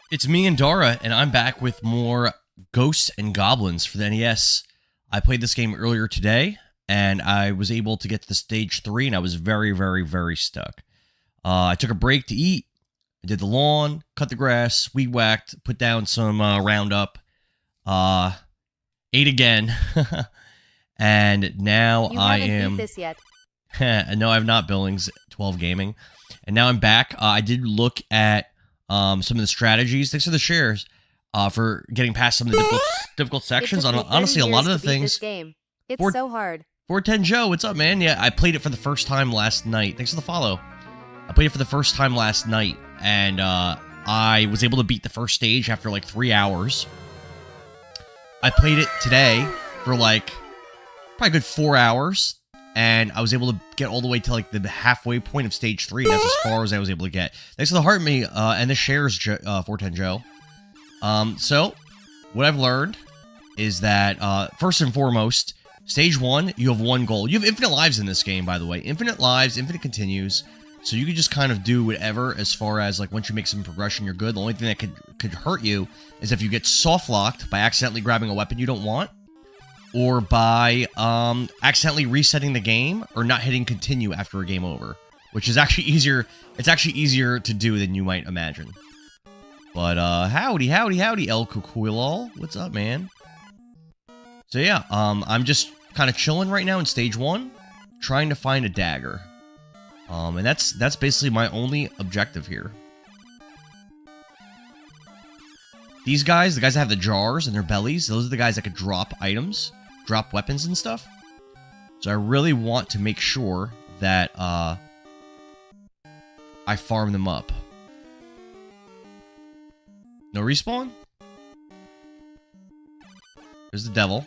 It's me, Endara, and I'm back with more Ghosts and Goblins for the NES. I played this game earlier today, and I was able to get to the stage 3, and I was very, very, very stuck. I took a break to eat, I did the lawn, cut the grass, weed whacked, put down some Roundup, ate again, and now I am... beat this yet. No, I have not, Billings, 12 Gaming. And now I'm back. I did look at some of the strategies. Thanks for the shares for getting past some of the difficult sections. Honestly, a lot of the things. It's so hard. 410 Joe, what's up, man? Yeah, I played it for the first time last night. Thanks for the follow. I played it for the first time last night, and I was able to beat the first stage after like 3 hours. I played it today for like probably a good 4 hours. And I was able to get all the way to like the halfway point of stage 3. That's as far as I was able to get. Thanks for the heart me and the shares, 410 Joe. So, what I've learned is that, first and foremost, stage 1, you have one goal. You have infinite lives in this game, by the way. Infinite lives, infinite continues. So you can just kind of do whatever as far as, like, once you make some progression, you're good. The only thing that could hurt you is if you get soft-locked by accidentally grabbing a weapon you don't want. Or by accidentally resetting the game or not hitting continue after a game over, which is actually easier. It's actually easier to do than you might imagine. But howdy, El Cucuilol. What's up, man? So yeah, I'm just kind of chilling right now in stage 1, trying to find a dagger. And that's basically my only objective here. These guys, the guys that have the jars in their bellies, those are the guys that could drop items. Drop weapons and stuff. So I really want to make sure that I farm them up. No respawn? There's the devil.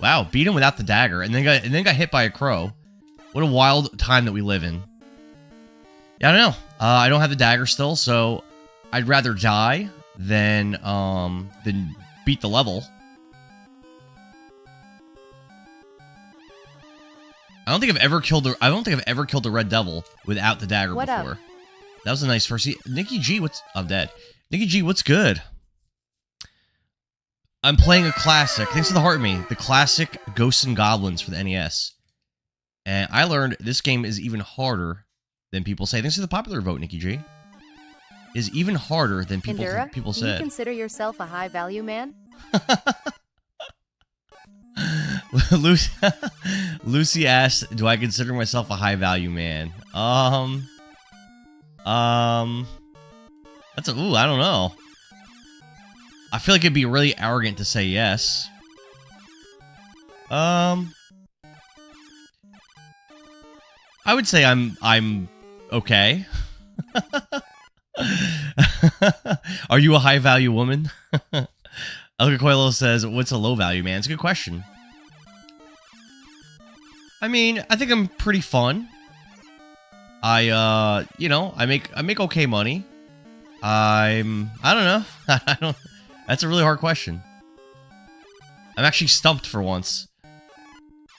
Wow, beat him without the dagger and then got hit by a crow. What a wild time that we live in. Yeah, I don't know. I don't have the dagger still, so I'd rather die than beat the level. I don't think I've ever killed the red devil without the dagger before. That was a nice first. Nikki G, I'm dead. Nikki G, what's good? I'm playing a classic. Thanks for the heart me. The classic Ghosts and Goblins for the NES. And I learned this game is even harder than people say. Thanks for the popular vote, Nikki G. Is even harder than people said. Do you consider yourself a high-value man? Lucy asked, "Do I consider myself a high-value man?" That's ooh, I don't know. I feel like it'd be really arrogant to say yes. I would say I'm okay. Are you a high-value woman? El Coelho says, what's a low-value man? It's a good question. I mean, I think I'm pretty fun. You know, I make okay money. I don't know. I don't. That's a really hard question. I'm actually stumped for once.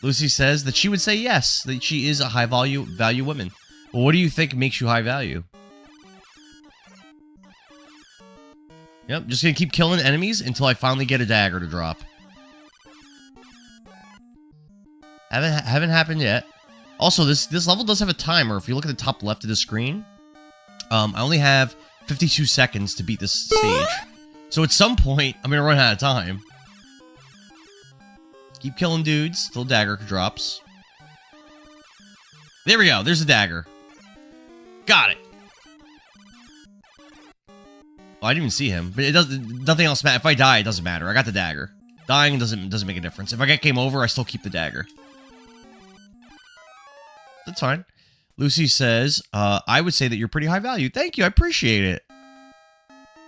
Lucy says that she would say yes, that she is a high-value woman. Well, what do you think makes you high-value? Yep, just gonna keep killing enemies until I finally get a dagger to drop. Haven't happened yet. Also, this level does have a timer. If you look at the top left of the screen, I only have 52 seconds to beat this stage. So at some point, I'm gonna run out of time. Keep killing dudes till dagger drops. There we go. There's the dagger. Got it. Oh, I didn't even see him, but it doesn't. Nothing else matters. If I die, it doesn't matter. I got the dagger. Dying doesn't make a difference. If I get game over, I still keep the dagger. That's fine. Lucy says, I would say that you're pretty high value. Thank you. I appreciate it.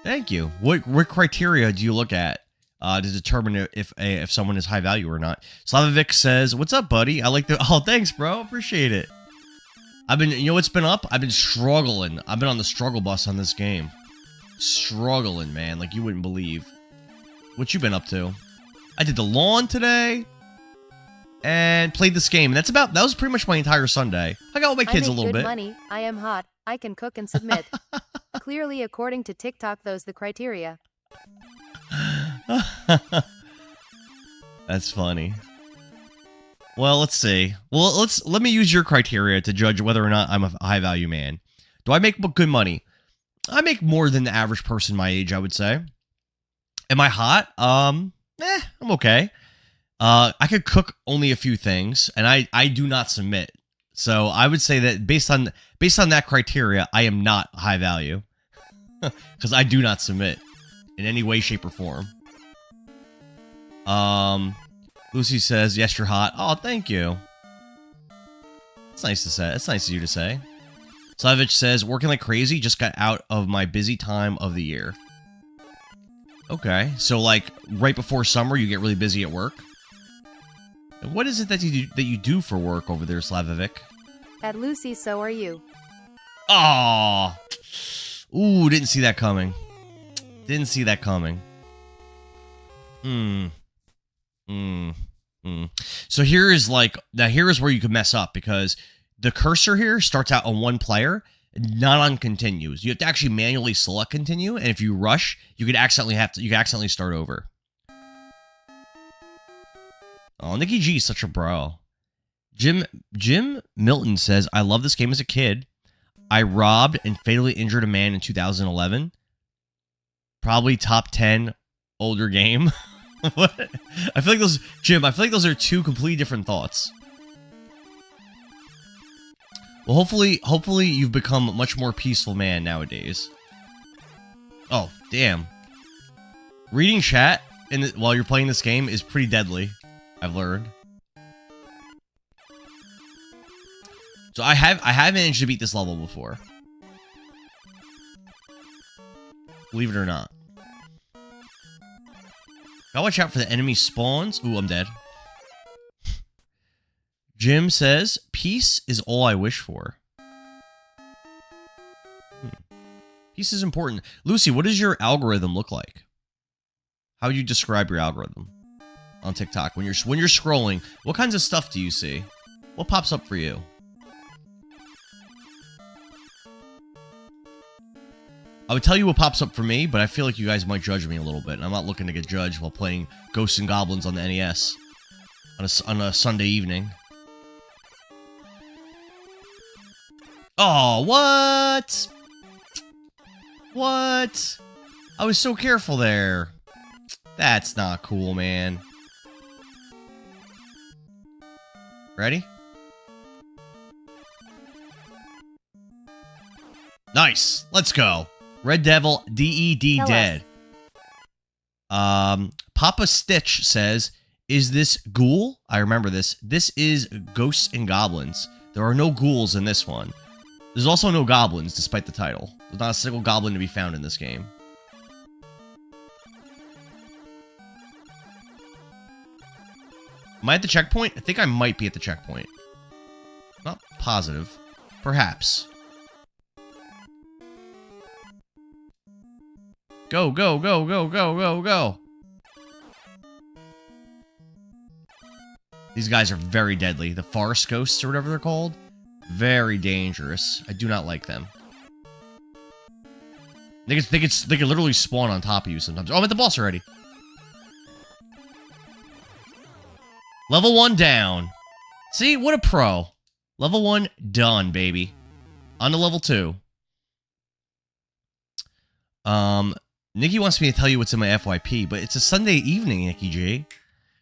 Thank you. What criteria do you look at to determine if someone is high value or not? Slavovic says, what's up, buddy? I like the... Oh, thanks, bro. Appreciate it. You know what's been up? I've been struggling. I've been on the struggle bus on this game. Struggling, man, like you wouldn't believe. What you been up to? I did the lawn today. and played this game. And that was pretty much my entire Sunday. I got all my kids a little bit. Money. I am hot. I can cook and submit. Clearly, according to TikTok, those the criteria. That's funny. Well, let's see. Well, let me use your criteria to judge whether or not I'm a high value man. Do I make good money? I make more than the average person my age, I would say. Am I hot? I'm okay. I could cook only a few things, and I do not submit. So I would say that based on that criteria, I am not high value. Because I do not submit in any way, shape, or form. Lucy says, yes, you're hot. Oh, thank you. It's nice to say. It's nice of you to say. Savage says, working like crazy, just got out of my busy time of the year. Okay, so like right before summer, you get really busy at work. What is it that you do for work over there, Slavovic? At Lucy, so are you. Aww. Ooh, didn't see that coming. Didn't see that coming. So here is where you could mess up, because the cursor here starts out on one player, not on continues. You have to actually manually select continue, and if you rush, you could accidentally start over. Oh, Nikki G is such a bro. Jim Milton says, I love this game as a kid. I robbed and fatally injured a man in 2011. Probably top 10 older game. What? I feel like those are two completely different thoughts. Well, hopefully you've become a much more peaceful man nowadays. Oh, damn. Reading chat while you're playing this game is pretty deadly, I've learned. So I have managed to beat this level before. Believe it or not. Gotta watch out for the enemy spawns. Ooh, I'm dead. Jim says, peace is all I wish for. Peace is important. Lucy, what does your algorithm look like? How would you describe your algorithm on TikTok? When you're scrolling, what kinds of stuff do you see? What pops up for you? I would tell you what pops up for me, but I feel like you guys might judge me a little bit, and I'm not looking to get judged while playing Ghosts and Goblins on the NES on a Sunday evening. Oh, what? What? I was so careful there. That's not cool, man. Ready? Nice. Let's go. Red Devil, DED Tell dead. Papa Stitch says, is this ghoul? I remember this. This is Ghosts and Goblins. There are no ghouls in this one. There's also no goblins, despite the title. There's not a single goblin to be found in this game. Am I at the checkpoint? I think I might be at the checkpoint. Not positive. Perhaps. Go, go, go, go, go, go, go. These guys are very deadly. The forest ghosts, or whatever they're called. Very dangerous. I do not like them. They can literally spawn on top of you sometimes. Oh, I'm at the boss already. Level 1 down. See? What a pro. Level 1 done, baby. On to level 2. Nikki wants me to tell you what's in my FYP, but it's a Sunday evening, Nikki G.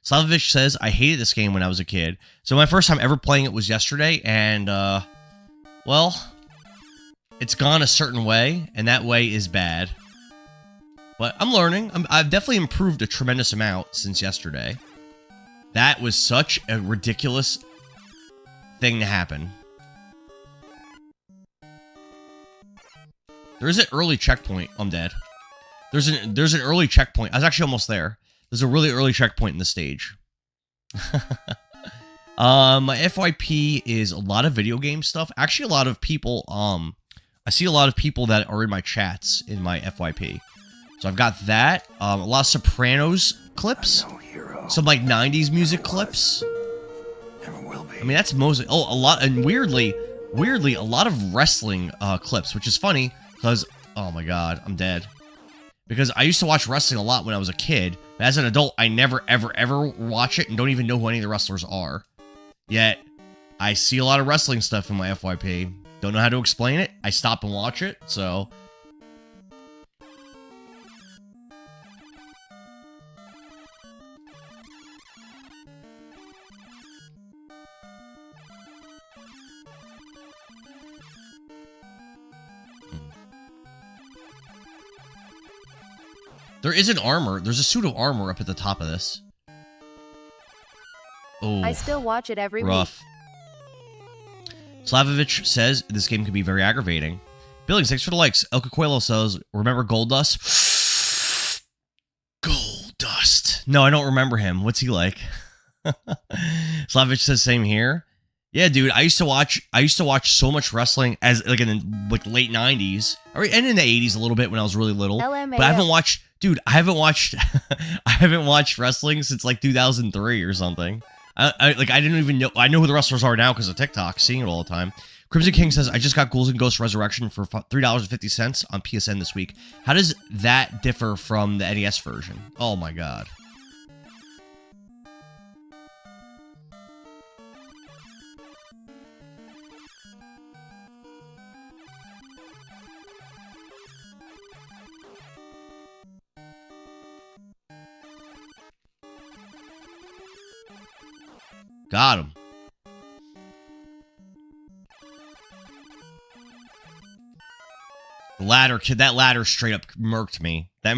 Slavovich says, I hated this game when I was a kid. So my first time ever playing it was yesterday, and, well, it's gone a certain way, and that way is bad. But I'm learning. I've definitely improved a tremendous amount since yesterday. That was such a ridiculous thing to happen. There is an early checkpoint. I'm dead. There's an early checkpoint. I was actually almost there. There's a really early checkpoint in the stage. My FYP is a lot of video game stuff. Actually, a lot of people, I see a lot of people that are in my chats in my FYP. So I've got that. A lot of Sopranos clips. Some, like, 90s music clips. I mean, that's mostly... Oh, a lot... And weirdly, weirdly, a lot of wrestling clips, which is funny because, oh my god, I'm dead. Because I used to watch wrestling a lot when I was a kid. But as an adult, I never, ever, ever watch it and don't even know who any of the wrestlers are. Yet, I see a lot of wrestling stuff in my FYP. Don't know how to explain it. I stop and watch it, so... There is an armor. There's a suit of armor up at the top of this. Oh, I still watch it every rough. Week. Slavovich says this game can be very aggravating. Billings, thanks for the likes. El Cacuelo says, remember Goldust? Goldust. No, I don't remember him. What's he like? Slavovich says, same here. Yeah, dude, I used to watch so much wrestling as like in the late 90s, and in the 80s a little bit when I was really little. LMAO. But I haven't watched, dude, I haven't watched wrestling since like 2003 or something. I didn't even know. I know who the wrestlers are now because of TikTok, seeing it all the time. Crimson King says, I just got Ghouls and Ghosts Resurrection for $3.50 on PSN this week. How does that differ from the NES version? Oh my god. Got him. The ladder, kid, that ladder straight up murked me. That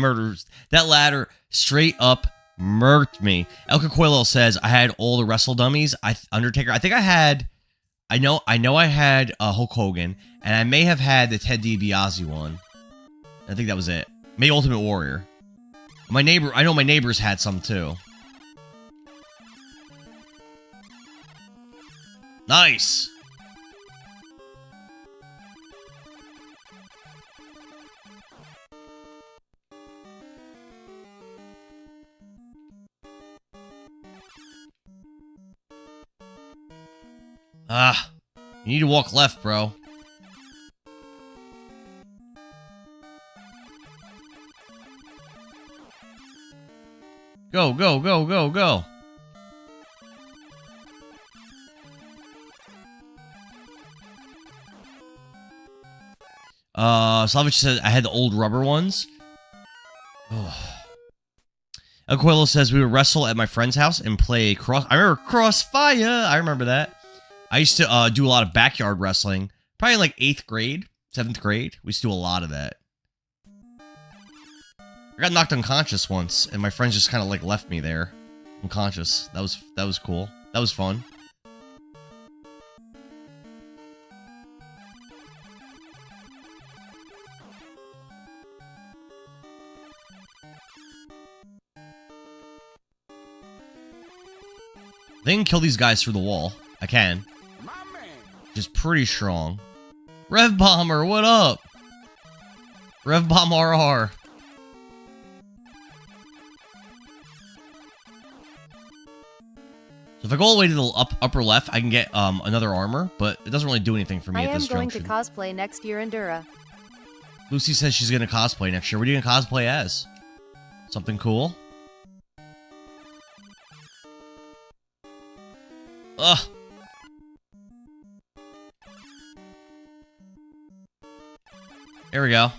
ladder straight up murked me. El Cacuelo says, I had all the Wrestle Dummies. Undertaker, I think I had, I know I had Hulk Hogan, and I may have had the Ted DiBiase one. I think that was it. Maybe Ultimate Warrior. I know my neighbors had some too. Nice. You need to walk left, bro. Go, go, go, go, go. Slavich says, I had the old rubber ones. Oh. El Coelho says, we would wrestle at my friend's house and play I remember Crossfire. I remember that. I used to do a lot of backyard wrestling. Probably in like 8th grade, 7th grade. We used to do a lot of that. I got knocked unconscious once, and my friends just kind of like left me there. Unconscious. That was cool. That was fun. They can kill these guys through the wall. I can. Just pretty strong. Rev Bomber, what up? Rev Bomb RR. So if I go all the way to the upper left, I can get another armor, but it doesn't really do anything for me at this junction. I am going to cosplay next year, Endara. Lucy says she's going to cosplay next year. What are you going to cosplay as? Something cool? Ugh. There we go.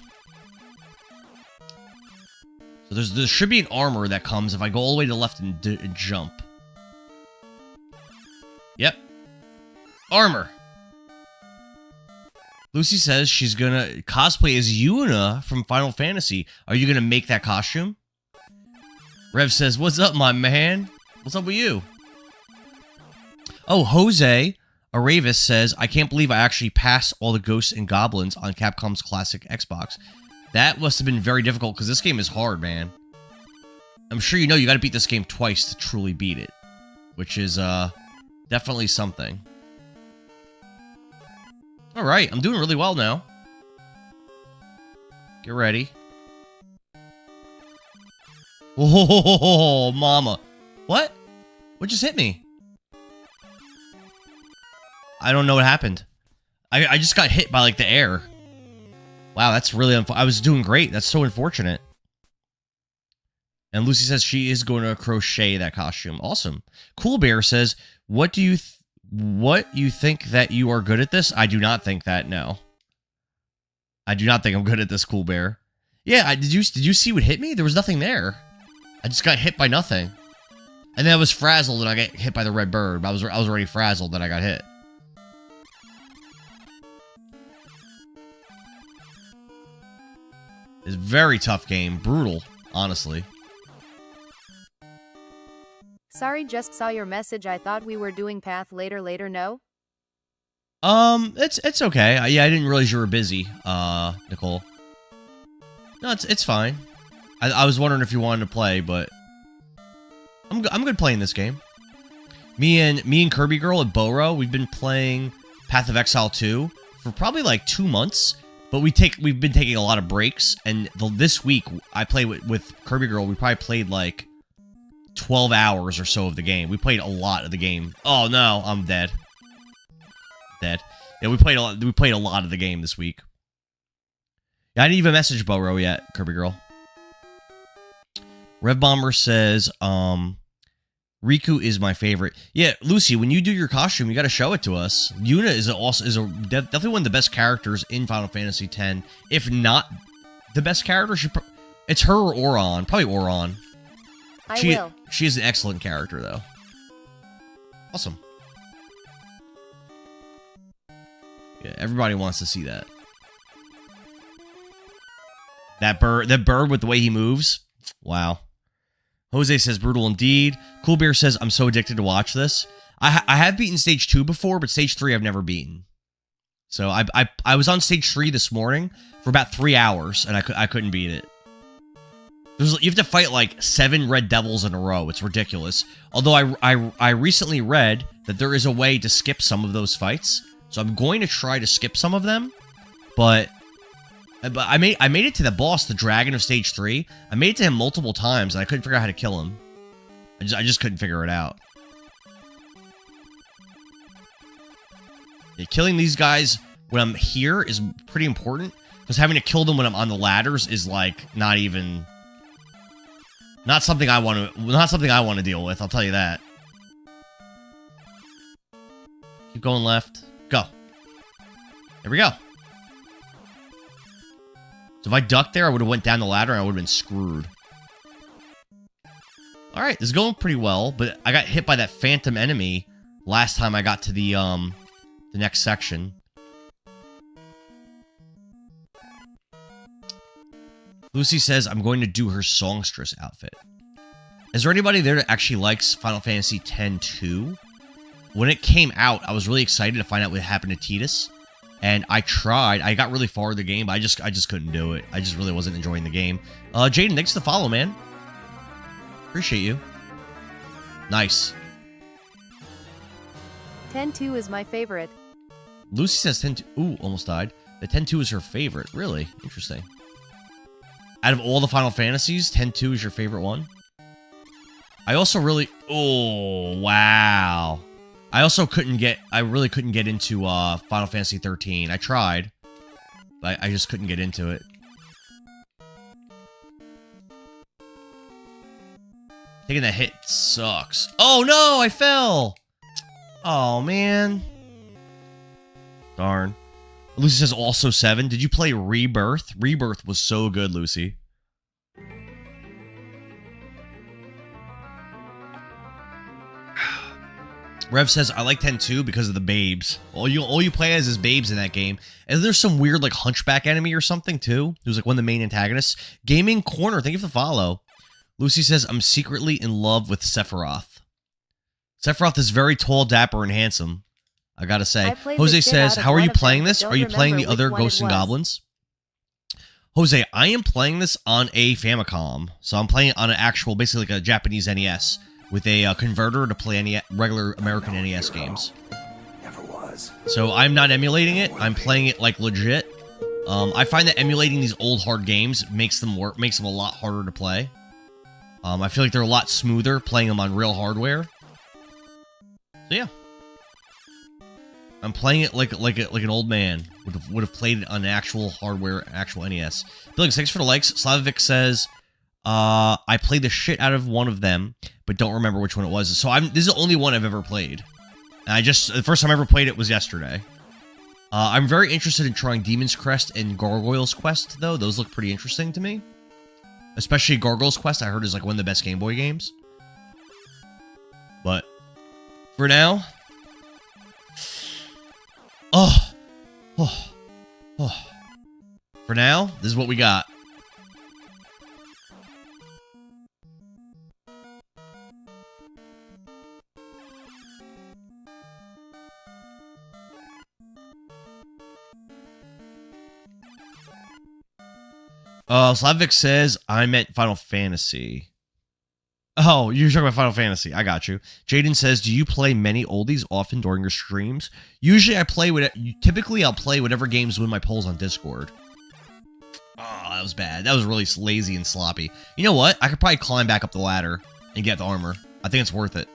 So there should be an armor that comes if I go all the way to the left and jump. Yep. Armor. Lucy says she's gonna cosplay as Yuna from Final Fantasy. Are you gonna make that costume? Rev says, what's up, my man? What's up with you? Oh, Jose Aravis says, I can't believe I actually passed all the Ghosts and Goblins on Capcom's classic Xbox. That must have been very difficult, because this game is hard, man. I'm sure you know you gotta beat this game twice to truly beat it. Which is, definitely something. Alright, I'm doing really well now. Get ready. Oh, mama. What? What just hit me? I don't know what happened. I just got hit by, like, the air. Wow, that's really I was doing great. That's so unfortunate. And Lucy says she is going to crochet that costume. Awesome. Cool Bear says, what you think that you are good at this? I do not think that, no. I do not think I'm good at this, Cool Bear. Yeah, did you see what hit me? There was nothing there. I just got hit by nothing. And then I was frazzled and I got hit by the red bird. I was already frazzled that I got hit. It's a very tough game. Brutal, honestly. Sorry, just saw your message. I thought we were doing path later, no? It's okay. Yeah, I didn't realize you were busy, Nicole. No, it's fine. I was wondering if you wanted to play, but I'm good playing this game. Me and Kirby Girl at Boro, we've been playing Path of Exile 2 for probably like 2 months, but we've been taking a lot of breaks, and this week I played with Kirby Girl. We probably played like 12 hours or so of the game. We played a lot of the game. Oh no, I'm dead. Dead. Yeah, we played a lot of the game this week. Yeah, I didn't even message Boro yet, Kirby Girl. Rev Bomber says, Riku is my favorite. Yeah, Lucy, when you do your costume, you got to show it to us. Yuna is definitely one of the best characters in Final Fantasy X. If not the best character, it's her or Auron. Probably Auron. I will. She is an excellent character, though. Awesome. Yeah, everybody wants to see that. That bird with the way he moves. Wow. Jose says, brutal indeed. Cool Bear says, I'm so addicted to watch this. I have beaten Stage 2 before, but Stage 3 I've never beaten. So I was on Stage 3 this morning for about 3 hours, and I couldn't beat it. You have to fight like 7 red devils in a row. It's ridiculous. Although I recently read that there is a way to skip some of those fights. So I'm going to try to skip some of them. But I made it to the boss, the dragon of Stage 3. I made it to him multiple times, and I couldn't figure out how to kill him. I just couldn't figure it out. Yeah, killing these guys when I'm here is pretty important, because having to kill them when I'm on the ladders is like not something I want to deal with. I'll tell you that. Keep going left. Go. There we go. So if I ducked there, I would have went down the ladder and I would have been screwed. Alright, this is going pretty well, but I got hit by that phantom enemy last time I got to the next section. Lucy says, I'm going to do her songstress outfit. Is there anybody there that actually likes Final Fantasy X-2? When it came out, I was really excited to find out what happened to Tidus. And I tried. I got really far in the game, but I just couldn't do it. I just really wasn't enjoying the game. Jaden, thanks for the follow, man. Appreciate you. Nice. 10-2 is my favorite. Lucy says 10-2. Ooh, almost died. The 10-2 is her favorite. Really? Interesting. Out of all the Final Fantasies, 10-2 is your favorite one? I also really... Oh, wow. I really couldn't get into Final Fantasy 13. I tried, but I just couldn't get into it. Taking that hit sucks. Oh no, I fell! Oh man. Darn. Lucy says also 7. Did you play Rebirth? Rebirth was so good, Lucy. Rev says, I like 10-2 because of the babes. All you play as is babes in that game. And there's some weird, like, hunchback enemy or something, too. Who's, like, one of the main antagonists. Gaming Corner, thank you for the follow. Lucy says, I'm secretly in love with Sephiroth. Sephiroth is very tall, dapper, and handsome. I gotta say. Jose says, how are you playing this? Are you playing the other Ghosts and Goblins? Jose, I am playing this on a Famicom. So I'm playing it on an actual, basically like a Japanese NES. With a converter to play regular American NES games. Never was. So I'm not emulating it. I'm playing it like legit. I find that emulating these old hard games makes them a lot harder to play. I feel like they're a lot smoother playing them on real hardware. So yeah, I'm playing it like an old man would have played it on actual hardware, actual NES. Billings, thanks for the likes. Slavic says, I played the shit out of one of them, but don't remember which one it was. So this is the only one I've ever played. And the first time I ever played it was yesterday. I'm very interested in trying Demon's Crest and Gargoyle's Quest, though. Those look pretty interesting to me. Especially Gargoyle's Quest, I heard is like one of the best Game Boy games. But for now, for now, this is what we got. Slavic says, I meant Final Fantasy. Oh, you're talking about Final Fantasy. I got you. Jaden says, do you play many oldies often during your streams? Usually I play typically I'll play whatever games win my polls on Discord. Oh, that was bad. That was really lazy and sloppy. You know what? I could probably climb back up the ladder and get the armor. I think it's worth it.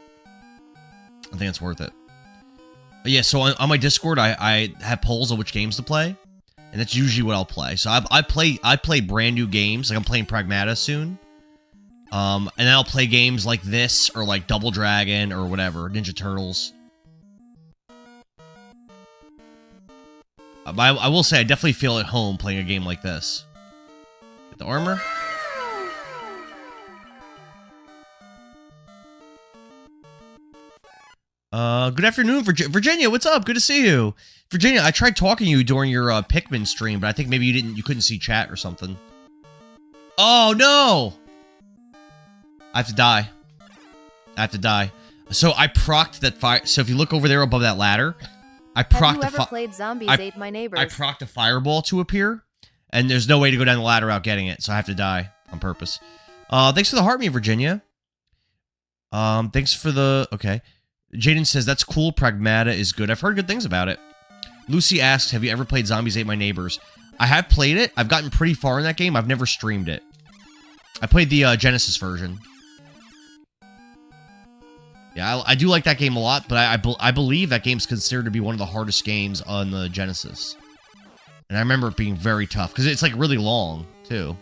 But yeah, so on my Discord, I have polls on which games to play. And that's usually what I'll play. So I play brand new games. Like I'm playing Pragmata soon. And then I'll play games like this, or like Double Dragon, or whatever, Ninja Turtles. I will say I definitely feel at home playing a game like this. Get the armor. Good afternoon, Virginia. What's up? Good to see you. Virginia, I tried talking to you during your Pikmin stream, but I think maybe you couldn't see chat or something. Oh no! I have to die. So I procced that fire. So if you look over there above that ladder, I procced Have you ever played Zombies Ate My Neighbors? I procced a fireball to appear, and there's no way to go down the ladder without getting it, so I have to die on purpose. Thanks for the heart me, Virginia. Thanks for the... Okay. Jaden says, that's cool, Pragmata is good. I've heard good things about it. Lucy asks, have you ever played Zombies Ate My Neighbors? I have played it. I've gotten pretty far in that game. I've never streamed it. I played the Genesis version. Yeah, I do like that game a lot, but I believe that game's considered to be one of the hardest games on the Genesis. And I remember it being very tough, because it's like really long, too.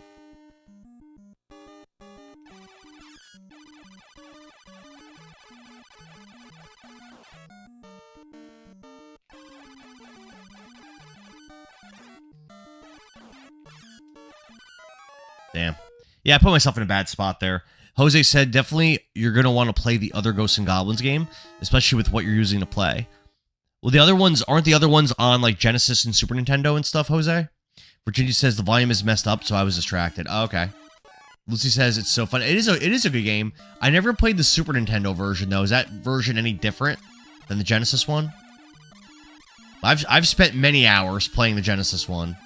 Damn. Yeah, I put myself in a bad spot there. Jose said, definitely you're going to want to play the other Ghosts and Goblins game, especially with what you're using to play. Well, aren't the other ones on, like, Genesis and Super Nintendo and stuff, Jose? Virginia says, the volume is messed up, so I was distracted. Oh, okay. Lucy says, it's so fun. It is a good game. I never played the Super Nintendo version, though. Is that version any different than the Genesis one? I've spent many hours playing the Genesis one.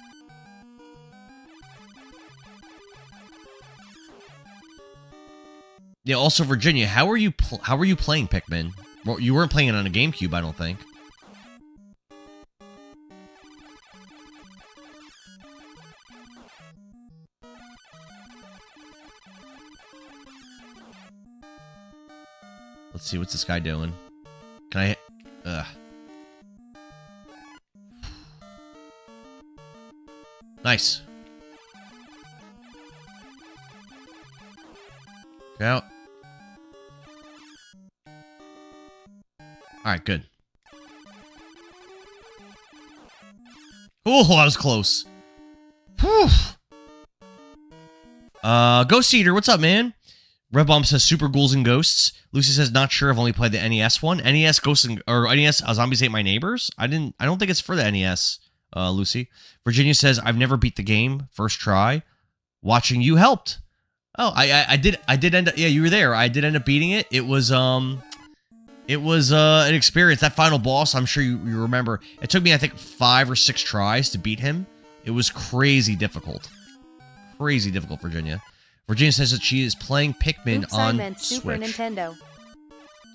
Yeah, also, Virginia, how are you playing Pikmin? Well, you weren't playing it on a GameCube, I don't think. Let's see, what's this guy doing? Can I hit? Ugh. Nice. Get out. Alright, good. Oh, that was close. Whew. Ghost Eater, what's up, man? Red Bomb says Super Ghouls and Ghosts. Lucy says not sure. I've only played the NES one. NES Ghosts or NES Zombies Ate My Neighbors. I don't think it's for the NES. Lucy. Virginia says I've never beat the game. First try. Watching you helped. Oh, I did end up. Yeah, you were there. I did end up beating it. It was an experience. That final boss, I'm sure you remember. It took me, I think, 5 or 6 tries to beat him. It was crazy difficult. Crazy difficult, Virginia. Virginia says that she is playing Pikmin on Switch. Super Nintendo.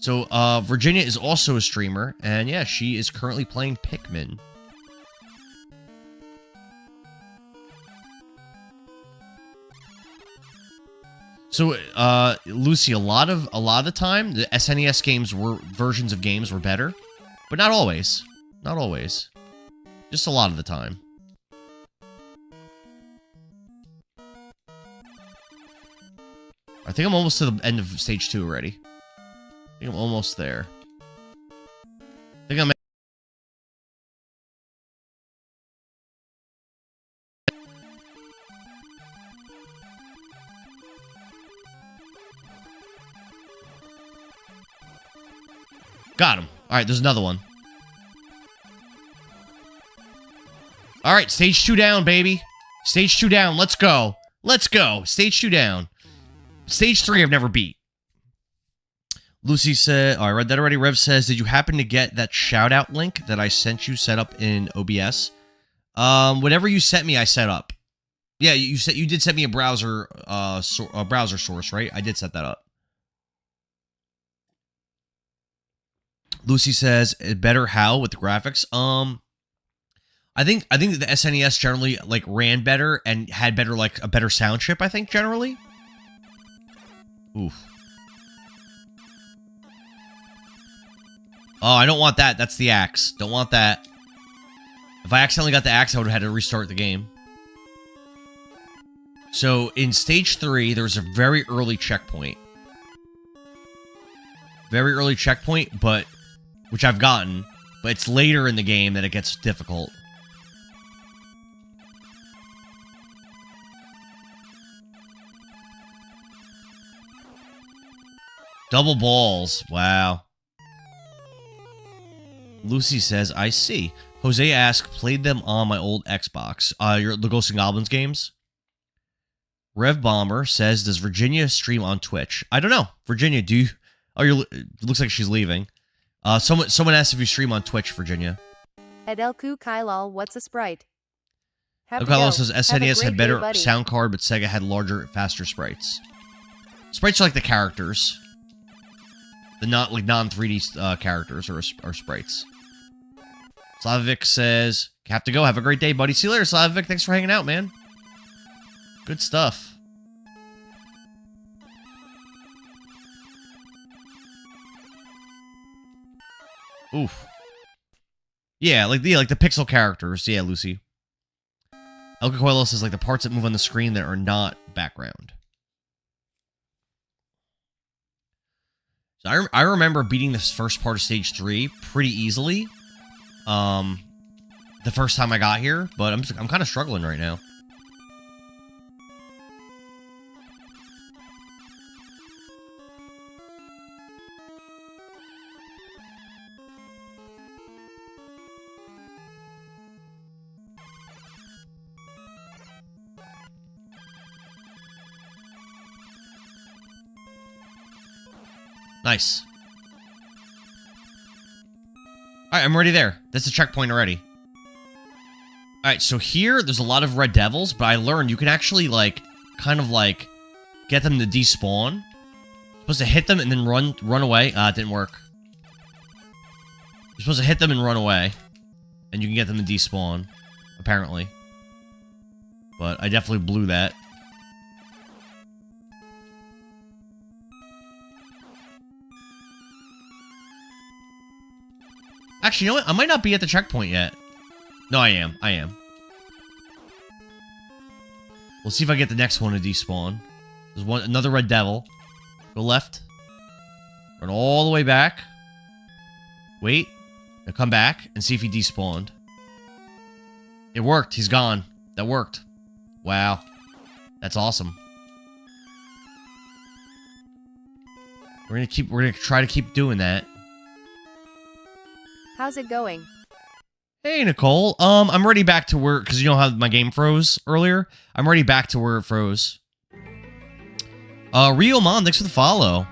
So, Virginia is also a streamer, and yeah, she is currently playing Pikmin. So, Lucy, a lot of the time, the SNES games versions of games were better, but not always. Not always. Just a lot of the time. I think I'm almost to the end of stage 2 already. I think I'm almost there. I think I'm... Got him. Alright, there's another one. Alright, stage 2 down, baby. Stage 2 down, let's go. Let's go. Stage 2 down. Stage 3 I've never beat. Lucy said... Oh, I read that already. Rev says, did you happen to get that shout-out link that I sent you set up in OBS? Whatever you sent me, I set up. Yeah, you did send me a browser browser source, right? I did set that up. Lucy says, better how with the graphics? I think the SNES generally like ran better and had better like a better sound chip, I think, generally. Oof. Oh, I don't want that. That's the axe. Don't want that. If I accidentally got the axe, I would have had to restart the game. So, in stage 3, there's a very early checkpoint. Very early checkpoint, but... which I've gotten. But it's later in the game that it gets difficult. Double balls. Wow. Lucy says, I see. Jose asks, played them on my old Xbox. The Ghosts and Goblins games? Rev Bomber says, does Virginia stream on Twitch? I don't know. Virginia, do you... Oh, it looks like she's leaving. Someone asked if you stream on Twitch, Virginia. Edelku Kylal, what's a sprite? Kylal says, SNES had better sound card, but Sega had larger, faster sprites. Sprites are like the characters. The non-3D characters or sprites. Slavic says, have to go. Have a great day, buddy. See you later, Slavic. Thanks for hanging out, man. Good stuff. Oof. Yeah, like the pixel characters. Yeah, Lucy. El Cacuelo says, like the parts that move on the screen that are not background. So I remember beating this first part of stage 3 pretty easily. The first time I got here, but I'm kind of struggling right now. Nice. Alright, I'm already there. That's a checkpoint already. Alright, so here, there's a lot of red devils, but I learned you can actually, like, kind of, like, get them to despawn. You're supposed to hit them and then run away. It didn't work. You're supposed to hit them and run away. And you can get them to despawn, apparently. But I definitely blew that. Actually, you know what? I might not be at the checkpoint yet. No, I am. I am. We'll see if I get the next one to despawn. There's another red devil. Go left. Run all the way back. Wait. Now come back and see if he despawned. It worked. He's gone. That worked. Wow. That's awesome. We're gonna try to keep doing that. How's it going? Hey, Nicole. I'm already back to where, because you know how my game froze earlier? I'm already back to where it froze. Rio Mon, thanks for the follow.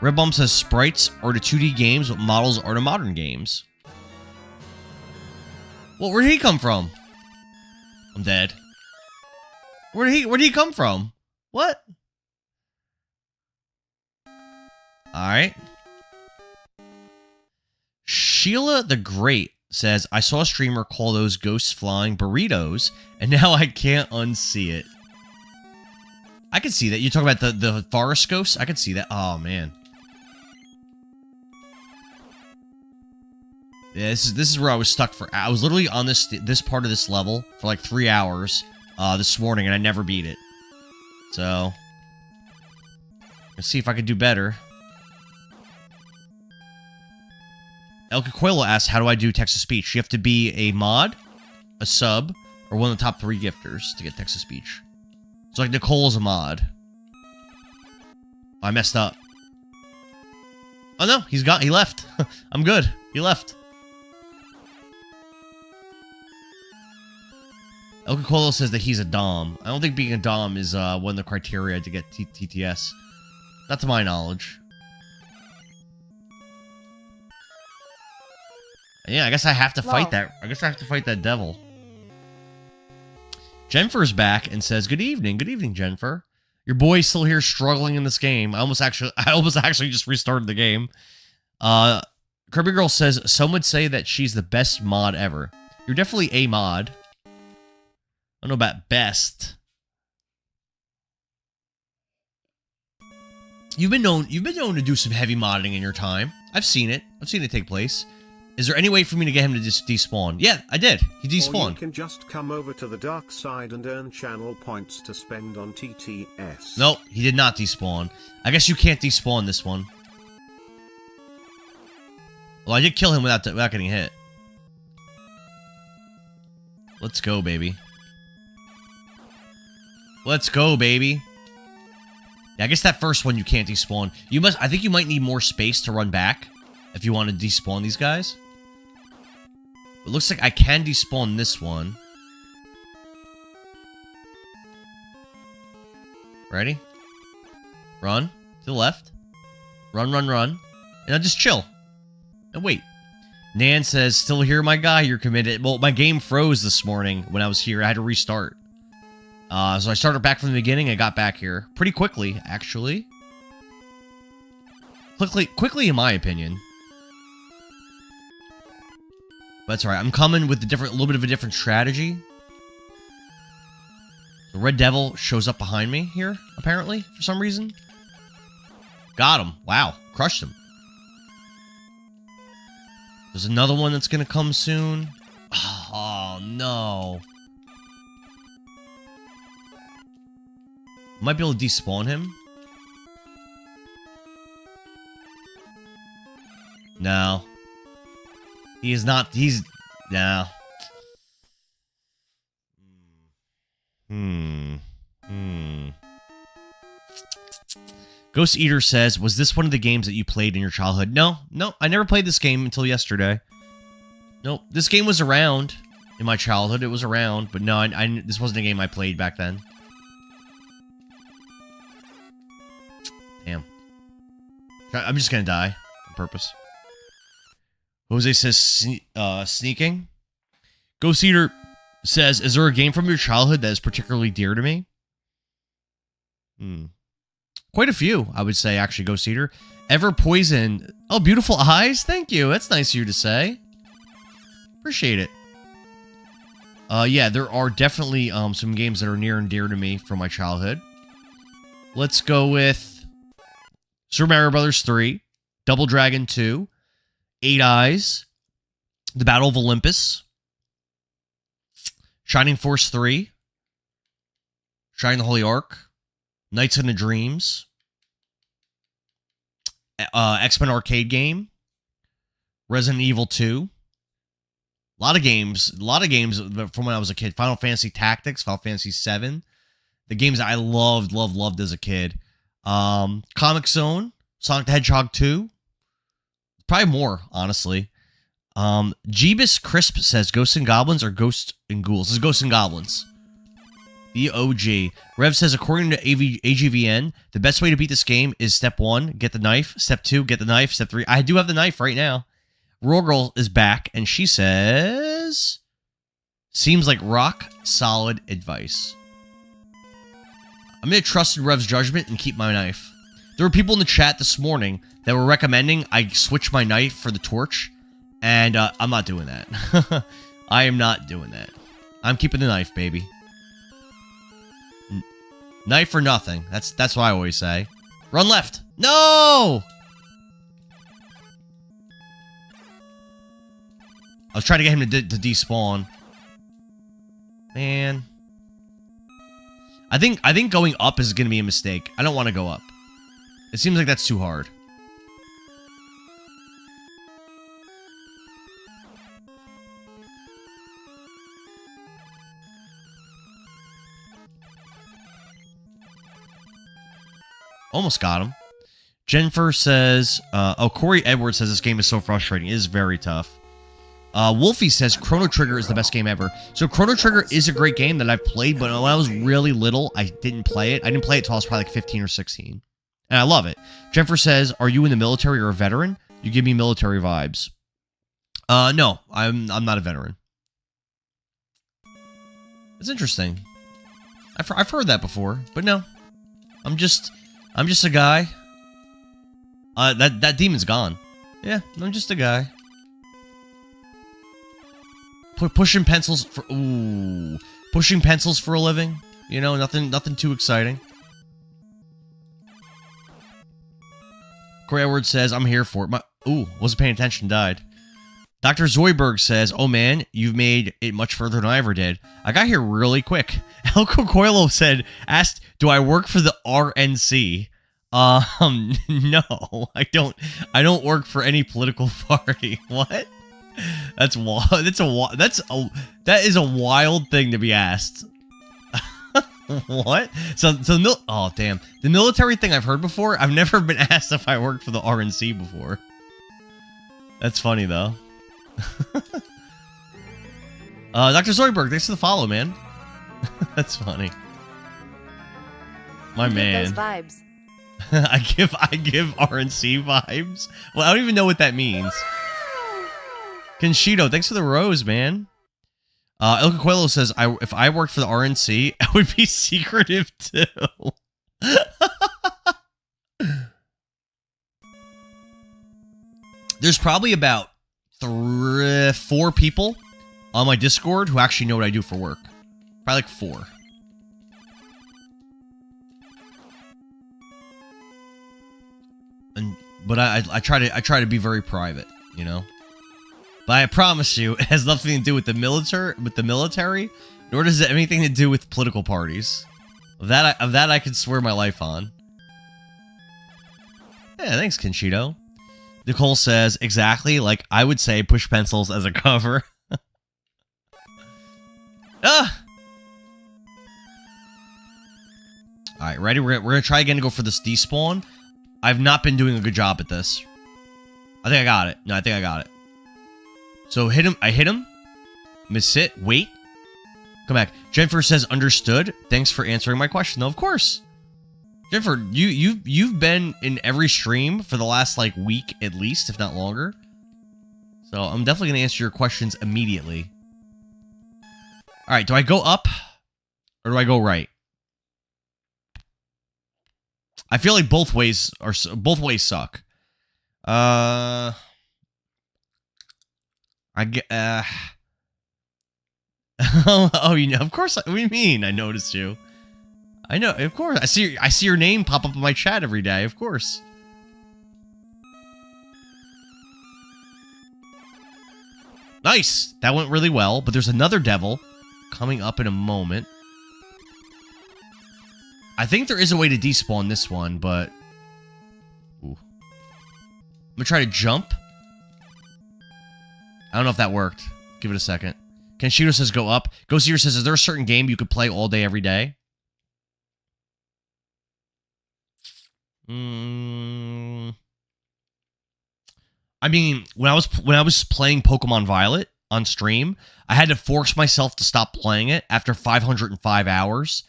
Red Bomb says sprites are to 2D games, but models are to modern games. Well, where did he come from? I'm dead. Where did he come from? What? Alright. Sheila the Great says, I saw a streamer call those ghosts flying burritos, and now I can't unsee it. I can see that. You're talking about the forest ghosts? I can see that. Oh, man. Yeah, this is where I was stuck for. I was literally on this part of this level for like 3 hours this morning, and I never beat it. So let's see if I can do better. El Cacuelo asks, how do I do text-to-speech? You have to be a mod, a sub, or one of the top 3 gifters to get text-to-speech. So like Nicole is a mod. I messed up. Oh no, he left. I'm good. He left. El Cacuelo says that he's a Dom. I don't think being a Dom is one of the criteria to get TTS. Not to my knowledge. Yeah, I guess I have to fight that. I guess I have to fight that devil. Jennifer's back and says, "Good evening, Jennifer. Your boy's still here struggling in this game. I almost actually just restarted the game." Kirby Girl says, "Some would say that she's the best mod ever. You're definitely a mod. I don't know about best. You've been known to do some heavy modding in your time. I've seen it. I've seen it take place. Is there any way for me to get him to just despawn?" Yeah, I did. He despawned. Or you can just come over to the dark side and earn channel points to spend on TTS. Nope, he did not despawn. I guess you can't despawn this one. Well, I did kill him without getting hit. Let's go, baby. Let's go, baby. Yeah, I guess that first one you can't despawn. I think you might need more space to run back if you want to despawn these guys. It looks like I can despawn this one. Ready? Run. To the left. Run, run, run. And I'll just chill. And wait. Nan says, "Still here, my guy, you're committed." Well, my game froze this morning when I was here. I had to restart. So I started back from the beginning. I got back here pretty quickly, actually. Quickly, in my opinion. But that's alright. I'm coming with a little bit of a different strategy. The Red Devil shows up behind me here, apparently, for some reason. Got him. Wow. Crushed him. There's another one that's going to come soon. Oh, no. Might be able to despawn him. No. He is not. No. Ghost Eater says, "Was this one of the games that you played in your childhood?" No, I never played this game until yesterday. Nope, this game was around in my childhood. It was around, but no, this wasn't a game I played back then. Damn. I'm just gonna die on purpose. Jose says, sneaking. Ghost Eater says, "Is there a game from your childhood that is particularly dear to me?" Quite a few, I would say, actually, Ghost Eater. Ever Poison. Oh, Beautiful Eyes? Thank you. That's nice of you to say. Appreciate it. Yeah, there are definitely some games that are near and dear to me from my childhood. Let's go with Super Mario Bros. 3, Double Dragon 2, 8 Eyes, The Battle of Olympus, Shining Force 3, Shining the Holy Ark, Nights into Dreams, X-Men Arcade Game, Resident Evil 2. A lot of games from when I was a kid. Final Fantasy Tactics, Final Fantasy 7. The games I loved as a kid. Comic Zone, Sonic the Hedgehog 2. Probably more, honestly. Jeebus Crisp says, "Ghosts and Goblins or Ghosts and Ghouls?" This is Ghosts and Goblins. The OG. Rev says, "According to AGVN, the best way to beat this game is step 1, get the knife. Step 2, get the knife. Step 3, I do have the knife right now." Roar Girl is back, and she says, "Seems like rock solid advice." I'm going to trust in Rev's judgment and keep my knife. There were people in the chat this morning that were recommending I switch my knife for the torch, and I'm not doing that. I am not doing that. I'm keeping the knife, baby. Knife or nothing. That's what I always say. Run left. No! was trying to get him to despawn. Man. I think going up is going to be a mistake. I don't want to go up. It seems like that's too hard. Almost got him. Jennifer says, Corey Edwards says this game is so frustrating. It is very tough. Wolfie says Chrono Trigger is the best game ever. So Chrono Trigger is a great game that I've played, but when I was really little, I didn't play it. I didn't play it until I was probably like 15 or 16. And I love it. Jennifer says, are you in the military or a veteran? You give me military vibes. No, I'm not a veteran. It's interesting. I've heard that before, but no. I'm just a guy. That demon's gone. Yeah, I'm just a guy. Pushing pencils for pushing pencils for a living. You know, nothing too exciting. Corey Edwards says, I'm here for it. Wasn't paying attention, died. Dr. Zoidberg says, oh man, you've made it much further than I ever did. I got here really quick. El Coelho asked, do I work for the RNC? No, I don't work for any political party. What? That is a wild thing to be asked. What? Oh damn. The military thing I've heard before. I've never been asked if I worked for the RNC before. That's funny though. Dr. Zoidberg, thanks for the follow, man. That's funny. My man. Those vibes. I give RNC vibes. Well, I don't even know what that means. Conchito, thanks for the rose, man. El Coelho says, if I worked for the RNC, I would be secretive too. There's probably about 4 people on my Discord who actually know what I do for work. Probably like 4. But I try to be very private, you know. But I promise you, it has nothing to do with the military, nor does it have anything to do with political parties. Of that I can swear my life on. Yeah, thanks, Conchito. Nicole says, exactly, like I would say push pencils as a cover. Ah! Alright, ready? We're gonna try again to go for this despawn. I've not been doing a good job at this. I think I got it. No, I think I got it. So hit him. I hit him. Miss it. Wait. Come back. Jennifer says understood. Thanks for answering my question. No, of course. Jennifer, you've been in every stream for the last like week at least, if not longer. So I'm definitely gonna answer your questions immediately. All right. Do I go up or do I go right? I feel like both ways suck. I get. Oh, you know. Of course. What do you mean? I noticed you. I know. Of course. I see your name pop up in my chat every day. Of course. Nice. That went really well. But there's another devil coming up in a moment. I think there is a way to despawn this one, but... Ooh. I'm gonna try to jump. I don't know if that worked. Give it a second. Kenshiro says go up. Ghostseer says, is there a certain game you could play all day, every day? I mean, when I was playing Pokemon Violet on stream, I had to force myself to stop playing it after 505 hours.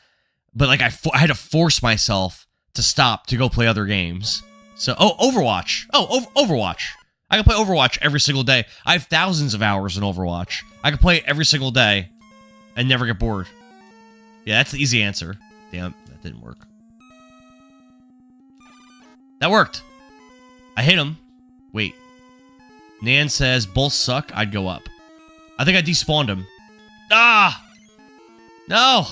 But, like, I had to force myself to stop to go play other games. So, Overwatch. Overwatch. I can play Overwatch every single day. I have thousands of hours in Overwatch. I can play it every single day and never get bored. Yeah, that's the easy answer. Damn, that didn't work. That worked. I hit him. Wait. Nan says, both suck. I'd go up. I think I despawned him. Ah! No!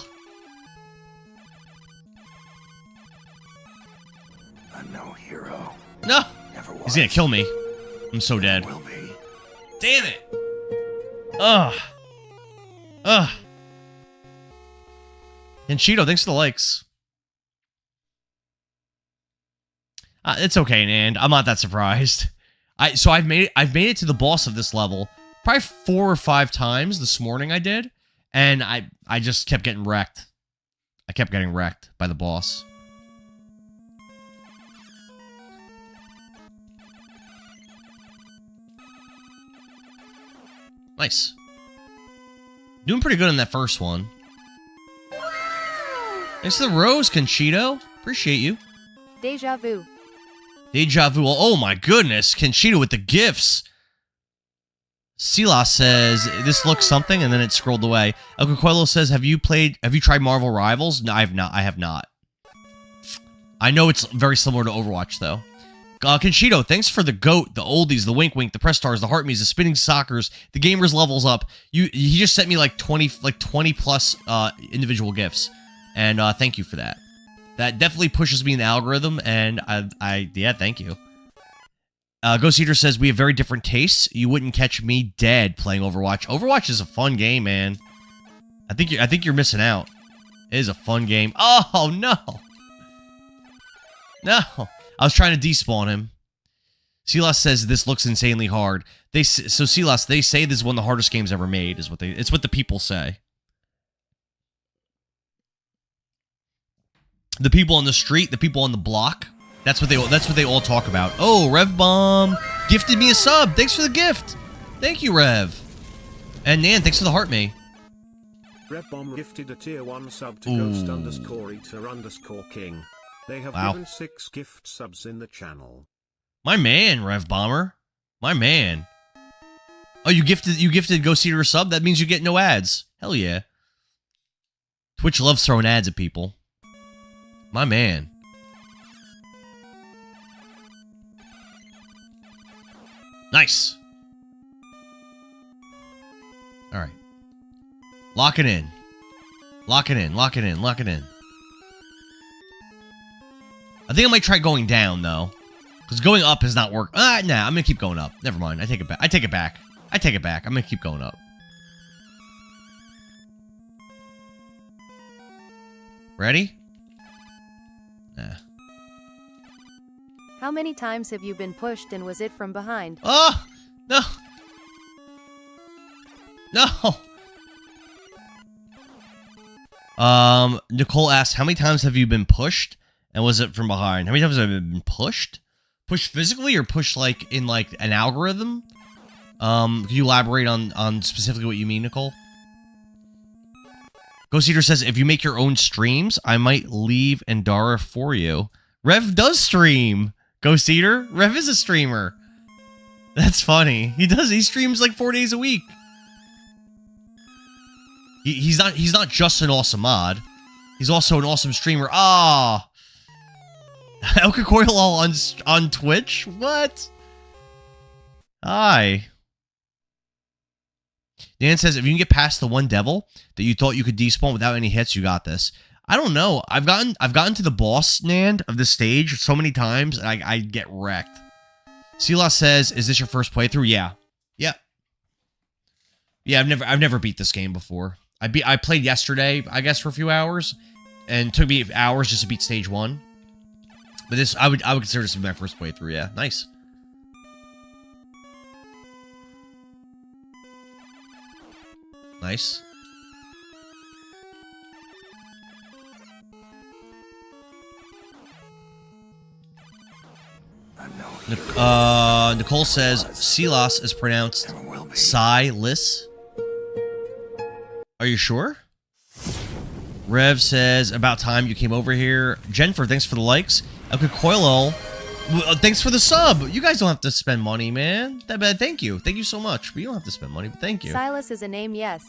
I'm no hero. No! Never was. He's gonna kill me. I'm so dead. Will be. Damn it! Ugh. Ugh. And Cheeto, thanks for the likes. It's okay, Nand. I'm not that surprised. I've made it to the boss of this level probably 4 or 5 times this morning. I did, and I just kept getting wrecked. I kept getting wrecked by the boss. Nice. Doing pretty good in that first one. Thanks to the rose, Conchito. Appreciate you. Deja vu. Deja vu. Oh my goodness. Conchito with the gifts. Silas says, this looks something, and then it scrolled away. El Coelho says, have you tried Marvel Rivals? No, I have not. I know it's very similar to Overwatch, though. Conchito, thanks for the goat, the oldies, the wink wink, the press stars, the heart me's, the spinning soccers, the gamers levels up. He just sent me like 20 plus individual gifts, and thank you for that. That definitely pushes me in the algorithm, and yeah, thank you. Ghost Eater says, we have very different tastes. You wouldn't catch me dead playing Overwatch. Overwatch is a fun game, man. I think you're missing out. It is a fun game. Oh, no. No. I was trying to despawn him. Silas says, this looks insanely hard. So, Silas, they say this is one of the hardest games ever made, it's what the people say. The people on the street, the people on the block. That's what they all talk about. Oh, Rev Bomb gifted me a sub. Thanks for the gift. Thank you, Rev. And Nan, thanks for the heart me. Rev Bomb gifted a tier 1 sub to Ghost_Eater_King. They have given 6 gift subs in the channel. My man, Rev Bomber. My man. Oh, you gifted Ghost Eater a sub? That means you get no ads. Hell yeah. Twitch loves throwing ads at people. My man. Nice. All right. Lock it in. Lock it in. Lock it in. Lock it in. I think I might try going down, though. Because going up has not worked. Nah, I'm going to keep going up. Never mind. I take it back. I take it back. I take it back. I'm going to keep going up. Ready? Nah. How many times have you been pushed and was it from behind? Oh! No! No! Nicole asks, how many times have you been pushed? And was it from behind? How many times have you been pushed? Pushed physically or pushed like in like an algorithm? Can you elaborate on specifically what you mean, Nicole? Ghost Eater says, if you make your own streams, I might leave Endara for you. Rev does stream. Ghost Eater? Rev is a streamer. That's funny. He streams like 4 days a week. He's not just an awesome mod. He's also an awesome streamer. Ah. El Coelho on Twitch? What? Hi. Dan says, if you can get past the one devil that you thought you could despawn without any hits, you got this. I don't know. I've gotten to the boss, Nand, of this stage so many times, and I get wrecked. Silas says, is this your first playthrough? Yeah. Yeah. Yeah, I've never beat this game before. I played yesterday, I guess, for a few hours, and it took me hours just to beat stage 1. But this, I would consider this my first playthrough, yeah. Nice. Nice. Nicole says Silas is pronounced Silas. Are you sure? Rev says, about time you came over here. Jennifer, thanks for the likes. Okay, Coilo, thanks for the sub. You guys don't have to spend money, man. Thank you. Thank you so much. But you don't have to spend money, but thank you. Silas is a name, yes.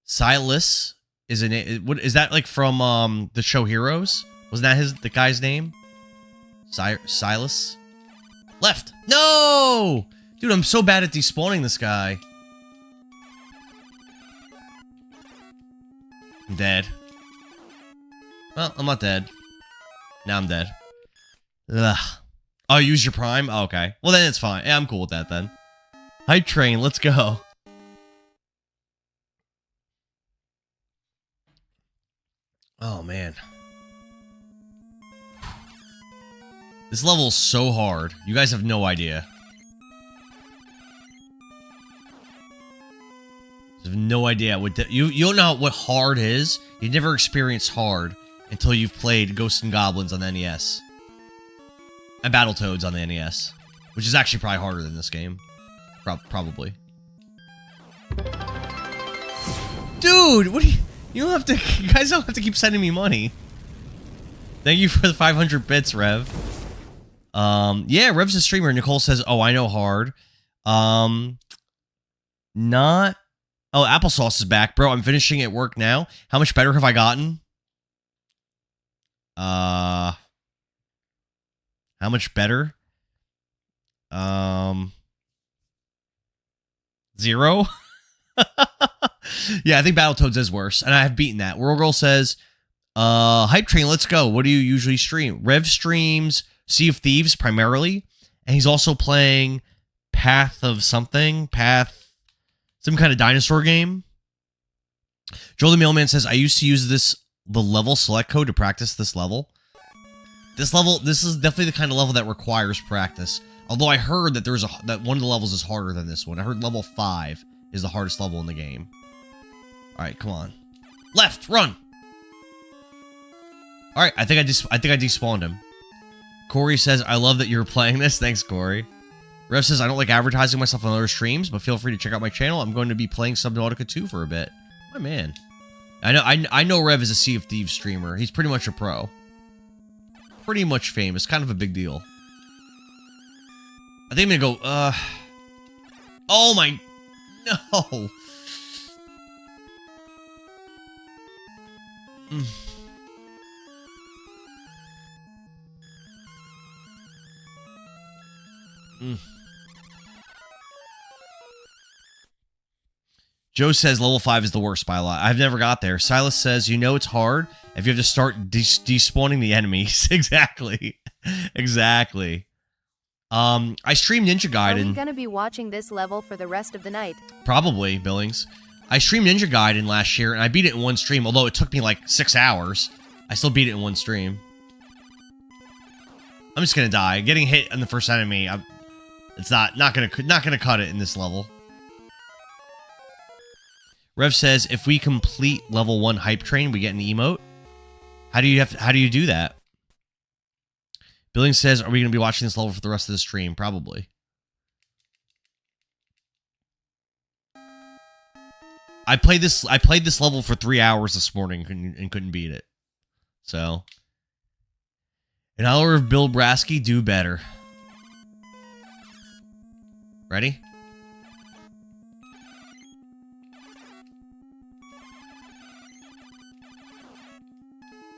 Silas is a name. What is that, like from the show Heroes? Wasn't that the guy's name? Silas? Left. No! Dude, I'm so bad at despawning this guy. I'm dead. Well, I'm not dead. Now I'm dead. Ugh. Oh, use your prime? Oh, okay. Well, then it's fine. Yeah, I'm cool with that, then. Hype train, let's go. Oh, man. This level is so hard. You guys have no idea. You have no idea what you don't know what hard is. You never experienced hard until you've played Ghosts and Goblins on the NES. And Battletoads on the NES. Which is actually probably harder than this game. Probably. Dude, what do you don't have to, you guys don't have to keep sending me money. Thank you for the 500 bits, Rev. Yeah, Rev's a streamer. Nicole says, oh, I know hard. Not, oh, Applesauce is back. Bro, I'm finishing at work now. How much better have I gotten? How much better? 0? Yeah, I think Battletoads is worse, and I have beaten that. World Girl says, Hype Train, let's go. What do you usually stream? Rev streams Sea of Thieves primarily, and he's also playing Path of something. Some kind of dinosaur game. Joel the Mailman says, I used to use the level select code to practice this level. This is definitely the kind of level that requires practice. Although I heard that that one of the levels is harder than this one. I heard level 5 is the hardest level in the game. Alright, come on. Left, run! Alright, I think I despawned him. Corey says, I love that you're playing this. Thanks, Corey. Rev says, I don't like advertising myself on other streams, but feel free to check out my channel. I'm going to be playing Subnautica 2 for a bit. My man. I know Rev is a Sea of Thieves streamer. He's pretty much a pro. Pretty much famous. Kind of a big deal. I think I'm gonna go, oh my... No! Joe says level 5 is the worst by a lot. I've never got there. Silas says, you know it's hard if you have to start despawning the enemies. Exactly. Exactly. I streamed Ninja Gaiden. Are we gonna be watching this level for the rest of the night? Probably, Billings. I streamed Ninja Gaiden last year, and I beat it in one stream, although it took me like 6 hours. I still beat it in one stream. I'm just gonna die. Getting hit on the first enemy, it's not gonna cut it in this level. Rev says, if we complete level 1 Hype Train, we get an emote. How do you do that? Billings says, are we going to be watching this level for the rest of the stream? Probably. I played this level for 3 hours this morning and couldn't beat it. So, in honor of Bill Brasky, do better. Ready?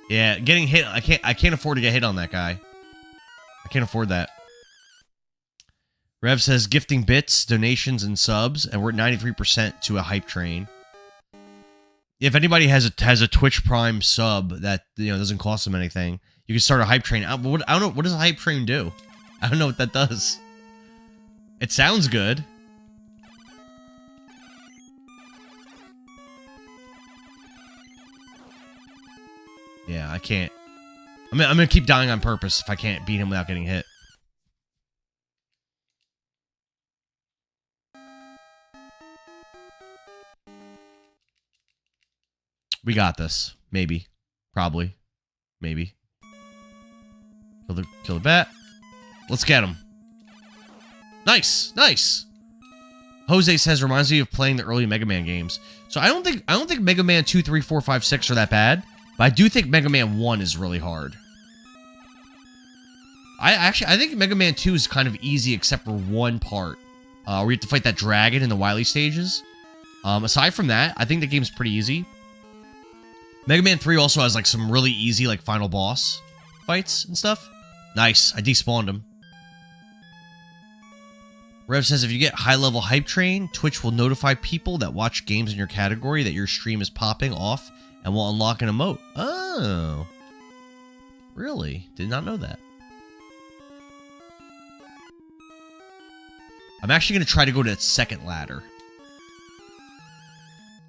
Yeah, getting hit. I can't afford to get hit on that guy. I can't afford that. Rev says gifting bits, donations, and subs, and we're at 93% to a hype train. If anybody has a Twitch Prime sub that doesn't cost them anything, you can start a hype train. I don't know, what does a hype train do? I don't know what that does. It sounds good. Yeah, I can't. I'm gonna keep dying on purpose if I can't beat him without getting hit. We got this. Maybe. Probably. Maybe. Kill the bat. Let's get him. Nice! Nice! Jose says, reminds me of playing the early Mega Man games. So I don't think Mega Man 2, 3, 4, 5, 6 are that bad. But I do think Mega Man 1 is really hard. I think Mega Man 2 is kind of easy except for one part. Where you have to fight that dragon in the Wily stages. Aside from that, I think the game's pretty easy. Mega Man 3 also has like some really easy like final boss fights and stuff. Nice, I despawned him. Rev says if you get high level hype train, Twitch will notify people that watch games in your category that your stream is popping off and will unlock an emote. Oh. Really? Did not know that. I'm actually going to try to go to that second ladder.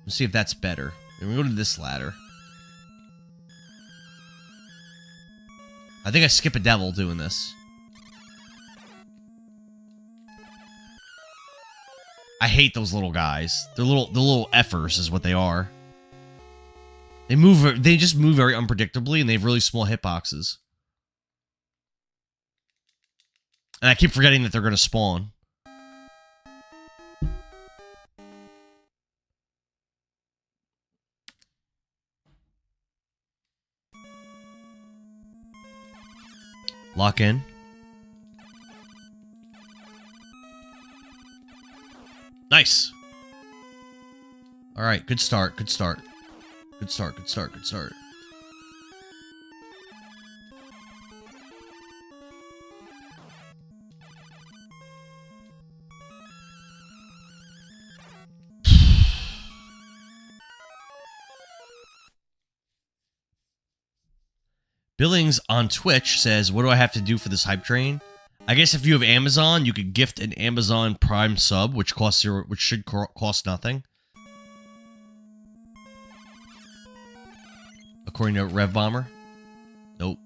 Let's see if that's better. Then we go to this ladder. I think I skip a devil doing this. I hate those little guys. They're little effers is what they are. They just move very unpredictably, and they have really small hitboxes. And I keep forgetting that they're going to spawn. Lock in. Nice. All right, good start, good start. Good start, good start, good start. Billings on Twitch says, what do I have to do for this hype train? I guess if you have Amazon, you could gift an Amazon Prime sub, which should cost nothing. According to Rev Bomber. Nope.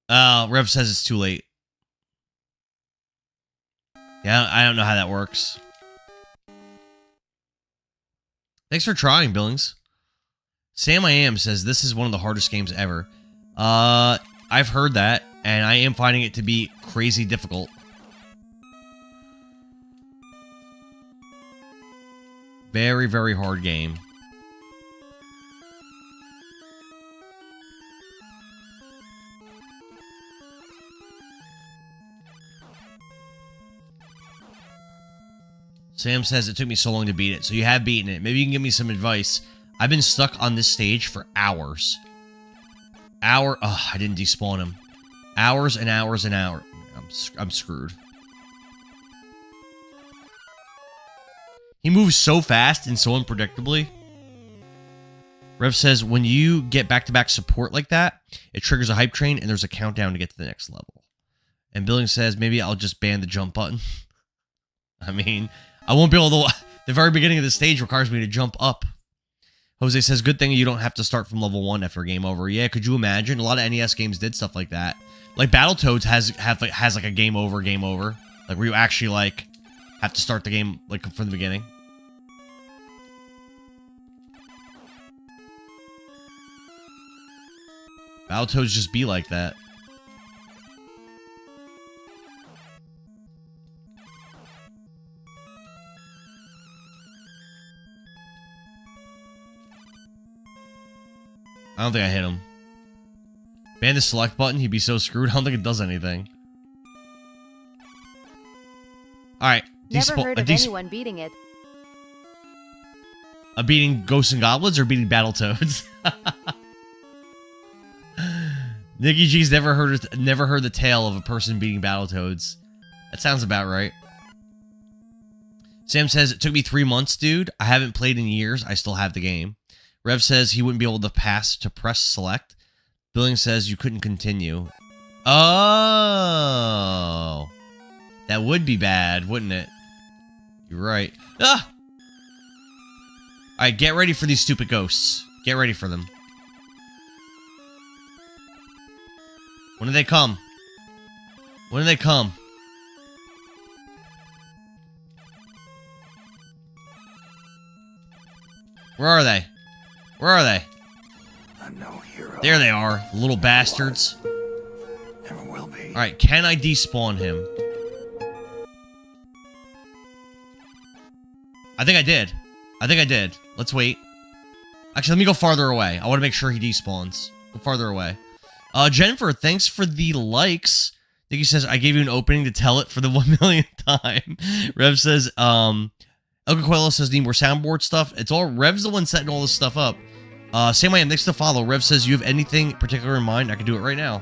Rev says it's too late. Yeah, I don't know how that works. Thanks for trying, Billings. Sam I Am says, this is one of the hardest games ever. I've heard that, and I am finding it to be crazy difficult. Very, very hard game. Sam says it took me so long to beat it, so you have beaten it. Maybe you can give me some advice. I've been stuck on this stage for hours. Oh, I didn't despawn him. Hours and hours and hours. I'm screwed. He moves so fast and so unpredictably. Rev says, when you get back-to-back support like that, it triggers a hype train and there's a countdown to get to the next level. And Billing says, maybe I'll just ban the jump button. I mean, I won't be able to... The very beginning of the stage requires me to jump up. Jose says, good thing you don't have to start from level 1 after game over. Yeah, could you imagine? A lot of NES games did stuff like that. Like, Battletoads has like a game over. Like, where you actually, like, have to start the game, like, from the beginning. Battletoads just be like that. I don't think I hit him. Ban the select button, he'd be so screwed. I don't think it does anything. Alright. Never heard of anyone beating it. Beating Ghosts and Goblins or beating Battletoads? Nikki G's never heard the tale of a person beating Battletoads. That sounds about right. Sam says, it took me 3 months, dude. I haven't played in years. I still have the game. Rev says he wouldn't be able to press select. Billing says you couldn't continue. Oh. That would be bad, wouldn't it? You're right. Ah! Alright, get ready for these stupid ghosts. Get ready for them. When do they come? When do they come? Where are they? Where are they? No hero. There they are, little bastards. Never will be. Alright, can I despawn him? I think I did. I think I did. Let's wait. Actually, let me go farther away. I want to make sure he despawns. Go farther away. Jennifer, thanks for the likes. Nikki says, I gave you an opening to tell it for the 1 millionth time. Rev says, El Coelho says, need more soundboard stuff. It's all, Rev's the one setting all this stuff up. Sam I Am, next to follow. Rev says, you have anything particular in mind? I can do it right now.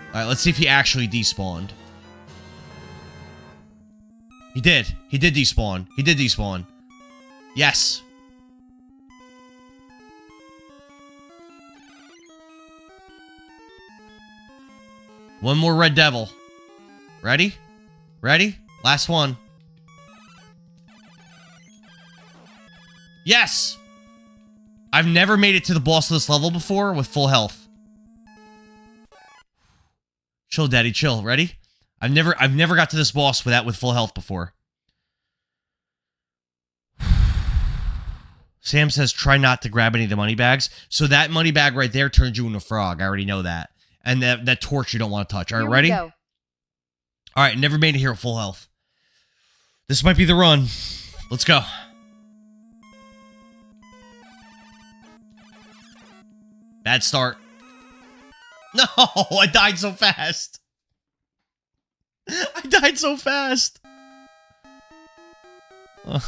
Alright, let's see if he actually despawned. He did. He did despawn. He did despawn. Yes. One more red devil. Ready? Ready? Last one. Yes! I've never made it to the boss of this level before with full health. Chill, daddy, chill. Ready? I've never got to this boss with full health before. Sam says, try not to grab any of the money bags. So that money bag right there turns you into a frog. I already know that. And that torch you don't want to touch. All right, ready? All right, never made it here at full health. This might be the run. Let's go. Bad start. No, I died so fast. I died so fast. I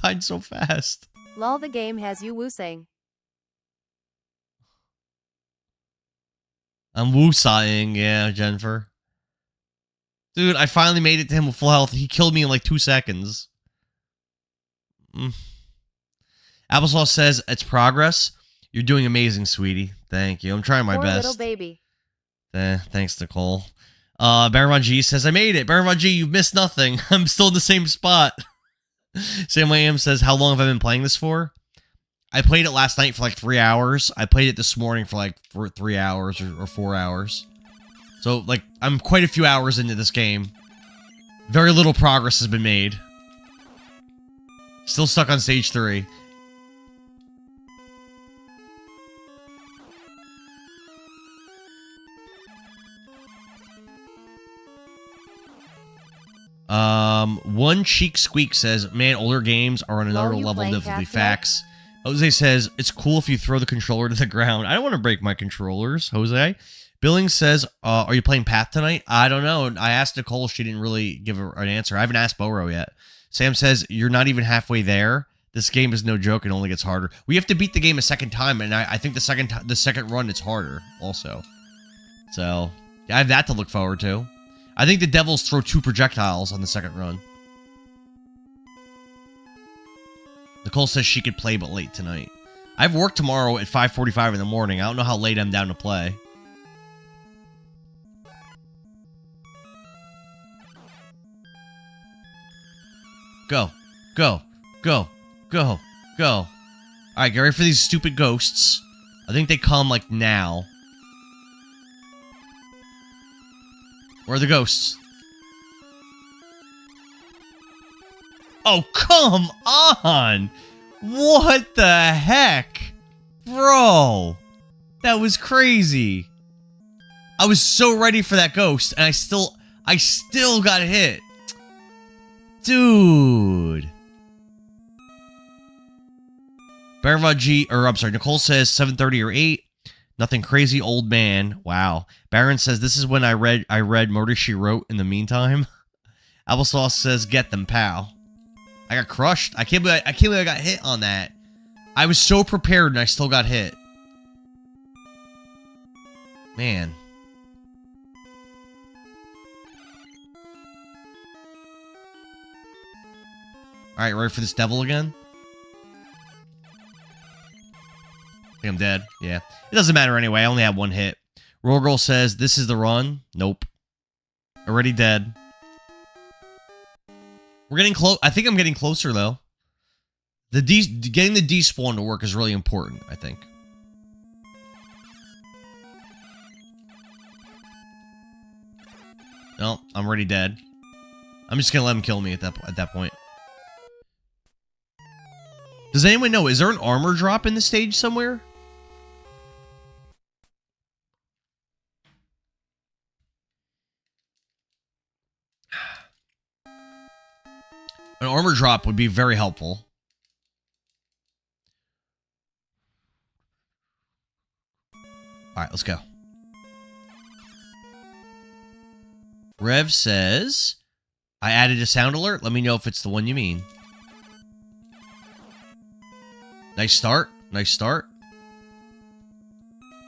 died so fast. Lol, the game has you woosang. I'm woosaying, yeah, Jennifer. Dude, I finally made it to him with full health. He killed me in like 2 seconds. Applesauce says, it's progress. You're doing amazing, sweetie. Thank you. I'm trying my Poor best. little baby. Thanks, Nicole. Baron G says, I made it. Baron G, you've missed nothing. I'm still in the same spot. Sam Am says, how long have I been playing this for? I played it last night for like 3 hours. I played it this morning for like 3 hours or 4 hours. So, like, I'm quite a few hours into this game. Very little progress has been made. Still stuck on stage 3. One Cheek Squeak says, man, older games are on another level of difficulty. Facts. Jose says, it's cool if you throw the controller to the ground. I don't want to break my controllers, Jose. Billings says, are you playing Path tonight? I don't know. I asked Nicole. She didn't really give an answer. I haven't asked Boro yet. Sam says, you're not even halfway there. This game is no joke. It only gets harder. We have to beat the game a second time, and I think the second run, it's harder also. So, I have that to look forward to. I think the devils throw 2 projectiles on the second run. Nicole says she could play but late tonight. I have work tomorrow at 5:45 in the morning. I don't know how late I'm down to play. Go. Go. Go. Go. Go. Alright, get ready for these stupid ghosts. I think they come, like, now. Where are the ghosts? Oh, come on! What the heck? Bro! That was crazy. I was so ready for that ghost, and I still got hit. Dude. Nicole says 7:30 or 8. Nothing crazy, old man. Wow. Baron says, this is when I read Murder, She Wrote in the meantime. Applesauce says, get them, pal. I got crushed. I can't believe I got hit on that. I was so prepared and I still got hit. Man. Alright, ready for this devil again? I think I'm dead. Yeah. It doesn't matter anyway. I only had 1 hit. Roll Girl says, this is the run. Nope. Already dead. We're getting close. I think I'm getting closer, though. Getting the despawn to work is really important, I think. No, I'm already dead. I'm just gonna let him kill me at that point. Does anyone know? Is there an armor drop in the stage somewhere? An armor drop would be very helpful. Alright, let's go. Rev says, I added a sound alert. Let me know if it's the one you mean. Nice start. Nice start.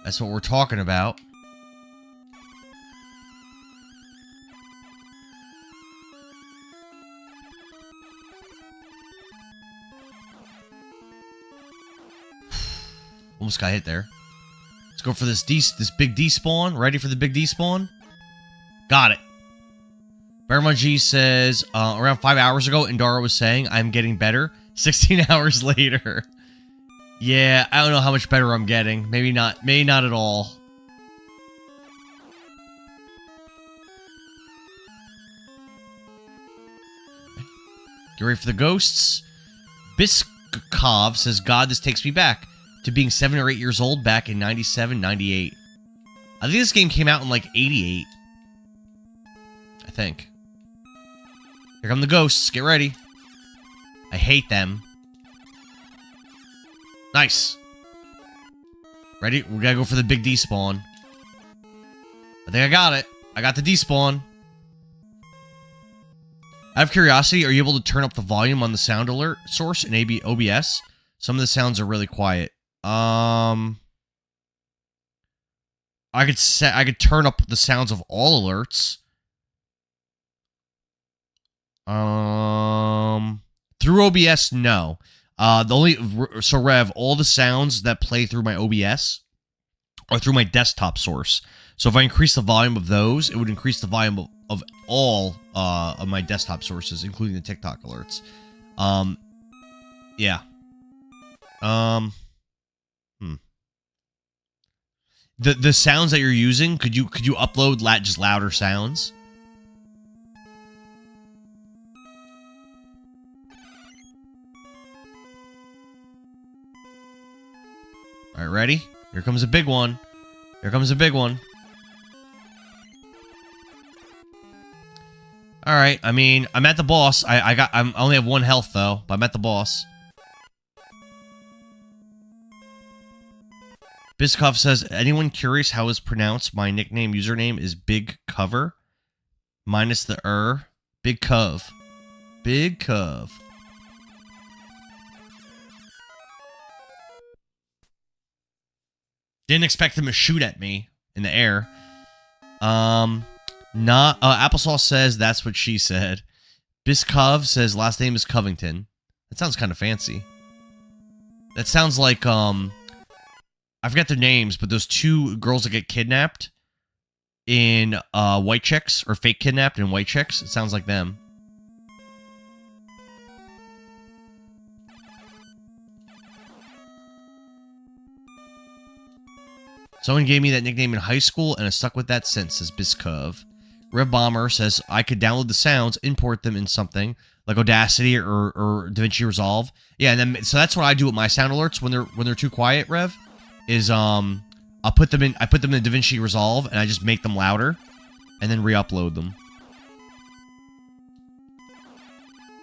That's what we're talking about. Almost got hit there. Let's go for this big despawn. Ready for the big despawn? Got it. Barrymon G says, around 5 hours ago, Endara was saying, I'm getting better. 16 hours later. Yeah, I don't know how much better I'm getting. Maybe not at all. Get ready for the ghosts. Biskov says, God, this takes me back to being 7 or 8 years old back in 97, 98. I think this game came out in like 88. I think. Here come the ghosts. Get ready. I hate them. Nice. Ready? We gotta go for the big despawn. I think I got it. I got the despawn. Out of curiosity, are you able to turn up the volume on the sound alert source in OBS? Some of the sounds are really quiet. I could turn up the sounds of all alerts. Through OBS, no. Rev, all the sounds that play through my OBS are through my desktop source. So if I increase the volume of those, it would increase the volume of all of my desktop sources, including the TikTok alerts. Yeah. The sounds that you're using, could you upload just louder sounds? All right, ready? Here comes a big one. Here comes a big one. All right. I mean, I'm at the boss. I only have 1 health though, but I'm at the boss. Biskov says, anyone curious how it's pronounced? My nickname username is Big Cover, minus the Big Cove. Big Cove. Didn't expect him to shoot at me in the air. Applesauce says that's what she said. Biskov says last name is Covington. That sounds kind of fancy. That sounds like I forget their names, but those 2 girls that get kidnapped in White Chicks, or fake kidnapped in White Chicks. It sounds like them. Someone gave me that nickname in high school, and I stuck with that since, says Biskov. Rev Bomber says, I could download the sounds, import them in something, like Audacity or DaVinci Resolve. Yeah, and then, so that's what I do with my sound alerts when they're too quiet, Rev, is, I put them in DaVinci Resolve, and I just make them louder, and then re-upload them.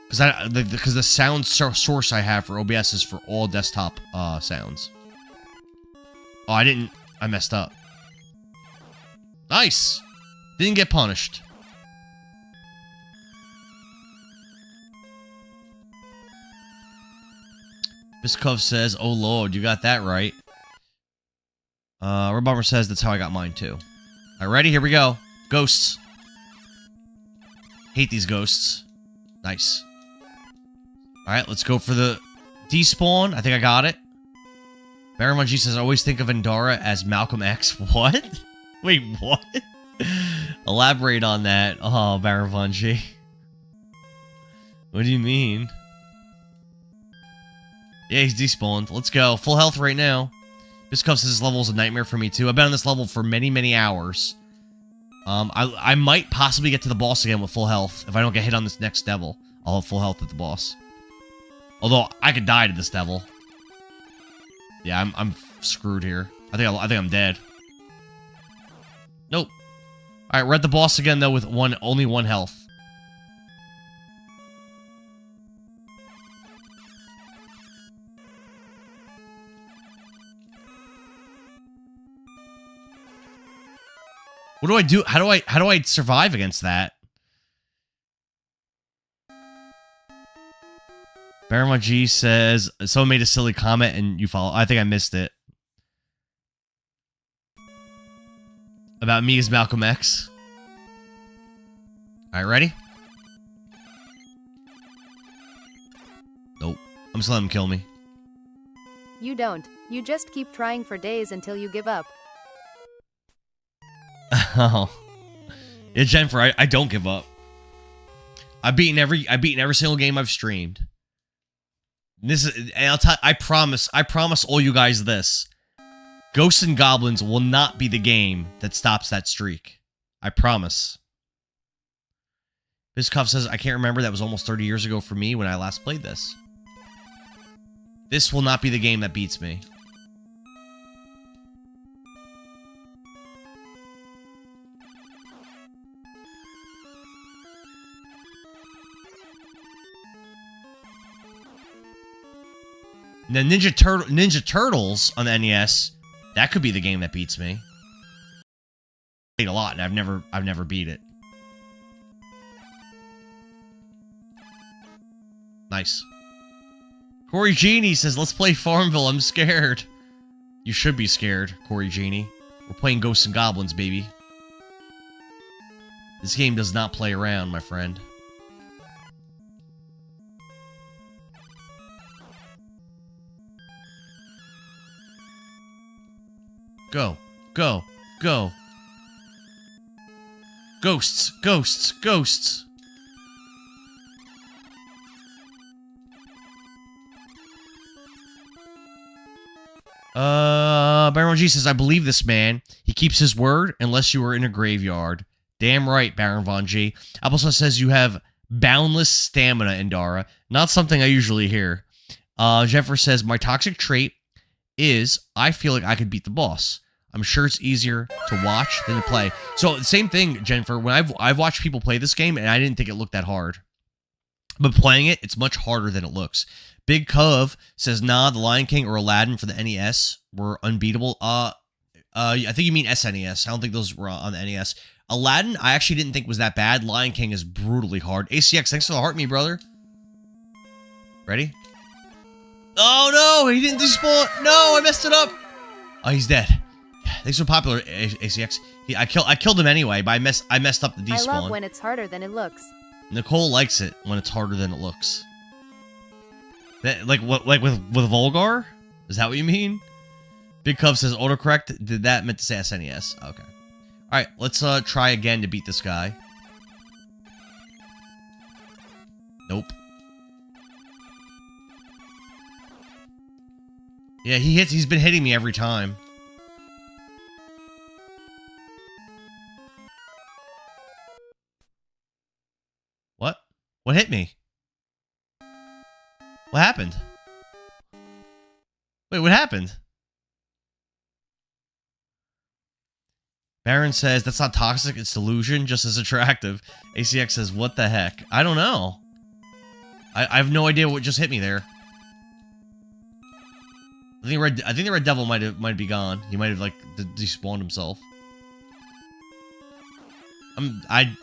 Because the sound source I have for OBS is for all desktop sounds. Oh, I messed up. Nice! Didn't get punished. Biskov says, oh lord, you got that right. Red Bomber says that's how I got mine too. Alright, ready? Here we go. Ghosts. Hate these ghosts. Nice. Alright, let's go for the despawn. I think I got it. Baramonji says, I always think of Endara as Malcolm X. What? Wait, what? Elaborate on that. Oh, Baramonji. What do you mean? Yeah, he's despawned. Let's go. Full health right now. Biskov says this level is a nightmare for me, too. I've been on this level for many, many hours. I might possibly get to the boss again with full health. If I don't get hit on this next devil, I'll have full health at the boss. Although, I could die to this devil. Yeah, I'm screwed here. I think I'm dead. Nope. Alright, we're at the boss again, though, with only 1 health. What do I do? How do I survive against that? Barrymon G says, someone made a silly comment and you follow. I think I missed it. About me as Malcolm X. Alright, ready? Nope. I'm just letting him kill me. You don't. You just keep trying for days until you give up. Oh. Yeah, Jennifer, I don't give up. I've beaten every single game I've streamed. This is, and I promise all you guys this. Ghosts and Goblins will not be the game that stops that streak. I promise. Biscoff says, I can't remember, that was almost 30 years ago for me when I last played this. This will not be the game that beats me. Now, Ninja Turtles on the NES, that could be the game that beats me. I played a lot, and I've never beat it. Nice. Corey Genie says, let's play Farmville, I'm scared. You should be scared, Corey Genie. We're playing Ghosts and Goblins, baby. This game does not play around, my friend. Go. Go. Go. Ghosts. Ghosts. Ghosts. Baron G says, I believe this man. He keeps his word unless you are in a graveyard. Damn right, Baron Von G. Applesauce says you have boundless stamina, Endara. Not something I usually hear. Jennifer says, my toxic trait is I feel like I could beat the boss. I'm sure it's easier to watch than to play. So, same thing, Jennifer. When I've watched people play this game, and I didn't think it looked that hard. But playing it, it's much harder than it looks. Big Cove says, nah, The Lion King or Aladdin for the NES were unbeatable. I think you mean SNES. I don't think those were on the NES. Aladdin, I actually didn't think was that bad. Lion King is brutally hard. ACX, thanks for the heart, me brother. Ready? Oh, no! He didn't despawn! No, I messed it up! Oh, he's dead. Thanks for popular, ACX. I killed him anyway, but I messed up the despawn. I love when it's harder than it looks. Nicole likes it when it's harder than it looks. That, like with Volgar? Is that what you mean? Big Cub says autocorrect. Did that meant to say SNES? Okay. Alright, let's try again to beat this guy. Nope. Yeah, he's been hitting me every time. What? What hit me? What happened? Wait, what happened? Baron says, that's not toxic, it's delusion, just as attractive. ACX says, what the heck? I don't know. I have no idea what just hit me there. I think the Red Devil might be gone. He might have, like, despawned himself.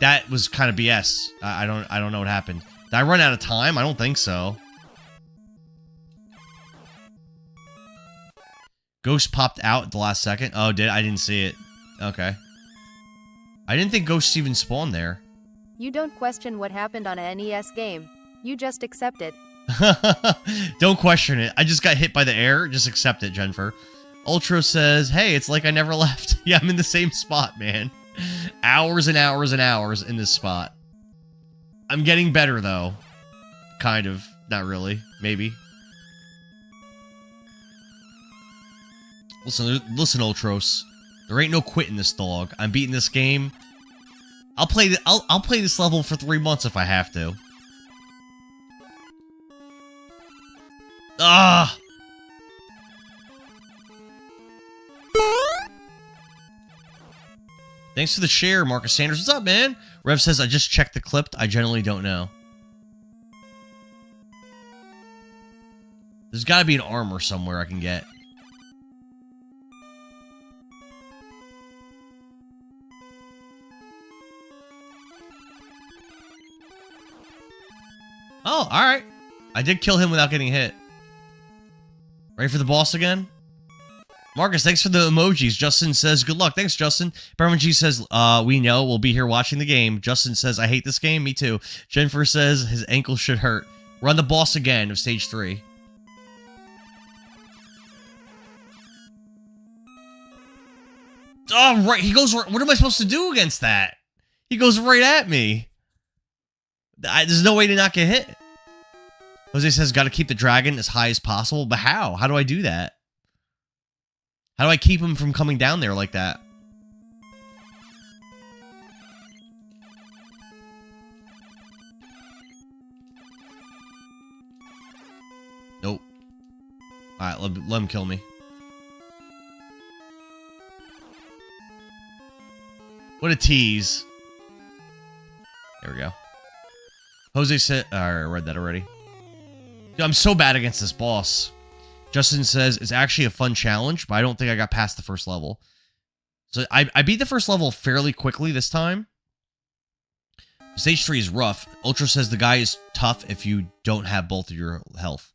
That was kind of BS. I don't know what happened. Did I run out of time? I don't think so. Ghost popped out at the last second. Oh, I didn't see it. Okay. I didn't think ghosts even spawned there. You don't question what happened on a NES game. You just accept it. Don't question it. I just got hit by the air. Just accept it, Jennifer. Ultra says, hey, it's like I never left. Yeah, I'm in the same spot, man. Hours and hours and hours in this spot. I'm getting better, though. Kind of. Not really. Maybe. Listen, Ultros. There ain't no quitting this dog. I'm beating this game. I'll play this level for 3 months if I have to. Ah! Thanks for the share, Marcus Sanders. What's up, man? Rev says, I just checked the clip. I generally don't know. There's got to be an armor somewhere I can get. Oh, alright. I did kill him without getting hit. Ready for the boss again? Marcus, thanks for the emojis. Justin says, good luck. Thanks, Justin. Berman G says, we know. We'll be here watching the game. Justin says, I hate this game. Me too. Jennifer says, his ankle should hurt. We're on the boss again of stage 3. Oh, right. He goes right. What am I supposed to do against that? He goes right at me. There's no way to not get hit. Jose says, got to keep the dragon as high as possible. But how? How do I do that? How do I keep him from coming down there like that? Nope. Alright, let him kill me. What a tease. There we go. Jose said... Alright, I read that already. Dude, I'm so bad against this boss. Justin says, it's actually a fun challenge, but I don't think I got past the first level. So I beat the first level fairly quickly this time. Stage 3 is rough. Ultra says the guy is tough if you don't have both of your health.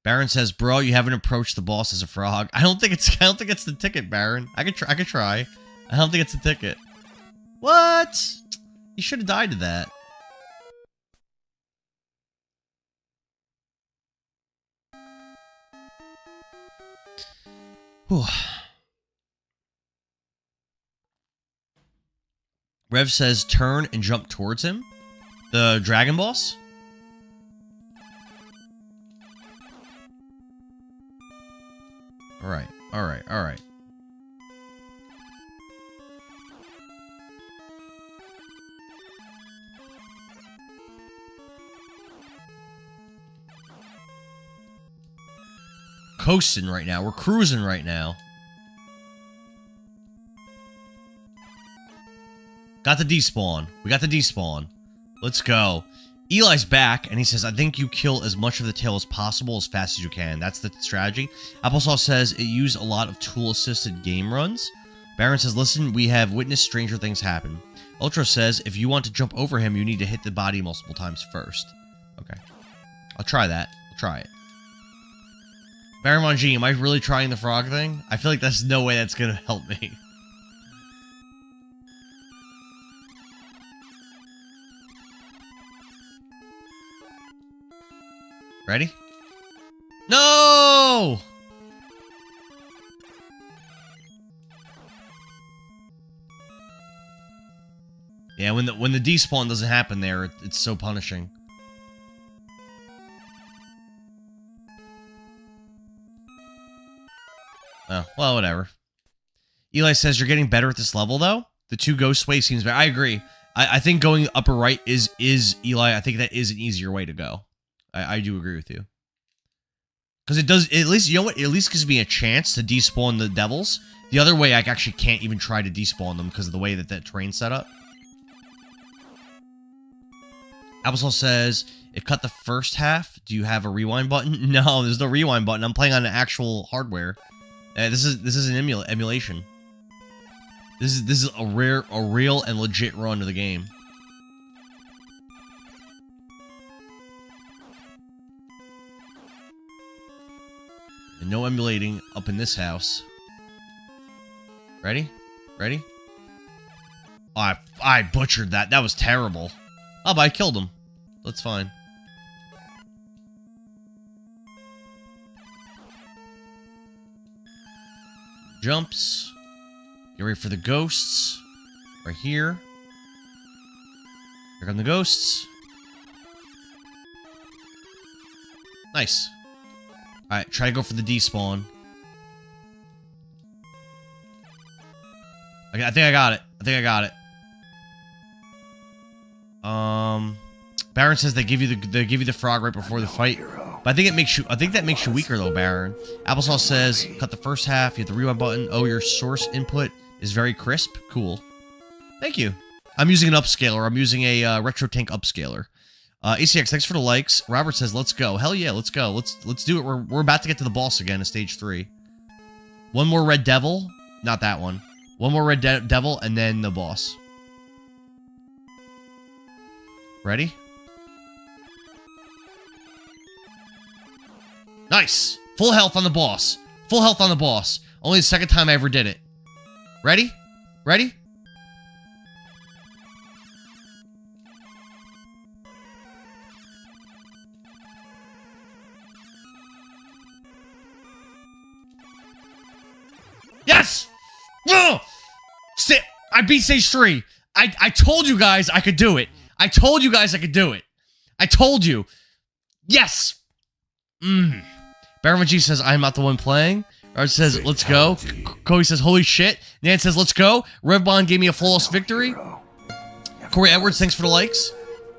Baron says, bro, you haven't approached the boss as a frog. I don't think it's the ticket, Baron. I could try. I don't think it's the ticket. What? You should have died to that. Whew. Rev says turn and jump towards him. The dragon boss? Alright, alright, alright. Coasting right now. We're cruising right now. Got the despawn. We got the despawn. Let's go. Eli's back, and he says, I think you kill as much of the tail as possible as fast as you can. That's the strategy. Applesauce says, it used a lot of tool-assisted game runs. Baron says, listen, we have witnessed stranger things happen. Ultra says, if you want to jump over him, you need to hit the body multiple times first. Okay. I'll try that. I'll try it. Baron Von G, am I really trying the frog thing? I feel like there's no way that's gonna help me. Ready? No! Yeah, when the despawn doesn't happen there, it's so punishing. Oh, well, whatever. Eli says you're getting better at this level, though. The two ghost way seems better. I agree. I think going upper right is Eli. I think that is an easier way to go. I do agree with you. Because it does, at least, you know what? It at least gives me a chance to despawn the devils. The other way, I actually can't even try to despawn them because of the way that terrain's set up. Applesauce says, it cut the first half. Do you have a rewind button? No, there's no rewind button. I'm playing on an actual hardware. This is an emulation. This is a real and legit run of the game. And no emulating up in this house. Ready? Ready? Oh, I butchered that. That was terrible. Oh, but I killed him. That's fine. Jumps. Get ready for the ghosts. Right here. Here come the ghosts. Nice. Alright, try to go for the despawn. I think I got it. I think I got it. Baron says they give you the frog right before the fight. But I think that makes you weaker though, Baron. Applesauce says, cut the first half, you hit the rewind button. Oh, your source input is very crisp. Cool. Thank you. I'm using an upscaler. I'm using a retro tank upscaler. ACX, thanks for the likes. Robert says, let's go. Hell yeah, let's go. Let's do it. We're about to get to the boss again in stage 3. One more red devil. Not that one. One more red devil and then the boss. Ready? Nice. Full health on the boss. Full health on the boss. Only the second time I ever did it. Ready? Ready? Yes! Oh! I beat stage 3. I told you guys I could do it. I told you guys I could do it. I told you. Yes. Baron G says, I'm not the one playing. Art says, let's go. Cody says, holy shit. Nan says, let's go. Revbon gave me a flawless victory. Corey Edwards, thanks for the likes.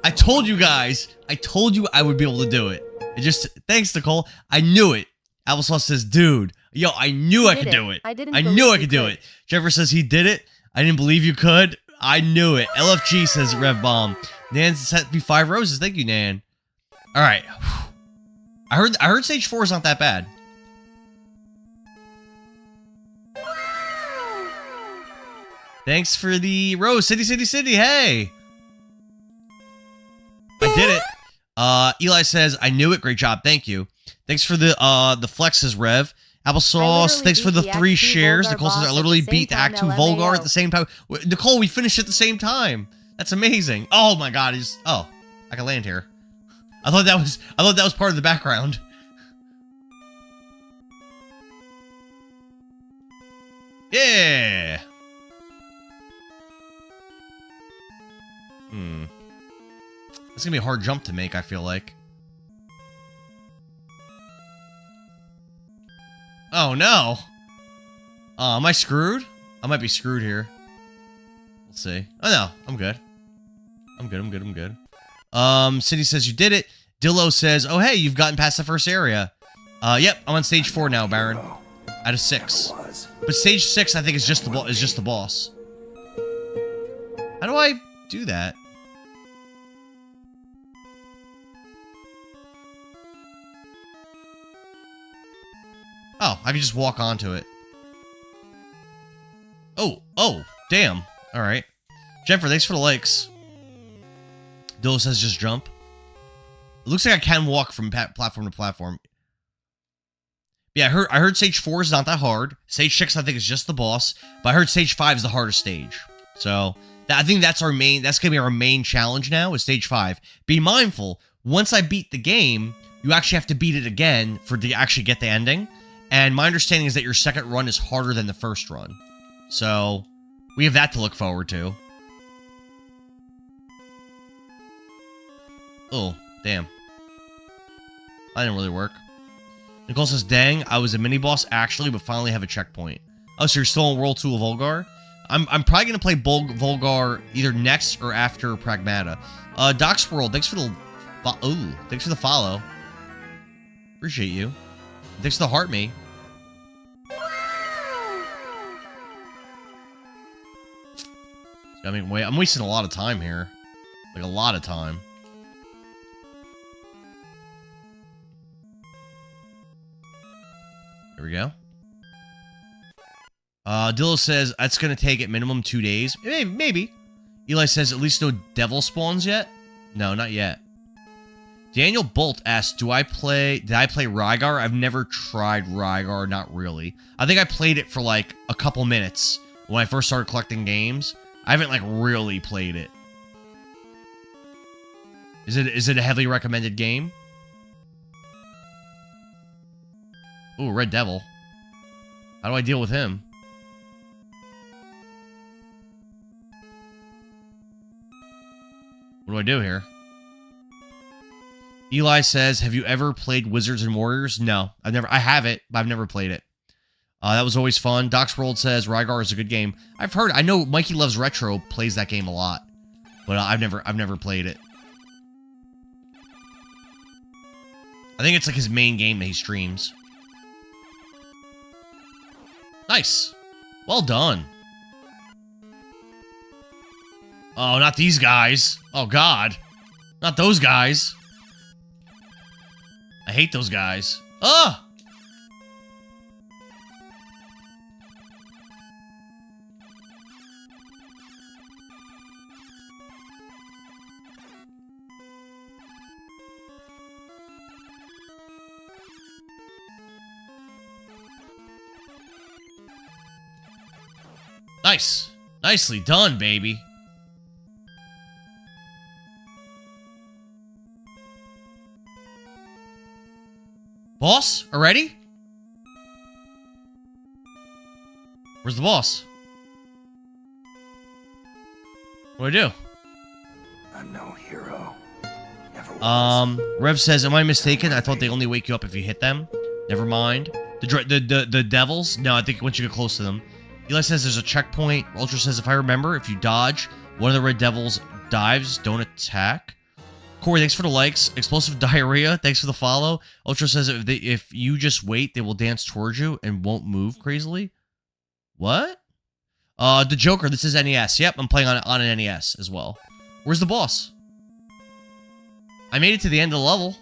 I told you guys. I told you I would be able to do it. Thanks, Nicole. I knew it. Applesauce says, dude. Yo, I knew I could do it. I knew I could do it. Jeffrey says he did it. I didn't believe you could. I knew it. LFG says Rev Bomb. Nan sent me 5 roses. Thank you, Nan. All right. I heard stage 4 is not that bad. Thanks for the rose. City. Hey. I did it. Eli says, I knew it. Great job. Thank you. Thanks for the flexes, Rev. Applesauce, thanks for the 3 shares. Nicole says, I literally beat the Act 2 Volgar at the same time. Nicole, we finished at the same time. That's amazing. Oh my god, oh, I can land here. I thought that was part of the background. Yeah. This is gonna be a hard jump to make, I feel like. Oh no! Am I screwed? I might be screwed here. Let's see. Oh no, I'm good. I'm good. City says you did it. Dillo says, oh hey, you've gotten past the first area. Yep, I'm on stage 4 now, Baron. Out of 6. But stage 6, I think, is just the boss. How do I do that? Oh, I can just walk onto it. Oh, damn. Alright. Jennifer, thanks for the likes. Dillo says just jump. It looks like I can walk from platform to platform. Yeah, I heard stage 4 is not that hard. Stage 6, I think, is just the boss. But I heard stage 5 is the hardest stage. So, I think that's going to be our main challenge now, is stage 5. Be mindful, once I beat the game, you actually have to beat it again to actually get the ending. And my understanding is that your second run is harder than the first run. So, we have that to look forward to. Oh, damn. That didn't really work. Nicole says, dang, I was a mini-boss actually, but finally have a checkpoint. Oh, so you're still in World 2 of Volgar? I'm probably going to play Volgar either next or after Pragmata. Doc's World, thanks for the follow. Appreciate you. Thanks to the heart me. I mean, wait, I'm wasting a lot of time here. Like, a lot of time. Here we go. Dillo says, that's going to take at minimum 2 days. Maybe. Eli says, at least no devil spawns yet? No, not yet. Daniel Bolt asks, did I play Rygar? I've never tried Rygar, not really. I think I played it for like a couple minutes when I first started collecting games. I haven't like really played it. Is it a heavily recommended game? Ooh, Red Devil. How do I deal with him? What do I do here? Eli says, have you ever played Wizards and Warriors? No, I have it, but I've never played it. That was always fun. Doc's World says, Rygar is a good game. I know Mikey Loves Retro plays that game a lot, but I've never played it. I think it's like his main game that he streams. Nice. Well done. Oh, not these guys. Oh, God. Not those guys. I hate those guys. Ugh! Nice. Nicely done, baby. Boss? Already? Where's the boss? What do I do? I'm no hero. Never was. Rev says, am I mistaken? I thought they only wake you up if you hit them. Never mind. The devils? No, I think once you get close to them. Eli says there's a checkpoint. Ultra says, if I remember, if you dodge, one of the red devils dives, don't attack. Corey, thanks for the likes. Explosive diarrhea, thanks for the follow. Ultra says if you just wait, they will dance towards you and won't move crazily. What? The Joker, this is NES. Yep, I'm playing on an NES as well. Where's the boss? I made it to the end of the level.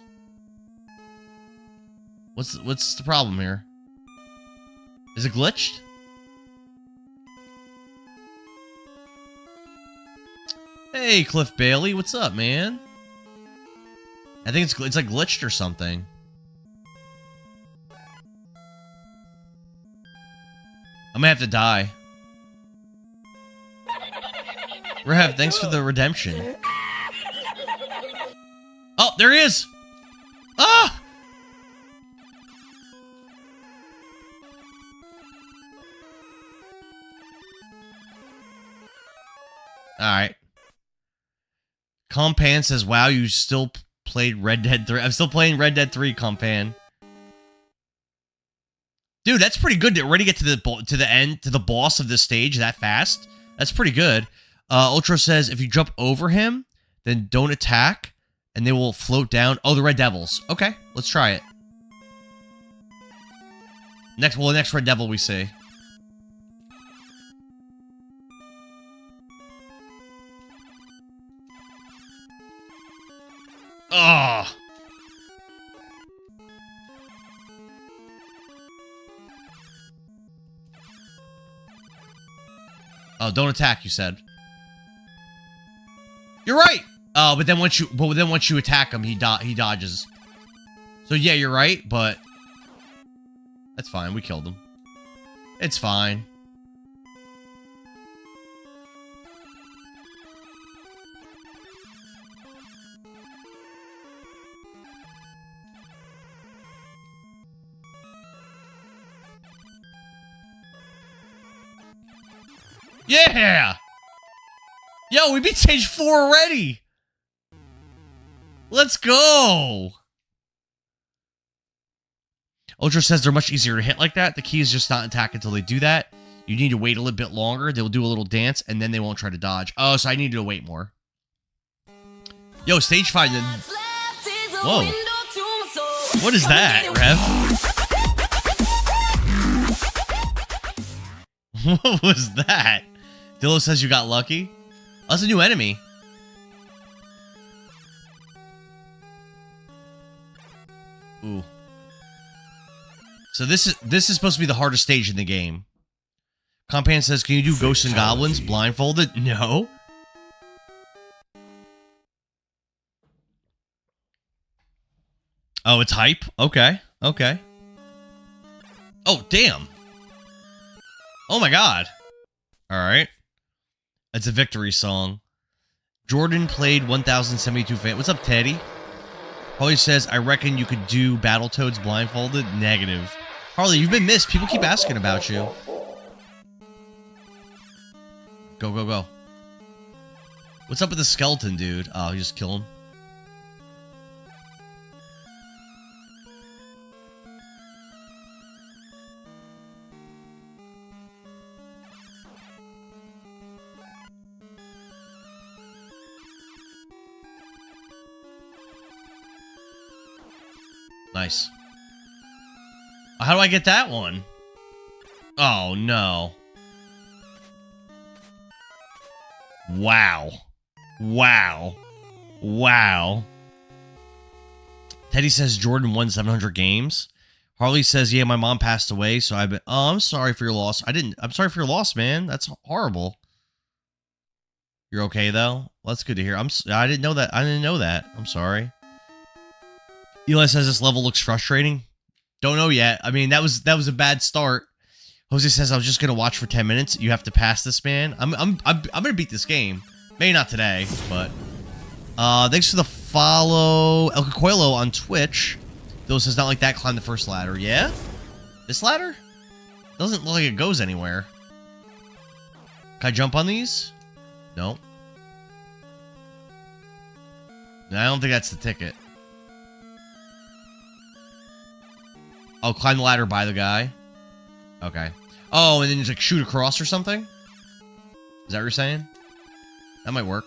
What's the problem here? Is it glitched? Hey, Cliff Bailey, what's up, man? I think it's like glitched or something. I might have to die. Rev, thanks for the redemption. Oh, there he is! Ah! Alright. Compan says, wow, you still played Red Dead 3. I'm still playing Red Dead 3, Compan. Dude, that's pretty good to already get to the end, to the boss of this stage that fast. That's pretty good. Ultra says, if you jump over him, then don't attack, and they will float down. Oh, the Red Devils. Okay, let's try it. Next Red Devil we see. Oh. Oh, don't attack, you said. You're right. Oh, but then once you attack him, he dodges. So yeah, you're right, but that's fine. We killed him. It's fine. Yeah! Yo, we beat stage 4 already! Let's go! Ultra says they're much easier to hit like that. The key is just not attack until they do that. You need to wait a little bit longer. They'll do a little dance, and then they won't try to dodge. Oh, so I need to wait more. Yo, stage 5. Whoa. What is that, Rev? What was that? Dillo says you got lucky. Oh, that's a new enemy. Ooh. So this is supposed to be the hardest stage in the game. Compan says, can you do Ghosts and Goblins blindfolded? No. Oh, it's hype? Okay. Okay. Oh, damn. Oh my god. Alright. It's a victory song. Jordan played 1072 fan. What's up, Teddy? Harley says, I reckon you could do Battletoads blindfolded. Negative. Harley, you've been missed. People keep asking about you. Go, go, go. What's up with the skeleton, dude? Oh, you just kill him. Nice. How do I get that one? Oh, no. Wow. Wow. Wow. Teddy says Jordan won 700 games. Harley says, yeah, my mom passed away, so I've been... Oh, I'm sorry for your loss. I'm sorry for your loss, man. That's horrible. You're okay, though? Well, that's good to hear. I didn't know that. I didn't know that. I'm sorry. Eli says this level looks frustrating. Don't know yet. I mean, that was a bad start. Jose says I was just gonna watch for 10 minutes. You have to pass this, man. I'm gonna beat this game. Maybe not today, but thanks for the follow, El Coelho on Twitch. Though says not like that. Climb the first ladder. Yeah, this ladder doesn't look like it goes anywhere. Can I jump on these? No. I don't think that's the ticket. Oh, climb the ladder by the guy. Okay. Oh, and then you like shoot across or something? Is that what you're saying? That might work.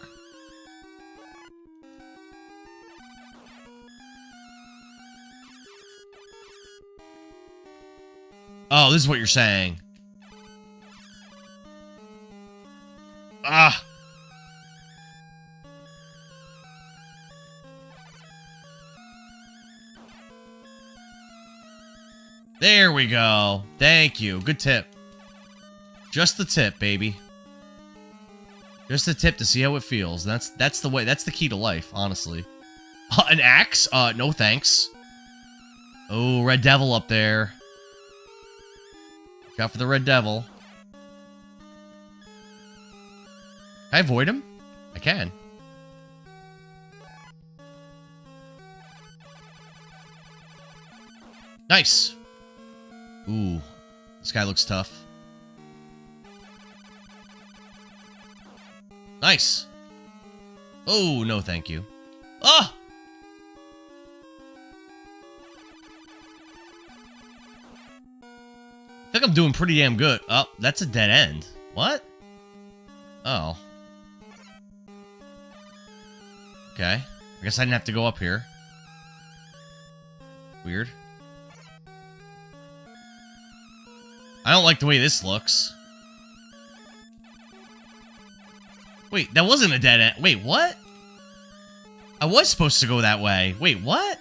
Oh, this is what you're saying. Ah! There we go. Thank you. Good tip. Just the tip, baby. Just the tip to see how it feels. That's the way. That's the key to life, honestly. An axe? No thanks. Oh, Red Devil up there. Look out for the Red Devil. Can I avoid him? I can. Nice. Ooh, this guy looks tough. Nice. Oh, no thank you. Ah! I think I'm doing pretty damn good. Oh, that's a dead end. What? Oh. Okay. I guess I didn't have to go up here. Weird. I don't like the way this looks. Wait, that wasn't a dead end. Wait, what? I was supposed to go that way. Wait, what?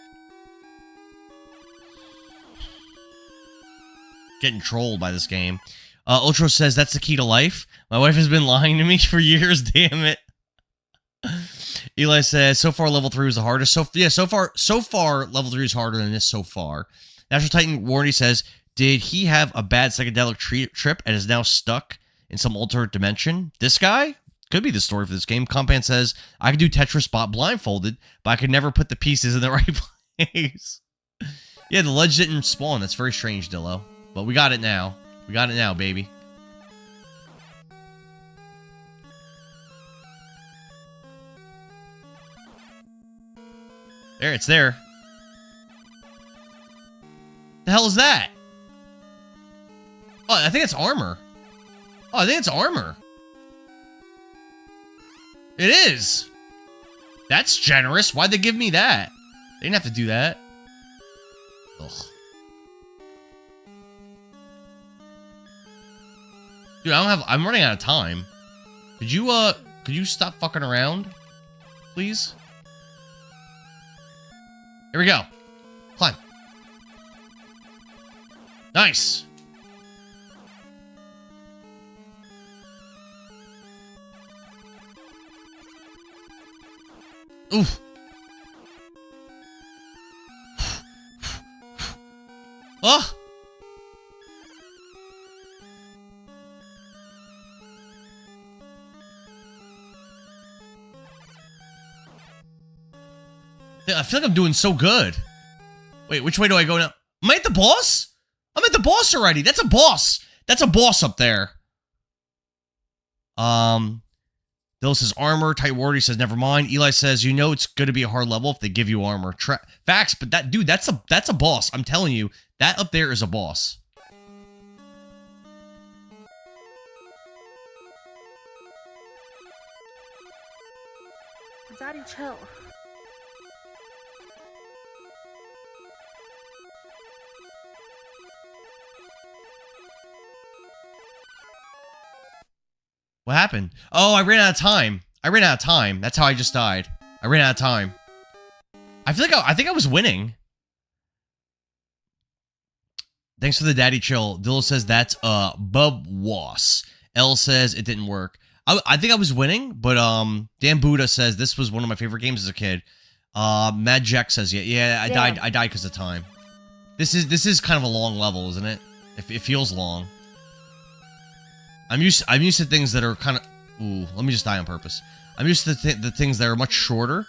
Getting trolled by this game. Ultra says that's the key to life. My wife has been lying to me for years. Damn it. Eli says so far level 3 was the hardest. So far level 3 is harder than this so far. Natural Titan Warney says, did he have a bad psychedelic trip and is now stuck in some alternate dimension? This guy? Could be the story for this game. Compan says, I can do Tetris bot blindfolded, but I could never put the pieces in the right place. Yeah, the ledge didn't spawn. That's very strange, Dillo. But we got it now. We got it now, baby. There, it's there. The hell is that? Oh, I think it's armor. Oh, I think it's armor. It is. That's generous. Why'd they give me that? They didn't have to do that. Ugh. Dude, I'm running out of time. Could you stop fucking around? Please? Here we go. Climb. Nice. Oof. Oh. I feel like I'm doing so good. Wait, which way do I go now? Am I at the boss? I'm at the boss already. That's a boss. That's a boss up there. Dill says armor. Tight Wardy says never mind. Eli says you know it's going to be a hard level if they give you armor. Facts, but that dude, that's a boss. I'm telling you, that up there is a boss. Daddy, chill. What happened? Oh, I ran out of time. I ran out of time. That's how I just died. I ran out of time. I feel like I think I was winning. Thanks for the daddy chill. Dillo says that's bub was. L says it didn't work. I think I was winning, but Dan Buddha says this was one of my favorite games as a kid. Mad Jack says yeah, I died because of time. This is kind of a long level, isn't it? It feels long. I'm used to things that are kind of... Ooh, let me just die on purpose. I'm used to the things that are much shorter.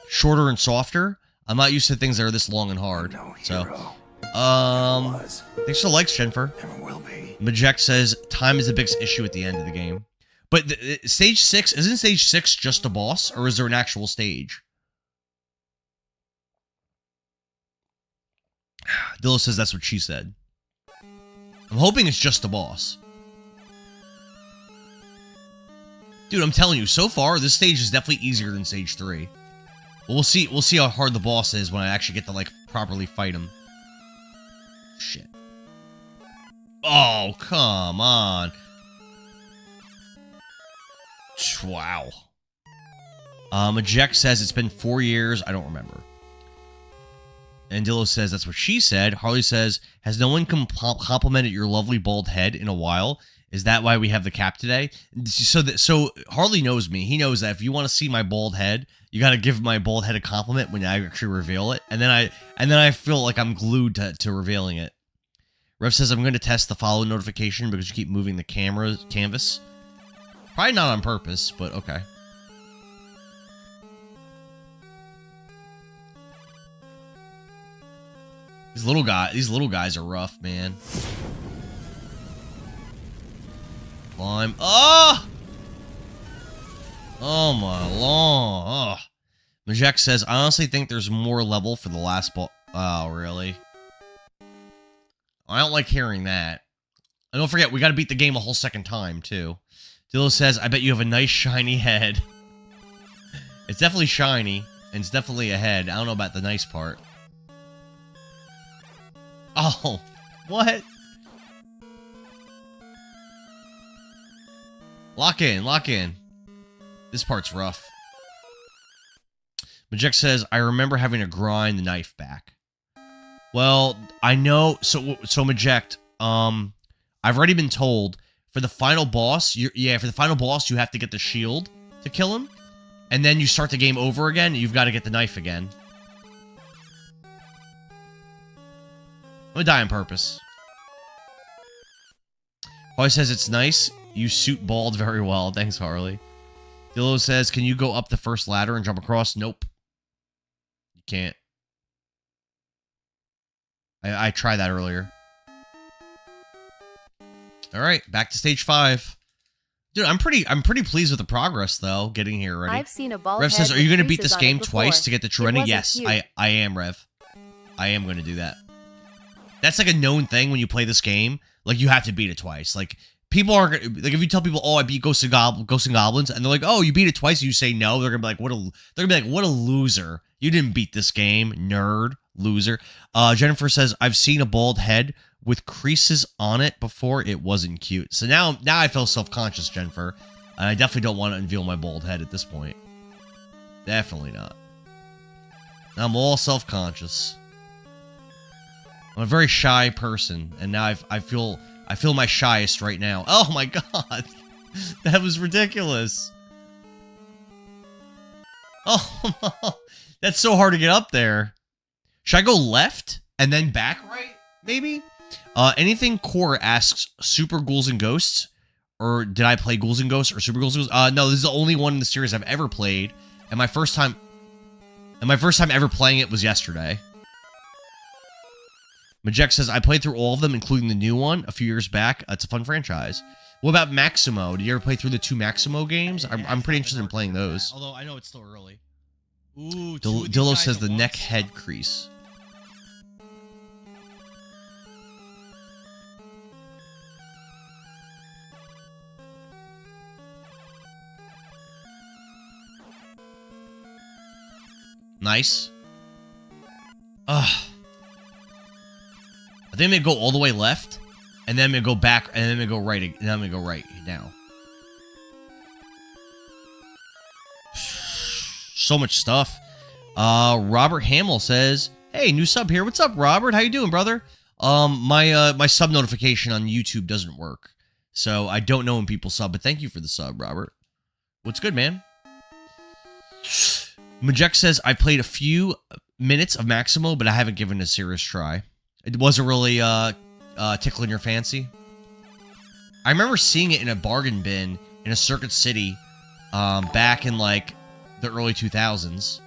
Shorter and softer. I'm not used to things that are this long and hard. No So, hero. thanks for the likes, Jennifer. Never will be. Majek says, time is the biggest issue at the end of the game. But stage 6, isn't stage 6 just a boss? Or is there an actual stage? Dillo says that's what she said. I'm hoping it's just the boss. Dude, I'm telling you, so far, this stage is definitely easier than stage 3. But we'll see how hard the boss is when I actually get to, like, properly fight him. Shit. Oh, come on. Wow. Eject says it's been 4 years. I don't remember. And Dillo says that's what she said. Harley says, has no one complimented your lovely bald head in a while? Is that why we have the cap today? So Harley knows me. He knows that if you want to see my bald head, you got to give my bald head a compliment when I actually reveal it. And then I feel like I'm glued to revealing it. Rev says I'm going to test the follow notification because you keep moving the canvas. Probably not on purpose, but okay. These little guys are rough, man. Climb. Oh! Oh my lord. Oh. Majek says, I honestly think there's more level for the last ball. Oh, really? I don't like hearing that. And don't forget, we gotta beat the game a whole second time, too. Dillo says, I bet you have a nice shiny head. It's definitely shiny, and it's definitely a head. I don't know about the nice part. Oh, what? Lock in, lock in. This part's rough. Majek says, I remember having to grind the knife back. Well, I know, so Majek, I've already been told, for the final boss, for the final boss, you have to get the shield to kill him, and then you start the game over again, and you've got to get the knife again. I'm gonna die on purpose. Harley says it's nice. You suit bald very well. Thanks, Harley. Dillo says, can you go up the first ladder and jump across? Nope. You can't. I tried that earlier. Alright, back to stage 5. Dude, I'm pretty pleased with the progress, though, getting here already. I've seen a bald Rev says, head are you with going to beat creases this on game it twice before. to get the It true ending? wasn't Yes, cute. I am, Rev. I am going to do that. That's like a known thing when you play this game. Like, you have to beat it twice. Like, people aren't gonna, like, if you tell people, oh, I beat Ghosts and Goblins, and they're like, oh, you beat it twice, and you say no, they're gonna be like, what a loser. You didn't beat this game, nerd, loser. Jennifer says, I've seen a bald head with creases on it before. It wasn't cute. So now I feel self-conscious, Jennifer. And I definitely don't want to unveil my bald head at this point. Definitely not. I'm all self-conscious. I'm a very shy person, and now I feel my shyest right now. Oh my god, that was ridiculous. Oh, that's so hard to get up there. Should I go left and then back right? Maybe. Anything core asks Super Ghouls and Ghosts, or did I play Ghouls and Ghosts or Super Ghouls and Ghosts? No, this is the only one in the series I've ever played, and my first time ever playing it was yesterday. Majek says, I played through all of them, including the new one, a few years back. It's a fun franchise. What about Maximo? Did you ever play through the 2 Maximo games? I'm pretty interested in playing those. Although I know it's still early. Ooh, Dillo says the neck head crease. Nice. Ugh. I think I'm going to go all the way left, and then I'm going to go back, and then I'm going to go right, and then I'm going to go right now. So much stuff. Robert Hamill says, hey, new sub here. What's up, Robert? How you doing, brother? My sub notification on YouTube doesn't work, so I don't know when people sub, but thank you for the sub, Robert. What's good, man? Majek says, I played a few minutes of Maximo, but I haven't given it a serious try. It wasn't really tickling your fancy. I remember seeing it in a bargain bin in a Circuit City back in like the early 2000s.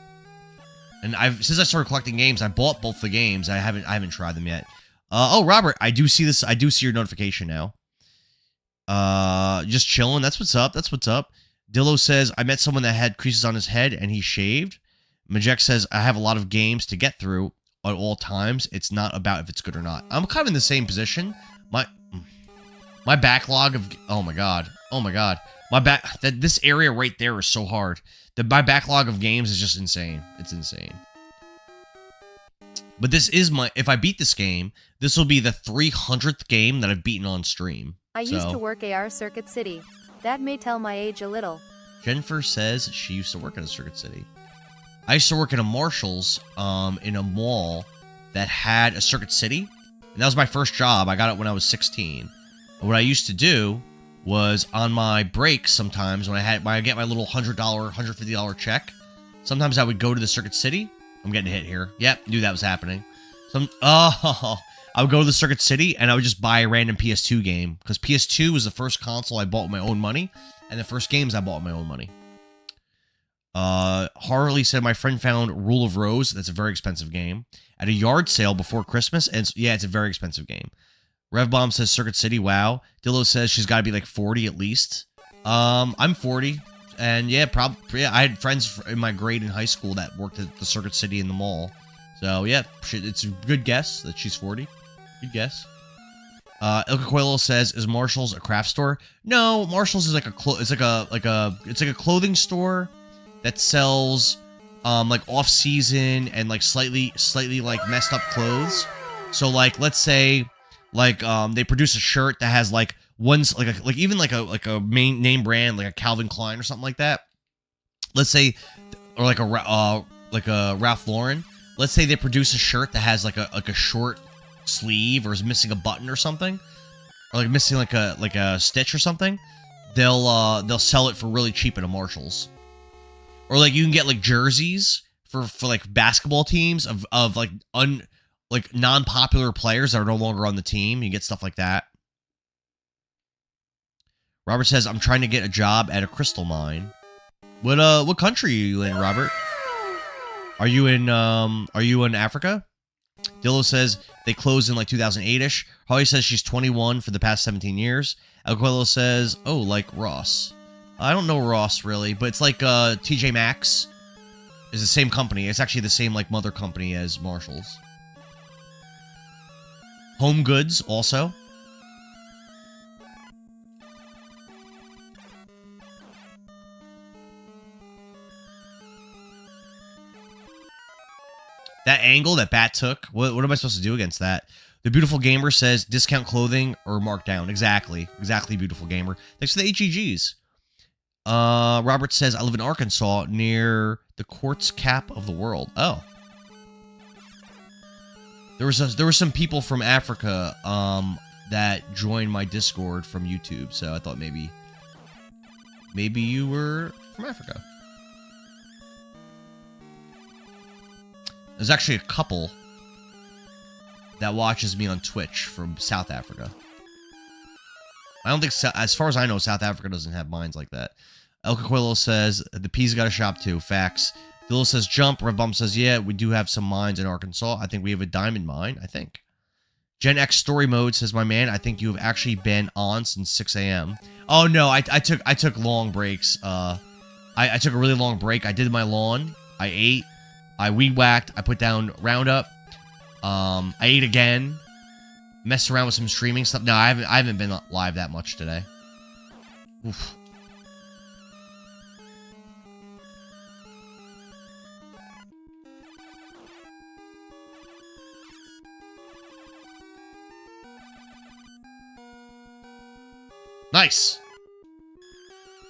And since I started collecting games, I bought both the games. I haven't tried them yet. Oh, Robert, I do see this. I do see your notification now. Just chilling. That's what's up. That's what's up. Dillo says, I met someone that had creases on his head and he shaved. Majek says, I have a lot of games to get through. at all times. It's not about if it's good or not. I'm kind of in the same position. My backlog of oh my god, this area right there is so hard. My backlog of games is just insane. It's insane. But this is if I beat this game, this will be the 300th game that I've beaten on stream. I used to work AR Circuit City. That may tell my age a little. Jennifer says she used to work at a Circuit City. I used to work at a Marshall's in a mall that had a Circuit City. And that was my first job. I got it when I was 16. And what I used to do was on my breaks sometimes when I get my little $100, $150 check, sometimes I would go to the Circuit City. I'm getting hit here. Yep, knew that was happening. I would go to the Circuit City and I would just buy a random PS2 game because PS2 was the first console I bought with my own money and the first games I bought with my own money. Harley said my friend found Rule of Rose. That's a very expensive game at a yard sale before Christmas, and yeah, it's a very expensive game. Revbomb says Circuit City. Wow. Dillo says she's got to be like 40 at least. I'm 40, and yeah, I had friends in my grade in high school that worked at the Circuit City in the mall. So yeah, it's a good guess that she's 40. Good guess. El Cacuelo says, "Is Marshall's a craft store?" No, Marshall's is like it's like a clothing store that sells like off season and like slightly like messed up clothes. So like let's say like they produce a shirt that has like one's like even like a main name brand like a Calvin Klein or something like that. Let's say or like a Ralph Lauren. Let's say they produce a shirt that has like a short sleeve or is missing a button or something, or like missing like a stitch or something. They'll sell it for really cheap at a Marshall's. Or like you can get like jerseys for like basketball teams of like non-popular players that are no longer on the team. You get stuff like that. Robert says, "I'm trying to get a job at a crystal mine." What country are you in, Robert? Are you in Africa? Dillo says they closed in like 2008-ish. Holly says she's 21 for the past 17 years. El Coelho says, "Oh, like Ross." I don't know Ross really, but it's like TJ Maxx is the same company. It's actually the same like mother company as Marshall's. Home Goods also. That angle that Bat took, what am I supposed to do against that? The Beautiful Gamer says discount clothing or markdown. Exactly, Beautiful Gamer. Thanks for the HEGs. Robert says, "I live in Arkansas near the quartz cap of the world." Oh. There were some people from Africa that joined my Discord from YouTube, so I thought maybe you were from Africa. There's actually a couple that watches me on Twitch from South Africa. I don't think, as far as I know, South Africa doesn't have mines like that. El Cacuelo says, "The P's got a shop too." Facts. Dillo says, "Jump." Revbump says, "Yeah, we do have some mines in Arkansas. I think we have a diamond mine, I think." Gen X Story Mode says, "My man, I think you have actually been on since 6 a.m. Oh, no, I took long breaks. I took a really long break. I did my lawn. I ate. I weed whacked. I put down Roundup. I ate again. Messed around with some streaming stuff. No, I haven't been live that much today. Oof. Nice.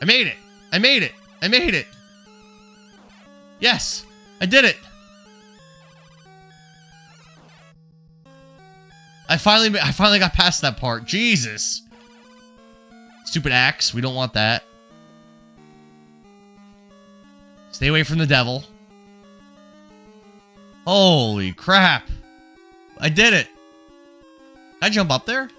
I made it. I made it. I made it. Yes, I did it. I finally got past that part. Jesus. Stupid axe. We don't want that. Stay away from the devil. Holy crap. I did it. Can I jump up there?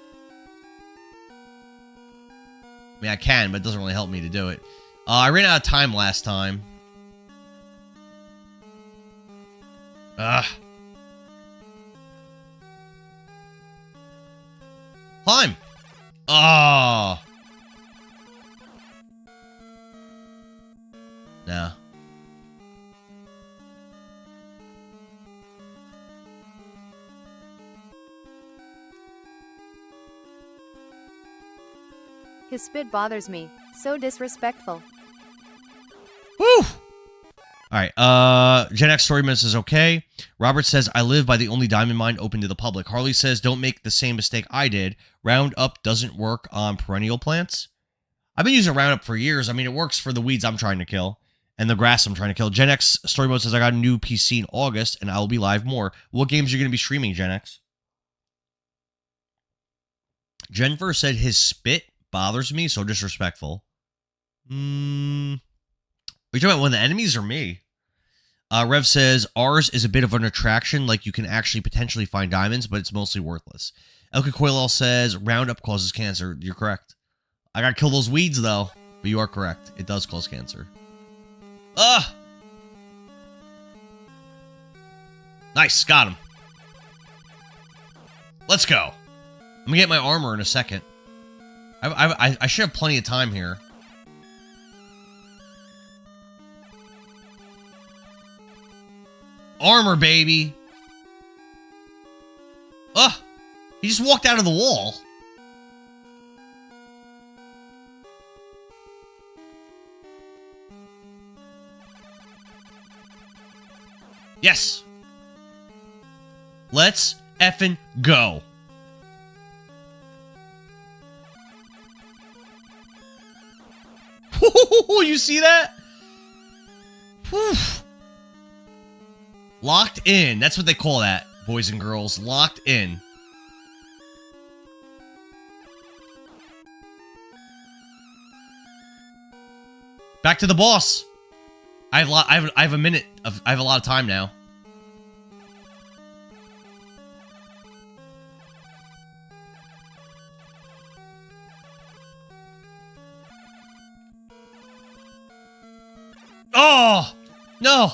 I mean, I can, but it doesn't really help me to do it. I ran out of time last time. Ugh. Climb! Oh! No. His spit bothers me. So disrespectful. Woo! Alright, Gen X Story Miss is okay. Robert says, I live by the only diamond mine open to the public. Harley says, don't make the same mistake I did. Roundup doesn't work on perennial plants. I've been using Roundup for years. I mean, it works for the weeds I'm trying to kill. And the grass I'm trying to kill. Gen X Story Mode says, I got a new PC in August, and I will be live more. What games are you going to be streaming, Gen X? Jennifer said, his spit bothers me, so disrespectful. Are you talking about one of the enemies or me? Rev says, ours is a bit of an attraction, like you can actually potentially find diamonds, but it's mostly worthless. Elka Coilel says, Roundup causes cancer. You're correct. I gotta kill those weeds, though. But you are correct. It does cause cancer. Ugh! Nice, got him. Let's go. I'm gonna get my armor in a second. I should have plenty of time here. Armor, baby. Ugh! He just walked out of the wall. Yes. Let's effing go. You see that? Whew. Locked in. That's what they call that, boys and girls. Locked in. Back to the boss. I have a minute of. I have a lot of time now. Oh no!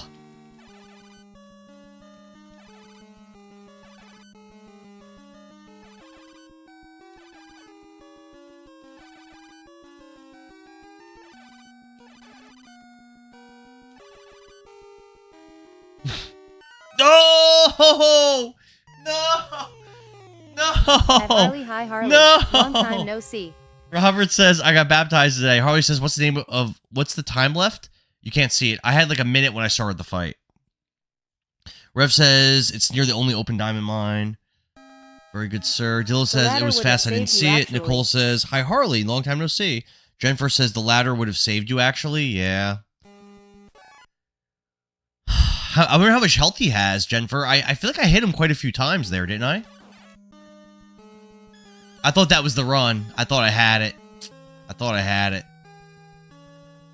No! No! No! At Harley, hi Harley. No! Long time no see. Robert says, I got baptized today. Harley says, what's the name of, what's the time left? You can't see it. I had like a minute when I started the fight. Rev says, it's near the only open diamond mine. Very good, sir. Dillo says, it was fast, I didn't see it. Nicole says, hi Harley, long time no see. Jennifer says, the ladder would have saved you actually. Yeah. I wonder how much health he has, Jennifer. I feel like I hit him quite a few times there, didn't I? I thought that was the run. I thought I had it. I thought I had it.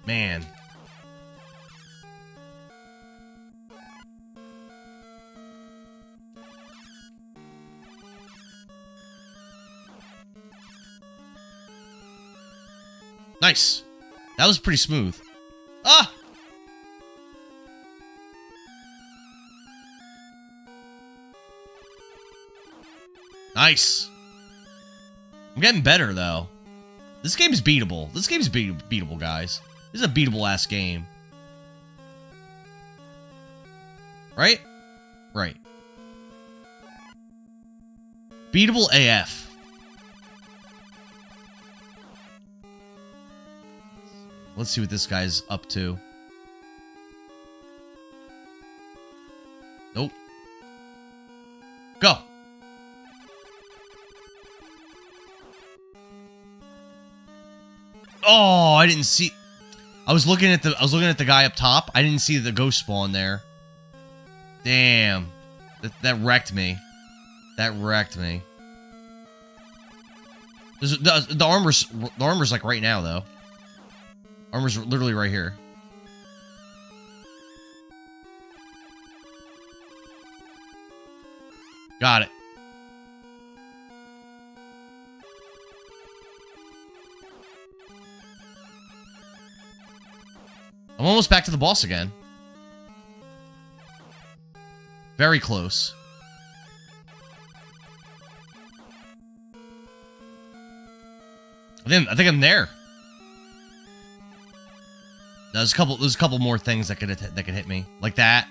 Man. Nice. That was pretty smooth. Ah! Nice. I'm getting better, though. This game's beatable. This game's beatable, guys. This is a beatable-ass game. Right? Right. Beatable AF. Let's see what this guy's up to. Nope. Go. Oh, I didn't see. I was looking at the guy up top. I didn't see the ghost spawn there. Damn. That wrecked me. That wrecked me. The armor's like right now though. Armor's literally right here. Got it. I'm almost back to the boss again. Very close. I think I'm there. No, there's a couple more things that could hit me like that.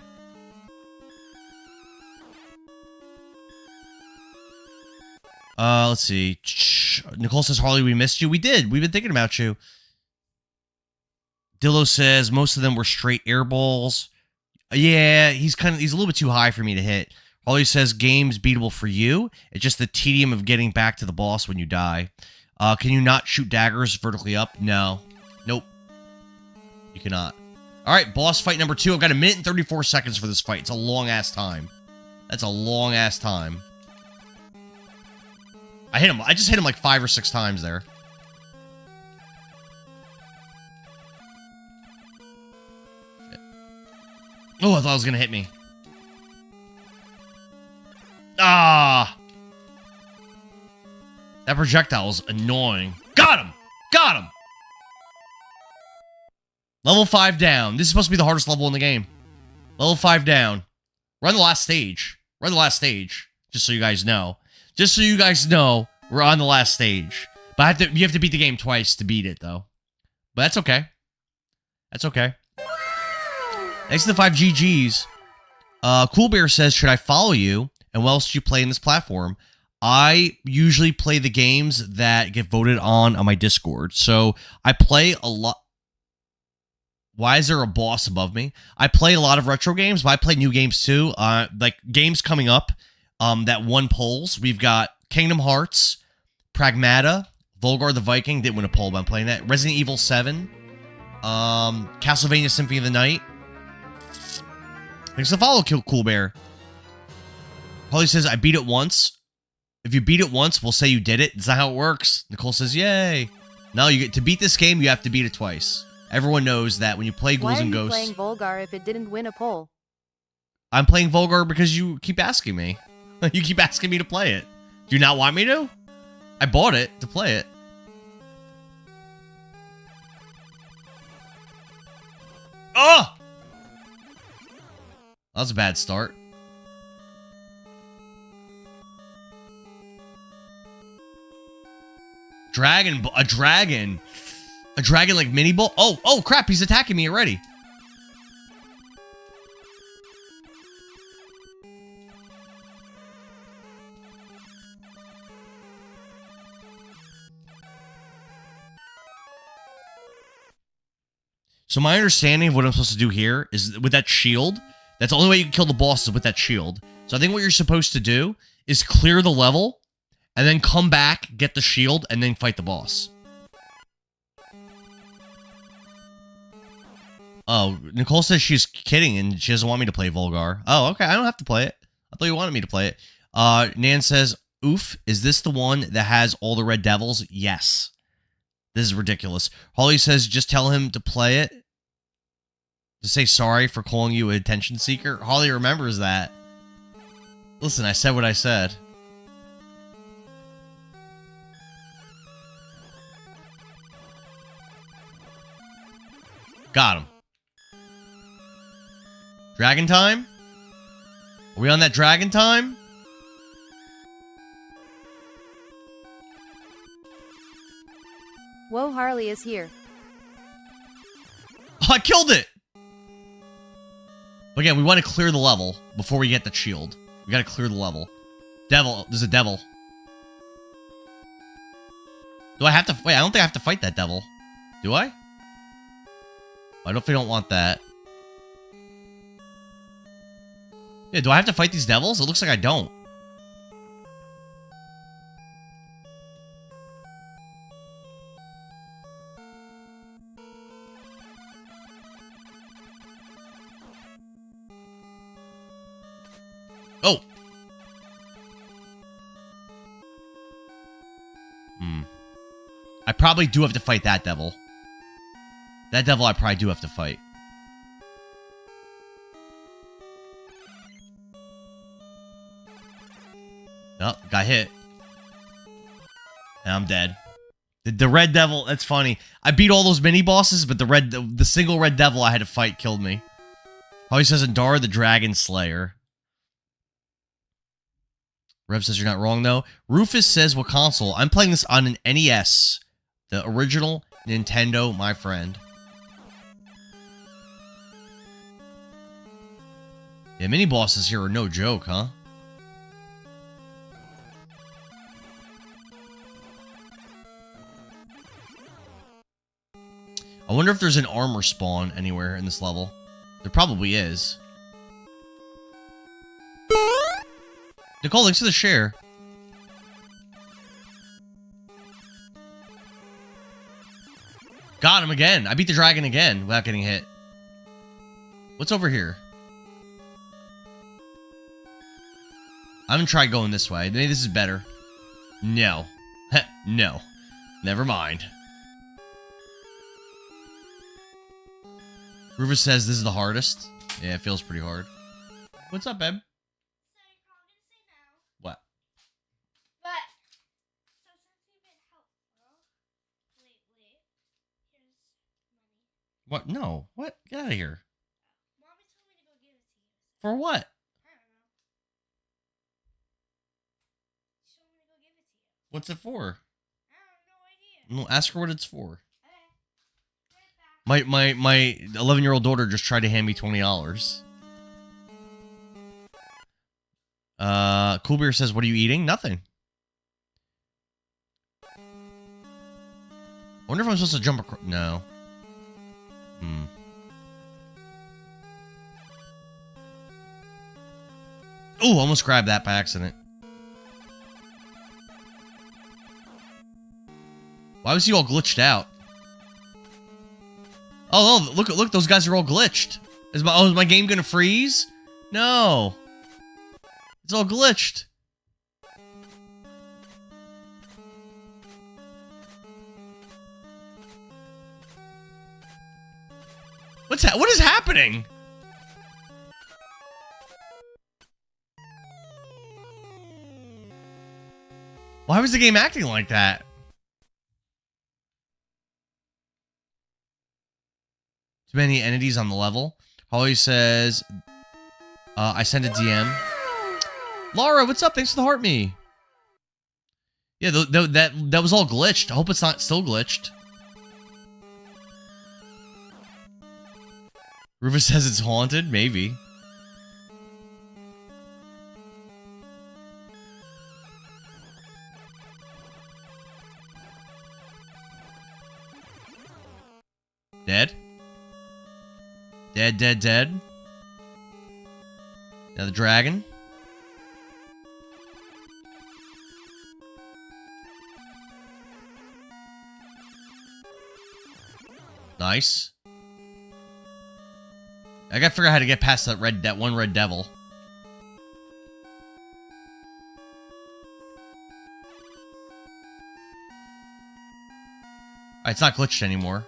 Let's see. Nicole says, Harley, we missed you. We did. We've been thinking about you. Dillo says, most of them were straight air balls. Yeah, he's a little bit too high for me to hit. Harley says, game's beatable for you. It's just the tedium of getting back to the boss when you die. Can you not shoot daggers vertically up? No. Nope. You cannot. All right, boss fight number 2. I've got 1 minute and 34 seconds for this fight. It's a long-ass time. That's a long-ass time. I hit him. I just hit him like 5 or 6 times there. Shit. Oh, I thought it was going to hit me. Ah! That projectile was annoying. Got him! Got him! Level 5 down. This is supposed to be the hardest level in the game. Level 5 down. We're on the last stage. We're on the last stage. Just so you guys know. Just so you guys know, we're on the last stage. But you have to beat the game twice to beat it, though. But that's okay. That's okay. Thanks to the 5 GGs. Cool Bear says, should I follow you? And what else do you play in this platform? I usually play the games that get voted on my Discord. So I play a lot. Why is there a boss above me? I play a lot of retro games, but I play new games too. Like games coming up that won polls. We've got Kingdom Hearts, Pragmata, Volgar the Viking. Didn't win a poll, but I'm playing that. Resident Evil 7, Castlevania Symphony of the Night. Thanks for the follow, Cool Bear. Holly says, I beat it once. If you beat it once, we'll say you did it. That's not how it works. Nicole says, yay. No, you get to beat this game, you have to beat it twice. Everyone knows that when you play Ghouls and Ghosts... Why are you playing Volgar if it didn't win a poll? I'm playing Volgar because you keep asking me. You keep asking me to play it. Do you not want me to? I bought it to play it. Oh! That was a bad start. A dragon like mini bull. Oh crap, he's attacking me already. So my understanding of what I'm supposed to do here is with that shield, that's the only way you can kill the boss is with that shield. So I think what you're supposed to do is clear the level and then come back, get the shield, and then fight the boss. Oh, Nicole says she's kidding and she doesn't want me to play Volgar. Oh, okay, I don't have to play it. I thought you wanted me to play it. Nan says, oof, is this the one that has all the red devils? Yes. This is ridiculous. Holly says, just tell him to play it. To say sorry for calling you an attention seeker. Holly remembers that. Listen, I said what I said. Got him. Dragon time? Are we on that dragon time? Whoa, Harley is here. Oh, I killed it! But again, we want to clear the level before we get the shield. We gotta clear the level. Devil, there's a devil. Do I have to... Wait, I don't think I have to fight that devil. Do I? I don't want that. Yeah, do I have to fight these devils? It looks like I don't. Oh! I probably do have to fight that devil. That devil I probably do have to fight. Oh, got hit. And I'm dead. The red devil, that's funny. I beat all those mini bosses, but the single red devil I had to fight killed me. Oh, he says Endara the Dragon Slayer. Rev says you're not wrong, though. Rufus says what console? I'm playing this on an NES. The original Nintendo, my friend. Yeah, mini bosses here are no joke, huh? wonder if there's an armor spawn anywhere in this level. There probably is. Nicole, thanks for the share. Got him again. I beat the dragon again without getting hit. What's over here? I'm gonna try going this way. Maybe this is better. No. No. Never mind. Rufus says this is the hardest. Yeah, it feels pretty hard. What's up, babe? What? But so since you've been helpful lately, here's money. What? No. What? Get out of here. Mommy told me to go give it to you. For what? I don't know. She told me to go give it to you. What's it for? I have no idea. Well, ask her what it's for. Okay. Right back. My 11-year-old daughter just tried to hand me $20. Cool Beer says, what are you eating? Nothing. I wonder if I'm supposed to jump across. No. Oh, almost grabbed that by accident. Why was he all glitched out? Oh, look, those guys are all glitched. Is my game gonna freeze? No. It's all glitched. What is happening? Why was the game acting like that? Too many entities on the level. Holly says, I sent a DM. Laura, what's up? Thanks for the heart me. Yeah, that was all glitched. I hope it's not still glitched. Rufus says it's haunted. Maybe. Dead? Dead. Now the dragon. Nice. I gotta figure out how to get past that one red devil. Alright, it's not glitched anymore.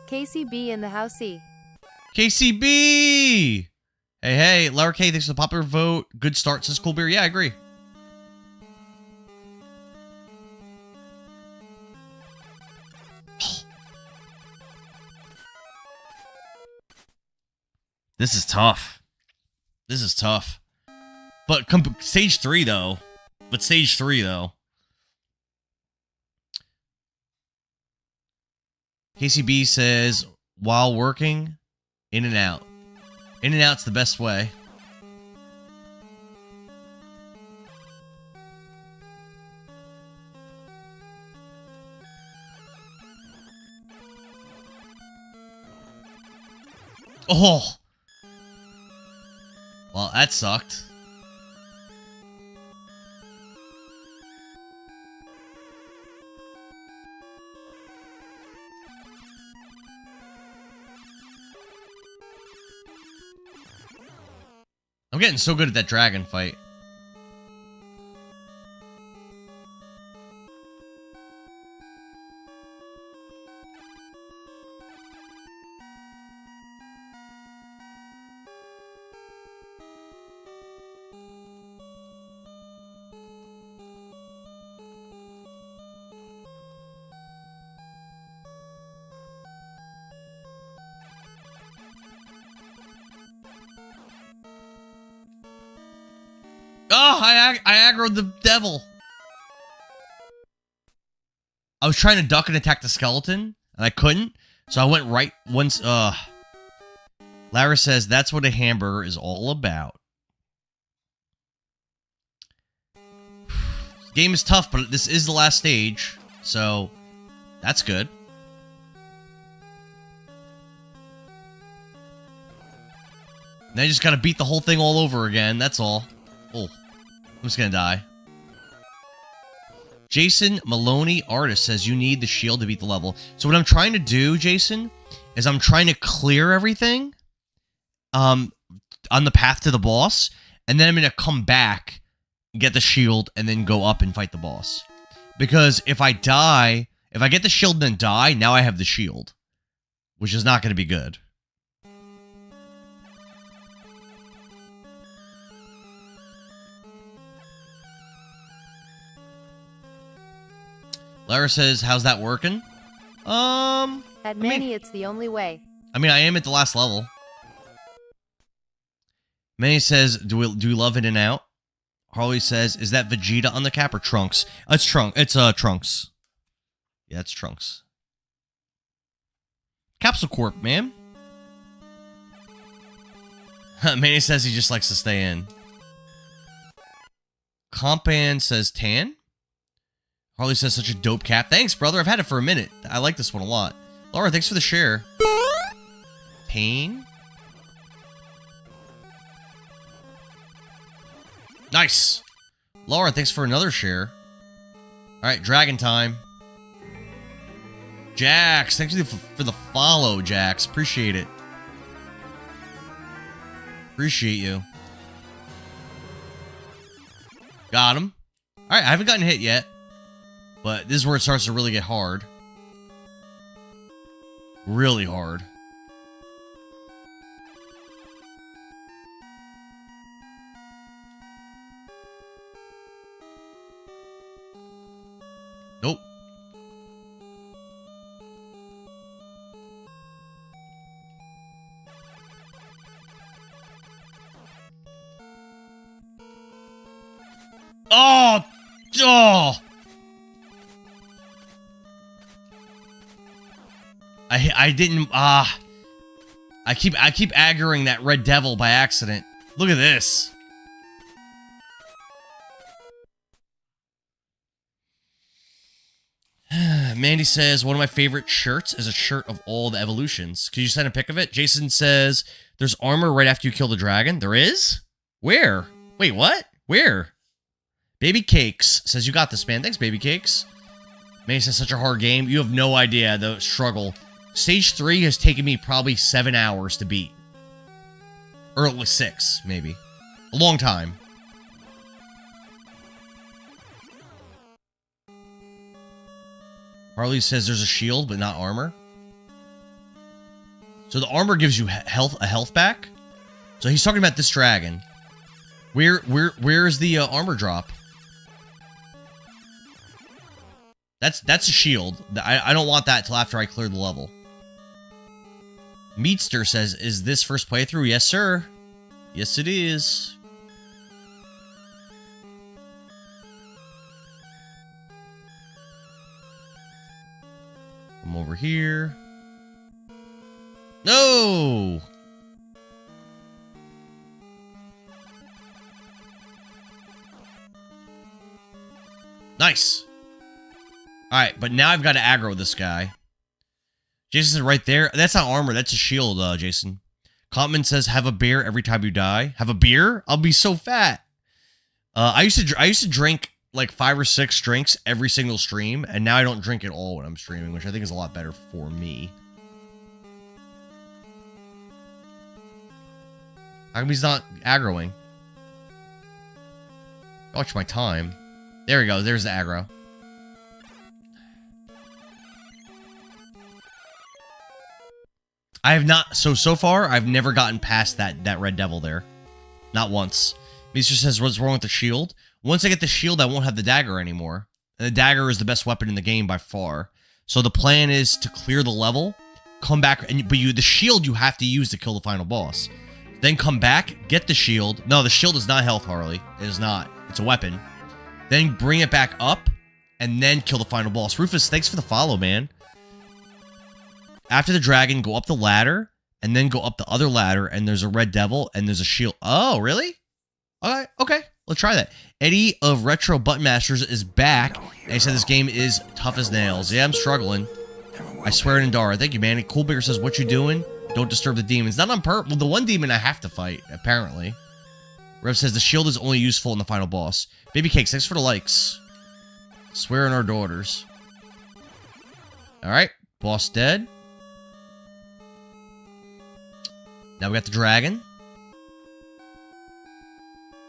KCB in the housey. KCB! Hey, Laura K, thanks for the popular vote. Good start, says Cool Beer. Yeah, I agree. This is tough. But stage 3, though. KCB says, while working, in and out. In and out's the best way. Oh! Well, that sucked. I'm getting so good at that dragon fight. Oh, I aggroed the devil. I was trying to duck and attack the skeleton, and I couldn't, so I went right once. Lara says that's what a hamburger is all about. Game is tough, but this is the last stage, so that's good. Now you just gotta beat the whole thing all over again, that's all. Oh, I'm just gonna die. Jason Maloney Artist says you need the shield to beat the level. So what I'm trying to do, Jason, is I'm trying to clear everything on the path to the boss, and then I'm gonna come back, get the shield, and then go up and fight the boss. Because if I die, if I get the shield and then die, now I have the shield, which is not gonna be good. Lara says, how's that working? At Manny, it's the only way. I mean, I am at the last level. Manny says, do we love In and Out? Harley says, is that Vegeta on the cap or Trunks? It's Trunks. It's Trunks. Yeah, it's Trunks. Capsule Corp, man. Manny says he just likes to stay in. Compan says tan. Harley says such a dope cap. Thanks, brother. I've had it for a minute. I like this one a lot. Laura, thanks for the share. Pain. Nice. Laura, thanks for another share. Alright, Dragon time. Jax, thanks for the follow, Jax. Appreciate it. Appreciate you. Got him. Alright, I haven't gotten hit yet. But this is where it starts to really get hard. Really hard. Nope. Oh! Oh! I didn't I keep aggroing that red devil by accident. Look at this. Mandy says one of my favorite shirts is a shirt of all the evolutions. Could you send a pic of it? Jason says there's armor right after you kill the dragon. There is? Where? Wait, what? Where? Baby Cakes says you got this, man. Thanks, Baby Cakes. Mandy says such a hard game. You have no idea the struggle. Stage 3 has taken me probably 7 hours to beat. Or at least 6, maybe. A long time. Harley says there's a shield, but not armor. So the armor gives you a health back? So he's talking about this dragon. Where's the armor drop? That's a shield. I don't want that till after I clear the level. Meatster says, is this first playthrough? Yes, sir. Yes, it is. I'm over here. No! Nice. Alright, but now I've got to aggro this guy. Jason said right there. That's not armor. That's a shield, Jason. Contman says, have a beer every time you die. Have a beer? I'll be so fat. I used to drink like 5 or 6 drinks every single stream, and now I don't drink at all when I'm streaming, which I think is a lot better for me. How come he's not aggroing? Watch my time. There we go. There's the aggro. I have not, so far, I've never gotten past that red devil there. Not once. Mister says, what's wrong with the shield? Once I get the shield, I won't have the dagger anymore. And the dagger is the best weapon in the game by far. So the plan is to clear the level, come back, but the shield you have to use to kill the final boss. Then come back, get the shield. No, the shield is not health, Harley. It is not. It's a weapon. Then bring it back up, and then kill the final boss. Rufus, thanks for the follow, man. After the dragon, go up the ladder, and then go up the other ladder, and there's a red devil, and there's a shield. Oh, really? Okay, okay. Let's try that. Eddie of Retro Button Masters is back, and he said this game is tough as nails. Yeah, I'm struggling. I swear in Endara. Thank you, man. Coolbigger says, what you doing? Don't disturb the demons. Not on purpose. Well, the one demon I have to fight, apparently. Rev says the shield is only useful in the final boss. Baby Cakes, thanks for the likes. Swear in our daughters. Alright, boss dead. Now we got the dragon.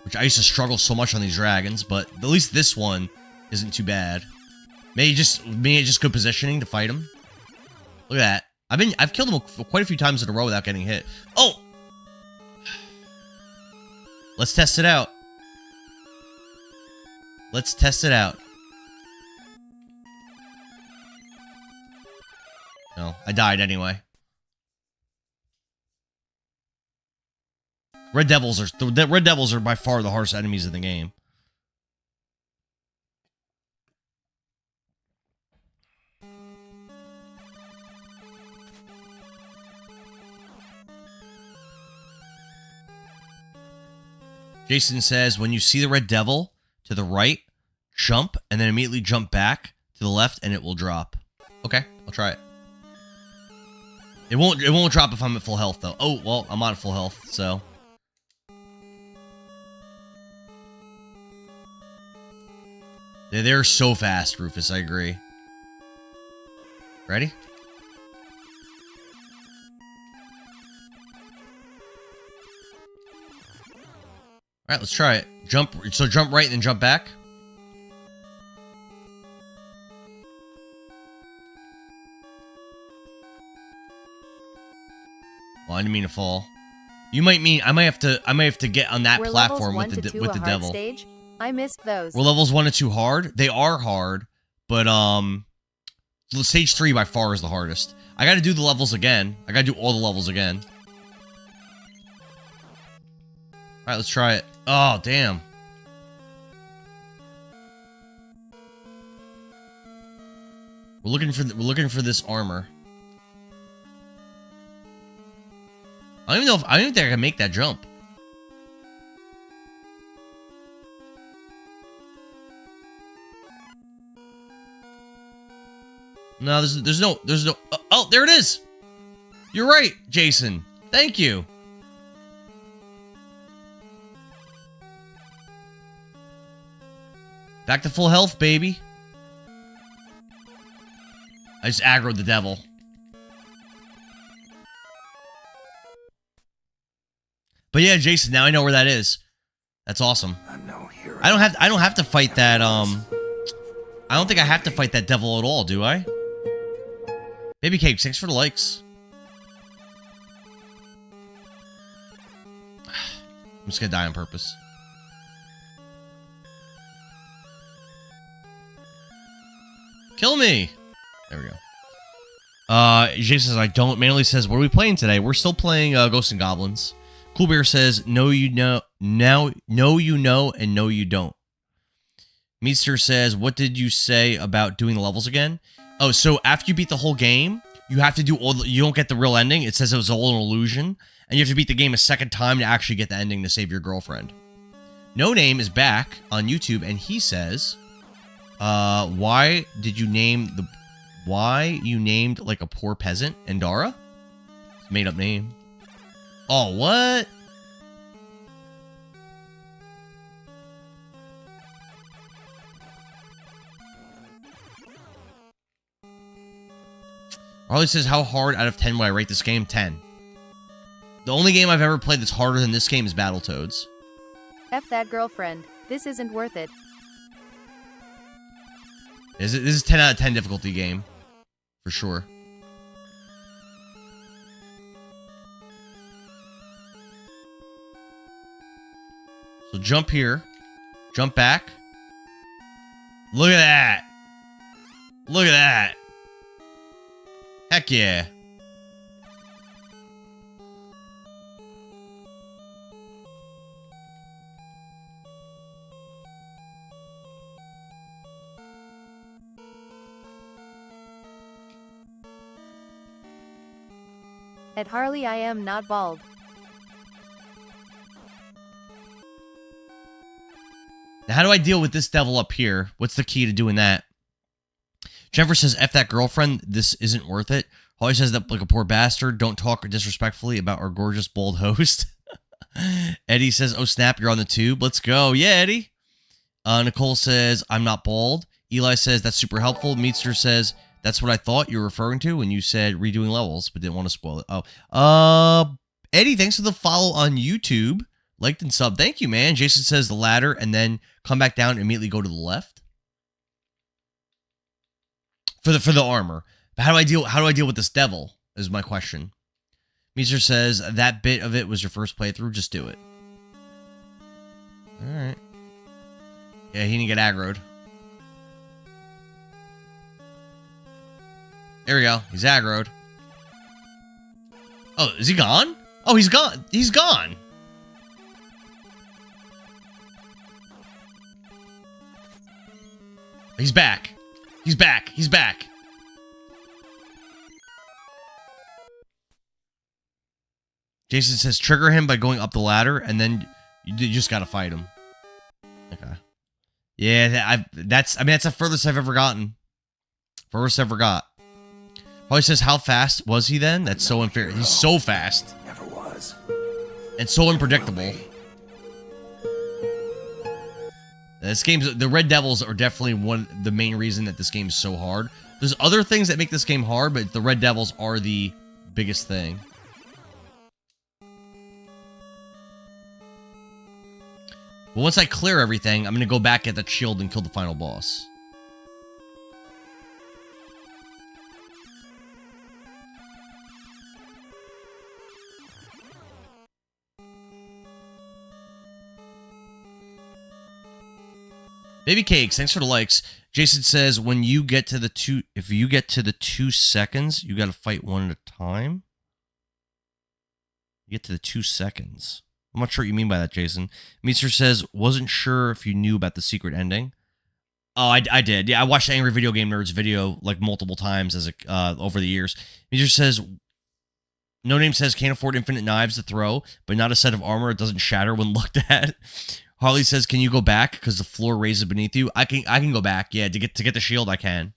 Which I used to struggle so much on these dragons, but at least this one isn't too bad. Maybe just good positioning to fight him. Look at that. I've killed him quite a few times in a row without getting hit. Oh! Let's test it out. Let's test it out. No, I died anyway. The Red Devils are by far the hardest enemies in the game. Jason says, when you see the Red Devil to the right, jump, and then immediately jump back to the left, and it will drop. Okay, I'll try it. It won't drop if I'm at full health, though. Oh, well, I'm on full health, so... They're so fast, Rufus, I agree. Ready? Alright, let's try it. Jump right and then jump back. Well, I didn't mean to fall. You might mean I might have to get on that platform with the devil. Stage? I missed those. Were levels 1 and 2 hard? They are hard, but stage 3 by far is the hardest. I got to do the levels again. I got to do all the levels again. All right, let's try it. Oh, damn. We're looking for this armor. I don't even think I can make that jump. No, there's no. Oh, there it is. You're right, Jason. Thank you. Back to full health, baby. I just aggroed the devil. But yeah, Jason, now I know where that is. That's awesome. I'm no hero. I don't have to fight that I don't think I have to fight that devil at all, do I? Baby Cakes, thanks for the likes. I'm just gonna die on purpose. Kill me! There we go. Jason says, I don't. Manually says, what are we playing today? We're still playing Ghosts and Goblins. Coolbear says, no you know, now, no you know, and no you don't. Meester says, what did you say about doing the levels again? Oh, so after you beat the whole game, you have to do you don't get the real ending. It says it was all an illusion, and you have to beat the game a second time to actually get the ending to save your girlfriend. No Name is back on YouTube, and he says, why you named like a poor peasant, Endara? It's a made-up name. Oh, what? Harley says, how hard out of 10 would I rate this game? 10. The only game I've ever played that's harder than this game is Battletoads. F that girlfriend. This isn't worth it. This is 10 out of 10 difficulty game. For sure. So jump here. Jump back. Look at that. Look at that. Heck yeah. At Harley I am not bald. How do I deal with this devil up here? What's the key to doing that? Jennifer says, F that girlfriend. This isn't worth it. Holly says that like a poor bastard. Don't talk disrespectfully about our gorgeous bald host. Eddie says, oh snap, you're on the tube. Let's go. Yeah, Eddie. Nicole says, I'm not bald. Eli says, that's super helpful. Meetster says, that's what I thought you were referring to when you said redoing levels, but didn't want to spoil it. Oh, Eddie, thanks for the follow on YouTube. Liked and sub. Thank you, man. Jason says the ladder and then come back down and immediately go to the left. For the armor. But how do I deal with this devil is my question. Meeser says that bit of it was your first playthrough, just do it. Alright. Yeah, he didn't get aggroed. There we go. He's aggroed. Oh, is he gone? Oh, he's gone. He's gone. He's back. He's back. He's back. Jason says trigger him by going up the ladder, and then you just gotta fight him. Okay. Yeah, that's the furthest I've ever gotten. Furthest I've ever got. Probably says, how fast was he then? That's so unfair. He's so fast. Never was. And so unpredictable. This game's, the Red Devils are definitely the main reason that this game is so hard. There's other things that make this game hard, but the Red Devils are the biggest thing. But once I clear everything, I'm going to go back at the shield and kill the final boss. Baby Cakes, thanks for the likes. Jason says, when you get to the if you get to the 2 seconds, you got to fight one at a time. You get to the 2 seconds. I'm not sure what you mean by that, Jason. Meetzer says, wasn't sure if you knew about the secret ending. Oh, I did. Yeah, I watched Angry Video Game Nerd's video like multiple times as over the years. Meetzer says, No Name says, can't afford infinite knives to throw, but not a set of armor. It doesn't shatter when looked at. Harley says, can you go back because the floor raises beneath you? I can go back. Yeah, to get the shield, I can.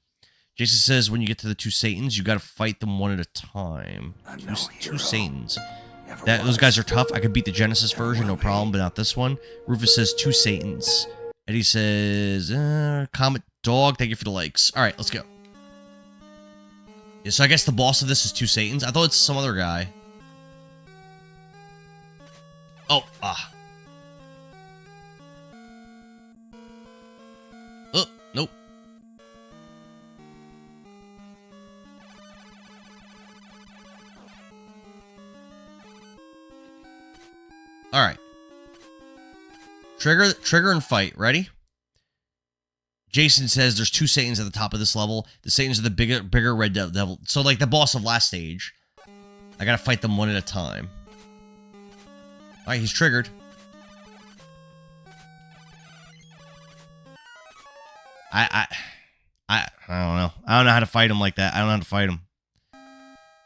Jason says, when you get to the 2 Satans, you got to fight them one at a time. Two Satans. Those guys are tough. I could beat the Genesis version, no problem, but not this one. Rufus says 2 Satans. Eddie says, Comet Dog, thank you for the likes. All right, let's go. Yeah, so I guess the boss of this is 2 Satans. I thought it's some other guy. Oh, nope. All right. Trigger and fight. Ready? Jason says there's 2 Satans at the top of this level. The Satans are the bigger red devil. So like the boss of last stage. I gotta fight them one at a time. All right, he's triggered. I don't know. I don't know how to fight him like that. I don't know how to fight him.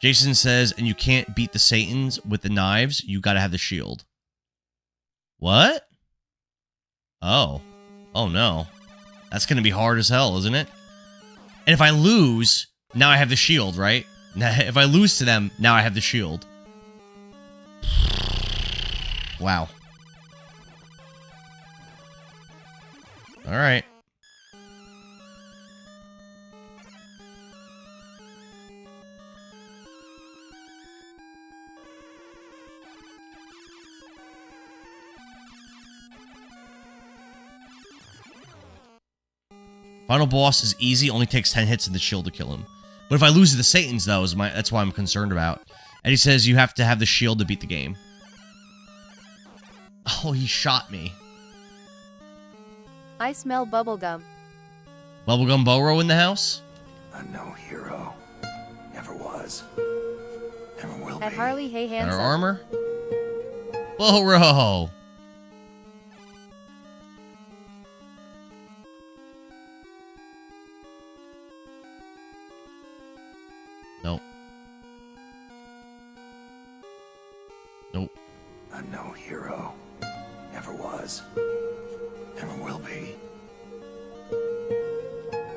Jason says, and you can't beat the Satans with the knives. You gotta have the shield. What? Oh. Oh no. That's gonna be hard as hell, isn't it? And if I lose, now I have the shield, right? Now, if I lose to them, now I have the shield. Wow. Alright. Final boss is easy, only takes 10 hits in the shield to kill him. But if I lose to the Satans, though, that's what I'm concerned about. Eddie says you have to have the shield to beat the game. Oh, he shot me. I smell bubblegum. Bubblegum Boro in the house? I'm no hero. Never was. Never will be. At Harley Hey Better Handsome. armor? Boro! Nope. Nope. I'm no hero. Never was. Never will be.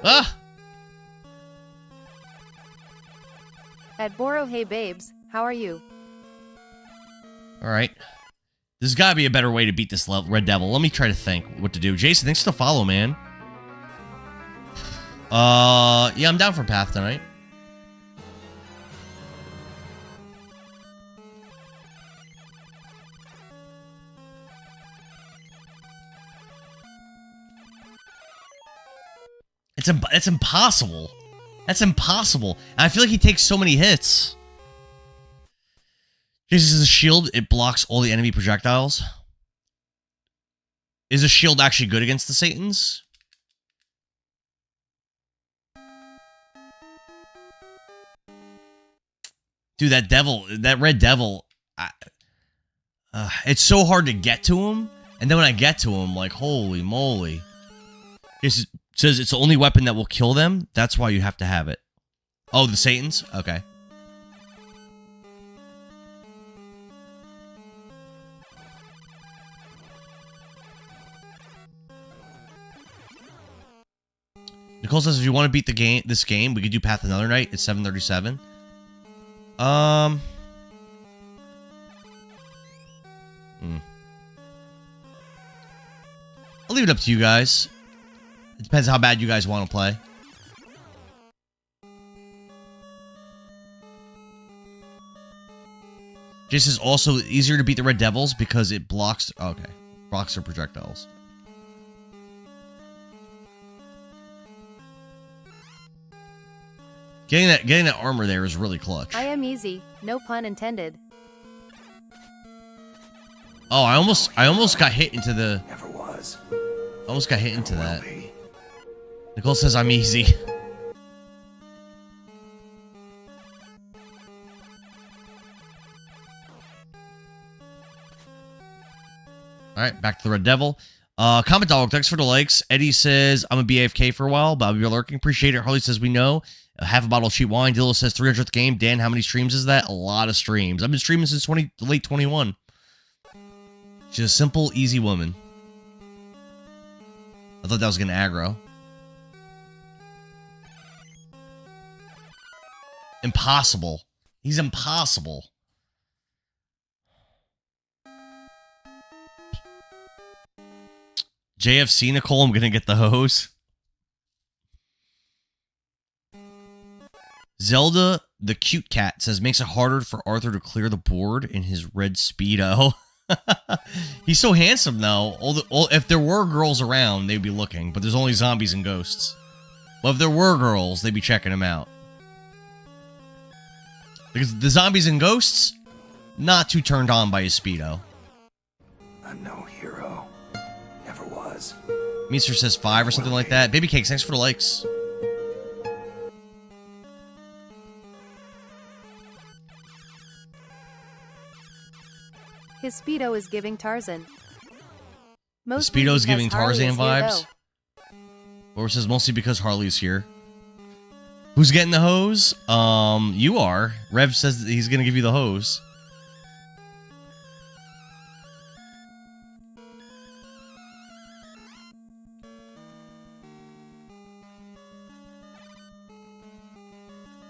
Ah! At Boro, hey babes, how are you? Alright. There's gotta be a better way to beat this Red Devil. Let me try to think what to do. Jason, thanks for the follow, man. Yeah, I'm down for Path tonight. It's impossible. That's impossible. And I feel like he takes so many hits. Jason says a shield, it blocks all the enemy projectiles. Is a shield actually good against the Satans? Dude, that devil, that red devil, it's so hard to get to him. And then when I get to him, like, holy moly. It says it's the only weapon that will kill them. That's why you have to have it. Oh, the Satans? Okay. Nicole says if you want to beat this game, we could do Path another night. It's 7:37. I'll leave it up to you guys. It depends how bad you guys want to play. This is also easier to beat the Red Devils because it blocks... Okay. Blocks their projectiles. Getting that armor there is really clutch. I am easy, no pun intended. Oh, I almost got hit into the... Never was. Almost got hit into Never that. will be. Nicole says I'm easy. Alright, back to the Red Devil. Comment Dog, thanks for the likes. Eddie says, I'm a BAFK for a while, but I'll be lurking. Appreciate it. Harley says, we know. Half a bottle of cheap wine. Dillo says, 300th game. Dan, how many streams is that? A lot of streams. I've been streaming since late 21. She's a simple, easy woman. I thought that was going to aggro. Impossible. He's impossible. JFC, Nicole, I'm going to get the hose. Zelda, the cute cat, says, makes it harder for Arthur to clear the board in his red Speedo. He's so handsome, though. If there were girls around, they'd be looking, but there's only zombies and ghosts. Well, if there were girls, they'd be checking him out. Because the zombies and ghosts, not too turned on by his Speedo. I'm no hero. Never was. Meester says 5 or something like that. Baby Cakes, thanks for the likes. His Speedo is giving Tarzan. The Mostly Speedo's because giving Harley Tarzan is here, vibes. though. Or says mostly because Harley's here. Who's getting the hose? You are. Rev says that he's gonna give you the hose.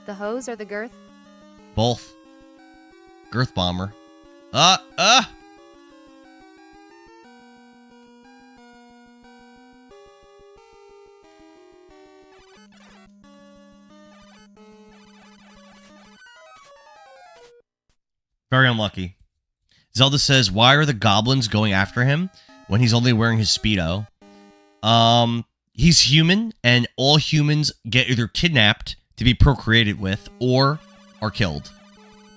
The hose or the girth? Both. Girth bomber. Very unlucky. Zelda says, why are the goblins going after him when he's only wearing his Speedo? He's human, and all humans get either kidnapped to be procreated with or are killed.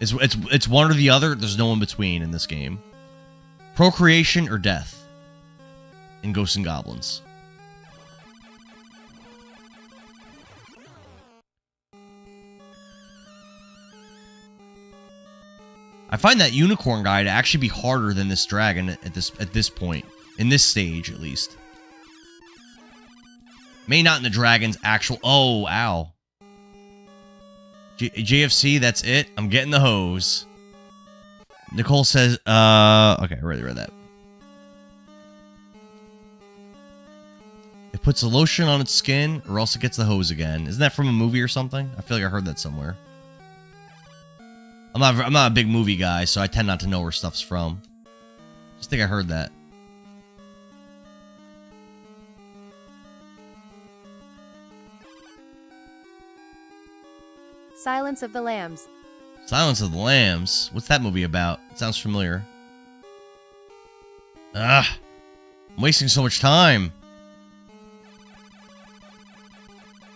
It's one or the other. There's no in between in this game. Procreation or death in Ghosts and Goblins. I find that unicorn guy to actually be harder than this dragon at this point. In this stage, at least. May not in the dragon's actual... Oh, ow. JFC, that's it. I'm getting the hose. Nicole says, okay, I already read that. It puts a lotion on its skin, or else it gets the hose again. Isn't that from a movie or something? I feel like I heard that somewhere. I'm not a big movie guy, so I tend not to know where stuff's from. Just think I heard that. Silence of the Lambs. Silence of the Lambs. What's that movie about? It sounds familiar. Ugh. I'm wasting so much time.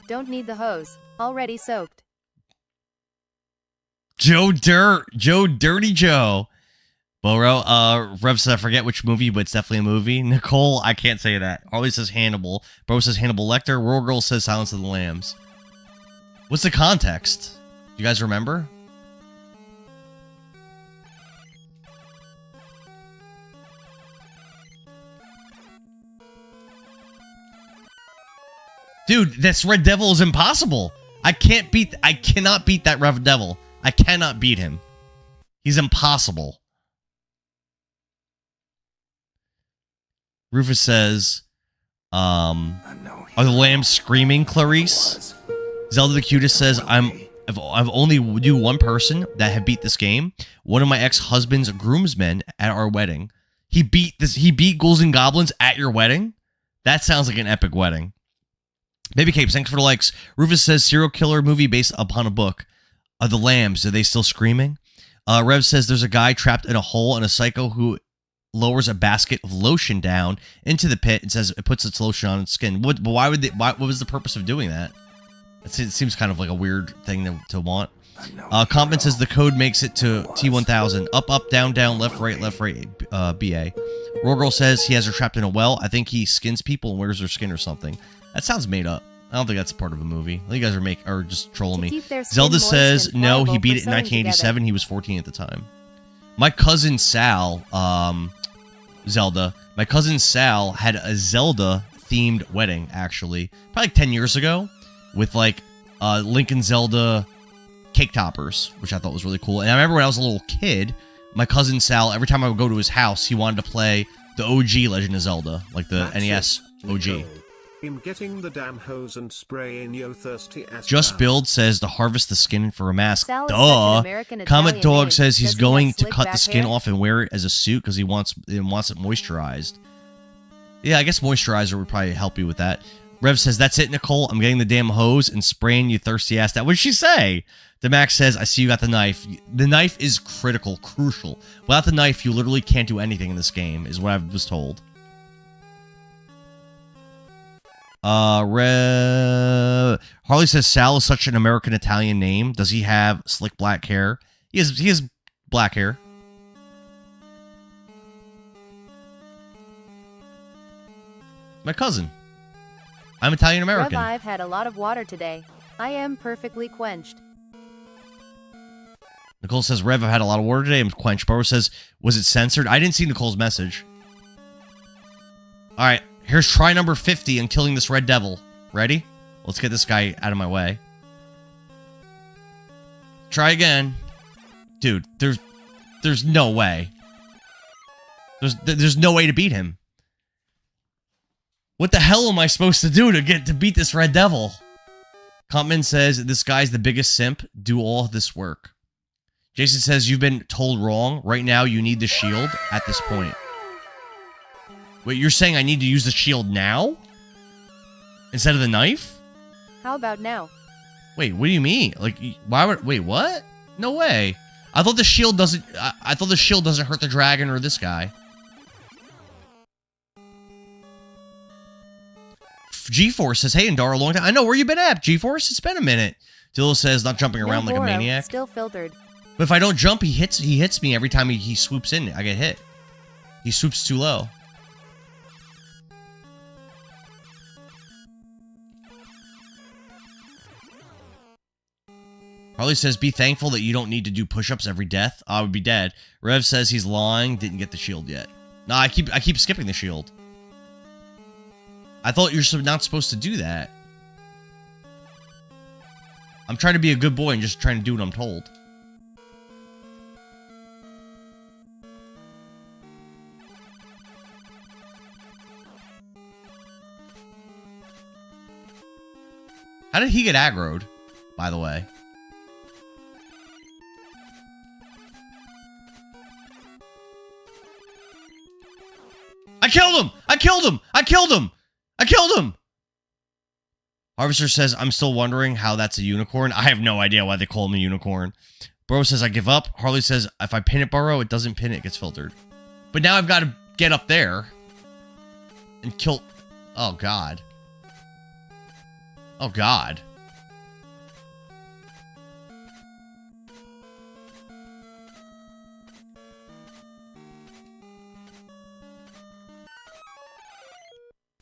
Don't need the hose. Already soaked. Joe Dirty Joe. Boro, Rev says I forget which movie, but it's definitely a movie. Nicole, I can't say that. Always says Hannibal. Bro says Hannibal Lecter. Rural Girl says Silence of the Lambs. What's the context? Do you guys remember? Dude, this Red Devil is impossible. I cannot beat that Red Devil. I cannot beat him. He's impossible. Rufus says, are the lambs screaming, Clarice? Zelda the Cutest says, I've only knew one person that have beat this game. One of my ex-husband's groomsmen at our wedding. He beat Ghouls and Goblins at your wedding? That sounds like an epic wedding. Baby Capes, thanks for the likes. Rufus says, serial killer movie based upon a book. The lambs, are they still screaming? Rev says, there's a guy trapped in a hole and a psycho who lowers a basket of lotion down into the pit and says it puts its lotion on its skin. What was the purpose of doing that? It seems kind of like a weird thing to want. Compton says the code makes it to T1000. Up, up, down, down, left, right, BA. Roll Girl says he has her trapped in a well. I think he skins people and wears their skin or something. That sounds made up. I don't think that's part of a movie. I think you guys are just trolling me. Zelda says no, he beat it in 1987. Together. He was 14 at the time. My cousin Sal, Zelda. My cousin Sal had a Zelda-themed wedding, actually. Probably like 10 years ago. With, like, Link and Zelda cake toppers, which I thought was really cool. And I remember when I was a little kid, my cousin Sal, every time I would go to his house, he wanted to play the OG Legend of Zelda. Like the NES OG. Him getting the damn hose and spray in yo thirsty ass. Just Build says to harvest the skin for a mask. Sal Duh. Comet Dog says he's going to cut the skin hair? off and wear it as a suit because he wants it moisturized. Yeah, I guess moisturizer would probably help you with that. Rev says, that's it, Nicole. I'm getting the damn hose and spraying you thirsty ass. What did she say? Demax says, I see you got the knife. The knife is crucial. Without the knife, you literally can't do anything in this game, is what I was told. Harley says, Sal is such an American-Italian name. Does he have slick black hair? He has black hair. My cousin. I'm Italian-American. Rev, I've had a lot of water today. I am perfectly quenched. Nicole says, Rev, I've had a lot of water today. I'm quenched. Barbara says, was it censored? I didn't see Nicole's message. Alright, here's try number 50 in killing this Red Devil. Ready? Let's get this guy out of my way. Try again. Dude, there's no way. There's no way to beat him. What the hell am I supposed to do to beat this Red Devil? Compman says, this guy's the biggest simp. Do all this work. Jason says, you've been told wrong. Right now, you need the shield at this point. Wait, you're saying I need to use the shield now? Instead of the knife? How about now? Wait, what do you mean? Like, why would... Wait, what? No way. I thought the shield doesn't... I thought the shield doesn't hurt the dragon or this guy. G-Force says, hey, Endara, long time. I know, where you been at, G-Force? It's been a minute. Dillo says, not jumping around like a maniac. Still filtered. But if I don't jump, he hits me every time he swoops in. I get hit. He swoops too low. Harley says, be thankful that you don't need to do push-ups every death. I would be dead. Rev says he's lying, didn't get the shield yet. Nah, I keep skipping the shield. I thought you're not supposed to do that. I'm trying to be a good boy and just trying to do what I'm told. How did he get aggroed, by the way? I killed him! I killed him! I killed him! I killed him! Harvester says, I'm still wondering how that's a unicorn. I have no idea why they call him a unicorn. Burrow says, I give up. Harley says, if I pin it, Burrow, it doesn't pin it, it gets filtered. But now I've got to get up there and kill... Oh, God. Oh, God.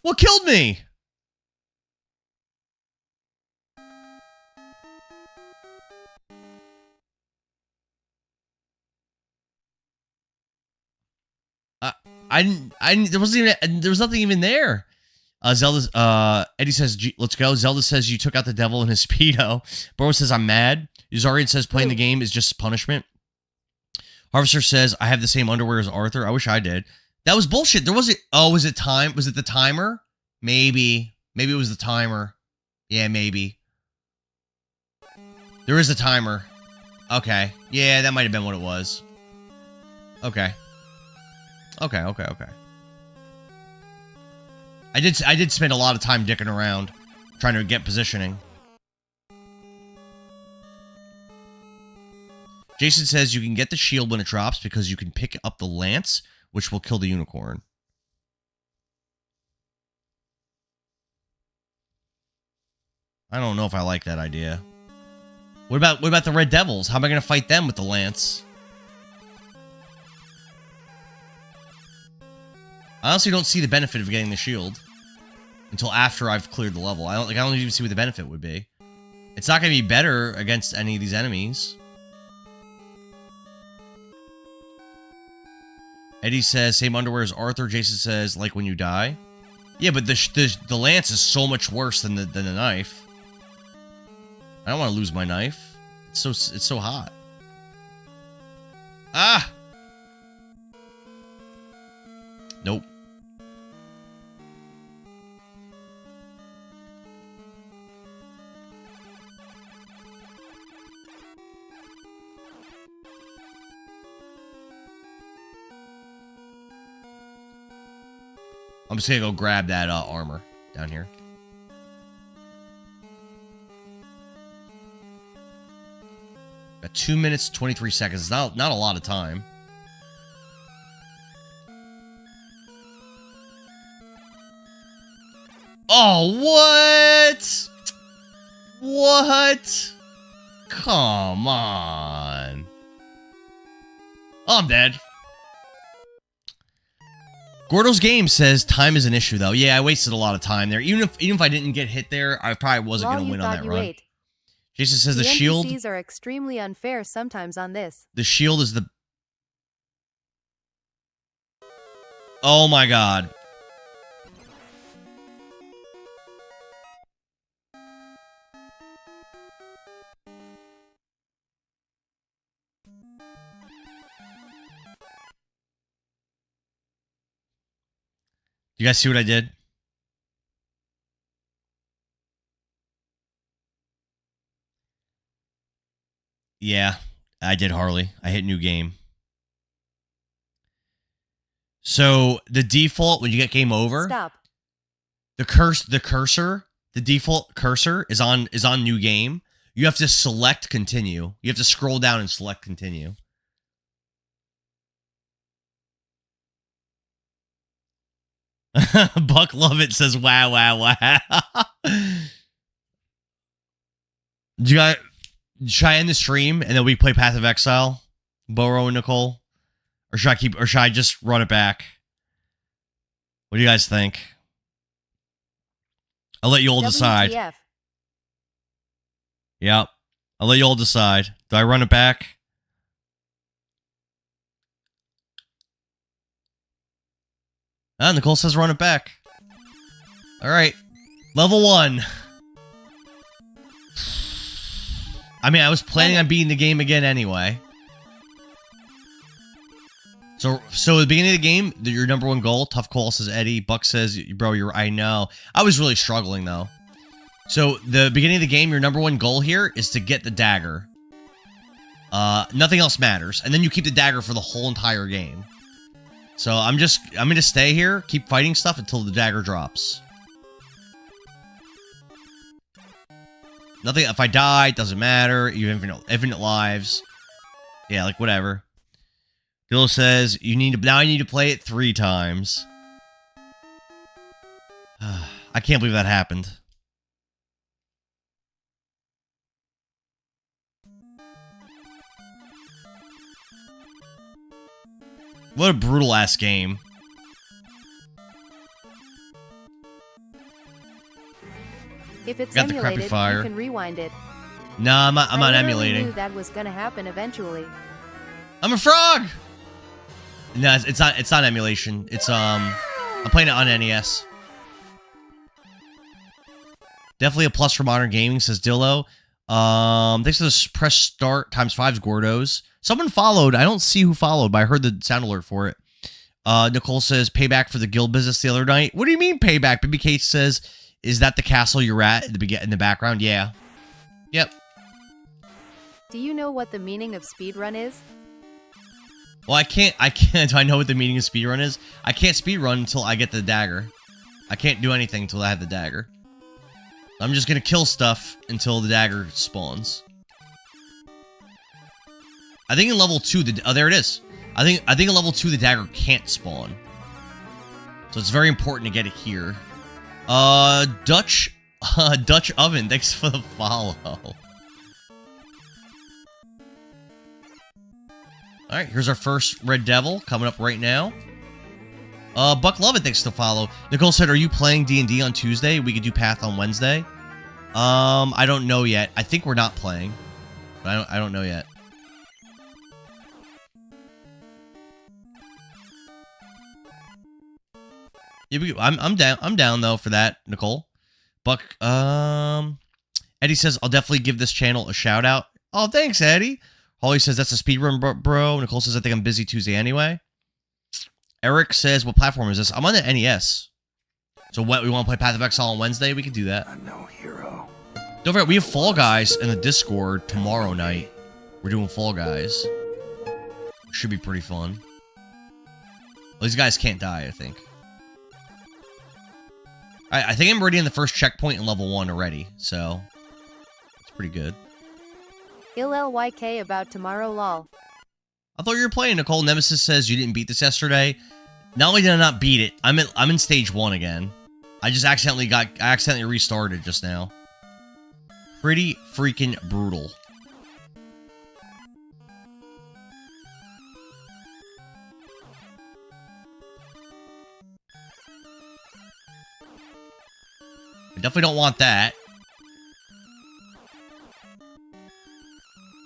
What killed me? There wasn't even, there was nothing even there. Eddie says, let's go. Zelda says you took out the devil in his Speedo. Burrow says, I'm mad. Uzarian says playing the game is just punishment. Harvester says, I have the same underwear as Arthur. I wish I did. That was bullshit. There wasn't, oh, was it time? Was it the timer? Maybe. Maybe it was the timer. Yeah, maybe. There is a timer. Okay. Yeah, that might have been what it was. Okay. Okay. I did spend a lot of time dicking around, trying to get positioning. Jason says you can get the shield when it drops because you can pick up the lance, which will kill the unicorn. I don't know if I like that idea. What about the Red Devils? How am I going to fight them with the lance? I honestly don't see the benefit of getting the shield until after I've cleared the level. I don't even see what the benefit would be. It's not going to be better against any of these enemies. Eddie says same underwear as Arthur. Jason says like when you die. Yeah, but the lance is so much worse than the knife. I don't want to lose my knife. It's so hot. Ah! Nope. I'm just gonna go grab that armor down here. Got 2 minutes, 23 seconds. Not a lot of time. Oh, what? What? Come on. Oh, I'm dead. Gordo's Game says time is an issue, though. Yeah, I wasted a lot of time there. Even if I didn't get hit there, I probably wasn't going to win on that run. Jason says the shield... NPCs are extremely unfair sometimes on this. The shield is the... Oh my god. You guys see what I did? Yeah, I did, Harley. I hit new game. So the default when you get game over, Stop. the cursor, the default cursor is on new game. You have to select continue. You have to scroll down and select continue. Buck Lovett says, wow, wow, wow. Should I end the stream and then we play Path of Exile? Burrow and Nicole? Or should I just run it back? What do you guys think? I'll let you all decide. WTF. Yep. I'll let you all decide. Do I run it back? Ah, Nicole says run it back. Alright. Level 1. I mean, I was planning on beating the game again anyway. So at the beginning of the game, your number one goal, tough call, says Eddie. Buck says, bro, I know. I was really struggling, though. So, the beginning of the game, your number one goal here is to get the dagger. Nothing else matters. And then you keep the dagger for the whole entire game. So, I'm gonna stay here, keep fighting stuff until the dagger drops. Nothing, if I die, it doesn't matter. You have infinite lives. Yeah, like, whatever. Bill says, now I need to play it 3 times. I can't believe that happened. What a brutal ass game. If it's Got the crappy emulated, fire. you can rewind it. Nah, I'm not I literally emulating. knew that was gonna happen eventually. I'm a frog! No, it's not emulation. It's, I'm playing it on NES. Definitely a plus for modern gaming, says Dillo. Thanks for this press start ×5's Gordos. Someone followed. I don't see who followed, but I heard the sound alert for it. Nicole says, payback for the guild business the other night. What do you mean payback? Baby Kate says, is that the castle you're at in the background? Yeah. Yep. Do you know what the meaning of speedrun is? Well, I can't, do I know what the meaning of speedrun is? I can't speedrun until I get the dagger. I can't do anything until I have the dagger. I'm just gonna kill stuff until the dagger spawns. I think in level 2, there it is. I think in level 2 the dagger can't spawn. So it's very important to get it here. Dutch Oven, thanks for the follow. Alright, here's our first Red Devil coming up right now. Buck Lovett, thanks to follow. Nicole said, are you playing D&D on Tuesday? We could do Path on Wednesday. I don't know yet. I think we're not playing. But I don't know yet. Yeah, I'm down though for that, Nicole. Buck, Eddie says, I'll definitely give this channel a shout out. Oh, thanks, Eddie. Holly says, that's a speedrun, bro. Nicole says, I think I'm busy Tuesday anyway. Eric says, what platform is this? I'm on the NES. So what, we want to play Path of Exile on Wednesday? We can do that. I'm no hero. Don't forget, we have Fall Guys in the Discord tomorrow night. We're doing Fall Guys. Should be pretty fun. Well, these guys can't die, I think. I think I'm already in the first checkpoint in level 1 already, so it's pretty good. LLYK about tomorrow lol. I thought you were playing, Nicole. Nemesis says you didn't beat this yesterday. Not only did I not beat it, I'm in stage 1 again. I just accidentally restarted just now. Pretty freaking brutal. I definitely don't want that.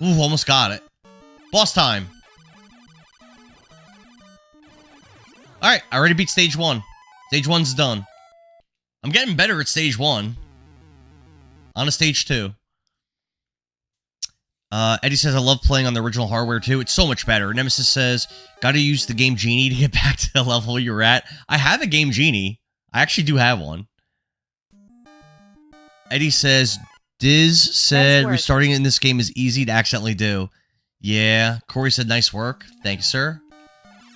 Ooh, almost got it. Boss time. Alright, I already beat stage 1. Stage 1's done. I'm getting better at stage 1. On to stage 2. Eddie says, I love playing on the original hardware too. It's so much better. Nemesis says, gotta use the Game Genie to get back to the level you're at. I have a Game Genie. I actually do have one. Eddie says, Diz said, restarting in this game is easy to accidentally do. Yeah. Corey said, nice work. Thank you, sir.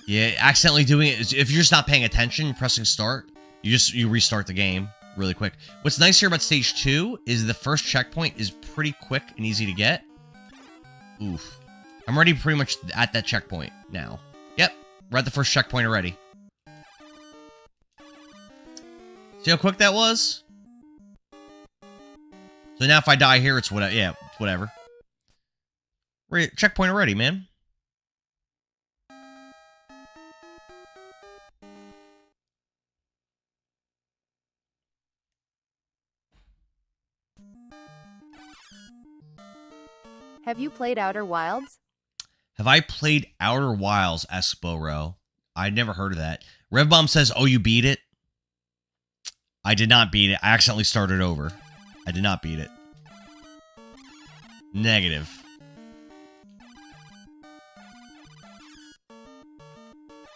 Yeah, accidentally doing it is, if you're just not paying attention, pressing start, you restart the game really quick. What's nice here about stage 2 is the first checkpoint is pretty quick and easy to get. Oof. I'm already pretty much at that checkpoint now. Yep, we're at the first checkpoint already. See how quick that was? So now if I die here, it's whatever. Yeah, it's whatever. We're at checkpoint already, man. Have you played Outer Wilds? Have I played Outer Wilds, asks Boro. I'd never heard of that. Revbomb says, oh, you beat it? I did not beat it. I accidentally started over. I did not beat it. Negative.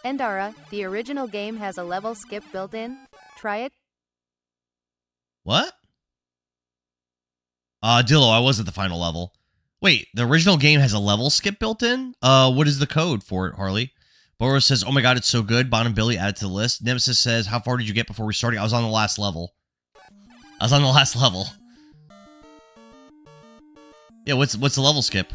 Endara, the original game has a level skip built in. Try it. What? Dillo, I was at the final level. Wait, the original game has a level skip built in? What is the code for it, Harley? Boros says, oh my god, it's so good. Bon and Billy added to the list. Nemesis says, how far did you get before restarting? I was on the last level. Yeah, what's the level skip?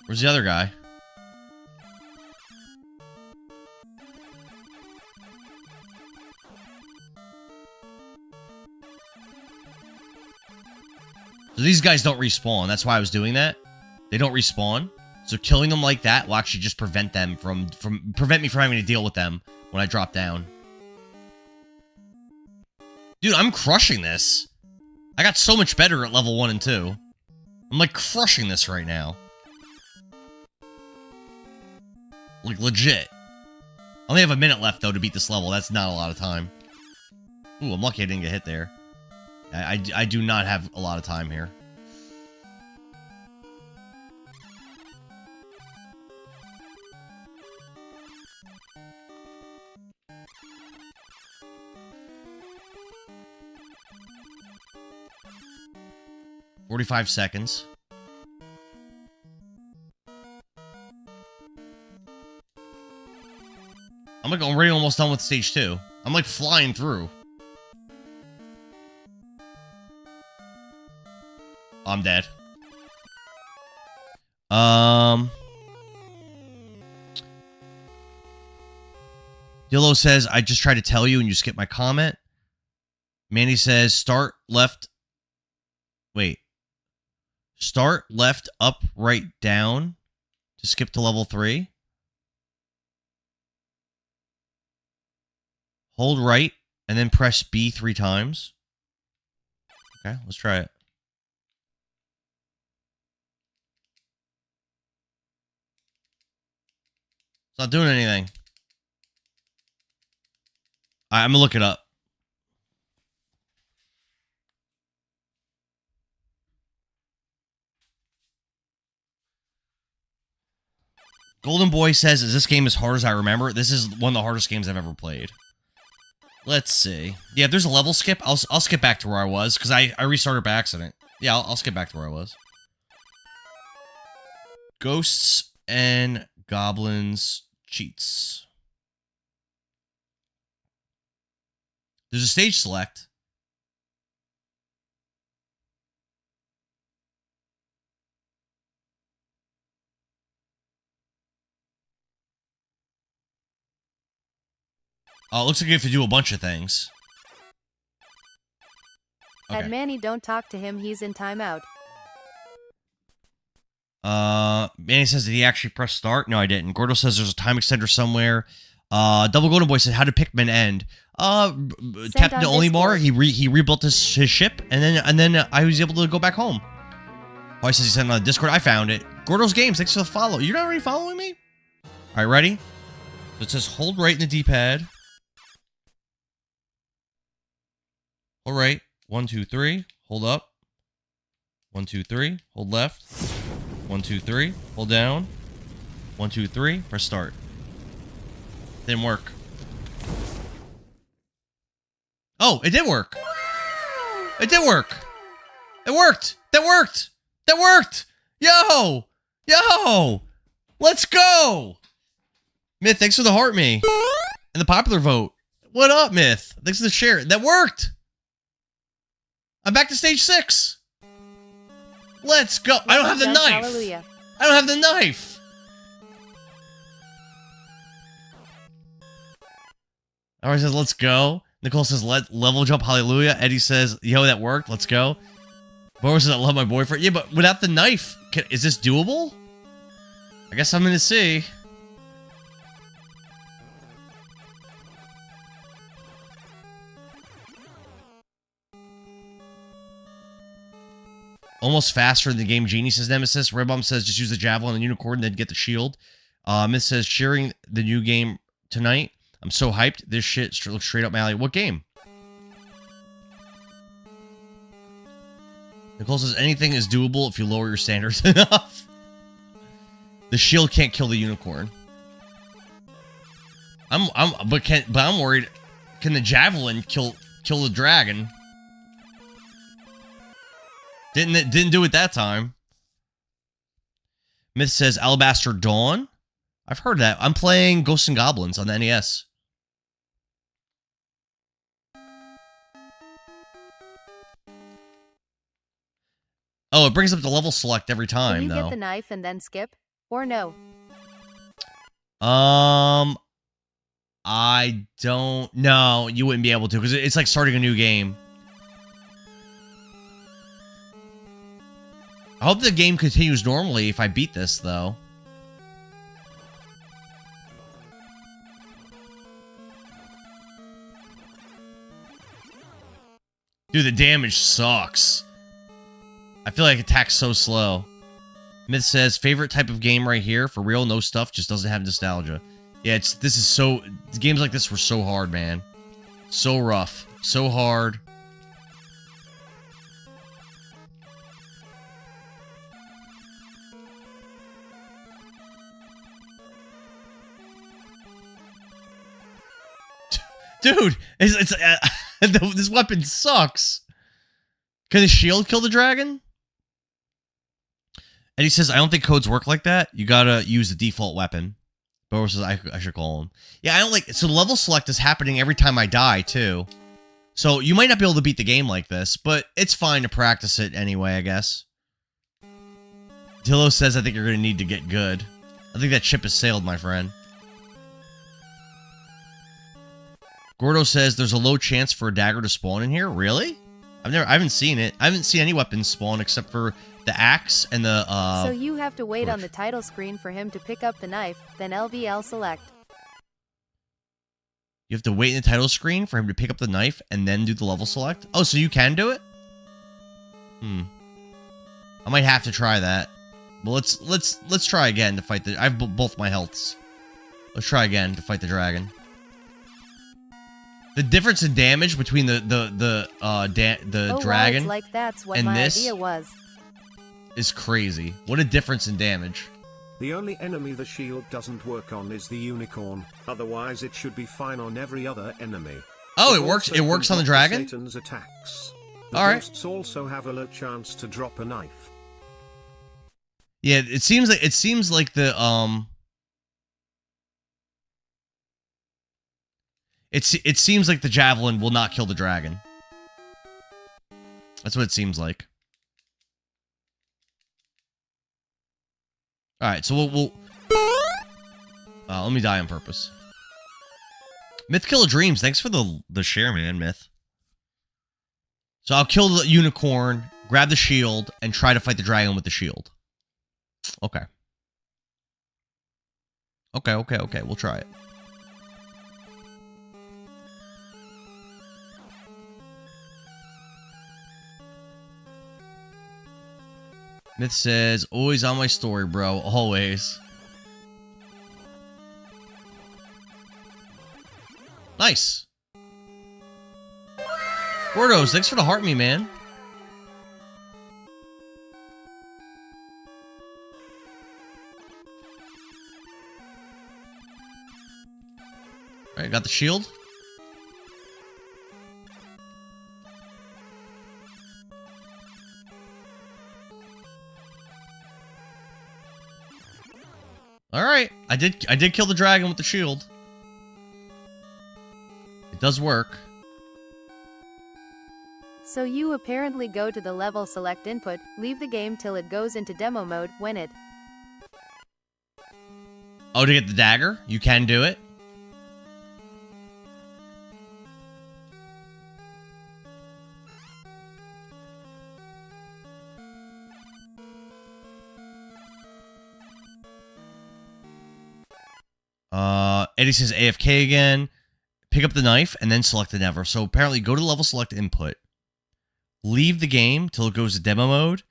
Where's the other guy? So these guys don't respawn. That's why I was doing that. They don't respawn. So killing them like that will actually just prevent them prevent me from having to deal with them when I drop down. Dude, I'm crushing this. I got so much better at level 1 and 2. I'm like crushing this right now. Like legit. I only have a minute left though to beat this level. That's not a lot of time. Ooh, I'm lucky I didn't get hit there. I do not have a lot of time here. "45 seconds. I'm like already almost done with stage 2. I'm like flying through. I'm dead. Dillo says, I just tried to tell you and you skipped my comment. Mandy says, start left. Wait. Start left, up, right, down to skip to level 3. Hold right and then press B 3 times. Okay, let's try it. It's not doing anything. I'm gonna look it up. Golden Boy says, is this game as hard as I remember? This is one of the hardest games I've ever played. Let's see. Yeah, if there's a level skip, I'll skip back to where I was, because I restarted by accident. Yeah, I'll skip back to where I was. Ghosts and Goblins cheats. There's a stage select. Oh, it looks like you have to do a bunch of things. Okay. At Manny, don't talk to him. He's in timeout. Manny says, did he actually press start? No, I didn't. Gordo says there's a time extender somewhere. Double Golden Boy said, how did Pikmin end? Captain Olimar, he rebuilt his ship, and then I was able to go back home. Oh, he says he sent it on Discord. I found it. Gordo's Games, thanks for the follow. You're not already following me? Alright, ready? So it says hold right in the D-pad. Hold right. 1, 2, 3. Hold up. 1, 2, 3. Hold left. 1, 2, 3. Hold down. 1, 2, 3. Press start. Didn't work. Oh, it did work. It did work. It worked. That worked. That worked. Yo. Yo. Let's go. Myth, thanks for the heart me. And the popular vote. What up, Myth? Thanks for the share. That worked. I'm back to stage 6. Let's go. I don't have the knife. Hallelujah. I don't have the knife. Alright, says, let's go. Nicole says, level jump, hallelujah. Eddie says, yo, that worked. Let's go. Boris says, I love my boyfriend. Yeah, but without the knife, is this doable? I guess I'm gonna see. Almost faster than the game Genie, says Nemesis. Redbomb says just use the Javelin and Unicorn, then get the shield. Myth says cheering the new game tonight. I'm so hyped. This shit looks straight up my alley. What game? Nicole says anything is doable if you lower your standards enough. The shield can't kill the unicorn. But I'm worried. Can the javelin kill the dragon? Didn't do it that time. Myth says Alabaster Dawn. I've heard that. I'm playing Ghosts and Goblins on the NES. Oh, it brings up the level select every time, Can you though. get the knife and then skip? Or no? I don't know. You wouldn't be able to, because it's like starting a new game. I hope the game continues normally if I beat this, though. Dude, the damage sucks. I feel like attack's so slow. Myth says, favorite type of game right here. For real, no stuff, just doesn't have nostalgia. Yeah, this is so... Games like this were so hard, man. So rough. So hard. Dude, this weapon sucks. Can the shield kill the dragon? And he says, I don't think codes work like that. You gotta use the default weapon. Bower says, I should call him. Yeah, I don't like... So level select is happening every time I die, too. So you might not be able to beat the game like this, but it's fine to practice it anyway, I guess. Tillo says, I think you're gonna need to get good. I think that ship has sailed, my friend. Gordo says, there's a low chance for a dagger to spawn in here. Really? I haven't seen it. I haven't seen any weapons spawn except for the axe and the, So you have to wait on the title screen for him to pick up the knife, then LVL select. You have to wait in the title screen for him to pick up the knife and then do the level select? Oh, so you can do it? I might have to try that. Well, let's try again to fight the... I have both my healths. Let's try again to fight the dragon. The difference in damage between the dragon it's like that's what and my this idea was. is crazy. What a difference in damage. The only enemy the shield doesn't work on is the unicorn, otherwise it should be fine on every other enemy. Oh, it works. It works on the dragon? Satan's attacks. The All right. ghosts also have a low chance to drop a knife. Yeah, it seems like the it seems like the javelin will not kill the dragon. That's what it seems like. All right, so we'll let me die on purpose. Myth Killer Dreams, thanks for the share, man, Myth. So I'll kill the unicorn, grab the shield, and try to fight the dragon with the shield. Okay. Okay, we'll try it. Myth says, always on my story, bro. Always. Nice. Gordos, thanks for the heart me, man. Alright, got the shield. Alright, I did kill the dragon with the shield. It does work. So you apparently go to the level select input, leave the game till it goes into demo mode, when it... Oh, to get the dagger? You can do it? Eddie says AFK again. Pick up the knife and then select the never. So apparently go to level select input. Leave the game till it goes to demo mode.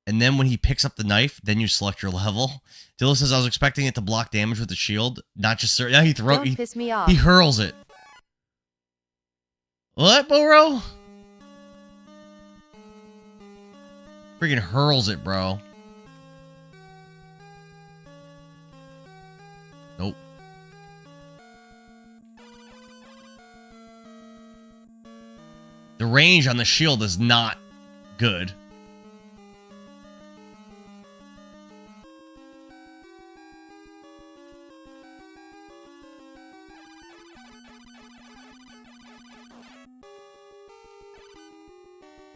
And then when he picks up the knife, then you select your level. Dilla says, I was expecting it to block damage with the shield, not just... Yeah, Don't piss me off. He hurls it. What, bro? Freaking hurls it, bro. Nope. The range on the shield is not good.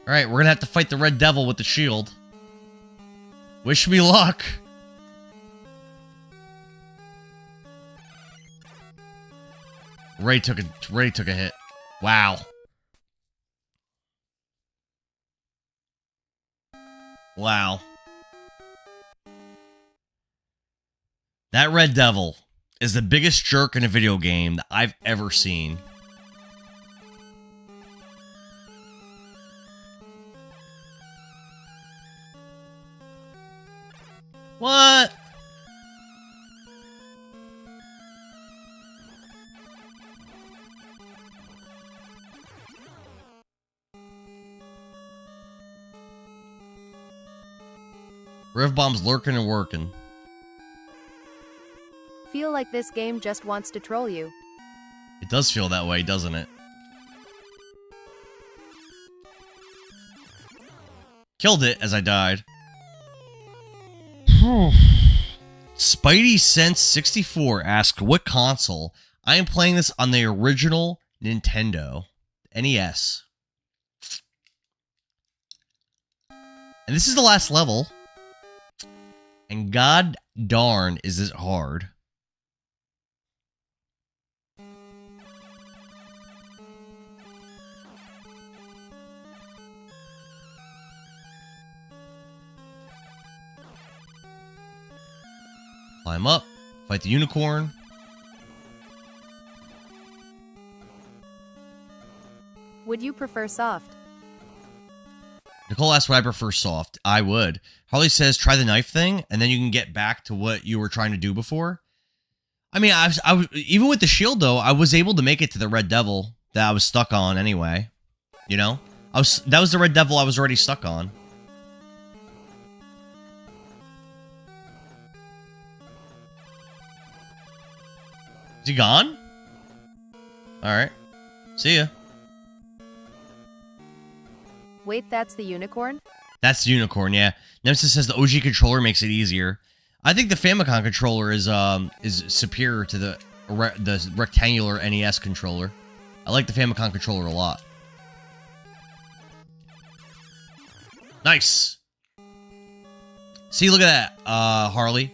Alright, we're gonna have to fight the Red Devil with the shield. Wish me luck. Ray took a hit. Wow. Wow. That Red Devil is the biggest jerk in a video game that I've ever seen. What? Riv Bomb's lurking and working. Feel like this game just wants to troll you. It does feel that way, doesn't it? Killed it as I died. Spidey Sense 64 asked what console. I am playing this on the original Nintendo NES. And this is the last level. And god darn is this hard. Climb up, fight the unicorn. Would you prefer soft? Nicole asked, would I prefer soft? I would. Harley says, try the knife thing, and then you can get back to what you were trying to do before. I mean, I was even with the shield, though, I was able to make it to the Red Devil that I was stuck on anyway. You know? That was the Red Devil I was already stuck on. Is he gone? Alright. See ya. Wait, that's the unicorn? That's the unicorn, yeah. Nemesis says the OG controller makes it easier. I think the Famicom controller is superior to the rectangular NES controller. I like the Famicom controller a lot. Nice. See, look at that, Harley.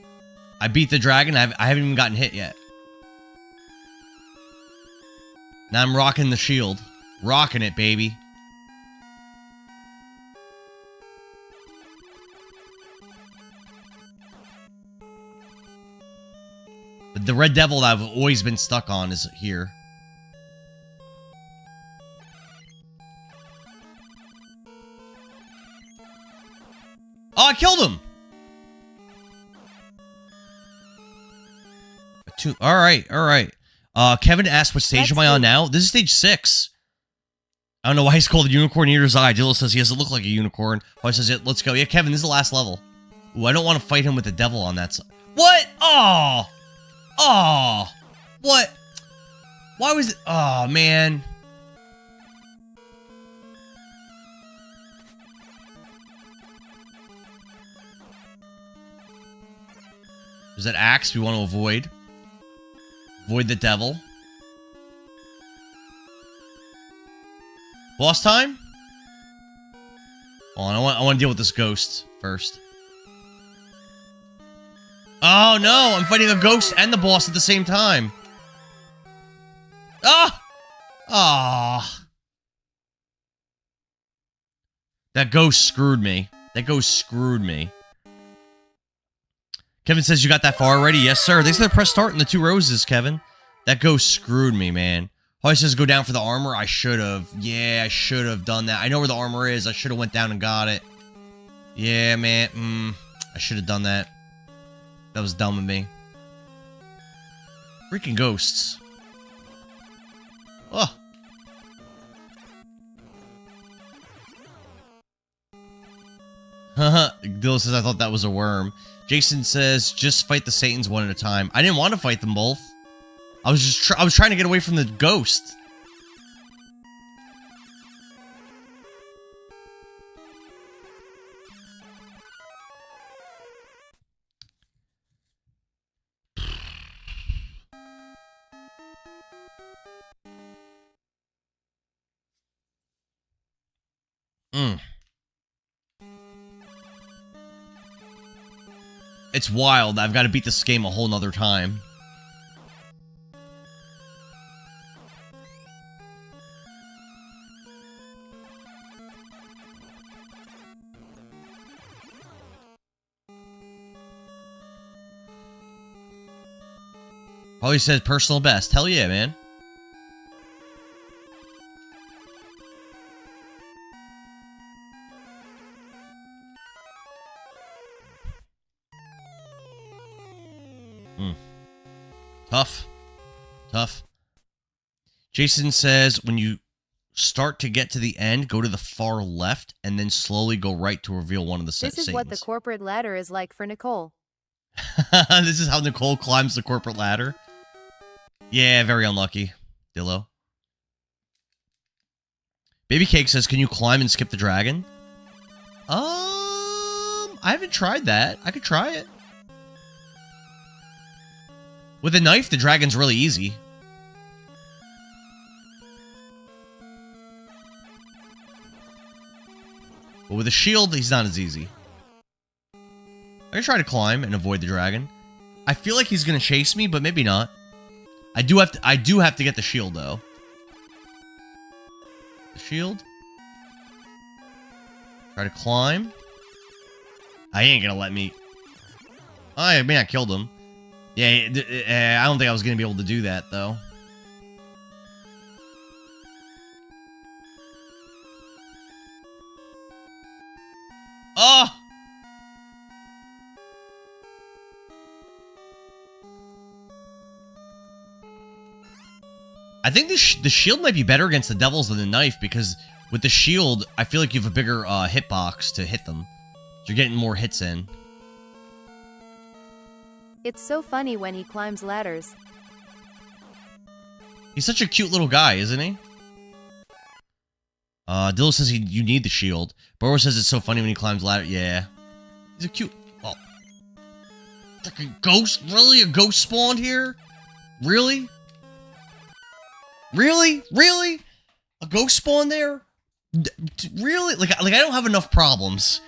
I beat the dragon. I haven't even gotten hit yet. Now I'm rocking the shield. Rocking it, baby. But the Red Devil that I've always been stuck on is here. Oh, I killed him! Alright, alright. Kevin asked what stage am I on now? This is stage 6. I don't know why he's called a unicorn, Eater's Eye. Dillo says he doesn't look like a unicorn. Oh, he says, yeah, let's go. Yeah, Kevin, this is the last level. Ooh, I don't want to fight him with the devil on that side. What? Oh! Oh! What? Why was it? Oh, man. There's that axe we want to avoid. Avoid the devil. Boss time? Hold on, I want to deal with this ghost first. Oh no, I'm fighting a ghost and the boss at the same time. Ah! Ah! That ghost screwed me. That ghost screwed me. Kevin says you got that far already? Yes, sir. Thanks for the press start and the 2 roses, Kevin. That ghost screwed me, man. Holly says go down for the armor. I should have. Yeah, I should have done that. I know where the armor is. I should have went down and got it. Yeah, man. I should have done that. That was dumb of me. Freaking ghosts. Oh. Haha. Dill says, I thought that was a worm. Jason says, just fight the Satans one at a time. I didn't want to fight them both. I was just I was trying to get away from the ghost. It's wild. I've got to beat this game a whole nother time. Oh, he said personal best. Hell yeah, man. Tough. Tough. Jason says, when you start to get to the end, go to the far left and then slowly go right to reveal one of the Satans. This is what the corporate ladder is like for Nicole. This is how Nicole climbs the corporate ladder. Yeah, very unlucky, Dillo. Baby Cake says, can you climb and skip the dragon? I haven't tried that. I could try it. With a knife, the dragon's really easy. But with a shield, he's not as easy. I can try to climb and avoid the dragon. I feel like he's gonna chase me, but maybe not. I do have to get the shield though. The shield. Try to climb. I ain't gonna let me. I mean, I killed him. Yeah, I don't think I was gonna be able to do that though. Oh! I think the shield might be better against the devils than the knife, because with the shield, I feel like you have a bigger hitbox to hit them. So you're getting more hits in. It's so funny when he climbs ladders. He's such a cute little guy, isn't he? Dillo says you need the shield. Burrow says it's so funny when he climbs ladder. Yeah. He's a cute... Oh. Like a ghost? Really? A ghost spawned here? Really? Really? Really? A ghost spawned there? Really? Like I don't have enough problems.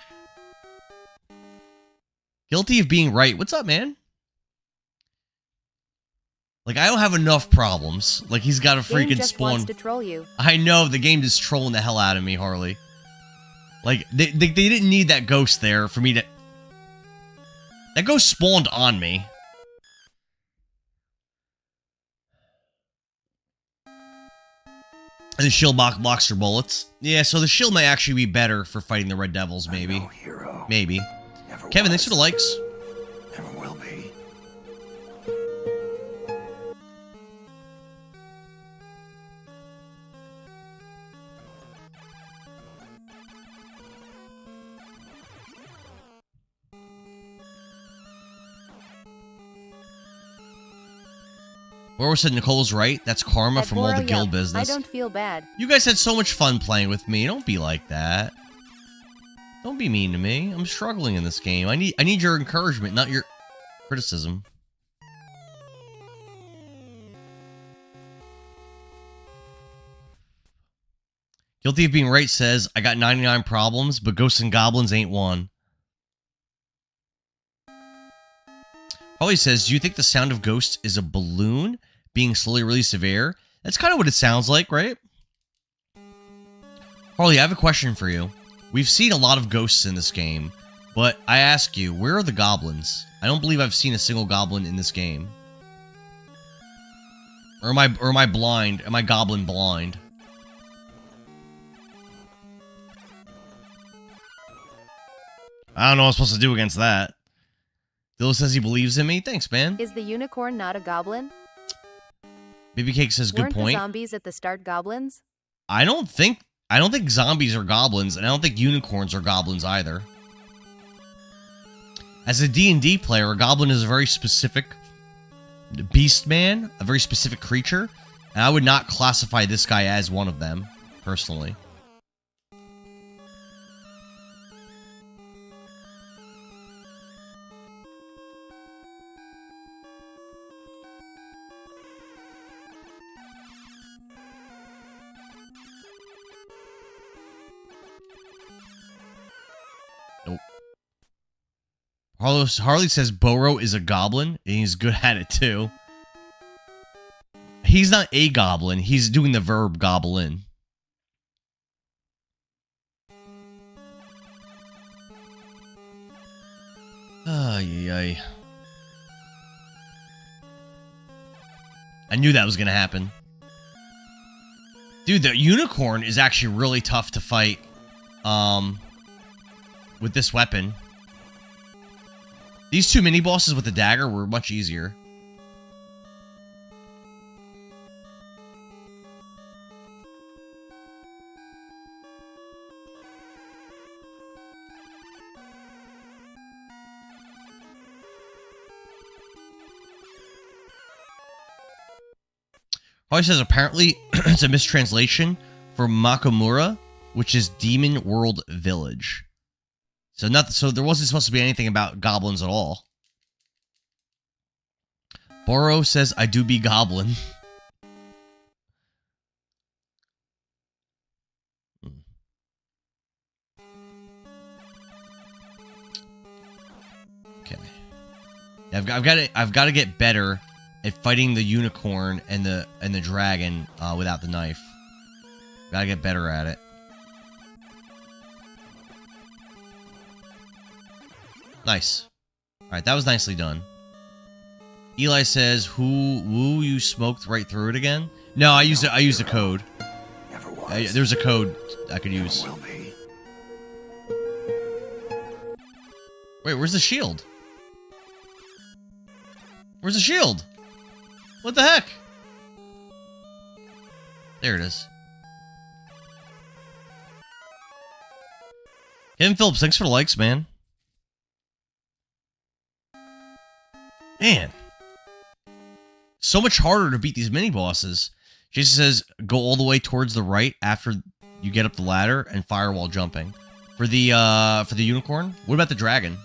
Guilty of being right. What's up, man? Like, I don't have enough problems. Like, he's got a freaking Game just spawn. wants to troll you. I know, the game is trolling the hell out of me, Harley. Like, they didn't need that ghost there for me to... That ghost spawned on me. And the shield blocks your bullets. Yeah, so the shield may actually be better for fighting the Red Devils, maybe. No hero. Maybe. Never Kevin, was. thanks for the likes. Never will be. Laura said Nicole's right. That's karma At from all the Bora, guild yup. business. I don't feel bad. You guys had so much fun playing with me. Don't be like that. Don't be mean to me. I'm struggling in this game. I need your encouragement, not your criticism. Guilty of being right says, I got 99 problems, but Ghosts and Goblins ain't one. Holly says, do you think the sound of ghosts is a balloon being slowly released of air? That's kind of what it sounds like, right? Harley, I have a question for you. We've seen a lot of ghosts in this game, but I ask you, where are the goblins? I don't believe I've seen a single goblin in this game. Or am I blind? Am I goblin blind? I don't know what I'm supposed to do against that. Dillo says he believes in me. Thanks, man. Is the unicorn not a goblin? Baby Cake says good Weren't the point. zombies at the start goblins? I don't think zombies are goblins, and I don't think unicorns are goblins either. As a D&D player, a goblin is a very specific beast man, a very specific creature, and I would not classify this guy as one of them, personally. Nope. Harley says Boro is a goblin, and he's good at it too. He's not a goblin, he's doing the verb goblin. Ay. I knew that was gonna happen. Dude, the unicorn is actually really tough to fight. With this weapon. These two mini-bosses with the dagger were much easier. Holly says apparently it's a mistranslation for Makamura, which is Demon World Village. So there wasn't supposed to be anything about goblins at all. Boro says I do be goblin. Okay. I've got to get better at fighting the unicorn and the dragon without the knife. Gotta get better at it. Nice. Alright, that was nicely done. Eli says, woo, you smoked right through it again? No, I used a code. Never was. There's a code I could use. Never will be. Wait, where's the shield? Where's the shield? What the heck? There it is. Kevin Phillips, thanks for the likes, man. Man. So much harder to beat these mini-bosses. Jason says, go all the way towards the right after you get up the ladder and fire while jumping. For the unicorn? What about the dragon?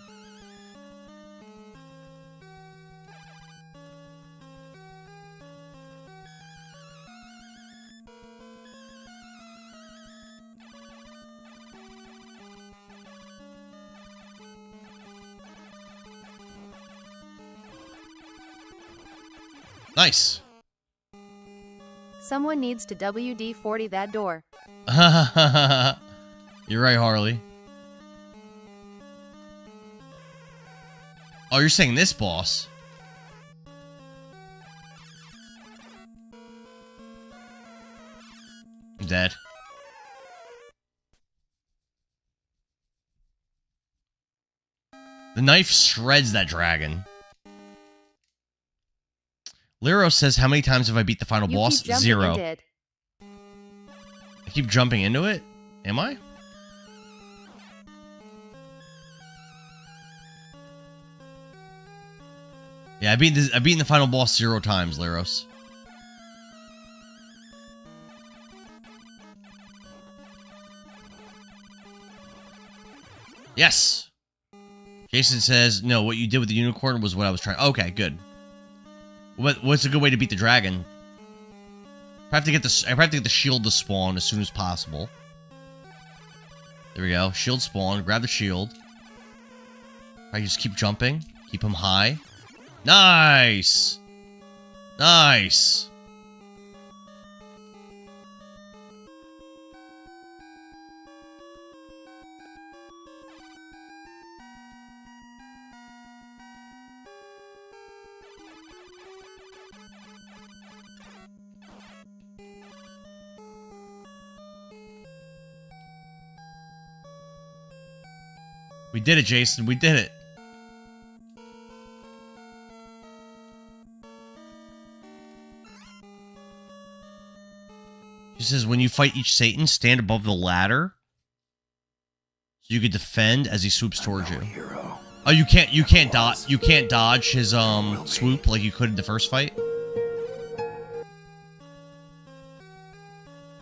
Nice. Someone needs to WD-40 that door. You're right, Harley. Oh, you're saying this boss? I'm dead. The knife shreds that dragon. Lero says, how many times have I beat the final boss? Keep jumping 0. into it. I keep jumping into it? Am I? Yeah, I've beaten the final boss 0 times, Leros. Yes! Jason says, no, what you did with the unicorn was what I was trying... Okay, good. What's a good way to beat the dragon? I have to get the shield to spawn as soon as possible. There we go. Shield spawn. Grab the shield. I just keep jumping. Keep him high. Nice! Nice! We did it, Jason. We did it. She says, when you fight each Satan, stand above the ladder so you can defend as he swoops towards you. Hero. Oh, you can't dodge his swoop like you could in the first fight.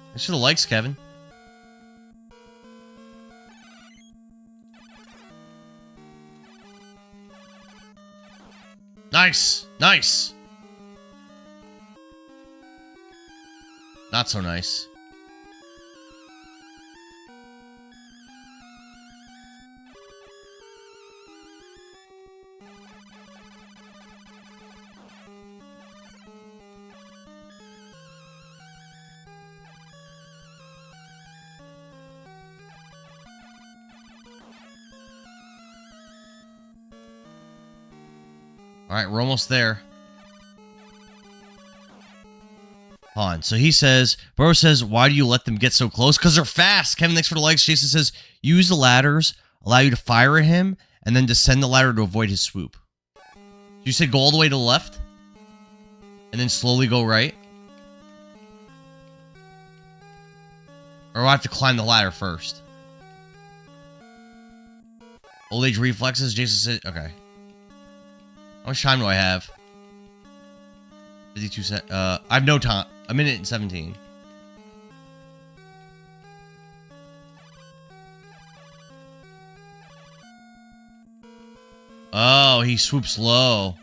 Thanks for the likes, Kevin. Nice, nice. Not so nice. All right, we're almost there. Hold on. So he says, Bro says, why do you let them get so close? Because they're fast. Kevin, thanks for the likes. Jason says, use the ladders, allow you to fire at him, and then descend the ladder to avoid his swoop. You said go all the way to the left? And then slowly go right? Or do I have to climb the ladder first? Old age reflexes, Jason said, okay. How much time do I have? 52 sec. I have no time. A minute and 17. Oh, he swoops low.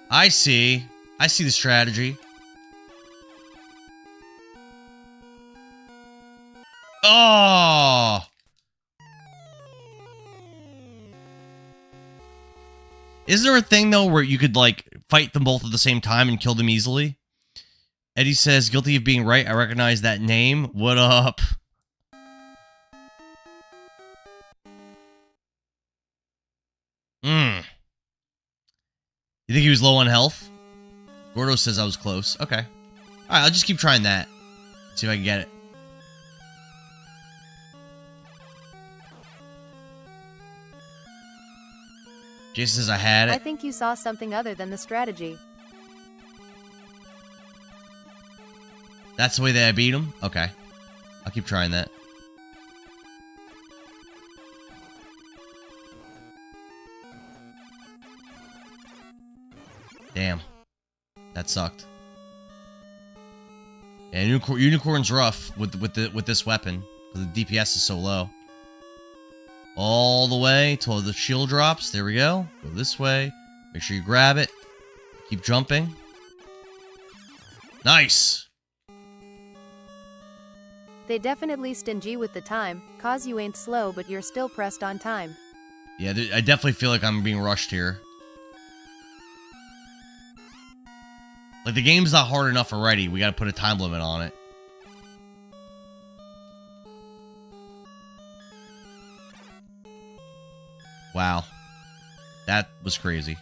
I see. I see the strategy. Oh! Is there a thing, though, where you could, like, fight them both at the same time and kill them easily? Eddie says, guilty of being right. I recognize that name. What up? You think he was low on health? Gordo says I was close. Okay. Alright, I'll just keep trying that. See if I can get it. Jason says I had it. I think you saw something other than the strategy. That's the way that I beat him? Okay. I'll keep trying that. Damn. That sucked. Yeah, Unicorn's rough with this weapon, because the DPS is so low. All the way till the shield drops. There we go. Go this way. Make sure you grab it. Keep jumping. Nice. They definitely stingy with the time, cause you ain't slow but you're still pressed on time. Yeah, I definitely feel like I'm being rushed here. Like, the game's not hard enough already. We gotta put a time limit on it. Wow. That was crazy.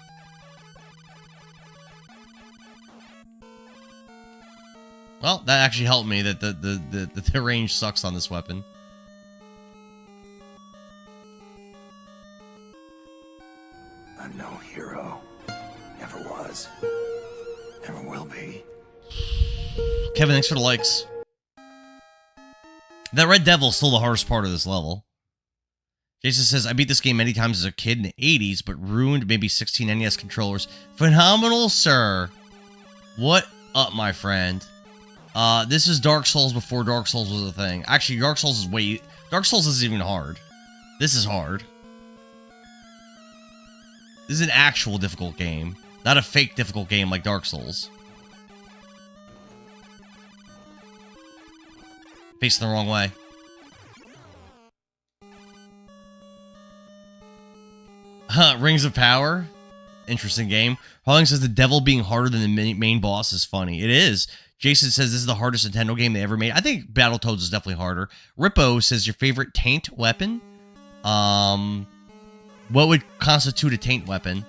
Well, that actually helped me that the range sucks on this weapon. I'm no hero. Never was. Never will be. Kevin, thanks for the likes. That Red Devil's still the hardest part of this level. Jason says, I beat this game many times as a kid in the 80s, but ruined maybe 16 NES controllers. Phenomenal, sir. What up, my friend? This is Dark Souls before Dark Souls was a thing. Actually, Dark Souls is even hard. This is hard. This is an actual difficult game, not a fake difficult game like Dark Souls. Facing the wrong way. Rings of Power. Interesting game. Hauling says the devil being harder than the main boss is funny. It is. Jason says this is the hardest Nintendo game they ever made. I think Battletoads is definitely harder. Rippo says your favorite taint weapon. What would constitute a taint weapon?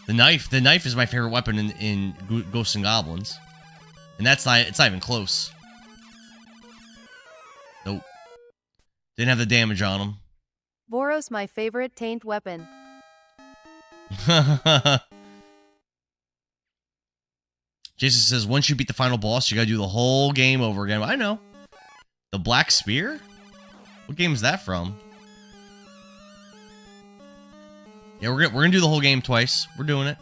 The knife. The knife is my favorite weapon in Ghosts and Goblins. And it's not even close. Nope. Didn't have the damage on him. Boros, my favorite taint weapon. Jason says, once you beat the final boss, you gotta do the whole game over again. I know. The Black Spear? What game is that from? Yeah, we're gonna do the whole game twice. We're doing it.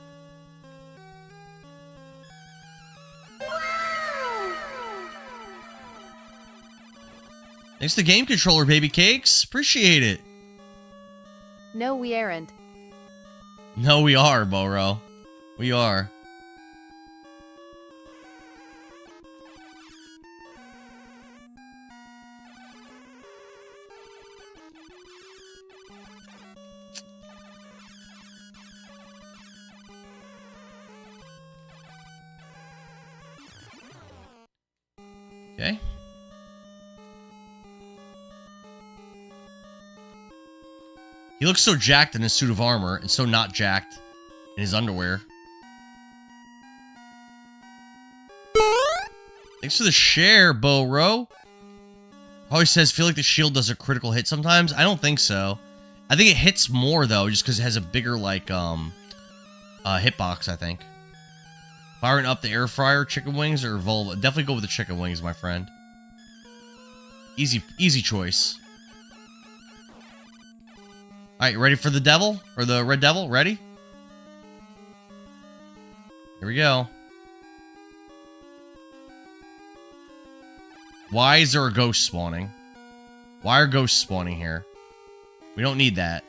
Thanks to Game Controller, baby cakes. Appreciate it. No, we aren't. No, we are, Boro. We are. Okay. He looks so jacked in his suit of armor, and so not jacked in his underwear. Thanks for the share, Bo-Ro. Always says, feel like the shield does a critical hit sometimes. I don't think so. I think it hits more, though, just because it has a bigger, like, hitbox, I think. Firing up the air fryer, chicken wings, or vulva. Definitely go with the chicken wings, my friend. Easy choice. Alright, ready for the devil? Or the red devil? Ready? Here we go. Why is there a ghost spawning? Why are ghosts spawning here? We don't need that.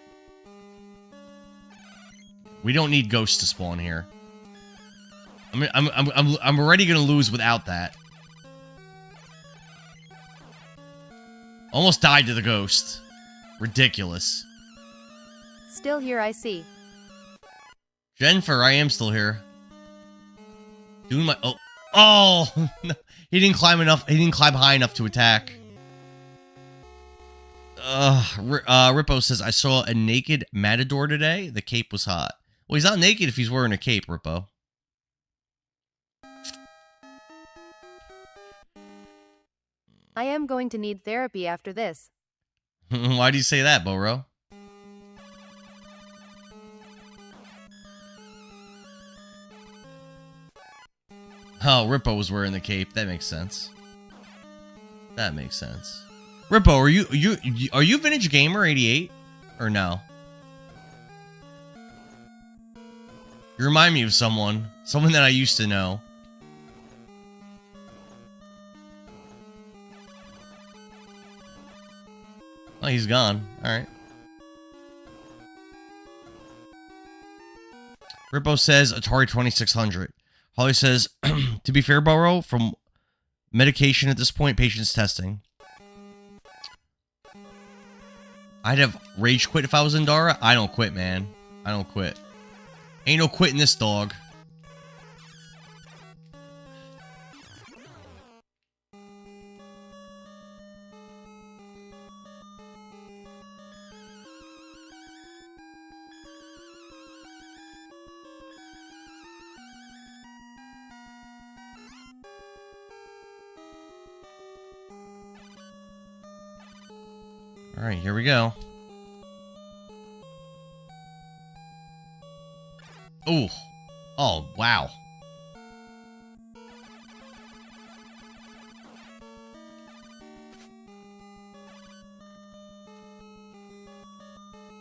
We don't need ghosts to spawn here. I'm already gonna lose without that. Almost died to the ghost. Ridiculous. Still here, I see. Jennifer, I am still here. Doing my oh no. He didn't climb enough. He didn't climb high enough to attack. Rippo says, I saw a naked matador today. The cape was hot. Well, he's not naked if he's wearing a cape, Rippo. I am going to need therapy after this. Why do you say that, Boro? Oh, Rippo was wearing the cape. That makes sense. That makes sense. Rippo, are you Vintage Gamer 88 or no? You remind me of someone that I used to know. Oh, he's gone. All right. Rippo says Atari 2600. Holly says, to be fair, Burrow, from medication at this point, patient's testing. I'd have rage quit if I was Endara. I don't quit, man. I don't quit. Ain't no quitting this dog. All right, here we go. Ooh. Oh, wow.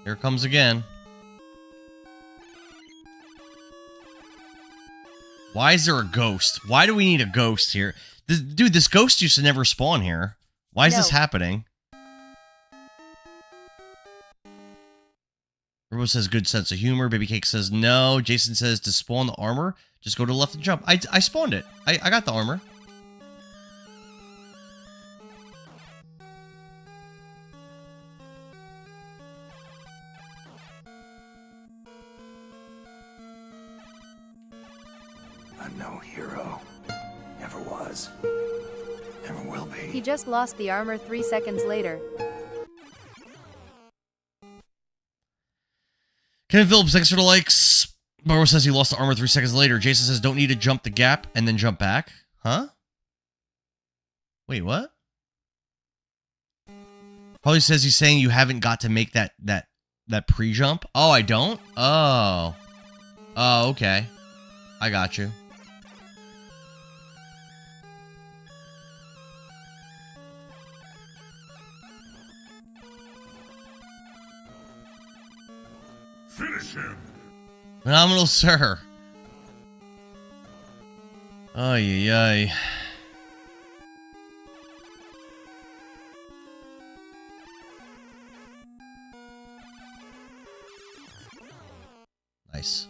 Here it comes again. Why is there a ghost? Why do we need a ghost here? Dude, this ghost used to never spawn here. Why is this happening? Robo says good sense of humor. Baby Cake says no. Jason says to spawn the armor, just go to the left and jump. I spawned it. I got the armor. I'm no hero. Never was. Never will be. He just lost the armor 3 seconds later. Kevin Phillips, thanks for the likes. Burrow says he lost the armor 3 seconds later. Jason says don't need to jump the gap and then jump back. Huh? Wait, what? Probably says he's saying you haven't got to make that pre-jump. Oh, I don't? Oh. Oh, okay. I got you. Finish him. Phenomenal, sir. Ay, ay. Nice.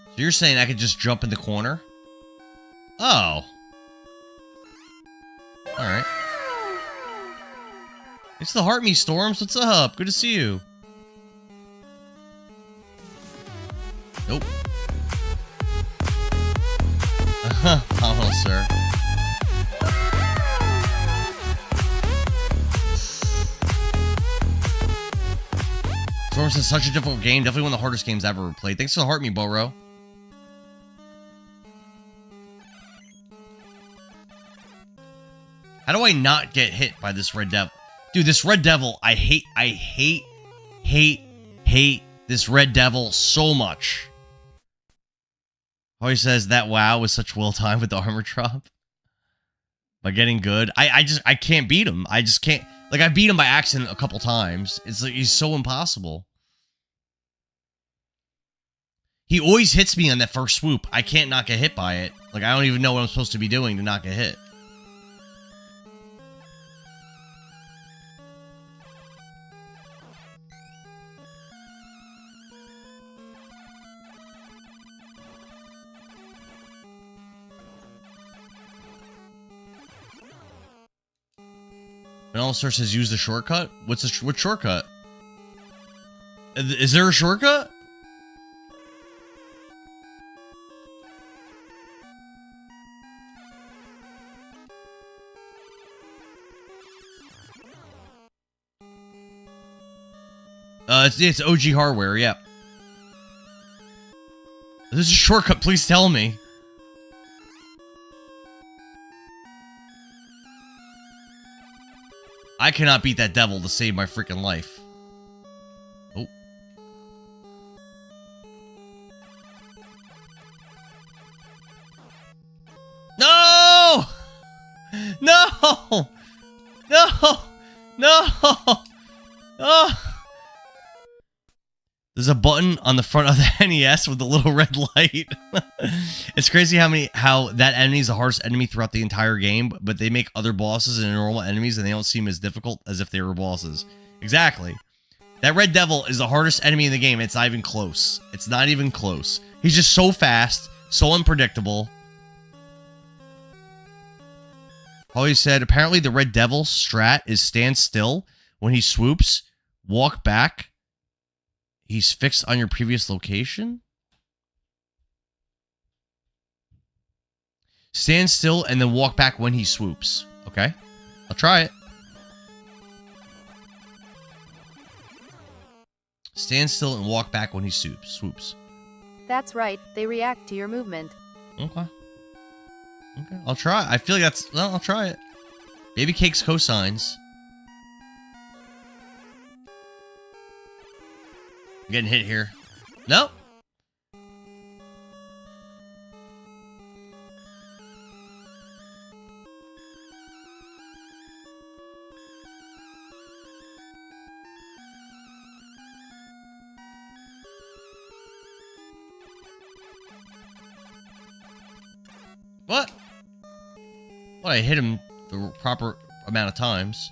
So you're saying I could just jump in the corner? Oh. Alright. It's the Heart Me Storms. What's up? Good to see you. Nope. Phenomenal, sir. Storms is such a difficult game. Definitely one of the hardest games I've ever played. Thanks for the Heart Me, Boro. How do I not get hit by this red devil? Dude, this red devil, I hate this red devil so much. Always says that WoW was such well timed with the armor drop. By getting good. I can't beat him. I just can't. Like, I beat him by accident a couple times. It's like, he's so impossible. He always hits me on that first swoop. I can't not get hit by it. Like, I don't even know what I'm supposed to be doing to not get hit. And all sorts says use the shortcut. What shortcut? Is there a shortcut? It's OG hardware. Yep. If there's a shortcut, please tell me. I cannot beat that devil to save my freaking life. Oh. No! No! No! No! Oh! There's a button on the front of the NES with a little red light. It's crazy how that enemy is the hardest enemy throughout the entire game, but they make other bosses and normal enemies and they don't seem as difficult as if they were bosses. Exactly. That red devil is the hardest enemy in the game. It's not even close. It's not even close. He's just so fast, so unpredictable. Holly said, apparently the red devil strat is stand still when he swoops, walk back. He's fixed on your previous location? Stand still and then walk back when he swoops. Okay. I'll try it. Stand still and walk back when he swoops. That's right, they react to your movement. Okay. Okay. I'll try. I feel like that's... Well, I'll try it. Baby Cake's cosines. I'm getting hit here. Nope. What? Well, I hit him the proper amount of times.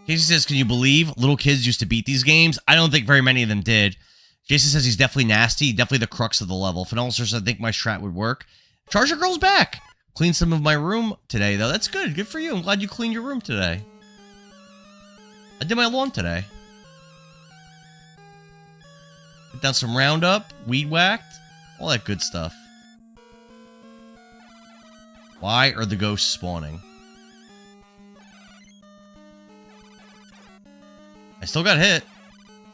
Casey says, can you believe little kids used to beat these games? I don't think very many of them did. Jason says he's definitely nasty, definitely the crux of the level. Finale says, I think my strat would work. Charger Girl's back. Cleaned some of my room today, though. That's good. Good for you. I'm glad you cleaned your room today. I did my lawn today. Put down some Roundup, weed whacked, all that good stuff. Why are the ghosts spawning? I still got hit.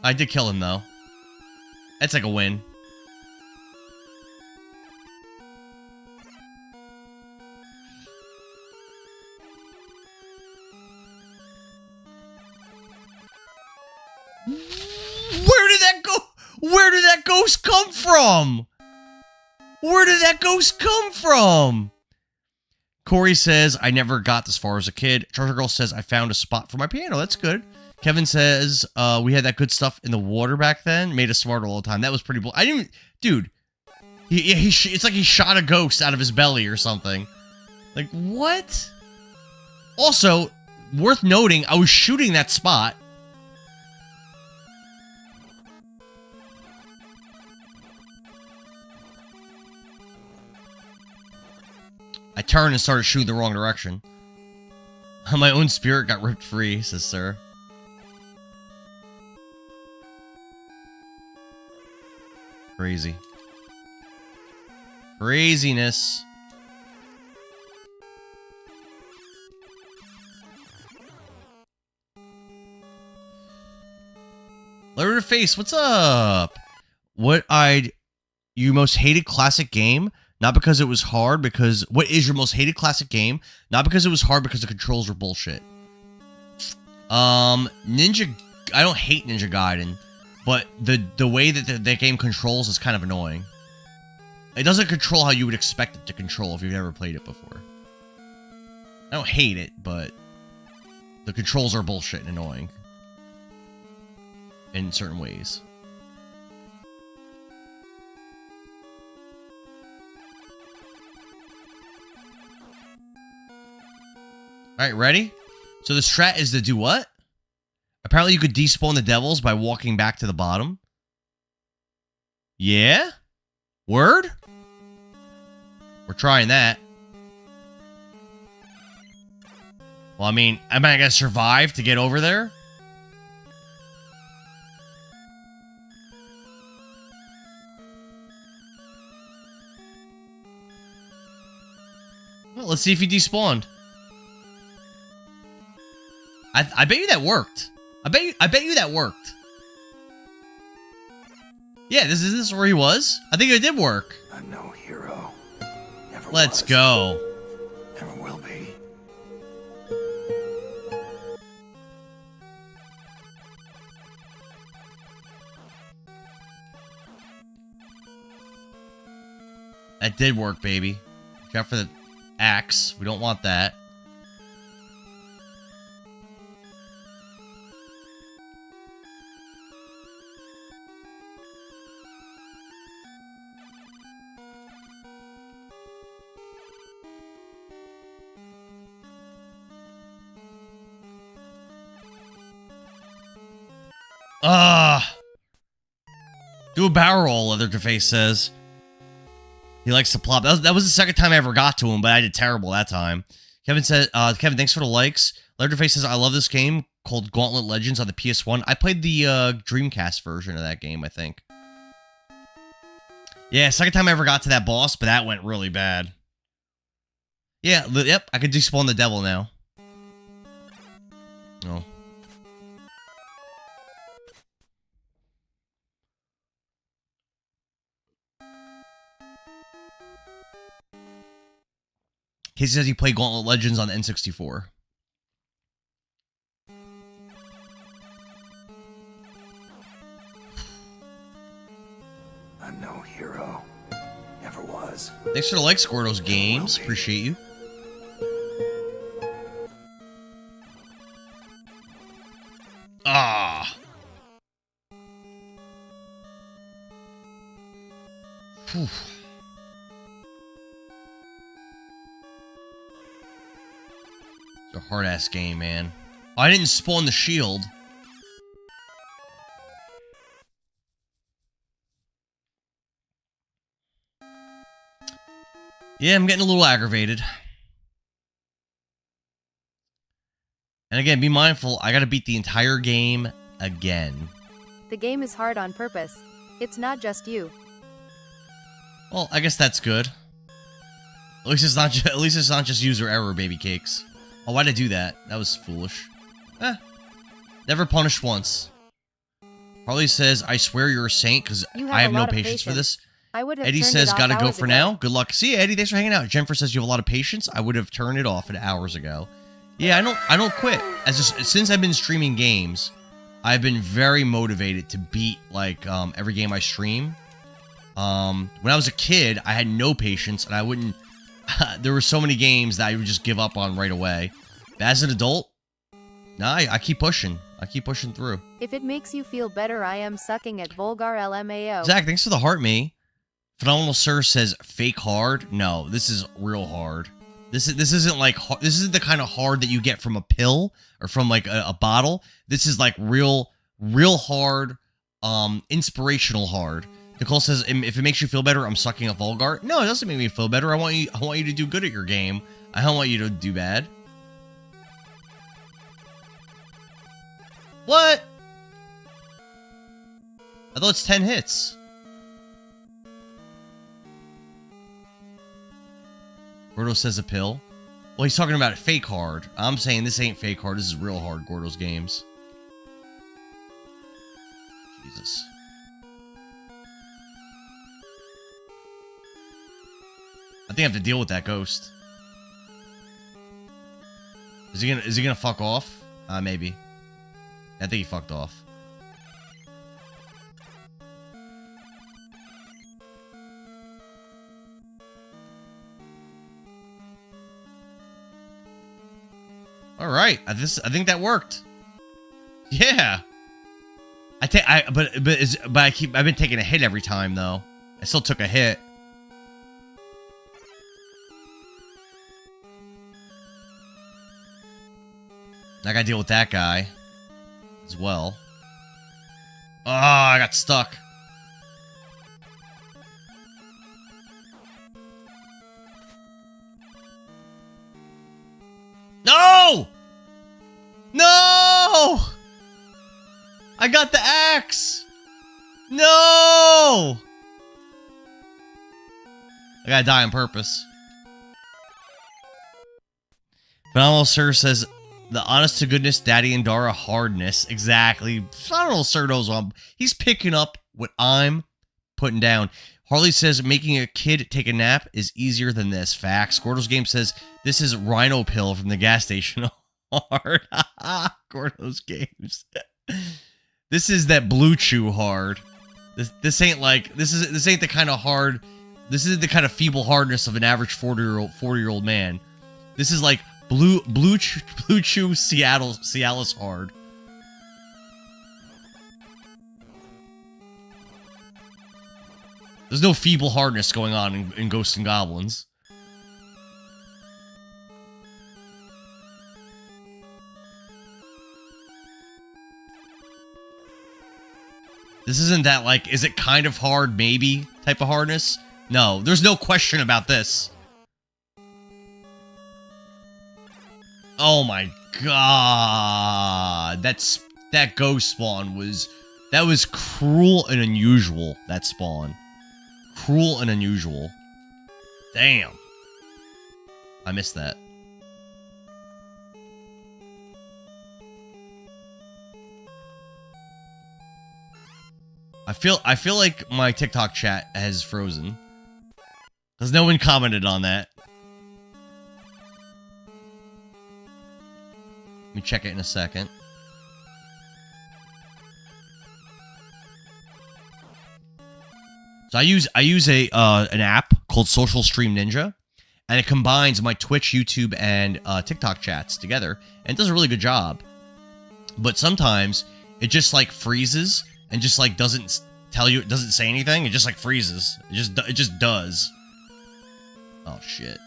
I did kill him, though. That's like a win. Where did that go? Where did that ghost come from? Where did that ghost come from? Corey says, I never got this far as a kid. Treasure Girl says, I found a spot for my piano. That's good. Kevin says, we had that good stuff in the water back then. Made us smarter all the time. That was pretty I didn't even... Dude. It's like he shot a ghost out of his belly or something. Like, what? Also, worth noting, I was shooting that spot. I turned and started shooting the wrong direction. My own spirit got ripped free, says Sir. Crazy. Craziness. Letter to Face, what's up? You most hated classic game? Not because it was hard, because... What is your most hated classic game? Not because it was hard, because the controls were bullshit. Ninja... I don't hate Ninja Gaiden, but the way that that game controls is kind of annoying. It doesn't control how you would expect it to control if you've never played it before. I don't hate it, but... The controls are bullshit and annoying. In certain ways. Alright, ready? So the strat is to do what? Apparently you could despawn the devils by walking back to the bottom. Yeah? Word? We're trying that. Well, I mean, am I gonna survive to get over there? Well, let's see if he despawned. I bet you that worked. I bet you that worked. Yeah, this is where he was. I think it did work. I'm no hero. Never Let's was. go. Never will be. That did work, baby. Watch out for the axe. We don't want that. Do a barrel roll, Leatherface says. He likes to plop. That was the second time I ever got to him, but I did terrible that time. Kevin said, Kevin, thanks for the likes. Leatherface says, I love this game called Gauntlet Legends on the PS1. I played the Dreamcast version of that game, I think. Yeah, second time I ever got to that boss, but that went really bad. Yeah, yep, I could despawn the devil now. Oh. He says he played Gauntlet Legends on the N64. I'm no hero. Never was. Thanks for the like, Squirtles Games. Appreciate you. Ah. Whew. It's a hard-ass game, man. Oh, I didn't spawn the shield. Yeah, I'm getting a little aggravated. And again, be mindful, I gotta beat the entire game again. The game is hard on purpose. It's not just you. Well, I guess that's good. At least it's not just user error, baby cakes. Oh, why'd I do that? That was foolish. Eh. Never punished once. Harley says, I swear you're a saint because You I have no a lot of patience for this. I would have Eddie turned says, it off gotta go hours for ago. now. Good luck. See, Eddie, thanks for hanging out. Jennifer says you have a lot of patience. I would have turned it off hours ago. Yeah, I don't quit. Since I've been streaming games, I've been very motivated to beat, like, every game I stream. When I was a kid, I had no patience, and I wouldn't... there were so many games that I would just give up on right away. But as an adult, nah, I keep pushing. I keep pushing through. If it makes you feel better, I am sucking at vulgar LMAO. Zach, thanks for the heart, me. Phenomenal Sir says fake hard. No, this is real hard. This isn't like this isn't the kind of hard that you get from a pill or from like a bottle. This is like real hard, inspirational hard. Nicole says, if it makes you feel better, I'm sucking a vulgar. No, it doesn't make me feel better. I want you to do good at your game. I don't want you to do bad. What? I thought it's 10 hits. Gordo says a pill. Well, he's talking about fake hard. I'm saying this ain't fake hard. This is real hard, Gordo's games. Jesus. I think I have to deal with that ghost. Is he gonna fuck off? Maybe. I think he fucked off. All right, I think that worked. Yeah. I've been taking a hit every time though. I still took a hit. I gotta deal with that guy as well. Oh, I got stuck. No! No! I got the axe! No! I gotta die on purpose. Phenomenal Sir says, the honest to goodness Daddy Endara hardness. Exactly. Phenomenal Sir knows he's picking up what I'm putting down. Harley says making a kid take a nap is easier than this. Facts. Gordo's game says this is Rhino Pill from the gas station. Hard. Gordo's games. This is that Blue Chew hard. This ain't like this ain't the kind of hard. This isn't the kind of feeble hardness of an average 40-year-old man. This is like Blue Chew Cialis hard. There's no feeble hardness going on in Ghosts and Goblins. This isn't that, like, is it kind of hard, maybe, type of hardness? No, there's no question about this. Oh my god. That ghost spawn was... That was cruel and unusual, that spawn. Cruel and unusual. Damn. I missed that. I feel like my TikTok chat has frozen. Because no one commented on that. Let me check it in a second. So I use an app called Social Stream Ninja, and it combines my Twitch, YouTube, and TikTok chats together, and it does a really good job. But sometimes it just like freezes and just like doesn't tell you, it doesn't say anything. It just like freezes. It just does. Oh shit.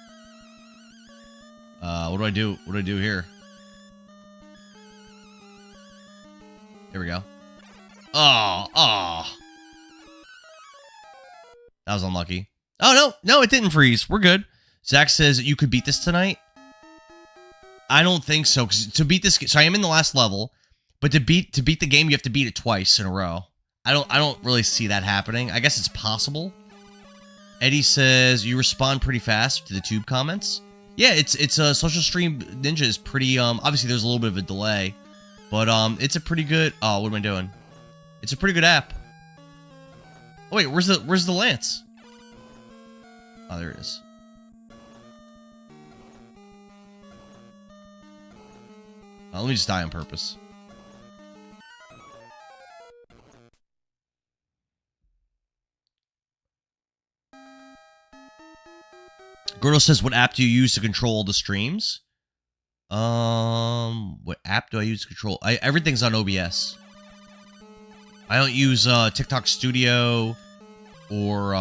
What do I do? What do I do here? Here we go. Oh. That was unlucky. Oh, no, it didn't freeze. We're good. Zach says you could beat this tonight. I don't think so. Because to beat this, so I am in the last level, but to beat the game, you have to beat it twice in a row. I don't really see that happening. I guess it's possible. Eddie says you respond pretty fast to the tube comments. Yeah, it's a Social Stream Ninja is pretty. Obviously there's a little bit of a delay, But it's a pretty good. Oh, what am I doing? It's a pretty good app. Oh wait, where's the lance? Oh, there it is. Let me just die on purpose. Gordo says, what app do you use to control the streams? What app do I use to control? Everything's on OBS. I don't use TikTok Studio or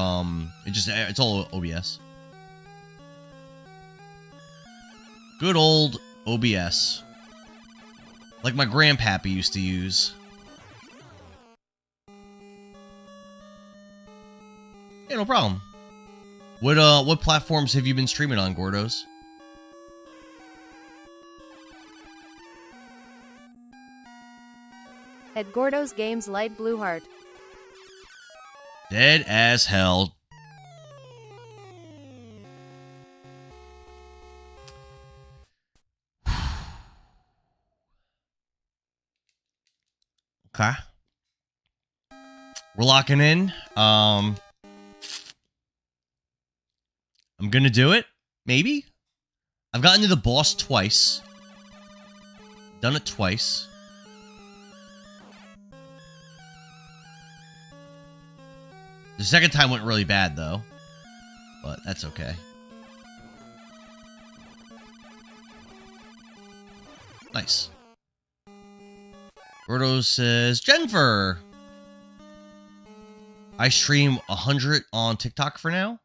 it's all OBS. Good old OBS. Like my grandpappy used to use. Yeah, no problem. What platforms have you been streaming on, Gordos? At Gordo's Games Light Blue Heart. Dead as hell. Okay. We're locking in. I'm gonna do it. Maybe. I've gotten to the boss twice. Done it twice. The second time went really bad, though. But that's okay. Nice. Gordo says, Jennifer! I stream 100 on TikTok for now.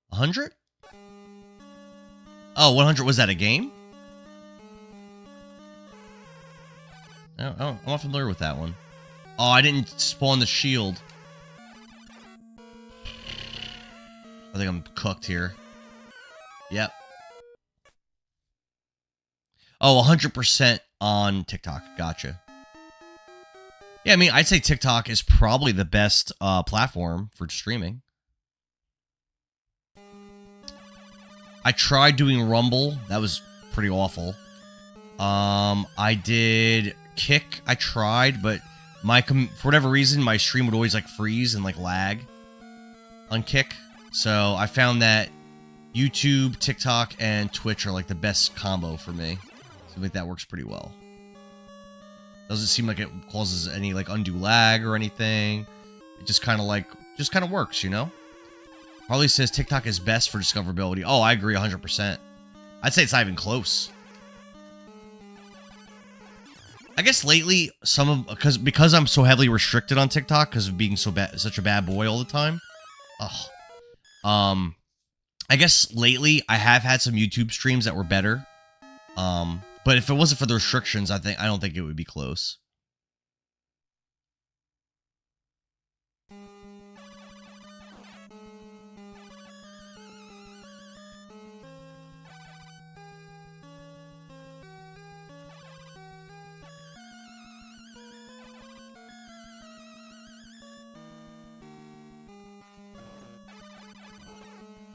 100? Oh, 100. Was that a game? I'm not familiar with that one. Oh, I didn't spawn the shield. I think I'm cooked here. Yep. Oh, 100% on TikTok. Gotcha. Yeah, I mean, I'd say TikTok is probably the best platform for streaming. I tried doing Rumble. That was pretty awful. I did Kick. I tried, but for whatever reason, my stream would always like freeze and like lag on Kick. So I found that YouTube, TikTok, and Twitch are like the best combo for me. So I think that works pretty well. Doesn't seem like it causes any like undue lag or anything. It just kind of works, you know? Harley says TikTok is best for discoverability. Oh, I agree 100%. I'd say it's not even close. I guess lately, because I'm so heavily restricted on TikTok because of being such a bad boy all the time. Ugh. I guess lately I have had some YouTube streams that were better. But if it wasn't for the restrictions, I don't think it would be close.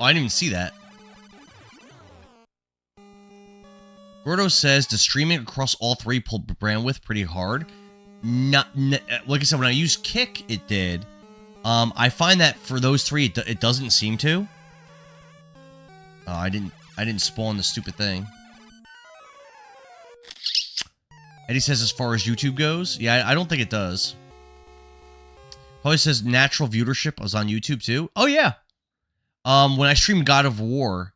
Oh, I didn't even see that. Gordo says, does streaming across all three pull bandwidth pretty hard? Like I said, when I use Kick, it did. I find that for those three, it doesn't seem to. Oh, I didn't spawn the stupid thing. Eddie says, as far as YouTube goes, yeah, I don't think it does. Probably says natural viewership was on YouTube too. Oh yeah. When I streamed God of War,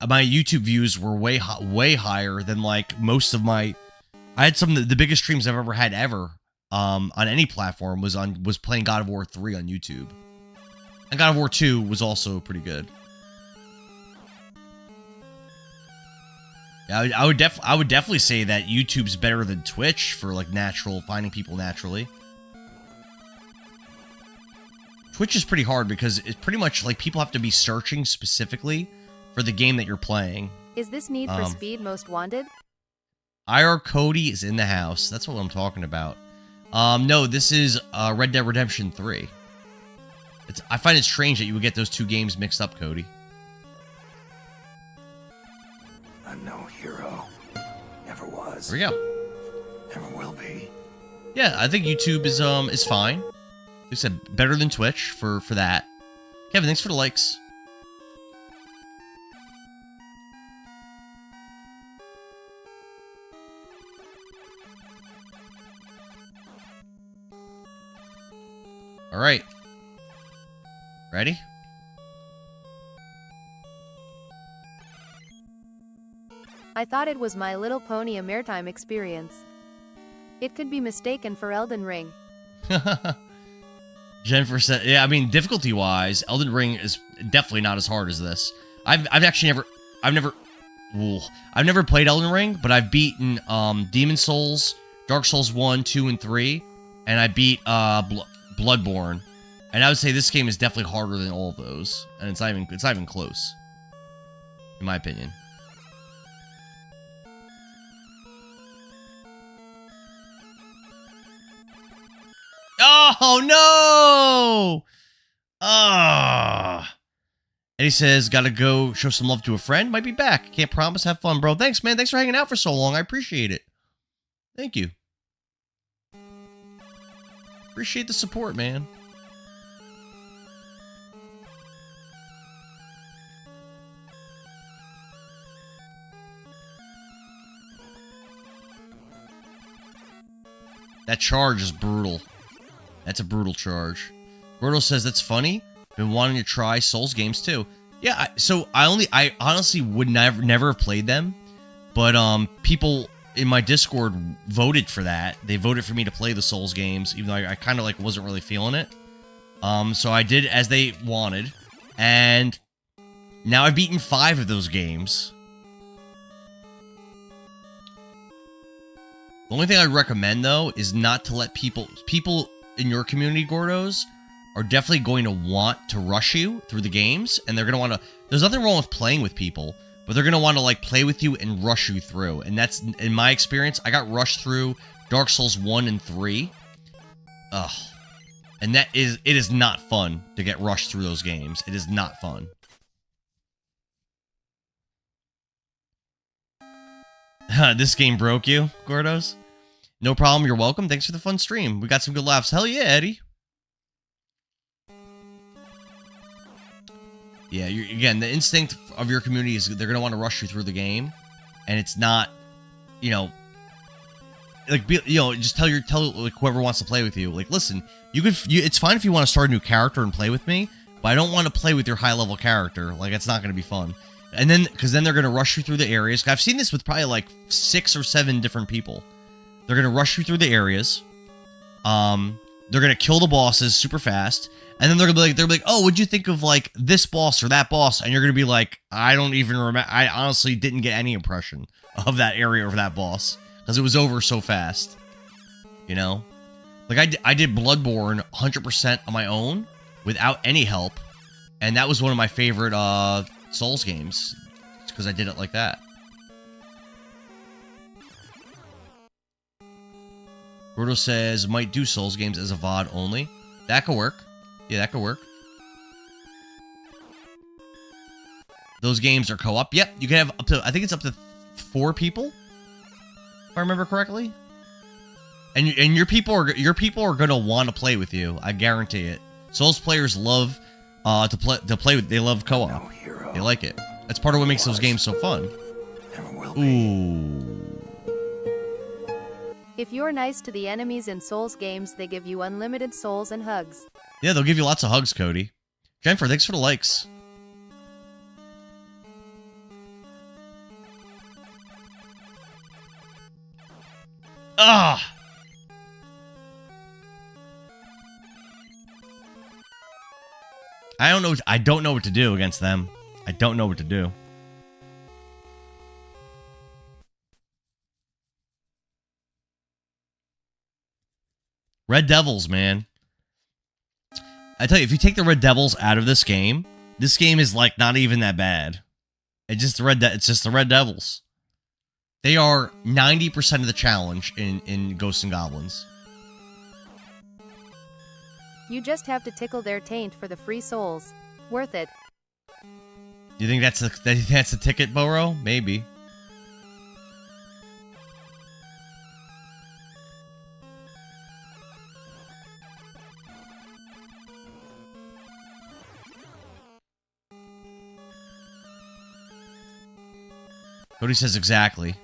my YouTube views were way higher than like most of my. I had some of the biggest streams I've ever had on any platform was playing God of War 3 on YouTube, and God of War 2 was also pretty good. Yeah, I would definitely say that YouTube's better than Twitch for like finding people naturally. Twitch is pretty hard because it's pretty much like people have to be searching specifically for the game that you're playing. Is this Need for Speed Most Wanted? IR Cody is in the house. That's what I'm talking about. No, this is Red Dead Redemption 3. I find it strange that you would get those two games mixed up, Cody. I'm no hero. Never was. There we go. Never be. Yeah, I think YouTube is fine. Like I said, better than Twitch for that. Kevin, thanks for the likes. All right. Ready? I thought it was My Little Pony: A Maritime Experience. It could be mistaken for Elden Ring. Jennifer said, yeah, I mean, difficulty-wise, Elden Ring is definitely not as hard as this. I've never played Elden Ring, but I've beaten Demon Souls, Dark Souls 1, 2, and 3, and I beat Bloodborne. And I would say this game is definitely harder than all of those, and it's not even close, in my opinion. Oh no! Ah. And he says, gotta go show some love to a friend. Might be back. Can't promise. Have fun, bro. Thanks, man. Thanks for hanging out for so long. I appreciate it. Thank you. Appreciate the support, man. That charge is brutal. That's a brutal charge. Gordo says that's funny. Been wanting to try Souls games too. Yeah, I honestly would never have played them, but people in my Discord voted for that. They voted for me to play the Souls games, even though I kind of like wasn't really feeling it. So I did as they wanted, and now I've beaten 5 of those games. The only thing I'd recommend though is not to let people in your community, Gordos, are definitely going to want to rush you through the games, and they're going to want to... There's nothing wrong with playing with people, but they're going to want to, like, play with you and rush you through. And that's, in my experience, I got rushed through Dark Souls 1 and 3. Ugh. And it is not fun to get rushed through those games. It is not fun. This game broke you, Gordos? No problem, you're welcome. Thanks for the fun stream. We got some good laughs. Hell yeah, Eddie. Yeah, again, the instinct of your community is they're going to want to rush you through the game. And it's not, you know... Like, just tell like, whoever wants to play with you. Like, listen, it's fine if you want to start a new character and play with me, but I don't want to play with your high-level character. Like, it's not going to be fun. And then, because then they're going to rush you through the areas. I've seen this with probably, like, 6 or 7 different people. They're going to rush you through the areas. They're going to kill the bosses super fast. And then they're going to be like, oh, what'd you think of, like, this boss or that boss? And you're going to be like, I don't even remember. I honestly didn't get any impression of that area or that boss. Because it was over so fast. You know? Like, I did Bloodborne 100% on my own. Without any help. And that was one of my favorite, Souls games. It's because I did it like that. Gordo says, might do Souls games as a VOD only. That could work. Yeah, that could work. Those games are co-op. Yep, you can have up to, I think it's up to 4 people. If I remember correctly. And your people are going to want to play with you. I guarantee it. Souls players love to play with, they love co-op. No hero. They like it. That's part of what makes those games so fun. Never will be. Ooh. If you're nice to the enemies in Souls games, they give you unlimited souls and hugs. Yeah, they'll give you lots of hugs, Cody. Jennifer, thanks for the likes. Ah! I don't know what to do against them. I don't know what to do. Red Devils, man. I tell you, if you take the Red Devils out of this game is like not even that bad. It's just the Red Devils. They are 90% of the challenge in Ghosts and Goblins. You just have to tickle their taint for the free souls. Worth it. You think that's the ticket, Boro? Maybe. Cody says exactly.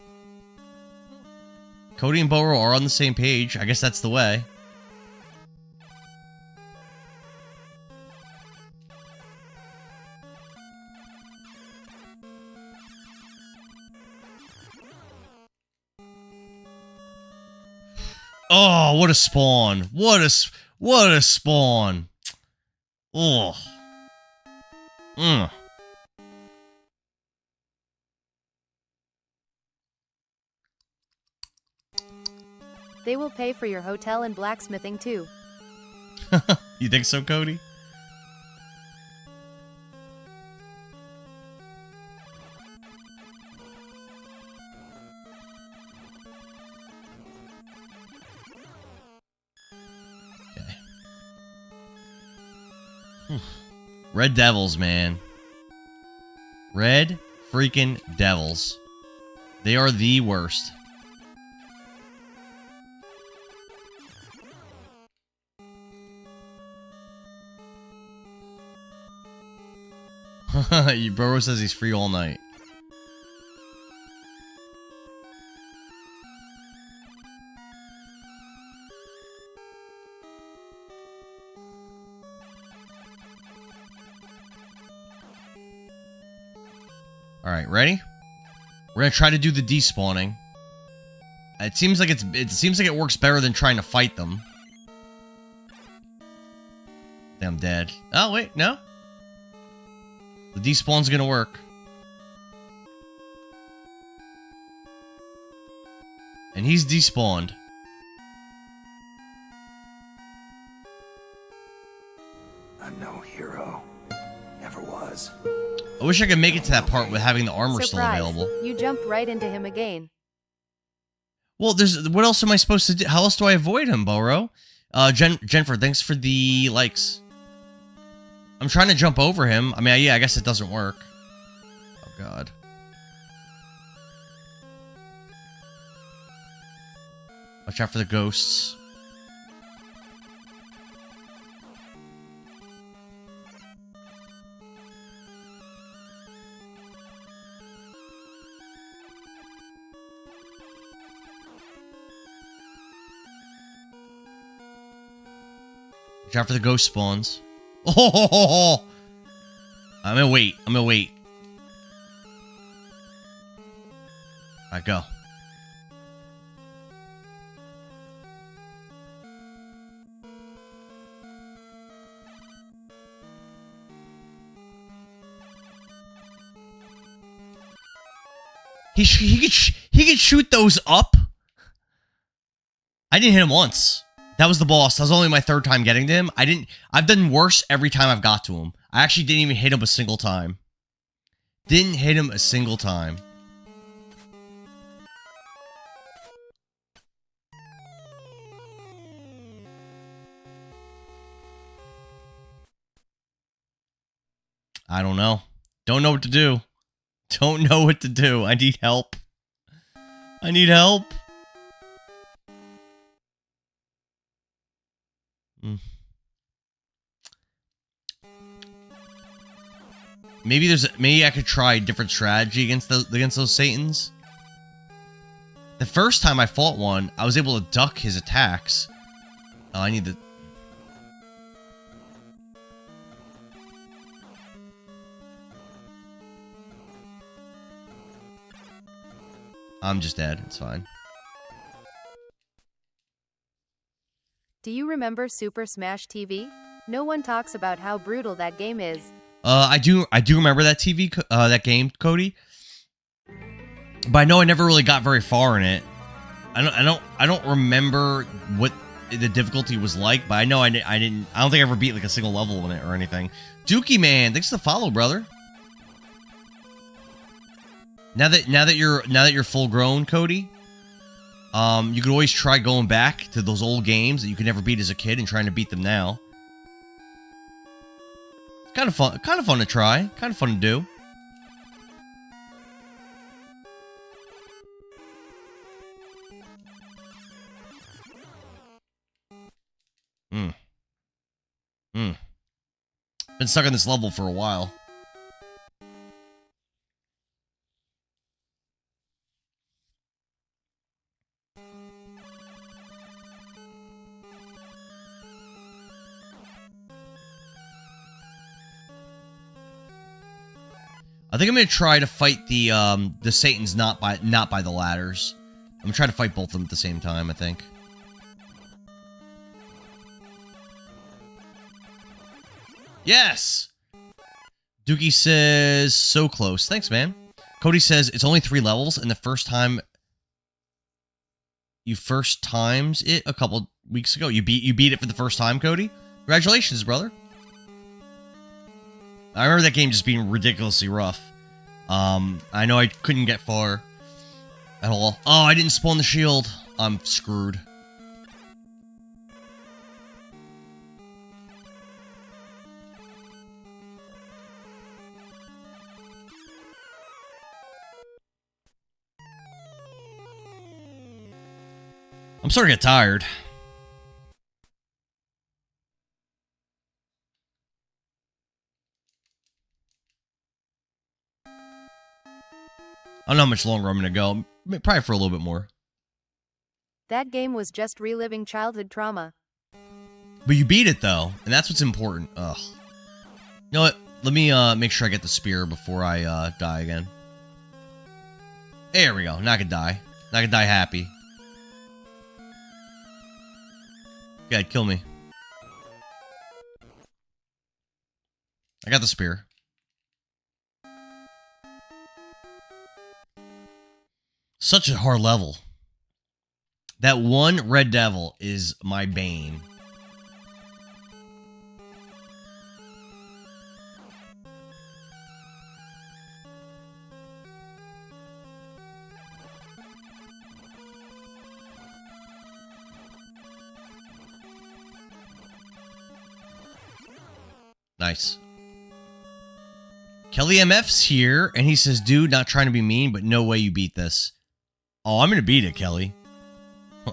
Cody and Boro are on the same page. I guess that's the way. Oh, what a spawn. What a spawn. Oh. They will pay for your hotel and blacksmithing too. You think so, Cody? Okay. Red Devils, man. Red freaking Devils. They are the worst. Burrow says he's free all night. Alright, ready? We're gonna try to do the despawning. It seems like it works better than trying to fight them. I'm dead. Oh wait, no? The despawn's gonna work. And he's despawned. I'm no hero. Never was. I wish I could make it to that part with having the armor still Surprise. available. You jumped right into him again. Well, what else am I supposed to do? How else do I avoid him, Boro? Jennifer, thanks for the likes. I'm trying to jump over him. I mean, yeah, I guess it doesn't work. Oh, God. Watch out for the ghosts. Watch out for the ghost spawns. Oh! I'm gonna wait. Alright, go. He could shoot those up. I didn't hit him once. That was the boss. That was only my third time getting to him. I've done worse every time I've got to him. I actually didn't even hit him a single time. Didn't hit him a single time. I don't know. Don't know what to do. Don't know what to do. I need help. I need help. Maybe I could try a different strategy against those Satans. The first time I fought one, I was able to duck his attacks. Oh, I need the... I'm just dead. It's fine. Do you remember Super Smash TV? No one talks about how brutal that game is. I do remember that that game, Cody. But I know I never really got very far in it. I don't remember what the difficulty was like, but I know I don't think I ever beat like a single level in it or anything. Dookie man, thanks for the follow, brother. Now that you're full grown, Cody, you could always try going back to those old games that you could never beat as a kid and trying to beat them now. It's kind of fun to try, kind of fun to do. Been stuck on this level for a while. I think I'm gonna try to fight the Satans not by the ladders. I'm gonna try to fight both of them at the same time, I think. Yes! Dookie says, so close. Thanks, man. Cody says, it's only 3 levels, and the first time you first times it a couple weeks ago. You beat it for the first time, Cody? Congratulations, brother. I remember that game just being ridiculously rough. I know I couldn't get far at all. Oh, I didn't spawn the shield. I'm screwed. I'm starting to get tired. I don't know how much longer I'm going to go. Probably for a little bit more. That game was just reliving childhood trauma. But you beat it, though. And that's what's important. Ugh. You know what? Let me make sure I get the spear before I die again. There we go. Not gonna die. Not gonna die happy. God, kill me. I got the spear. Such a hard level. That one red devil is my bane. Nice. Kelly MF's here, and he says, dude, not trying to be mean, but no way you beat this. Oh, I'm gonna beat it, Kelly.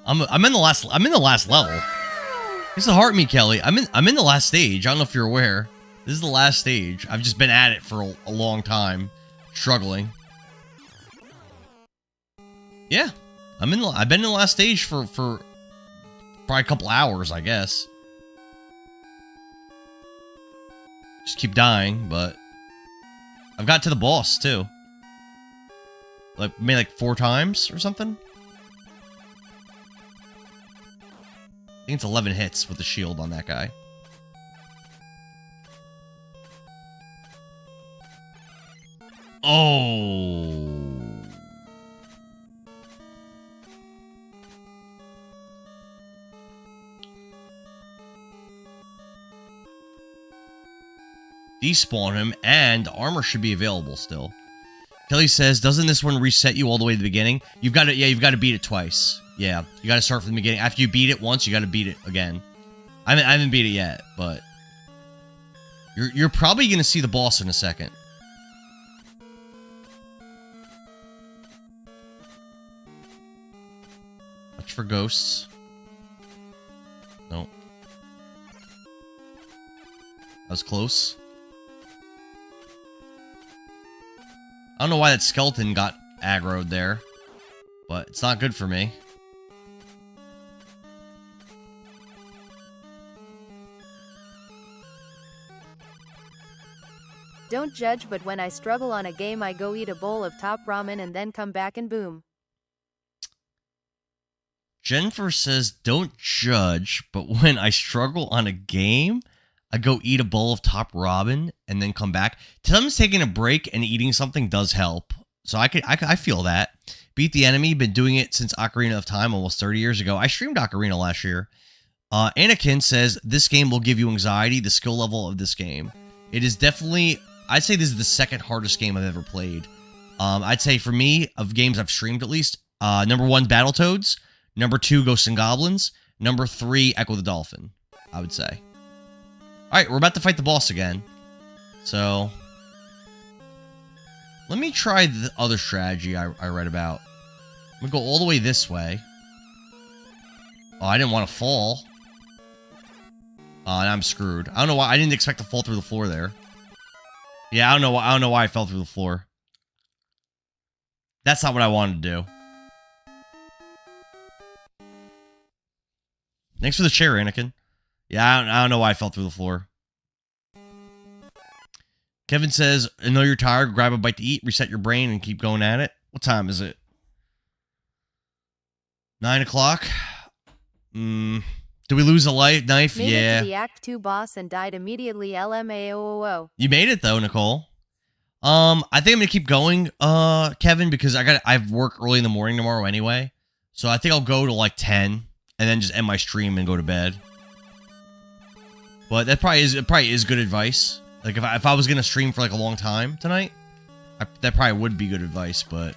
I'm in the last level. It's a heart me, Kelly. I'm in the last stage. I don't know if you're aware. This is the last stage. I've just been at it for a long time, struggling. Yeah, I've been in the last stage for probably a couple hours, I guess. Just keep dying, but I've got to the boss too. Like maybe like 4 times or something. I think it's 11 hits with the shield on that guy. Oh. Despawn him, and armor should be available still. Kelly says, doesn't this one reset you all the way to the beginning? You've got to beat it twice. Yeah, you got to start from the beginning. After you beat it once, you got to beat it again. I haven't beat it yet, but you're probably going to see the boss in a second. Watch for ghosts. No. That was close. I don't know why that skeleton got aggroed there, but it's not good for me. Don't judge, but when I struggle on a game, I go eat a bowl of top ramen and then come back and boom. Jennifer says, don't judge, but when I struggle on a game, I go eat a bowl of top ramen and then come back. Sometimes taking a break and eating something does help. So I feel that. Beat the enemy. Been doing it since Ocarina of Time almost 30 years ago. I streamed Ocarina last year. Anakin says, this game will give you anxiety. The skill level of this game. It is definitely, I'd say this is the second hardest game I've ever played. I'd say for me, of games I've streamed at least, number 1, Battletoads. Number 2, Ghosts and Goblins. Number 3, Echo the Dolphin, I would say. Alright, we're about to fight the boss again. So, let me try the other strategy I read about. I'm gonna go all the way this way. Oh, I didn't want to fall. And I'm screwed. I don't know why. I didn't expect to fall through the floor there. Yeah, I don't know why I fell through the floor. That's not what I wanted to do. Thanks for the chair, Anakin. Yeah, I don't know why I fell through the floor. Kevin says, I know you're tired. Grab a bite to eat, reset your brain, and keep going at it. What time is it? 9 o'clock? Do we lose a knife? Made Yeah. it to the Act 2 boss and died immediately. LMAOO. You made it though, Nicole. I think I'm gonna keep going, Kevin, because I have work early in the morning tomorrow anyway. So I think I'll go to like 10 and then just end my stream and go to bed. But that probably is good advice. Like if I was gonna stream for like a long time tonight, that probably would be good advice. But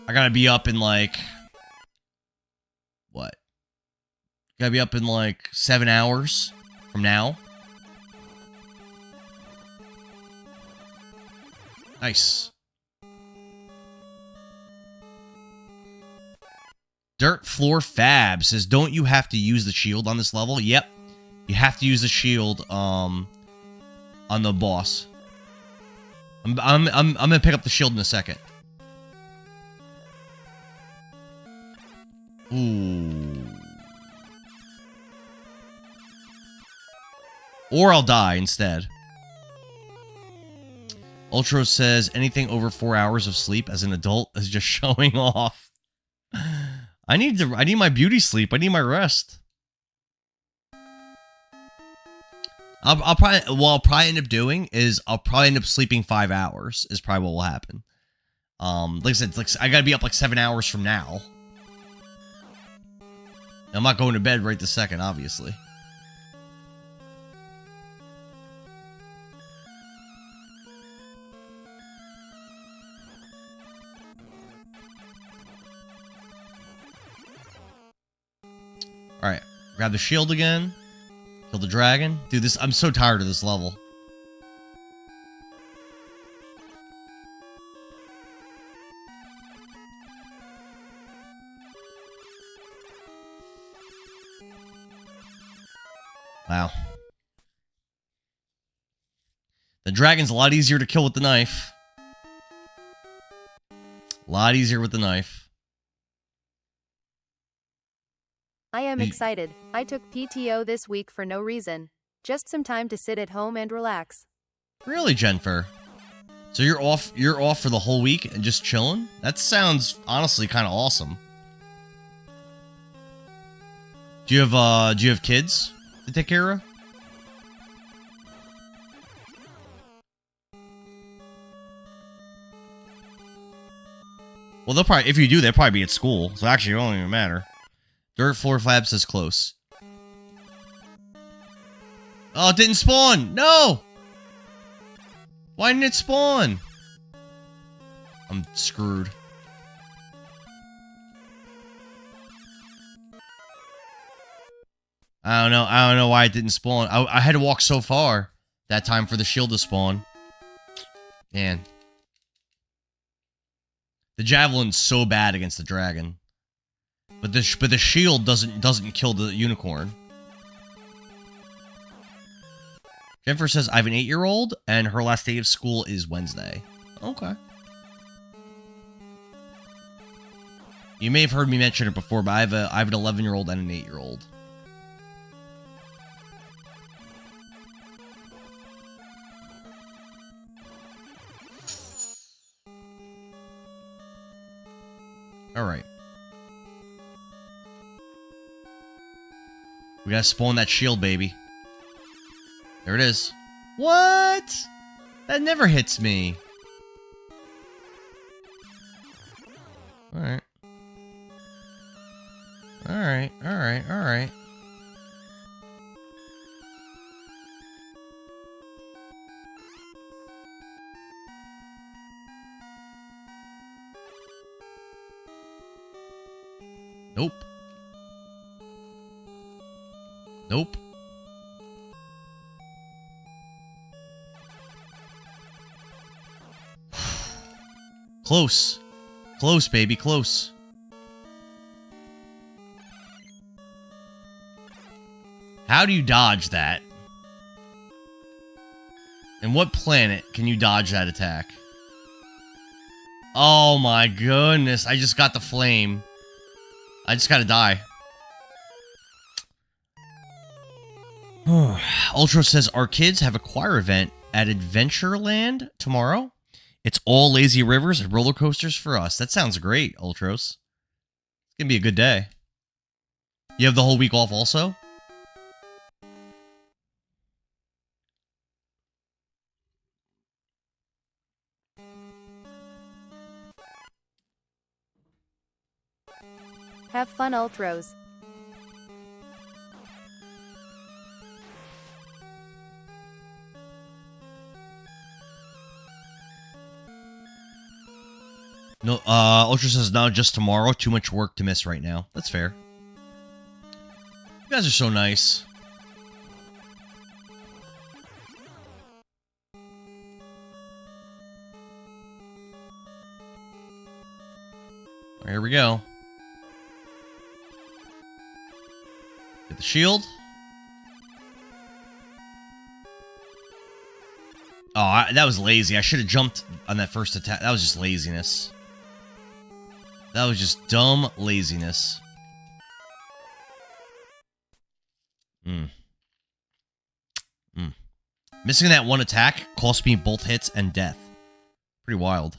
I gotta be up in like what? Gotta be up in like 7 hours from now. Nice. Dirt Floor Fab says, don't you have to use the shield on this level? Yep. You have to use the shield on the boss. I'm gonna pick up the shield in a second. Ooh. Or I'll die instead. Ultro says, anything over 4 hours of sleep as an adult is just showing off. I need my beauty sleep. I need my rest. I'll probably end up doing is I'll probably end up sleeping 5 hours is probably what will happen. Like I said, I gotta be up like 7 hours from now. I'm not going to bed right this second, obviously. Alright, grab the shield again. Kill the dragon. Dude, I'm so tired of this level. Wow. The dragon's a lot easier to kill with the knife. A lot easier with the knife. I am excited. I took PTO this week for no reason. Just some time to sit at home and relax. Really, Jennifer? So you're off for the whole week and just chilling? That sounds honestly kind of awesome. Do you have kids to take care of? Well, they'll probably, if you do, they'll probably be at school. So actually, it won't even matter. Dirt Floor Flab says close. Oh, it didn't spawn! No! Why didn't it spawn? I'm screwed. I don't know why it didn't spawn. I had to walk so far that time for the shield to spawn. Man. The javelin's so bad against the dragon. But the shield doesn't kill the unicorn. Jennifer says, I have an 8-year-old, and her last day of school is Wednesday. Okay. You may have heard me mention it before, but I have an 11-year-old and an 8-year-old. Alright. We gotta spawn that shield, baby. There it is. What? That never hits me. Alright. Alright, alright, alright. Nope. Nope. Close. Close, baby, close. How do you dodge that? And what planet can you dodge that attack? Oh my goodness, I just got the flame. I just gotta die. Ultra says, our kids have a choir event at Adventureland tomorrow. It's all lazy rivers and roller coasters for us. That sounds great, Ultros. It's going to be a good day. You have the whole week off also? Have fun, Ultros. No, Ultra says, no, just tomorrow. Too much work to miss right now. That's fair. You guys are so nice. Here we go. Get the shield. Oh, that was lazy. I should have jumped on that first attack. That was just laziness. That was just dumb laziness. Missing that one attack cost me both hits and death. Pretty wild.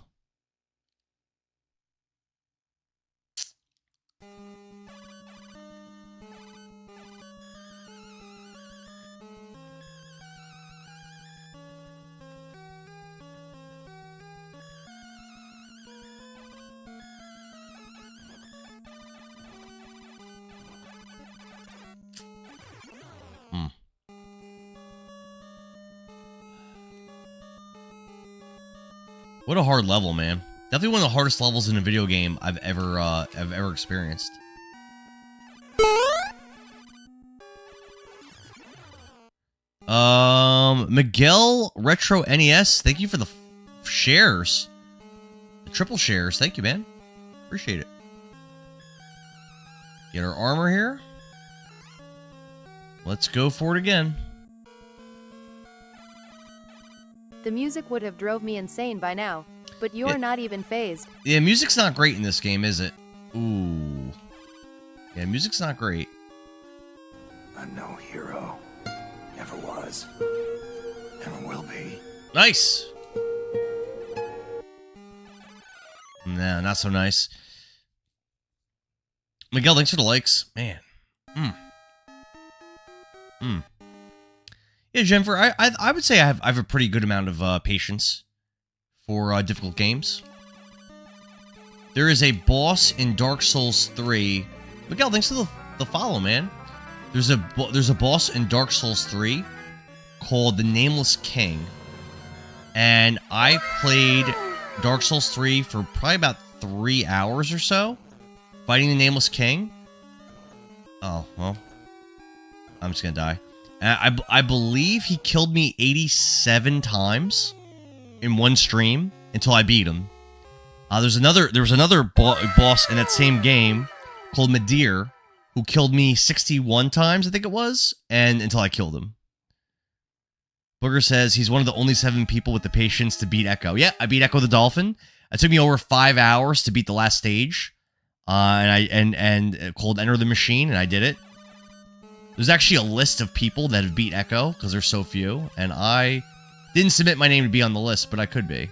What a hard level, man. Definitely one of the hardest levels in a video game I've ever experienced. Miguel Retro NES, thank you for the shares. The triple shares. Thank you, man. Appreciate it. Get our armor here. Let's go for it again. The music would have drove me insane by now, but you're not even phased. Yeah, music's not great in this game, is it? Ooh. Yeah, music's not great. I'm no hero. Never was. Never will be. Nice! Nah, not so nice. Miguel, thanks for the likes. Man. Yeah, Jennifer, I would say I have a pretty good amount of patience for difficult games. There is a boss in Dark Souls 3. Miguel, thanks for the follow, man. There's a boss in Dark Souls 3 called the Nameless King. And I played Dark Souls 3 for probably about 3 hours or so, fighting the Nameless King. Oh, well. I'm just gonna die. I believe he killed me 87 times in one stream until I beat him. There was another boss in that same game called Medir who killed me 61 times, I think it was, and until I killed him. Booger says he's one of the only 7 people with the patience to beat Echo. Yeah, I beat Echo the Dolphin. It took me over 5 hours to beat the last stage, and called Enter the Machine, and I did it. There's actually a list of people that have beat Echo, because there's so few, and I didn't submit my name to be on the list, but I could be.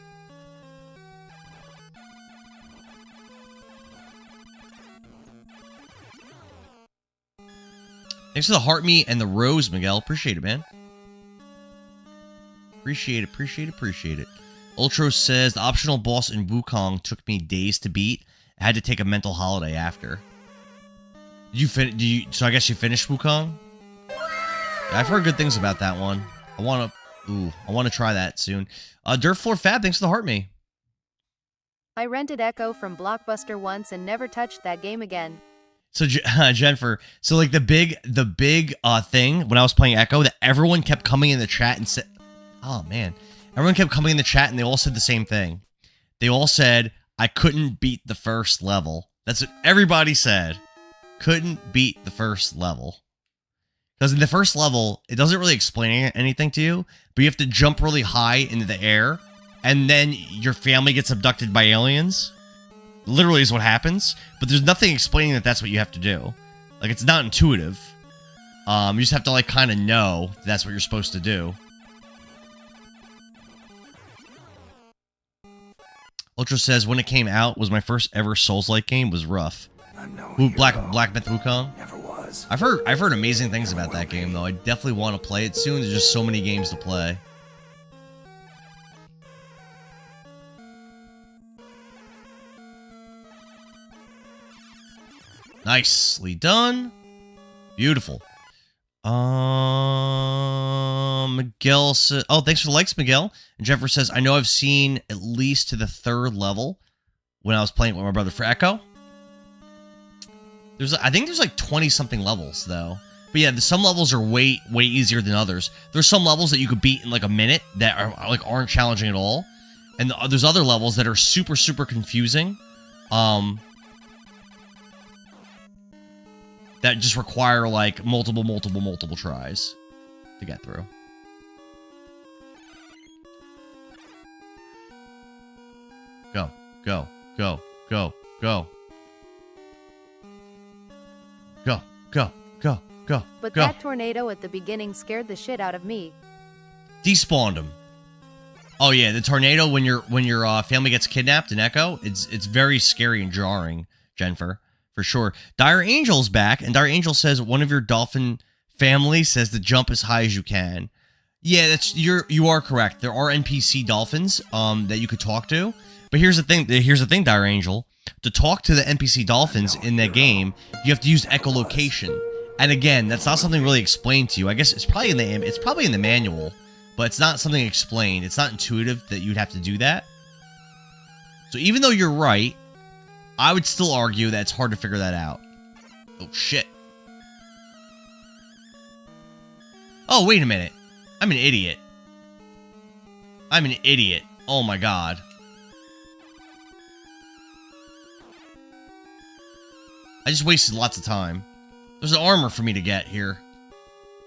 Thanks for the heart meat and the rose, Miguel. Appreciate it, man. Appreciate it. Ultro says, the optional boss in Wukong took me days to beat. I had to take a mental holiday after. So I guess you finished Wukong? Yeah, I've heard good things about that one. I want to try that soon. Dirt Floor Fab, thanks for the heart me. I rented Echo from Blockbuster once and never touched that game again. So Jennifer, so like the big thing when I was playing Echo, that everyone kept coming in the chat and said, oh man, everyone kept coming in the chat and they all said the same thing. They all said I couldn't beat the first level. That's what everybody said. Couldn't beat the first level. Because in the first level, it doesn't really explain anything to you, but you have to jump really high into the air, and then your family gets abducted by aliens. Literally is what happens, but there's nothing explaining that that's what you have to do. Like, it's not intuitive. You just have to, like, kind of know that's what you're supposed to do. Ultra says, when it came out, was my first ever Souls-like game, was rough. Ooh, Black Myth Wukong? Never was. I've heard amazing things about that game, though. I definitely want to play it soon. There's just so many games to play. Nicely done. Beautiful. Miguel says, oh, thanks for the likes, Miguel. And Jennifer says, I know I've seen at least to the 3rd level when I was playing with my brother for Echo. I think there's like 20-something levels, though. But yeah, some levels are way easier than others. There's some levels that you could beat in like a minute that aren't challenging at all. And there's other levels that are super confusing. That just require, like, multiple tries to get through. Go, go, go, go, go. Go, go, go, go, But go. that tornado at the beginning scared the shit out of me. Despawned him. Oh yeah, the tornado when your family gets kidnapped in Echo, it's very scary and jarring, Jennifer. For sure. Dire Angel's back, and Dire Angel says one of your dolphin family says to jump as high as you can. Yeah, you are correct. There are NPC dolphins that you could talk to. But here's the thing, Dire Angel. To talk to the NPC dolphins in that game, you have to use echolocation. And again, that's not something really explained to you. I guess it's probably in the manual, but it's not something explained. It's not intuitive that you'd have to do that. So even though you're right, I would still argue that it's hard to figure that out. Oh, shit. Oh, wait a minute. I'm an idiot. I'm an idiot. Oh, my God. I just wasted lots of time. There's an armor for me to get here.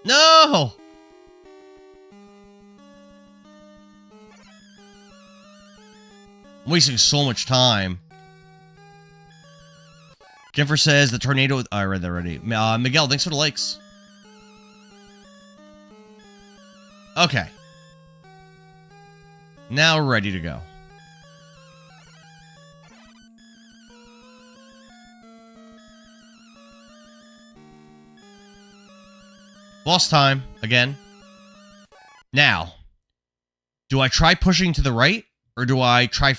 No! I'm wasting so much time. Jennifer says the tornado... I read that already. Miguel, thanks for the likes. Okay. Now we're ready to go. Boss time, again. Now, do I try pushing to the right? Or do I try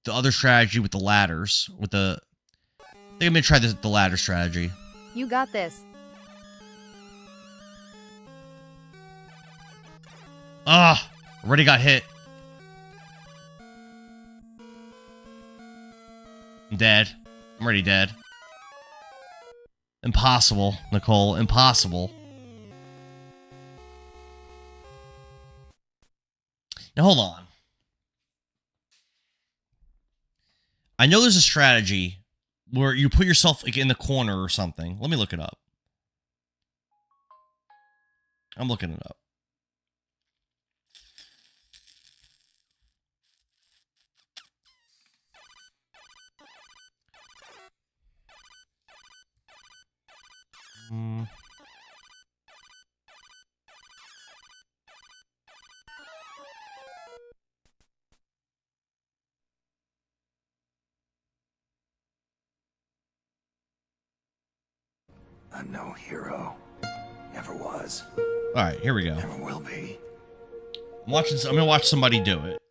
the other strategy with the ladders? I think I'm gonna try the ladder strategy. You got this. Ah! Already got hit. I'm dead. I'm already dead. Impossible, Nicole. Impossible. Now, hold on. I know there's a strategy where you put yourself like in the corner or something. Let me look it up. I'm looking it up. I'm no hero. Never was. Alright, here we go. Never will be. I'm gonna watch somebody do it.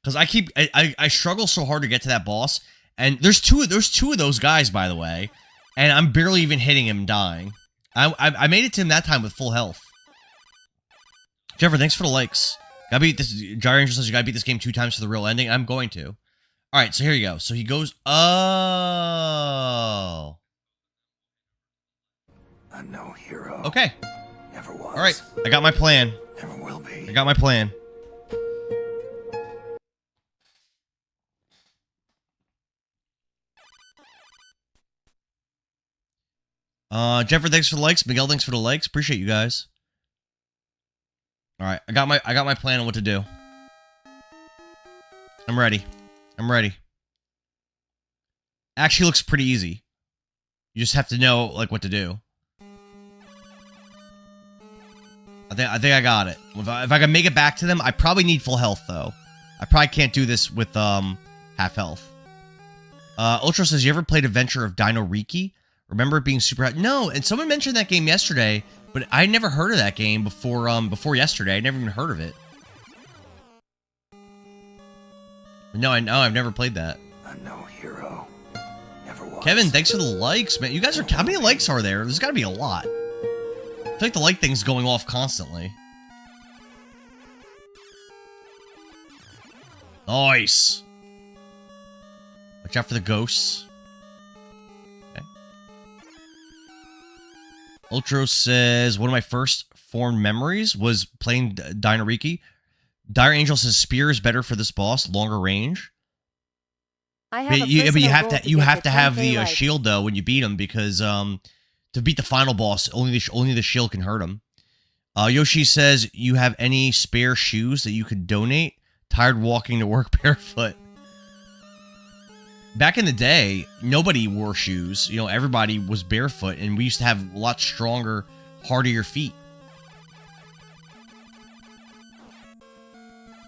Because I struggle so hard to get to that boss. And there's two of those guys, by the way. And I'm barely even hitting him dying. I made it to him that time with full health. Jennifer, thanks for the likes. Gotta beat this. Gyre Angel says you gotta beat this game 2 times for the real ending. I'm going to. Alright, so here you go. So he goes. Oh. I'm no hero. Okay. Never was. Alright. I got my plan. Never will be. I got my plan. Jennifer, thanks for the likes. Miguel, thanks for the likes. Appreciate you guys. All right, I got my plan on what to do. I'm ready. I'm ready. Actually, looks pretty easy. You just have to know like what to do. I think I got it. If I can make it back to them, I probably need full health, though. I probably can't do this with, half health. Ultra says, you ever played Adventure of Dino Riki? Remember it being super... No, and someone mentioned that game yesterday, but I never heard of that game before yesterday. I never even heard of it. No, I've never played that. A no hero. Never was. Kevin, thanks for the likes, man. You guys are... How many likes are there? There's got to be a lot. I feel like the like thing's going off constantly. Nice. Watch out for the ghosts. Okay. Ultro says, one of my first formed memories was playing Dino Riki. Dire Angel says, spear is better for this boss, longer range. I have But you have to get to have 10K the likes. shield though when you beat him, because to beat the final boss, only the shield can hurt him. Yoshi says, you have any spare shoes that you could donate? Tired walking to work barefoot. Back in the day, nobody wore shoes. You know, everybody was barefoot, and we used to have a lot stronger, hardier feet.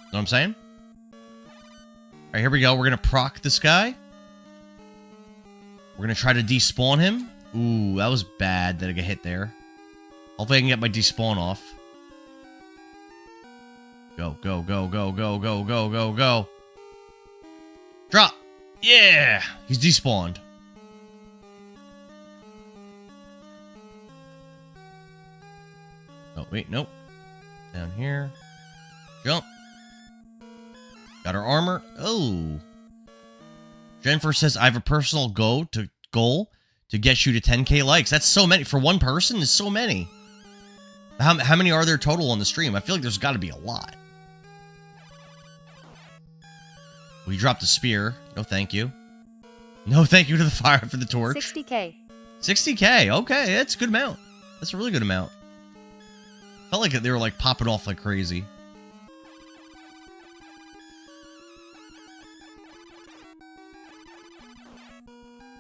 Know what I'm saying? Alright, here we go. We're gonna proc this guy. We're gonna try to despawn him. Ooh, that was bad that I got hit there. Hopefully I can get my despawn off. Go, go, go, go, go, go, go, go, go. Drop! Yeah! He's despawned. Oh, wait, nope. Down here. Jump. Got our armor. Oh. Jennifer says, I have a personal goal to get you to 10K likes. That's so many. For one person, there's so many. How many are there total on the stream? I feel like there's got to be a lot. We dropped a spear. No thank you. No thank you to the fire for the torch. 60K. 60K. Okay, that's a good amount. That's a really good amount. Felt like they were like popping off like crazy.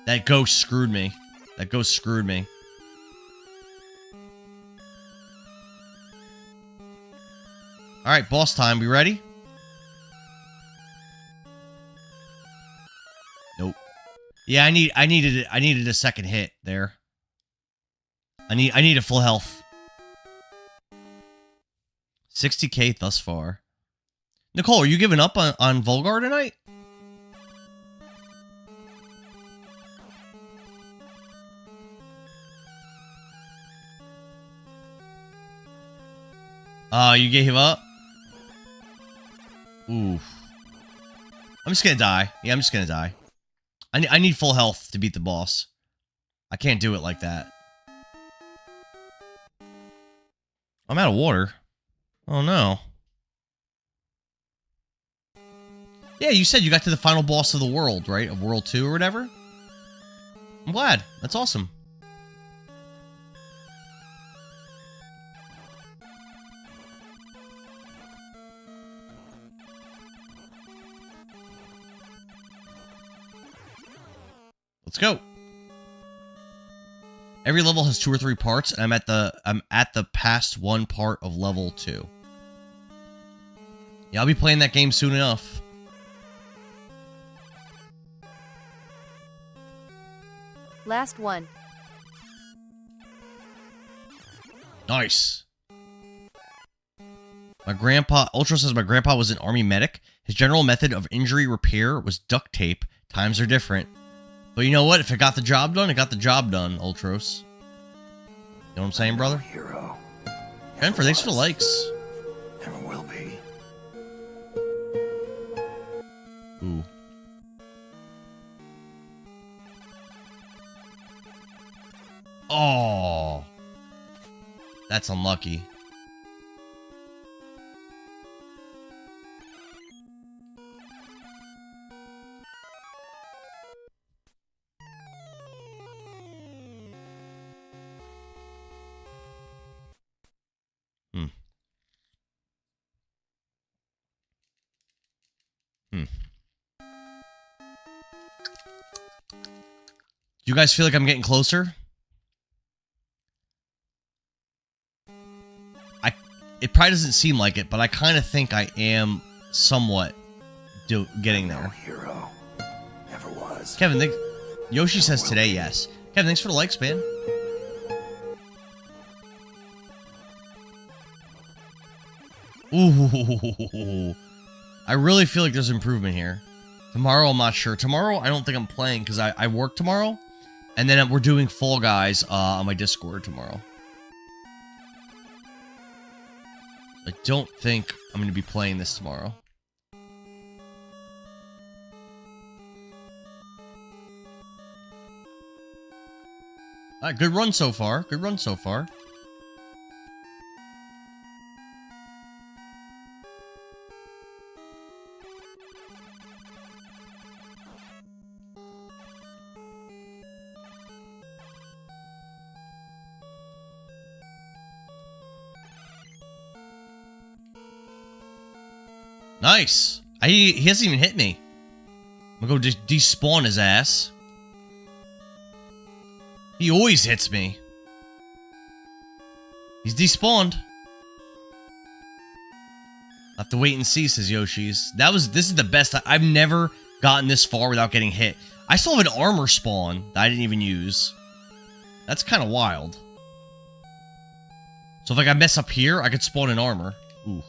That ghost screwed me. That ghost screwed me. Alright, boss time. We ready? Nope. Yeah, I needed a second hit there. I need a full health. 60K thus far. Nicole, are you giving up on Volgar tonight? You gave up? Oof. I'm just gonna die. Yeah, I'm just gonna die. I need full health to beat the boss. I can't do it like that. I'm out of water. Oh no. Yeah, you said you got to the final boss of the world, right? Of World 2 or whatever? I'm glad. That's awesome. Let's go. Every level has 2 or 3 parts, and I'm at the past 1 part of level 2. Yeah, I'll be playing that game soon enough. Last one. Nice. My grandpa, Ultra says my grandpa was an army medic. His general method of injury repair was duct tape. Times are different. But you know what? If it got the job done, it got the job done, Ultros. You know what I'm saying, brother? Hero. Jennifer, thanks for the likes. Never will be. Ooh. Oh. That's unlucky. Do you guys feel like I'm getting closer? it probably doesn't seem like it, but I kind of think I am somewhat getting No there. hero. Never was. Kevin, Yoshi says today, yes. Kevin, thanks for the likes, man. Ooh, I really feel like there's improvement here. Tomorrow, I'm not sure. Tomorrow, I don't think I'm playing because I work tomorrow. And then we're doing Fall Guys on my Discord tomorrow. I don't think I'm going to be playing this tomorrow. Alright, good run so far. Good run so far. Nice. He hasn't even hit me. I'm gonna go just despawn his ass. He always hits me. He's despawned. I'll have to wait and see, says Yoshi's. This is the best. I've never gotten this far without getting hit. I still have an armor spawn that I didn't even use. That's kind of wild. So if like I mess up here, I could spawn an armor. Ooh.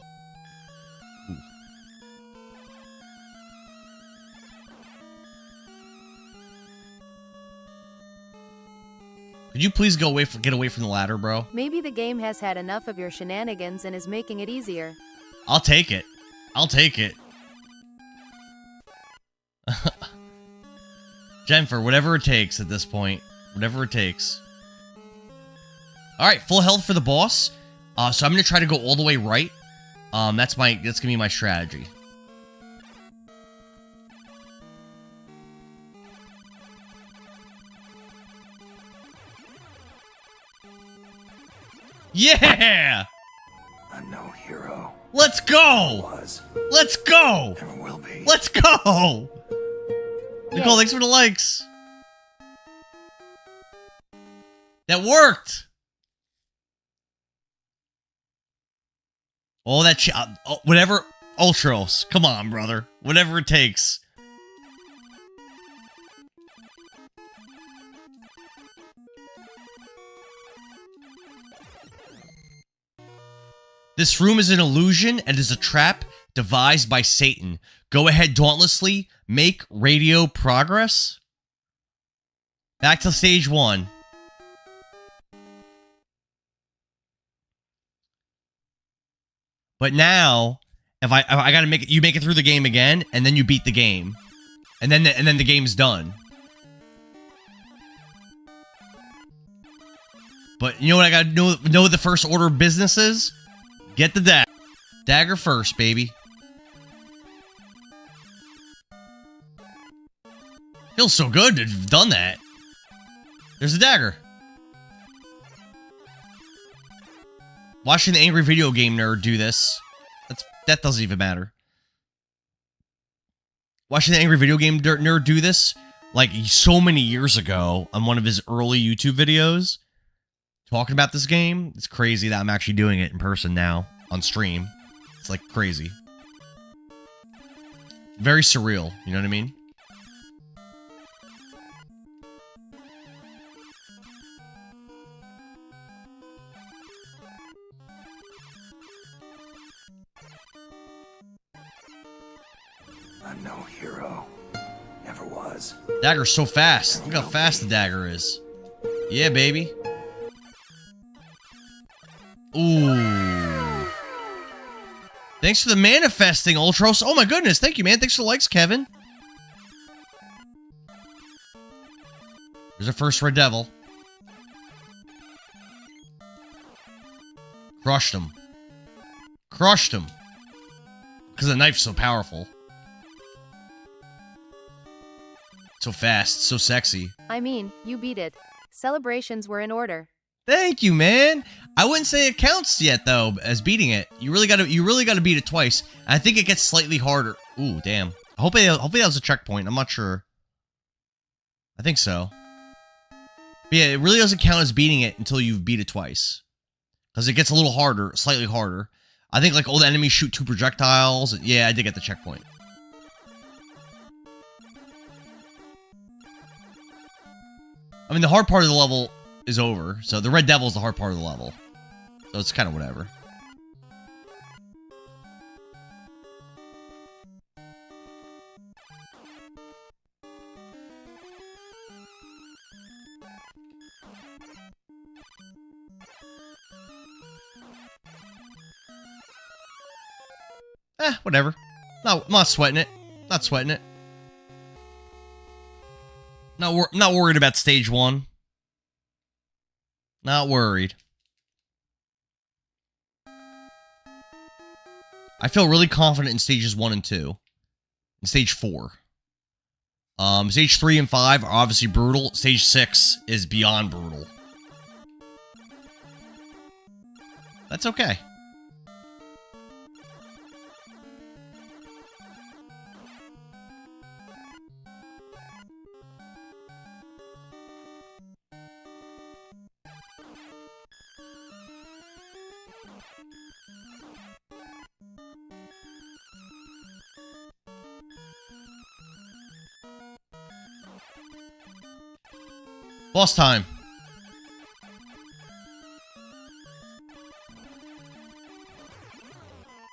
Could you please get away from the ladder, bro? Maybe the game has had enough of your shenanigans and is making it easier. I'll take it. I'll take it. Jennifer, whatever it takes at this point. Whatever it takes. Alright, full health for the boss. So I'm gonna try to go all the way right. That's gonna be my strategy. Yeah! I'm no hero. Let's go! Was. Let's go! Never will be. Let's go! Nicole, Yay. thanks for the likes. That worked! Oh, that whatever. Ultros. Come on, brother. Whatever it takes. This room is an illusion and is a trap devised by Satan. Go ahead dauntlessly. Make radio progress. Back to stage 1. But now, if I gotta make it, you make it through the game again, and then you beat the game, and then the game's done. But you know what I gotta know the first order of business is? Get the dagger. Dagger first, baby. Feels so good to have done that. There's a dagger. Watching the angry video game nerd do this. That doesn't even matter. Watching the angry video game nerd do this, like so many years ago on one of his early YouTube videos, talking about this game, it's crazy that I'm actually doing it in person now on stream. It's like crazy. Very surreal, you know what I mean? I'm no hero. Never was. Dagger's so fast. Look how fast the dagger is. Yeah, baby. Ooh. Thanks for the manifesting, Ultros. Oh my goodness. Thank you, man. Thanks for the likes, Kevin. There's our first Red Devil. Crushed him. Crushed him. Because the knife's so powerful. So fast. So sexy. I mean, you beat it. Celebrations were in order. Thank you, man. I wouldn't say it counts yet, though, as beating it. You really gotta beat it twice. I think it gets slightly harder. Ooh, damn. Hopefully that was a checkpoint. I'm not sure. I think so. But yeah, it really doesn't count as beating it until you've beat it twice. Because it gets a little harder, slightly harder. I think, like, all the enemies shoot 2 projectiles. Yeah, I did get the checkpoint. I mean, the hard part of the level is over. So, the Red Devil is the hard part of the level. So, it's kind of whatever. Whatever. No, I'm not sweating it. Not sweating it. Not worried about stage 1. Not worried. I feel really confident in stages 1 and 2. And stage 4. Stage 3 and 5 are obviously brutal. Stage 6 is beyond brutal. That's okay. Boss time.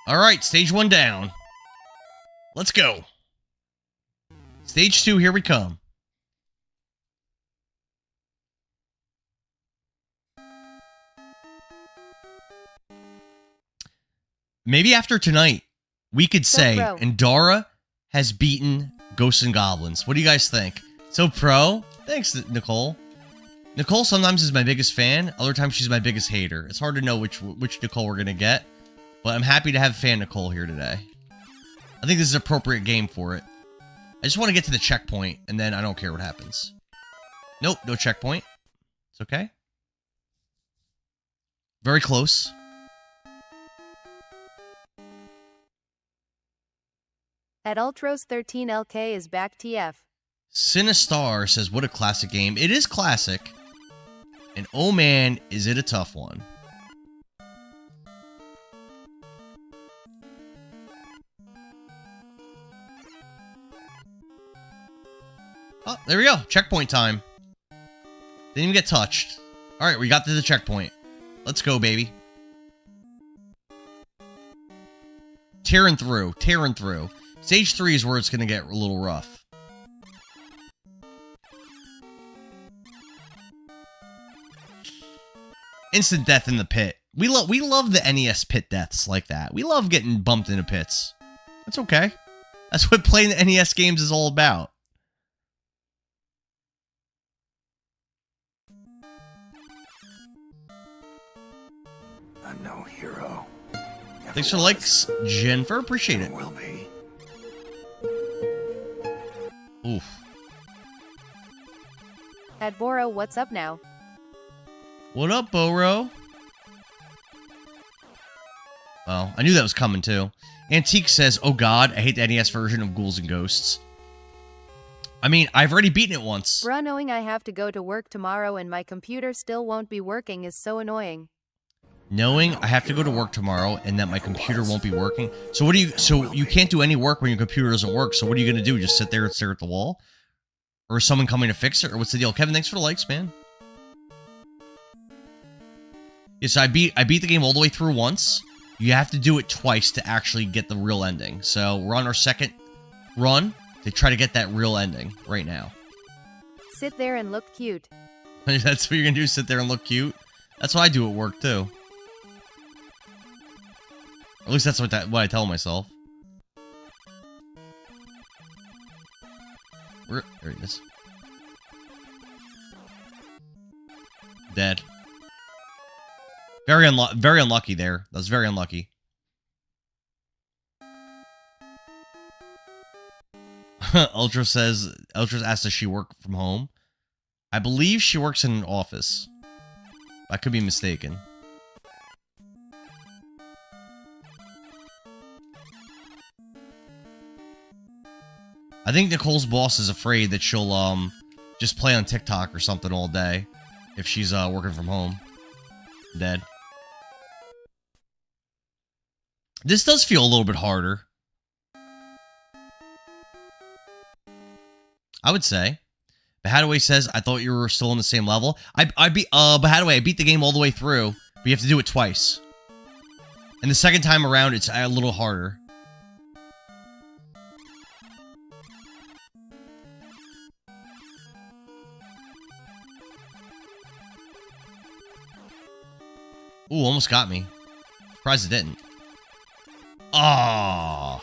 Alright, stage 1 down. Let's go. Stage 2, here we come. Maybe after tonight, we could say Endara has beaten Ghosts and Goblins. What do you guys think? So pro? Thanks, Nicole. Nicole sometimes is my biggest fan. Other times she's my biggest hater. It's hard to know which Nicole we're gonna get. But I'm happy to have fan Nicole here today. I think this is an appropriate game for it. I just want to get to the checkpoint, and then I don't care what happens. Nope, no checkpoint. It's okay. Very close. At Ultros 13LK is back TF. Sinistar says, what a classic game. It is classic. And oh man, is it a tough one. Oh, there we go. Checkpoint time. Didn't even get touched. Alright, we got to the checkpoint. Let's go, baby. Tearing through. Tearing through. Stage 3 is where it's going to get a little rough. Instant death in the pit. We love the NES pit deaths like that. We love getting bumped into pits. That's okay. That's what playing the NES games is all about. I'm no hero. Thanks for the likes, Jennifer. Appreciate it. Will be. Oof. At Boro, what's up now? What up, Boro? Well, I knew that was coming too. Antique says, oh god, I hate the NES version of Ghouls and Ghosts. I mean, I've already beaten it once. Bruh, knowing I have to go to work tomorrow and my computer still won't be working is so annoying. Knowing I have to go to work tomorrow and that my computer won't be working. So what do you, so you can't do any work when your computer doesn't work. So what are you going to do? Just sit there and stare at the wall? Or is someone coming to fix it? Or what's the deal? Kevin, thanks for the likes, man. Yes, I beat the game all the way through once. You have to do it twice to actually get the real ending. So we're on our second run to try to get that real ending right now. Sit there and look cute. That's what you're going to do? Sit there and look cute? That's what I do at work, too. At least that's what I tell myself. There it is. Dead. Very unlucky there. That was very unlucky. Ultra asks, does she work from home? I believe she works in an office. I could be mistaken. I think Nicole's boss is afraid that she'll just play on TikTok or something all day if she's working from home. Dead. This does feel a little bit harder, I would say. Bahadaway says, I thought you were still on the same level. Bahadaway, I beat the game all the way through, but you have to do it twice. And the second time around, it's a little harder. Ooh, almost got me. Surprised it didn't. Ah.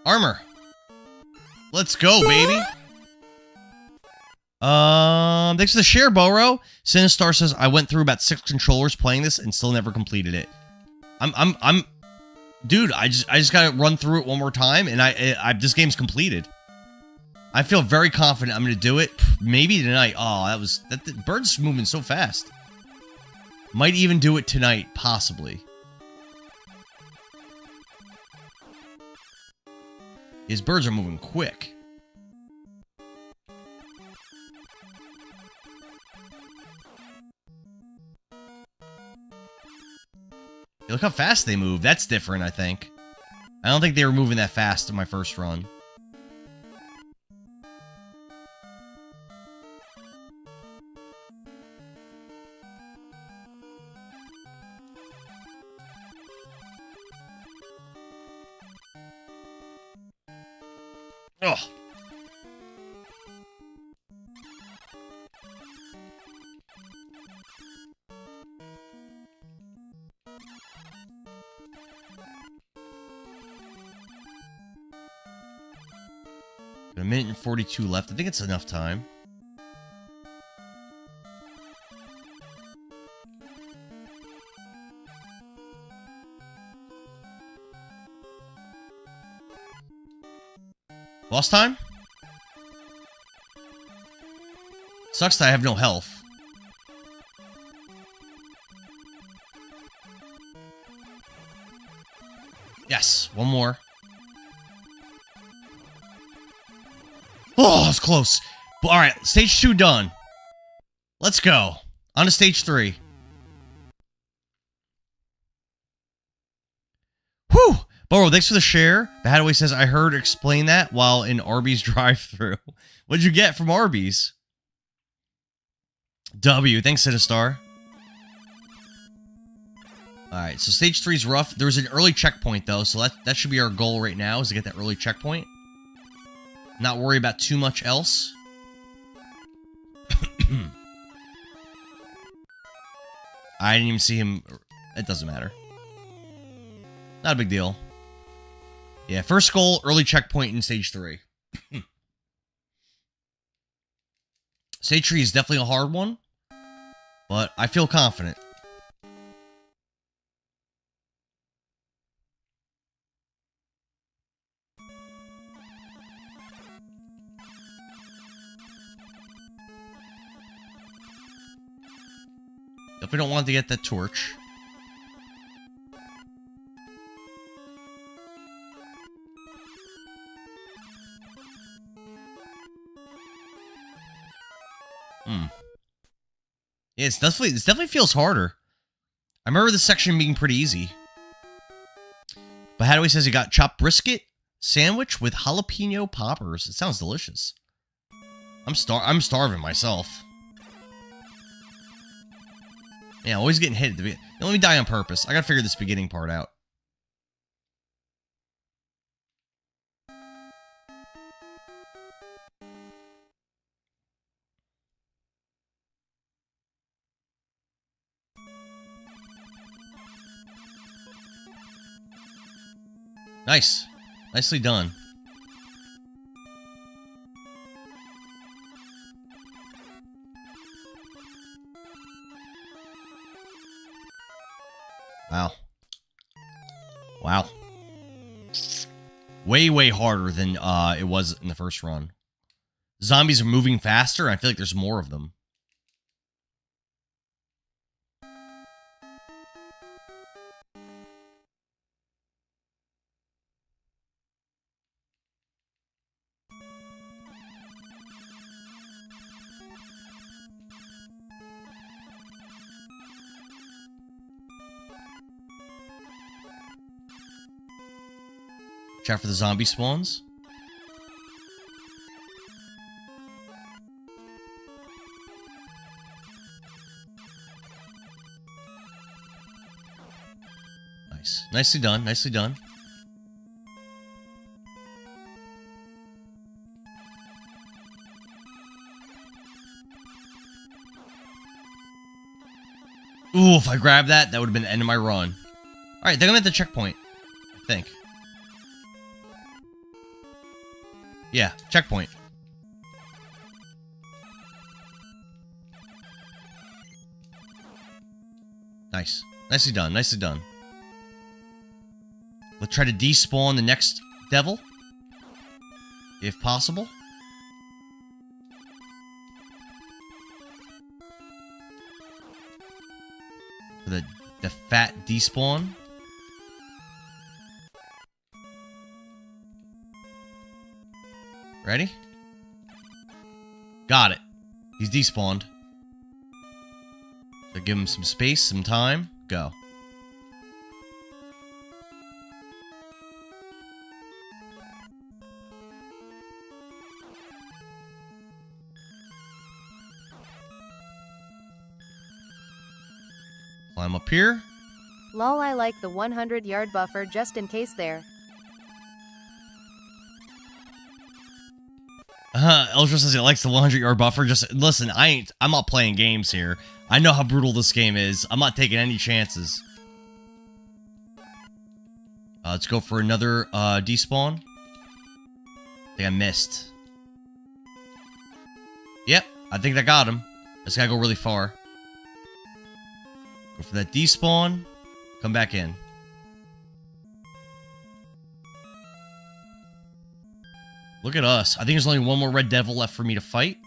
Armor. Let's go, baby. Thanks for the share, Boro. Sinistar says, I went through about 6 controllers playing this and still never completed it. Dude, I just gotta run through it one more time and this game's completed. I feel very confident I'm gonna do it. Maybe tonight. Oh, the bird's moving so fast. Might even do it tonight, possibly. His birds are moving quick. Look how fast they move. That's different, I think. I don't think they were moving that fast in my first run. Oh. A minute and 42 left. I think it's enough time. Lost time? Sucks that I have no health. Yes, one more. Oh, it's close. But, all right, stage 2 done. Let's go. On to stage 3. Whew! Boro, thanks for the share. Bahadaway says, I heard explain that while in Arby's drive-thru. What'd you get from Arby's? W, thanks, Sinistar. Alright, so stage 3 is rough. There's an early checkpoint, though, so that should be our goal right now, is to get that early checkpoint. Not worry about too much else. I didn't even see him. It doesn't matter. Not a big deal. Yeah, first goal, early checkpoint in stage 3. Stage 3 is definitely a hard one, but I feel confident. Definitely don't want to get that torch. Yeah, it definitely feels harder. I remember this section being pretty easy. But Hadaway says he got chopped brisket sandwich with jalapeno poppers. It sounds delicious. I'm starving myself. Yeah, always getting hit at the beginning. Let me die on purpose. I gotta figure this beginning part out. Nice. Nicely done. Wow. Wow. Way, way harder than it was in the first run. Zombies are moving faster. I feel like there's more of them. Watch out for the zombie spawns. Nice. Nicely done. Nicely done. Ooh, if I grabbed that, that would have been the end of my run. Alright, I think I'm at the checkpoint. I think. Yeah, checkpoint. Nice. Nicely done, nicely done. Let's try to despawn the next devil. If possible. For the fat despawn. Ready? Got it. He's despawned. So give him some space, some time. Go. Climb up here. Lol, I like the 100-yard buffer just in case there. Eltra says he likes the 100-yard buffer. Just listen, I'm not playing games here. I know how brutal this game is. I'm not taking any chances. Let's go for another despawn. I think I missed. Yep, I think I got him. Just gotta go really far. Go for that despawn. Come back in. Look at us. I think there's only one more red devil left for me to fight.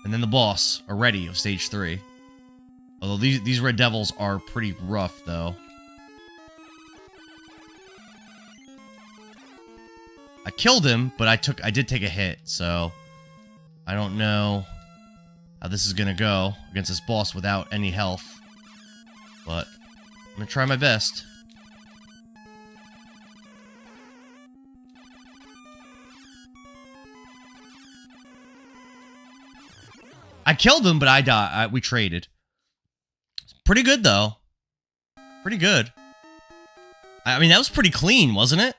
And then the boss already of stage 3. Although these red devils are pretty rough, though. I killed him, but I did take a hit, so I don't know how this is gonna go against this boss without any health. But I'm gonna try my best. I killed him, but I died. We traded. Pretty good, though. Pretty good. I mean, that was pretty clean, wasn't it?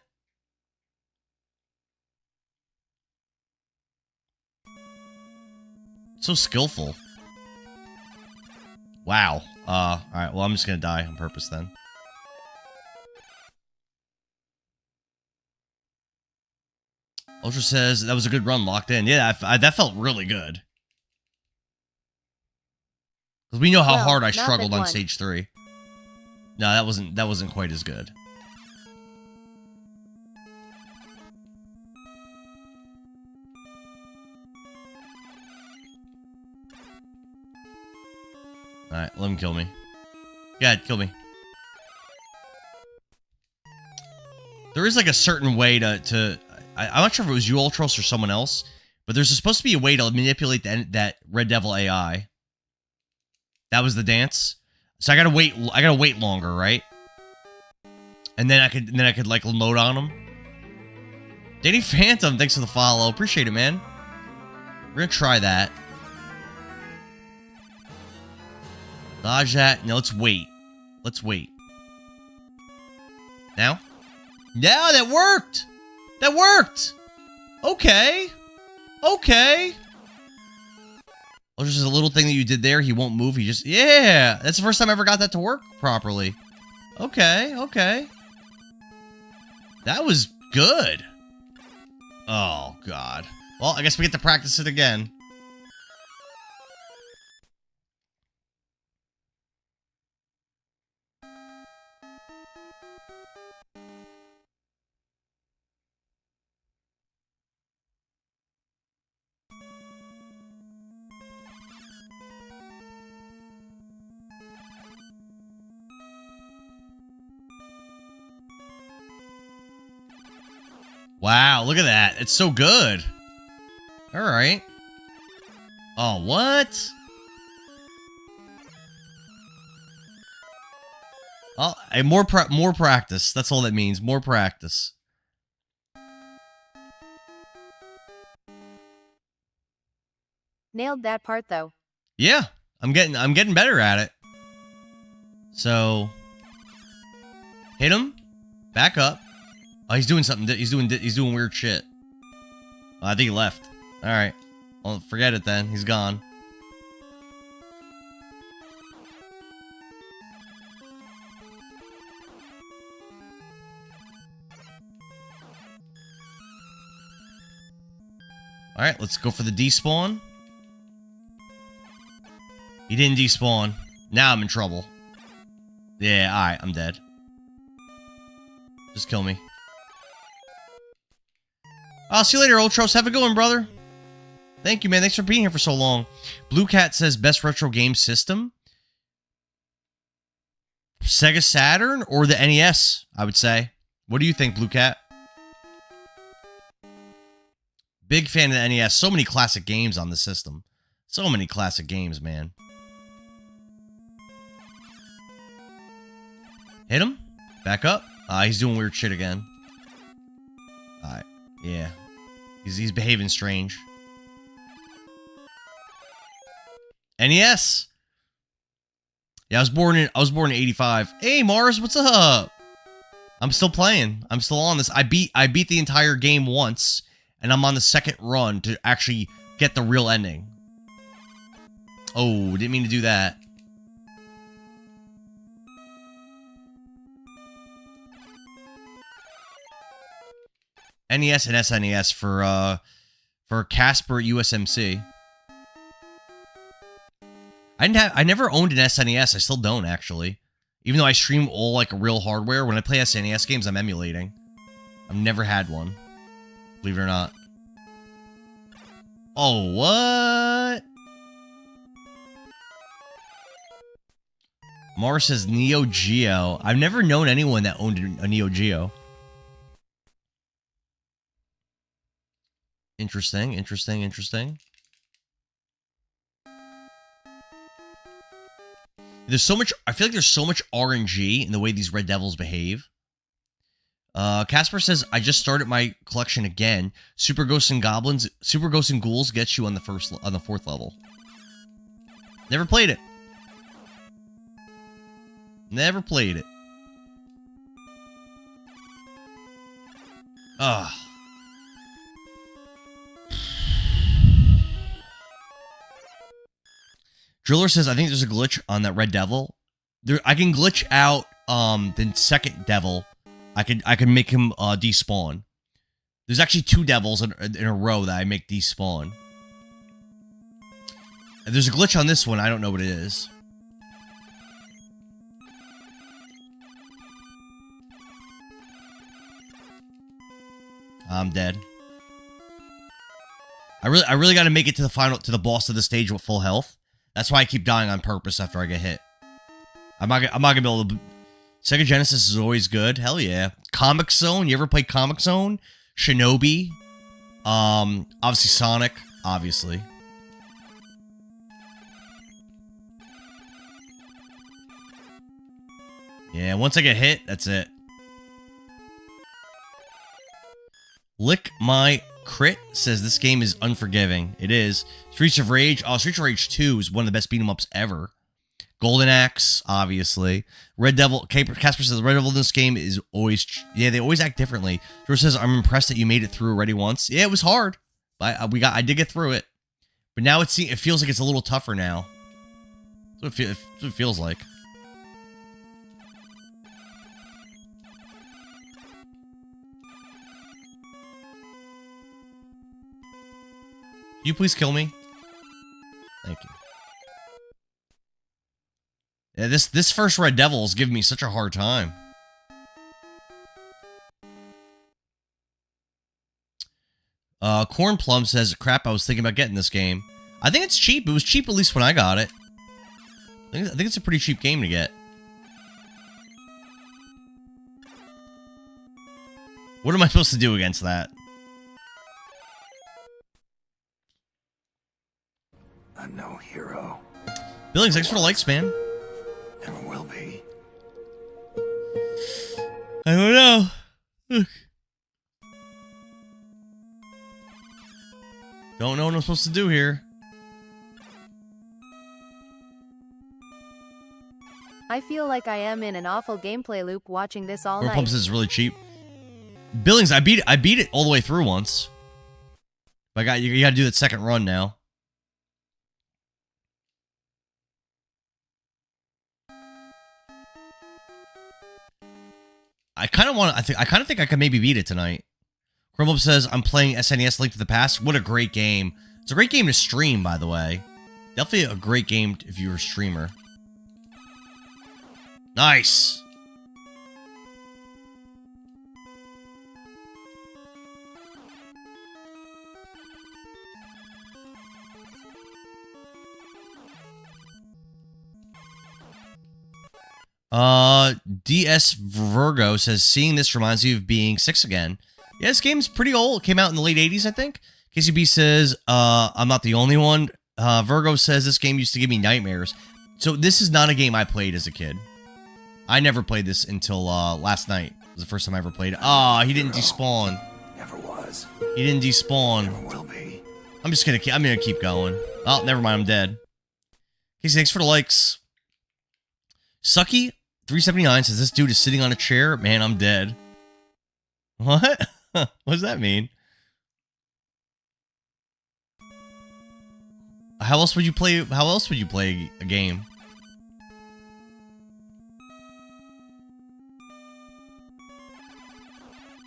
So skillful. Wow. Alright, well, I'm just gonna die on purpose then. Ultra says that was a good run, locked in. Yeah, that felt really good. Because we know how hard I struggled on stage 3. No, that wasn't quite as good. Alright, let him kill me. Yeah, kill me. There is like a certain way to I'm not sure if it was you, Ultros, or someone else, but there's supposed to be a way to manipulate that Red Devil AI. That was the dance. So I gotta wait longer, right? And then I could like load on him. Danny Phantom, thanks for the follow. Appreciate it, man. We're gonna try that. Dodge that. No, let's wait. Let's wait. Now? Yeah, that worked! That worked! Okay. Okay. Oh, just a little thing that you did there. He won't move. He just... Yeah! That's the first time I ever got that to work properly. Okay, okay. That was good. Oh, God. Well, I guess we get to practice it again. Wow, look at that. It's so good. Alright. Oh, what? Oh, more practice. That's all that means. More practice. Nailed that part though. Yeah, I'm getting better at it. So, hit him. Back up. Oh, he's doing something. He's doing weird shit. Oh, I think he left. All right. Well, forget it then. He's gone. All right, let's go for the despawn. He didn't despawn. Now I'm in trouble. Yeah, all right, I'm dead. Just kill me. I'll see you later, Ultros. Have a good one, brother. Thank you, man. Thanks for being here for so long. Blue Cat says best retro game system. Sega Saturn or the NES, I would say. What do you think, Blue Cat? Big fan of the NES. So many classic games on the system. So many classic games, man. Hit him. Back up. He's doing weird shit again. Alright. Yeah. He's behaving strange. NES. Yeah, I was born in 85. Hey Mars, what's up? I'm still playing. I'm still on this. I beat the entire game once, and I'm on the second run to actually get the real ending. Oh, didn't mean to do that. NES and SNES for Casper USMC. I never owned an SNES. I still don't, actually. Even though I stream all like real hardware, when I play SNES games, I'm emulating. I've never had one. Believe it or not. Oh, what? Mars says Neo Geo. I've never known anyone that owned a Neo Geo. Interesting, interesting, interesting. There's so much, I feel like there's so much RNG in the way these Red Devils behave. Casper says, I just started my collection again. Super Ghosts and Goblins, Super Ghosts and Ghouls gets you on the 4th level. Never played it. Never played it. Ugh. Driller says, I think there's a glitch on that Red Devil. I can glitch out the second Devil. I can make him despawn. There's actually 2 Devils in a row that I make despawn. If there's a glitch on this one, I don't know what it is. I'm dead. I really got to make it to the boss of the stage with full health. That's why I keep dying on purpose after I get hit. I'm not gonna be able to. Sega Genesis is always good. Hell yeah. Comic Zone. You ever play Comic Zone? Shinobi. Obviously Sonic. Obviously. Yeah, once I get hit, that's it. Lick My Crit says this game is unforgiving. It is. Streets of Rage. Oh, Streets of Rage 2 is one of the best beat-em-ups ever. Golden Axe, obviously. Red Devil. Casper says Red Devil in this game is always... Yeah, they always act differently. George says, I'm impressed that you made it through already once. Yeah, it was hard. I did get through it. But now it feels like it's a little tougher now. That's what it feels like. Can you please kill me? Thank you. Yeah, this first Red Devil is giving me such a hard time. Corn Plum says, crap, I was thinking about getting this game. I think it's cheap. It was cheap at least when I got it. I think it's a pretty cheap game to get. What am I supposed to do against that? I'm no hero. Billings, thanks for the likes, man. Never will be. I don't know. Look. Don't know what I'm supposed to do here. I feel like I am in an awful gameplay loop watching this all Or night. Pumps is really cheap. Billings, I beat it all the way through once. But you got to do that second run now. I kind of think I could maybe beat it tonight. Crimble says I'm playing SNES Link to the Past. What a great game! It's a great game to stream, by the way. Definitely a great game if you're a streamer. Nice. DS Virgo says, seeing this reminds you of being 6 again. Yeah, this game's pretty old. It came out in the late 80s, I think. KCB says, I'm not the only one. Virgo says, this game used to give me nightmares. So this is not a game I played as a kid. I never played this until last night. It was the first time I ever played it. Ah, he didn't despawn. Never was. He didn't despawn. Never will be. I'm gonna keep going. Oh, never mind, I'm dead. Casey, thanks for the likes. Sucky379 says, this dude is sitting on a chair. Man, I'm dead. What? What does that mean? How else would you play a game?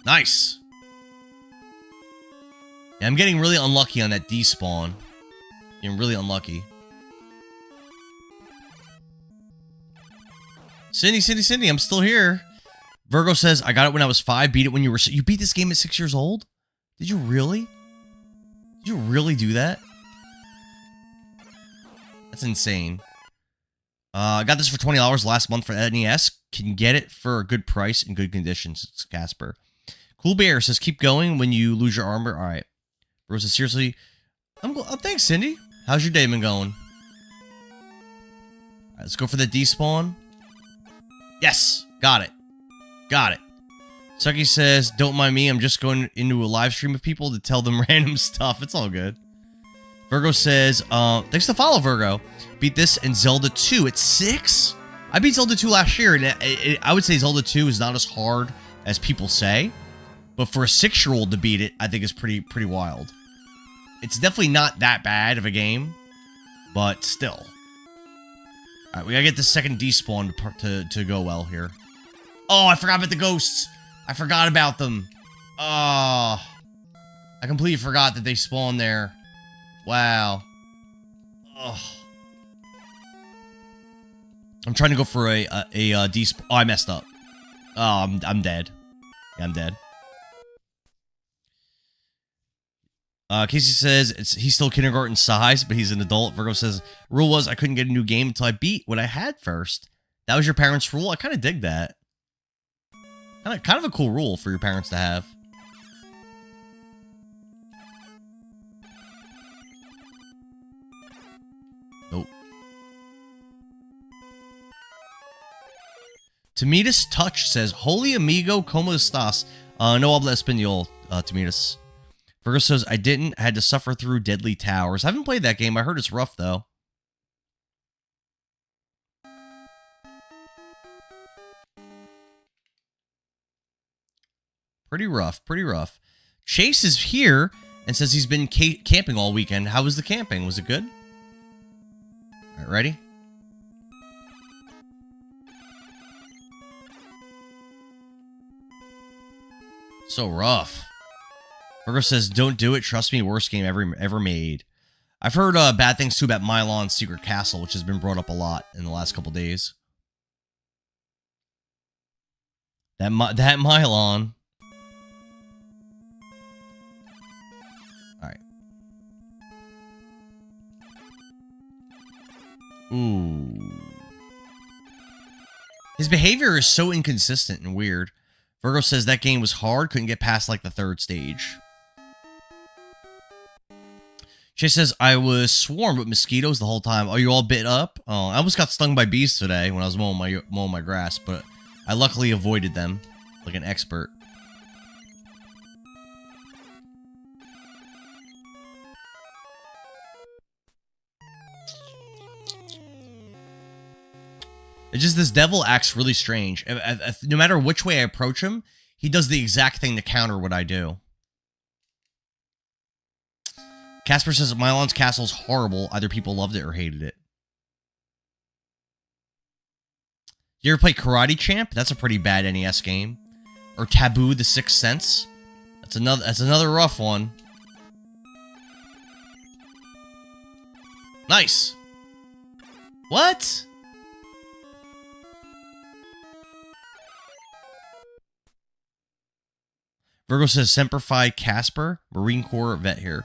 Nice. Yeah, I'm getting really unlucky on that despawn. Getting really unlucky. Cindy, I'm still here. Virgo says, I got it when I was 5, beat it when you were... You beat this game at 6 years old? Did you really? Did you really do that? That's insane. I got this for $20 last month for NES. Can get it for a good price and good conditions. It's Casper. Cool Bear says, keep going when you lose your armor. All right. Rose says, seriously. Oh, thanks, Cindy. How's your day been going? All right, let's go for the despawn. Yes. Got it. Got it. Sucky says, don't mind me. I'm just going into a live stream of people to tell them random stuff. It's all good. Virgo says, thanks to follow, Virgo. Beat this and Zelda 2 at 6? I beat Zelda 2 last year, and I would say Zelda 2 is not as hard as people say. But for a 6-year-old to beat it, I think is pretty wild. It's definitely not that bad of a game, but still. Alright, we gotta get the second despawn to go well here. Oh, I forgot about the ghosts. I forgot about them. Oh. I completely forgot that they spawn there. Wow. Oh. I'm trying to go for a despawn. Oh, I messed up. Oh, I'm dead. Yeah, I'm dead. Casey says he's still kindergarten size, but he's an adult. Virgo says, rule was I couldn't get a new game until I beat what I had first. That was your parents' rule? I kind of dig that. Kind of a cool rule for your parents to have. Nope. Tamitas Touch says, holy amigo, como estas? No habla español, Tamitas. Virgo says, I didn't. I had to suffer through Deadly Towers. I haven't played that game. I heard it's rough, though. Pretty rough. Pretty rough. Chase is here and says he's been camping all weekend. How was the camping? Was it good? All right, ready? So rough. Virgo says, don't do it. Trust me, worst game ever made. I've heard bad things, too, about Milon's Secret Castle, which has been brought up a lot in the last couple days. That Milon. Alright. Ooh. His behavior is so inconsistent and weird. Virgo says that game was hard, couldn't get past, like, the 3rd stage. She says, I was swarmed with mosquitoes the whole time. Are you all bit up? Oh, I almost got stung by bees today when I was mowing my grass, but I luckily avoided them. like an expert. It's just this devil acts really strange. No matter which way I approach him, he does the exact thing to counter what I do. Casper says Mylon's Castle's horrible. Either people loved it or hated it. You ever play Karate Champ? That's a pretty bad NES game. Or Taboo: The Sixth Sense. That's another rough one. Nice. What? Virgo says Semper Fi Casper, Marine Corps vet here.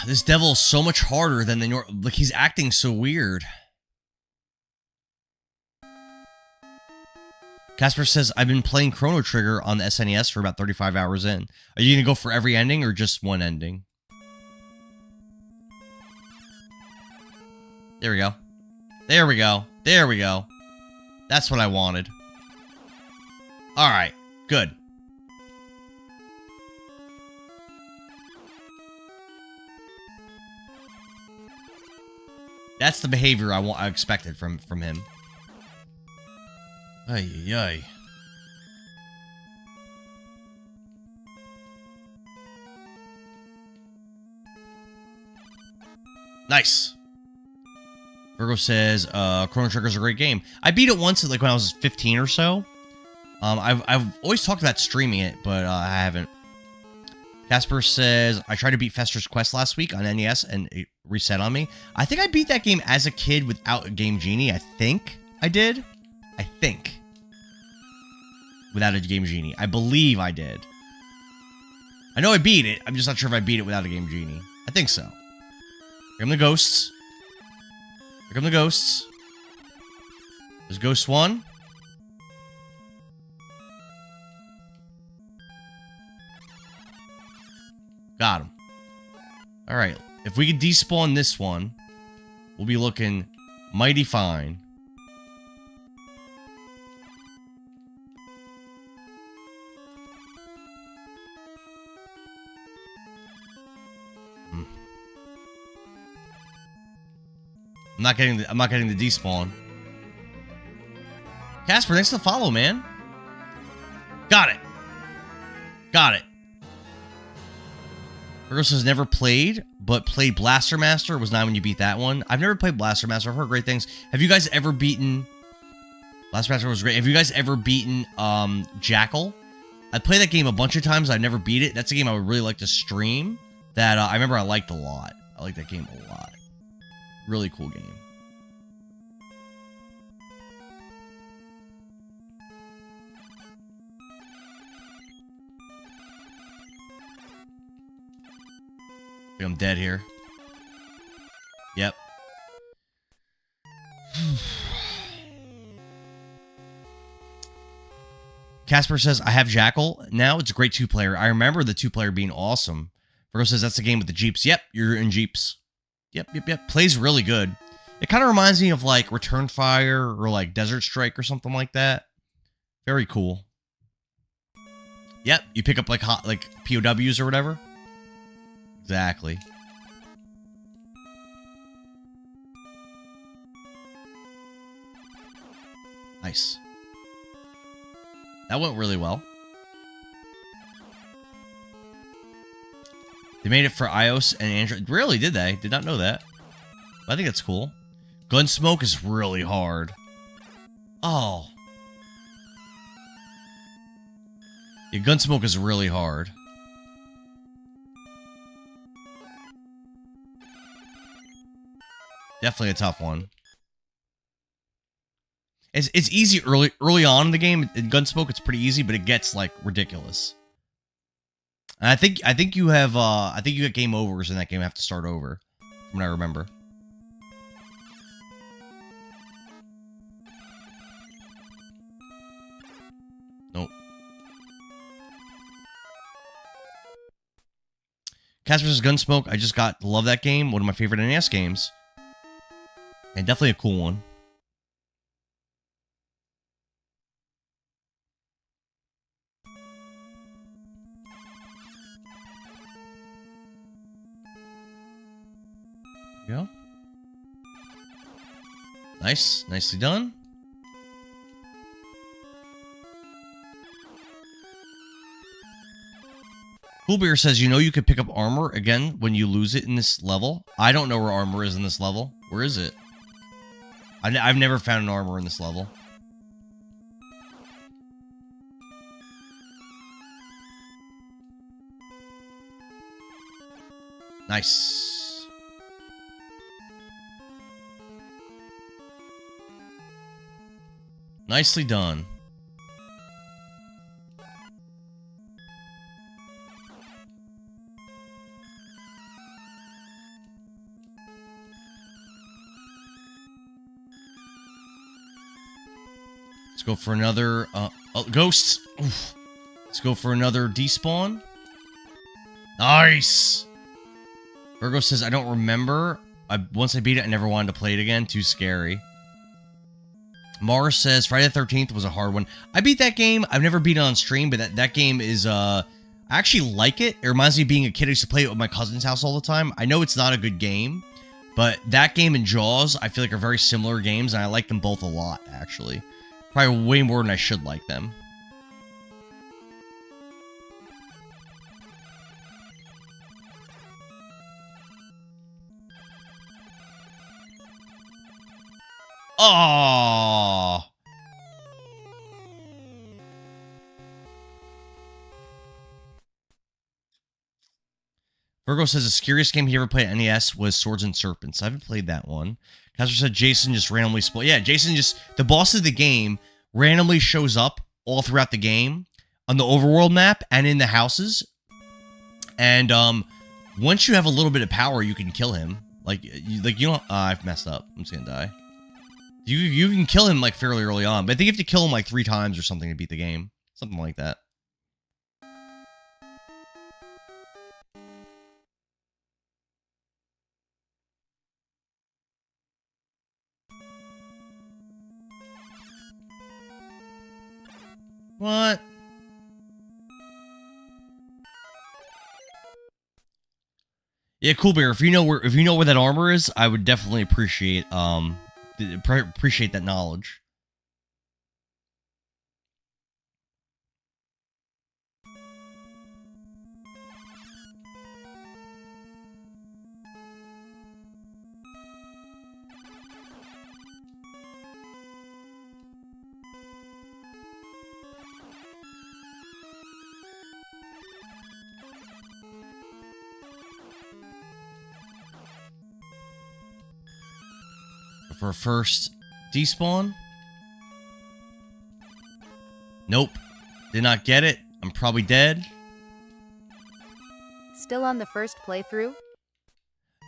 This devil is so much harder than the like he's acting so weird. Casper says, I've been playing Chrono Trigger on the SNES for about 35 hours in. Are you going to go for every ending or just one ending? There we go. There we go. There we go. That's what I wanted. Alright. Good. That's the behavior I expected from him. Ay, ay, ay. Nice. Virgo says, Chrono Trigger's a great game. I beat it once, like when I was 15 or so. I've always talked about streaming it, but I haven't. Casper says, I tried to beat Fester's Quest last week on NES and it reset on me. I think I beat that game as a kid without a Game Genie. I think I did. I think. Without a Game Genie. I believe I did. I know I beat it. I'm just not sure if I beat it without a Game Genie. I think so. Here come the ghosts. Here come the ghosts. There's Ghost 1. Got him. Alright. If we could despawn this one, we'll be looking mighty fine. I'm not getting the despawn. Casper, thanks for the follow, man. Got it. Got it. Virgo says never played, but played Blaster Master. Was not when you beat that one. I've never played Blaster Master. I've heard great things. Have you guys ever beaten... Blaster Master was great. Have you guys ever beaten Jackal? I played that game a bunch of times. I've never beat it. That's a game I would really like to stream. That I remember I liked a lot. I like that game a lot. Really cool game. I think I'm dead here. Yep. Casper says, I have Jackal. Now it's a great two-player. I remember the two-player being awesome. Virgo says, that's the game with the Jeeps. Yep, you're in Jeeps. Yep. Plays really good. It kind of reminds me of, like, Return Fire or, like, Desert Strike or something like that. Very cool. Yep, you pick up, like, POWs or whatever. Exactly. Nice. That went really well. They made it for iOS and Android. Really, did they? Did not know that. I think that's cool. Gunsmoke is really hard. Oh. Yeah, Gunsmoke is really hard. Definitely a tough one. It's easy early on in the game. In Gunsmoke, it's pretty easy, but it gets like ridiculous. And I think you got game overs in that game. I have to start over, from what I remember. Nope. Cast vs. Gunsmoke, I just love that game. One of my favorite NES games. And definitely a cool one. There you go. Nice. Nicely done. Coolbeer says, you know you could pick up armor again when you lose it in this level? I don't know where armor is in this level. Where is it? I've never found an armor in this level. Nice. Nicely done. Let's go for another, ghosts. Oof. Let's go for another despawn. Nice. Virgo says, I don't remember. Once I beat it, I never wanted to play it again. Too scary. Mars says, Friday the 13th was a hard one. I beat that game. I've never beat it on stream, but that game is, I actually like it. It reminds me of being a kid. I used to play it at my cousin's house all the time. I know it's not a good game, but that game and Jaws, I feel like are very similar games, and I like them both a lot, actually. Probably way more than I should like them. Oh. Virgo says the scariest game he ever played at NES was Swords and Serpents. I haven't played that one. Casper said Jason just randomly spoiled. Yeah, Jason just, the boss of the game randomly shows up all throughout the game on the overworld map and in the houses. And once you have a little bit of power, you can kill him. Like you don't. I've messed up. I'm just gonna die. You can kill him like fairly early on, but I think you have to kill him like 3 times or something to beat the game. Something like that. What? Yeah, Cool Bear. If you know where that armor is, I would definitely appreciate that knowledge. For first despawn. Nope. Did not get it. I'm probably dead. Still on the first playthrough?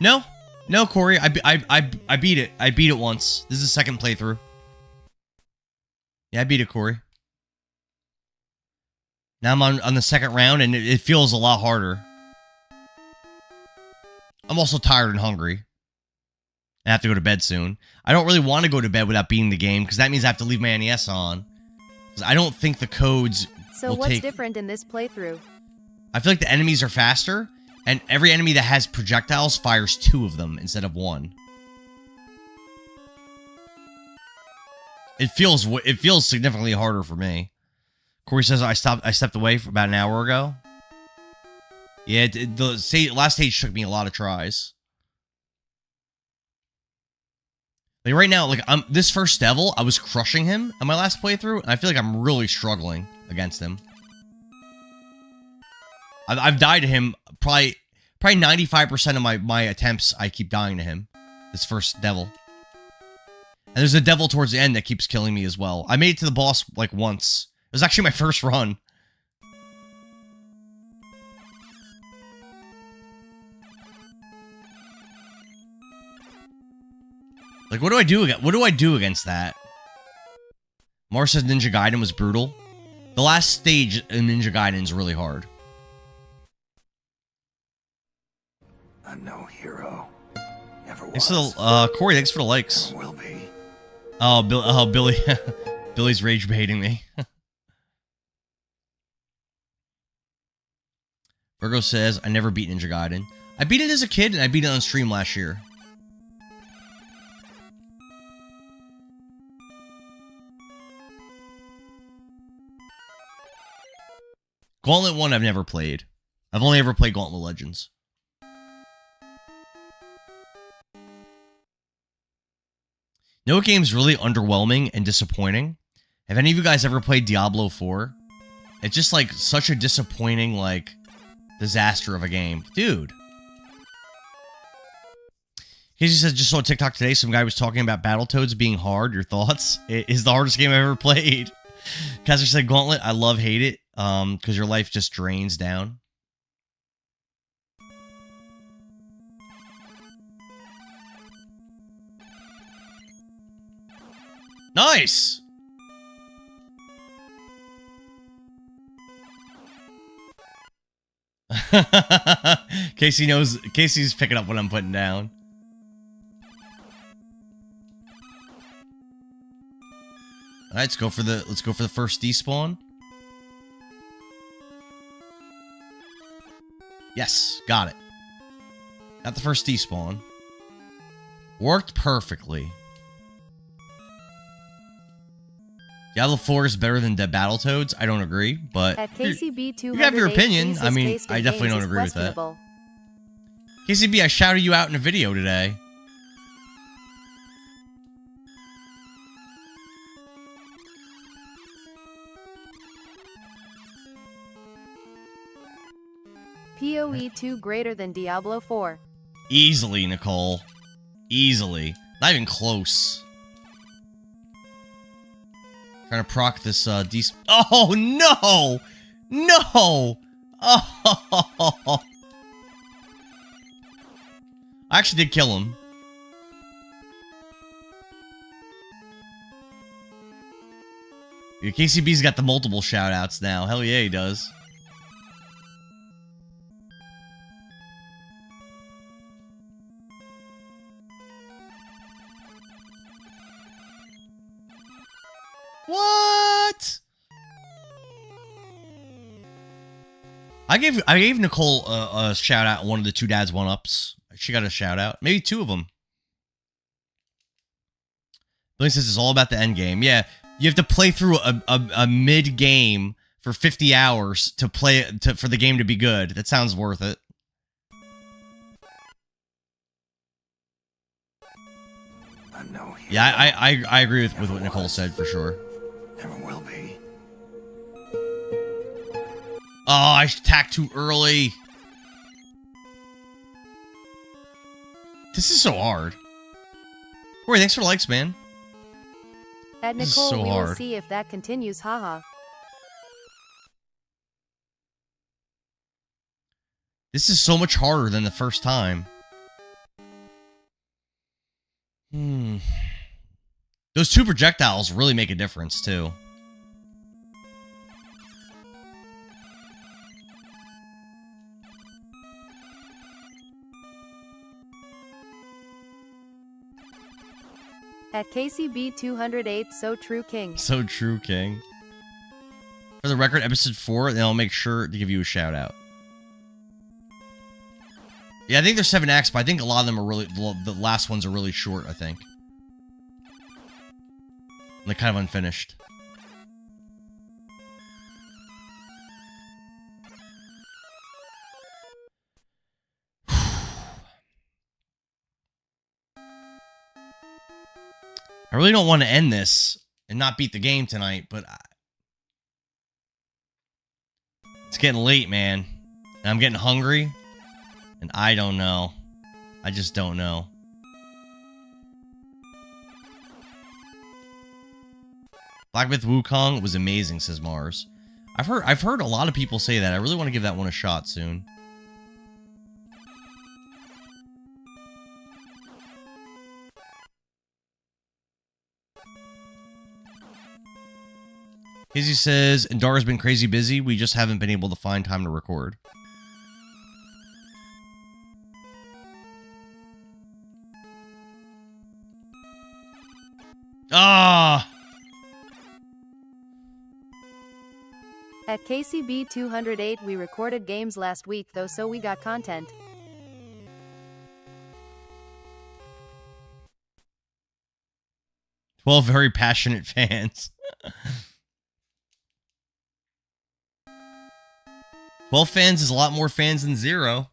No. No, Corey. I beat it. I beat it once. This is the second playthrough. Yeah, I beat it, Corey. Now I'm on the second round, and it feels a lot harder. I'm also tired and hungry. I have to go to bed soon. I don't really want to go to bed without beating the game, because that means I have to leave my NES on. Because I don't think the codes So what's different in this playthrough? I feel like the enemies are faster, and every enemy that has projectiles fires 2 of them instead of 1. It feels significantly harder for me. Corey says I stepped away for about an hour ago. Yeah, the last stage took me a lot of tries. Like right now, like this first devil, I was crushing him on my last playthrough, and I feel like I'm really struggling against him. I've died to him probably 95% of my attempts. I keep dying to him. This first devil, and there's a devil towards the end that keeps killing me as well. I made it to the boss like once. It was actually my first run. Like, what do I do? What do I do against that? Mars says Ninja Gaiden was brutal. The last stage in Ninja Gaiden is really hard. I'm no hero. Never was. Thanks for the, Corey, thanks for the likes. Never will be. Oh, Billy. Billy's rage baiting me. Virgo says, I never beat Ninja Gaiden. I beat it as a kid, and I beat it on stream last year. Gauntlet 1 I've never played. I've only ever played Gauntlet Legends. You know what game's really underwhelming and disappointing? Have any of you guys ever played Diablo 4? It's just like such a disappointing, like, disaster of a game. Dude. Casey says, just saw a TikTok today, some guy was talking about Battletoads being hard. Your thoughts? It is the hardest game I've ever played. Kaiser said, Gauntlet, I love, hate it, because your life just drains down. Nice! Casey's picking up what I'm putting down. Alright, let's go for the first despawn. Yes, got it. Got the first despawn. Worked perfectly. Diablo 4 is better than Dead Battletoads. I don't agree, but At KCB you have your opinion. I mean, I definitely don't agree with that. KCB, I shouted you out in a video today. PoE 2 greater than Diablo 4. Easily, Nicole. Easily. Not even close. Trying to proc this, Oh, no! No! Oh! I actually did kill him. Yeah, KCB's got the multiple shoutouts now. Hell yeah, he does. What? I gave Nicole a shout out on one of the Two Dads 1-ups. She got a shout out. Maybe two of them. Billy says it's all about the end game. Yeah, you have to play through a mid game for 50 hours to play for the game to be good. That sounds worth it. I'm no hero. Yeah, I agree with what Nicole said for sure. Never will be. Oh, I attacked too early. This is so hard. Corey, thanks for the likes, man. At This is Nicole, so we will hard. see if that continues, haha. This is so much harder than the first time. Those two projectiles really make a difference, too. At KCB 208, so true king. So true, King. For the record, episode 4, then I'll make sure to give you a shout out. Yeah, I think there's 7 acts, but I think a lot of them are really... The last ones are really short, I think. And they're kind of unfinished. I really don't want to end this and not beat the game tonight, but it's getting late, man. And I'm getting hungry, and I don't know. I just don't know. Black Myth Wukong was amazing, says Mars. I've heard a lot of people say that. I really want to give that one a shot soon. Casey says, Endara's been crazy busy. We just haven't been able to find time to record. Ah! At KCB 208 we recorded games last week though, so we got content. Well, very passionate fans. 12 fans is a lot more fans than 0.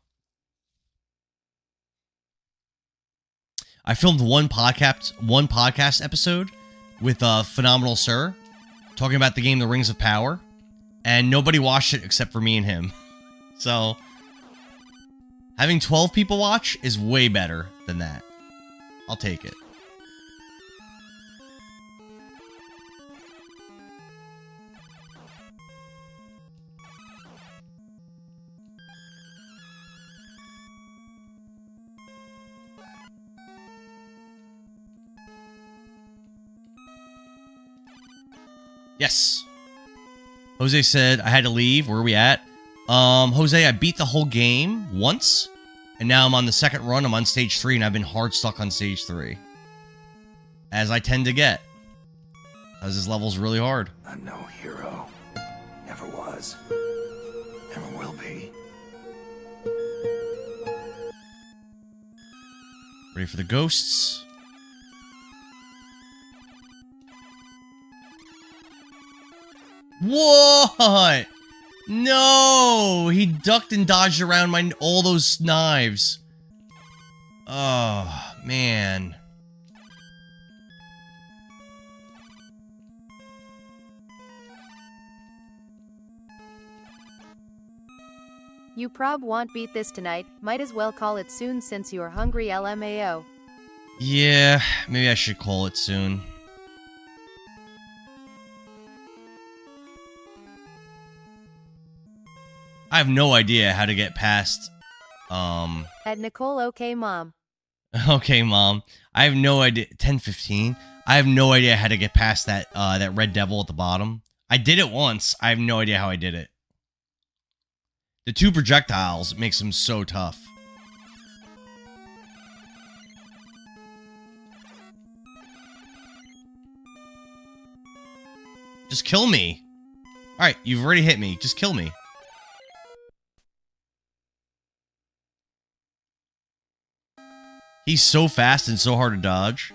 I filmed one podcast episode with Phenomenal Sir talking about the game The Rings of Power, and nobody watched it except for me and him. So having 12 people watch is way better than that. I'll take it. Yes. Jose said I had to leave. Where are we at? Jose, I beat the whole game once, and now I'm on the second run. I'm on stage 3, and I've been hard stuck on stage 3. As I tend to get. As this level's really hard. I'm no hero. Never was. Never will be. Ready for the ghosts. What? No! He ducked and dodged around all those knives. Oh, man. You prob won't beat this tonight, might as well call it soon since you're hungry LMAO. Yeah, maybe I should call it soon. I have no idea how to get past, At Nicole okay mom. Okay, Mom. I have no idea. 10:15. I have no idea how to get past that, that red devil at the bottom. I did it once. I have no idea how I did it. The 2 projectiles makes them so tough. Just kill me. Alright, you've already hit me. Just kill me. He's so fast and so hard to dodge.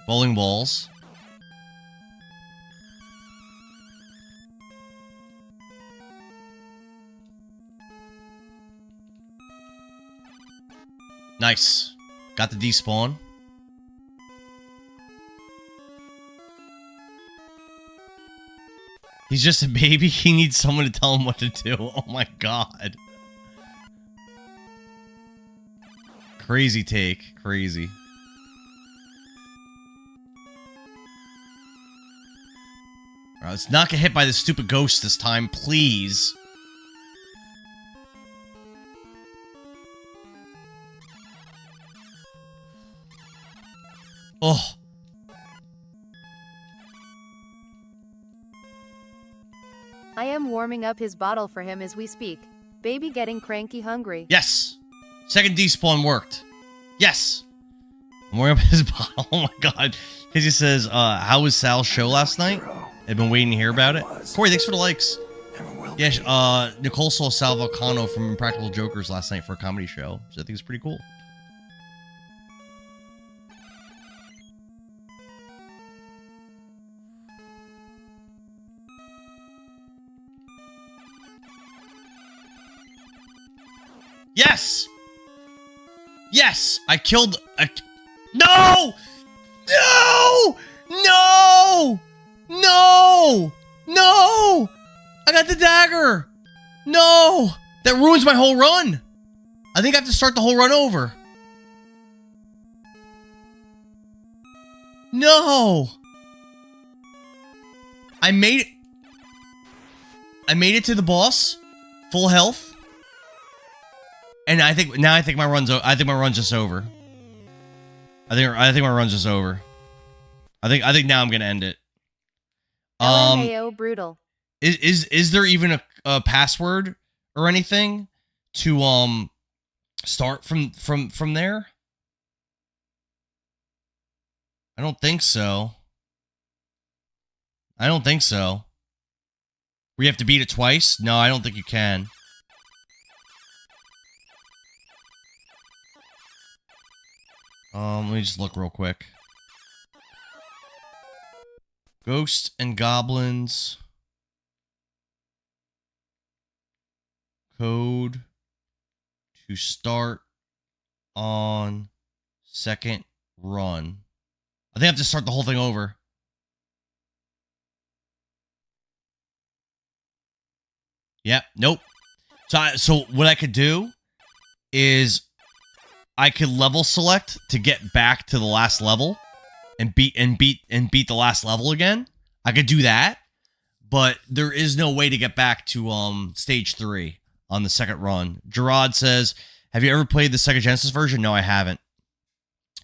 Bowling balls. Nice. Got the despawn. He's just a baby. He needs someone to tell him what to do. Oh my god. Crazy take. Crazy. Alright, let's not get hit by this stupid ghost this time, please. Oh. I am warming up his bottle for him as we speak. Baby getting cranky hungry. Yes. Second despawn worked. Yes. I'm wearing up his bottle. Oh my god. Because he says, how was Sal's show last night? I've been waiting to hear about it. Corey, thanks for the likes. Yeah, Nicole saw Sal Volcano from Impractical Jokers last night for a comedy show. So I think it's pretty cool. Yes! Yes! I killed a... No! No! No! No! No! I got the dagger! No! That ruins my whole run! I think I have to start the whole run over. No! I made it to the boss, full health, and I think my run's just over. I think my run's just over. I think now I'm gonna end it. LMAO brutal. Is there even a password or anything to start from there? I don't think so. We have to beat it twice? No, I don't think you can. Let me just look real quick. Ghosts and Goblins. Code to start on second run. I think I have to start the whole thing over. Yep, nope. So what I could do is I could level select to get back to the last level and beat the last level again. I could do that, but there is no way to get back to stage 3 on the second run. Gerard says, "Have you ever played the Sega Genesis version?" No, I haven't.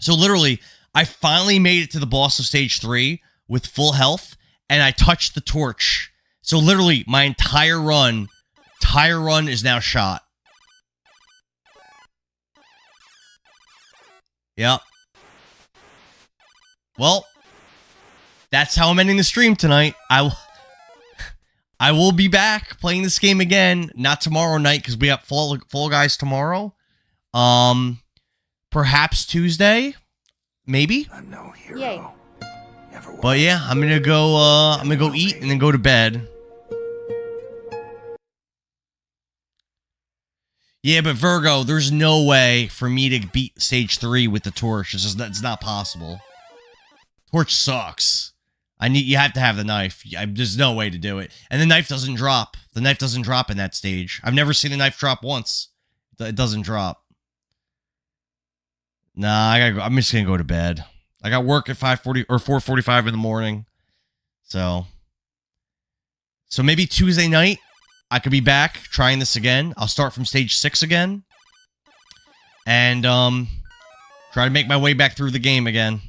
So literally, I finally made it to the boss of stage 3 with full health, and I touched the torch. So literally, my entire run is now shot. Yep. Well, that's how I'm ending the stream tonight. I will be back playing this game again, not tomorrow night because we have Fall Guys tomorrow. Perhaps Tuesday, maybe. No hero. Yay. Never was. But yeah, I'm gonna go eat and then go to bed. Yeah, but Virgo, there's no way for me to beat stage 3 with the torch. It's not possible. Torch sucks. You have to have the knife. There's no way to do it. And the knife doesn't drop. The knife doesn't drop in that stage. I've never seen the knife drop once. It doesn't drop. Nah, I gotta go. I'm just gonna go to bed. I got work at 5:40 or 4:45 in the morning. So maybe Tuesday night I could be back trying this again. I'll start from stage 6 again. And try to make my way back through the game again.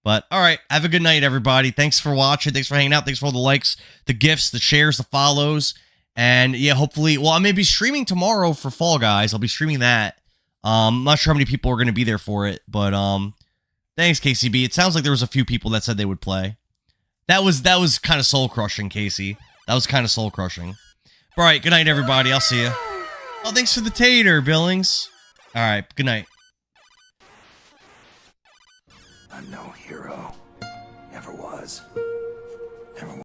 But, alright, have a good night, everybody. Thanks for watching. Thanks for hanging out. Thanks for all the likes, the gifts, the shares, the follows. And, yeah, hopefully... Well, I may be streaming tomorrow for Fall Guys. I'll be streaming that. I'm not sure how many people are going to be there for it. But, thanks, KCB. It sounds like there was a few people that said they would play. That was kind of soul-crushing, Casey. That was kind of soul-crushing. Alright, good night, everybody. I'll see you. Oh, thanks for the tater, Billings. Alright, good night. I'm no hero. Never was. Never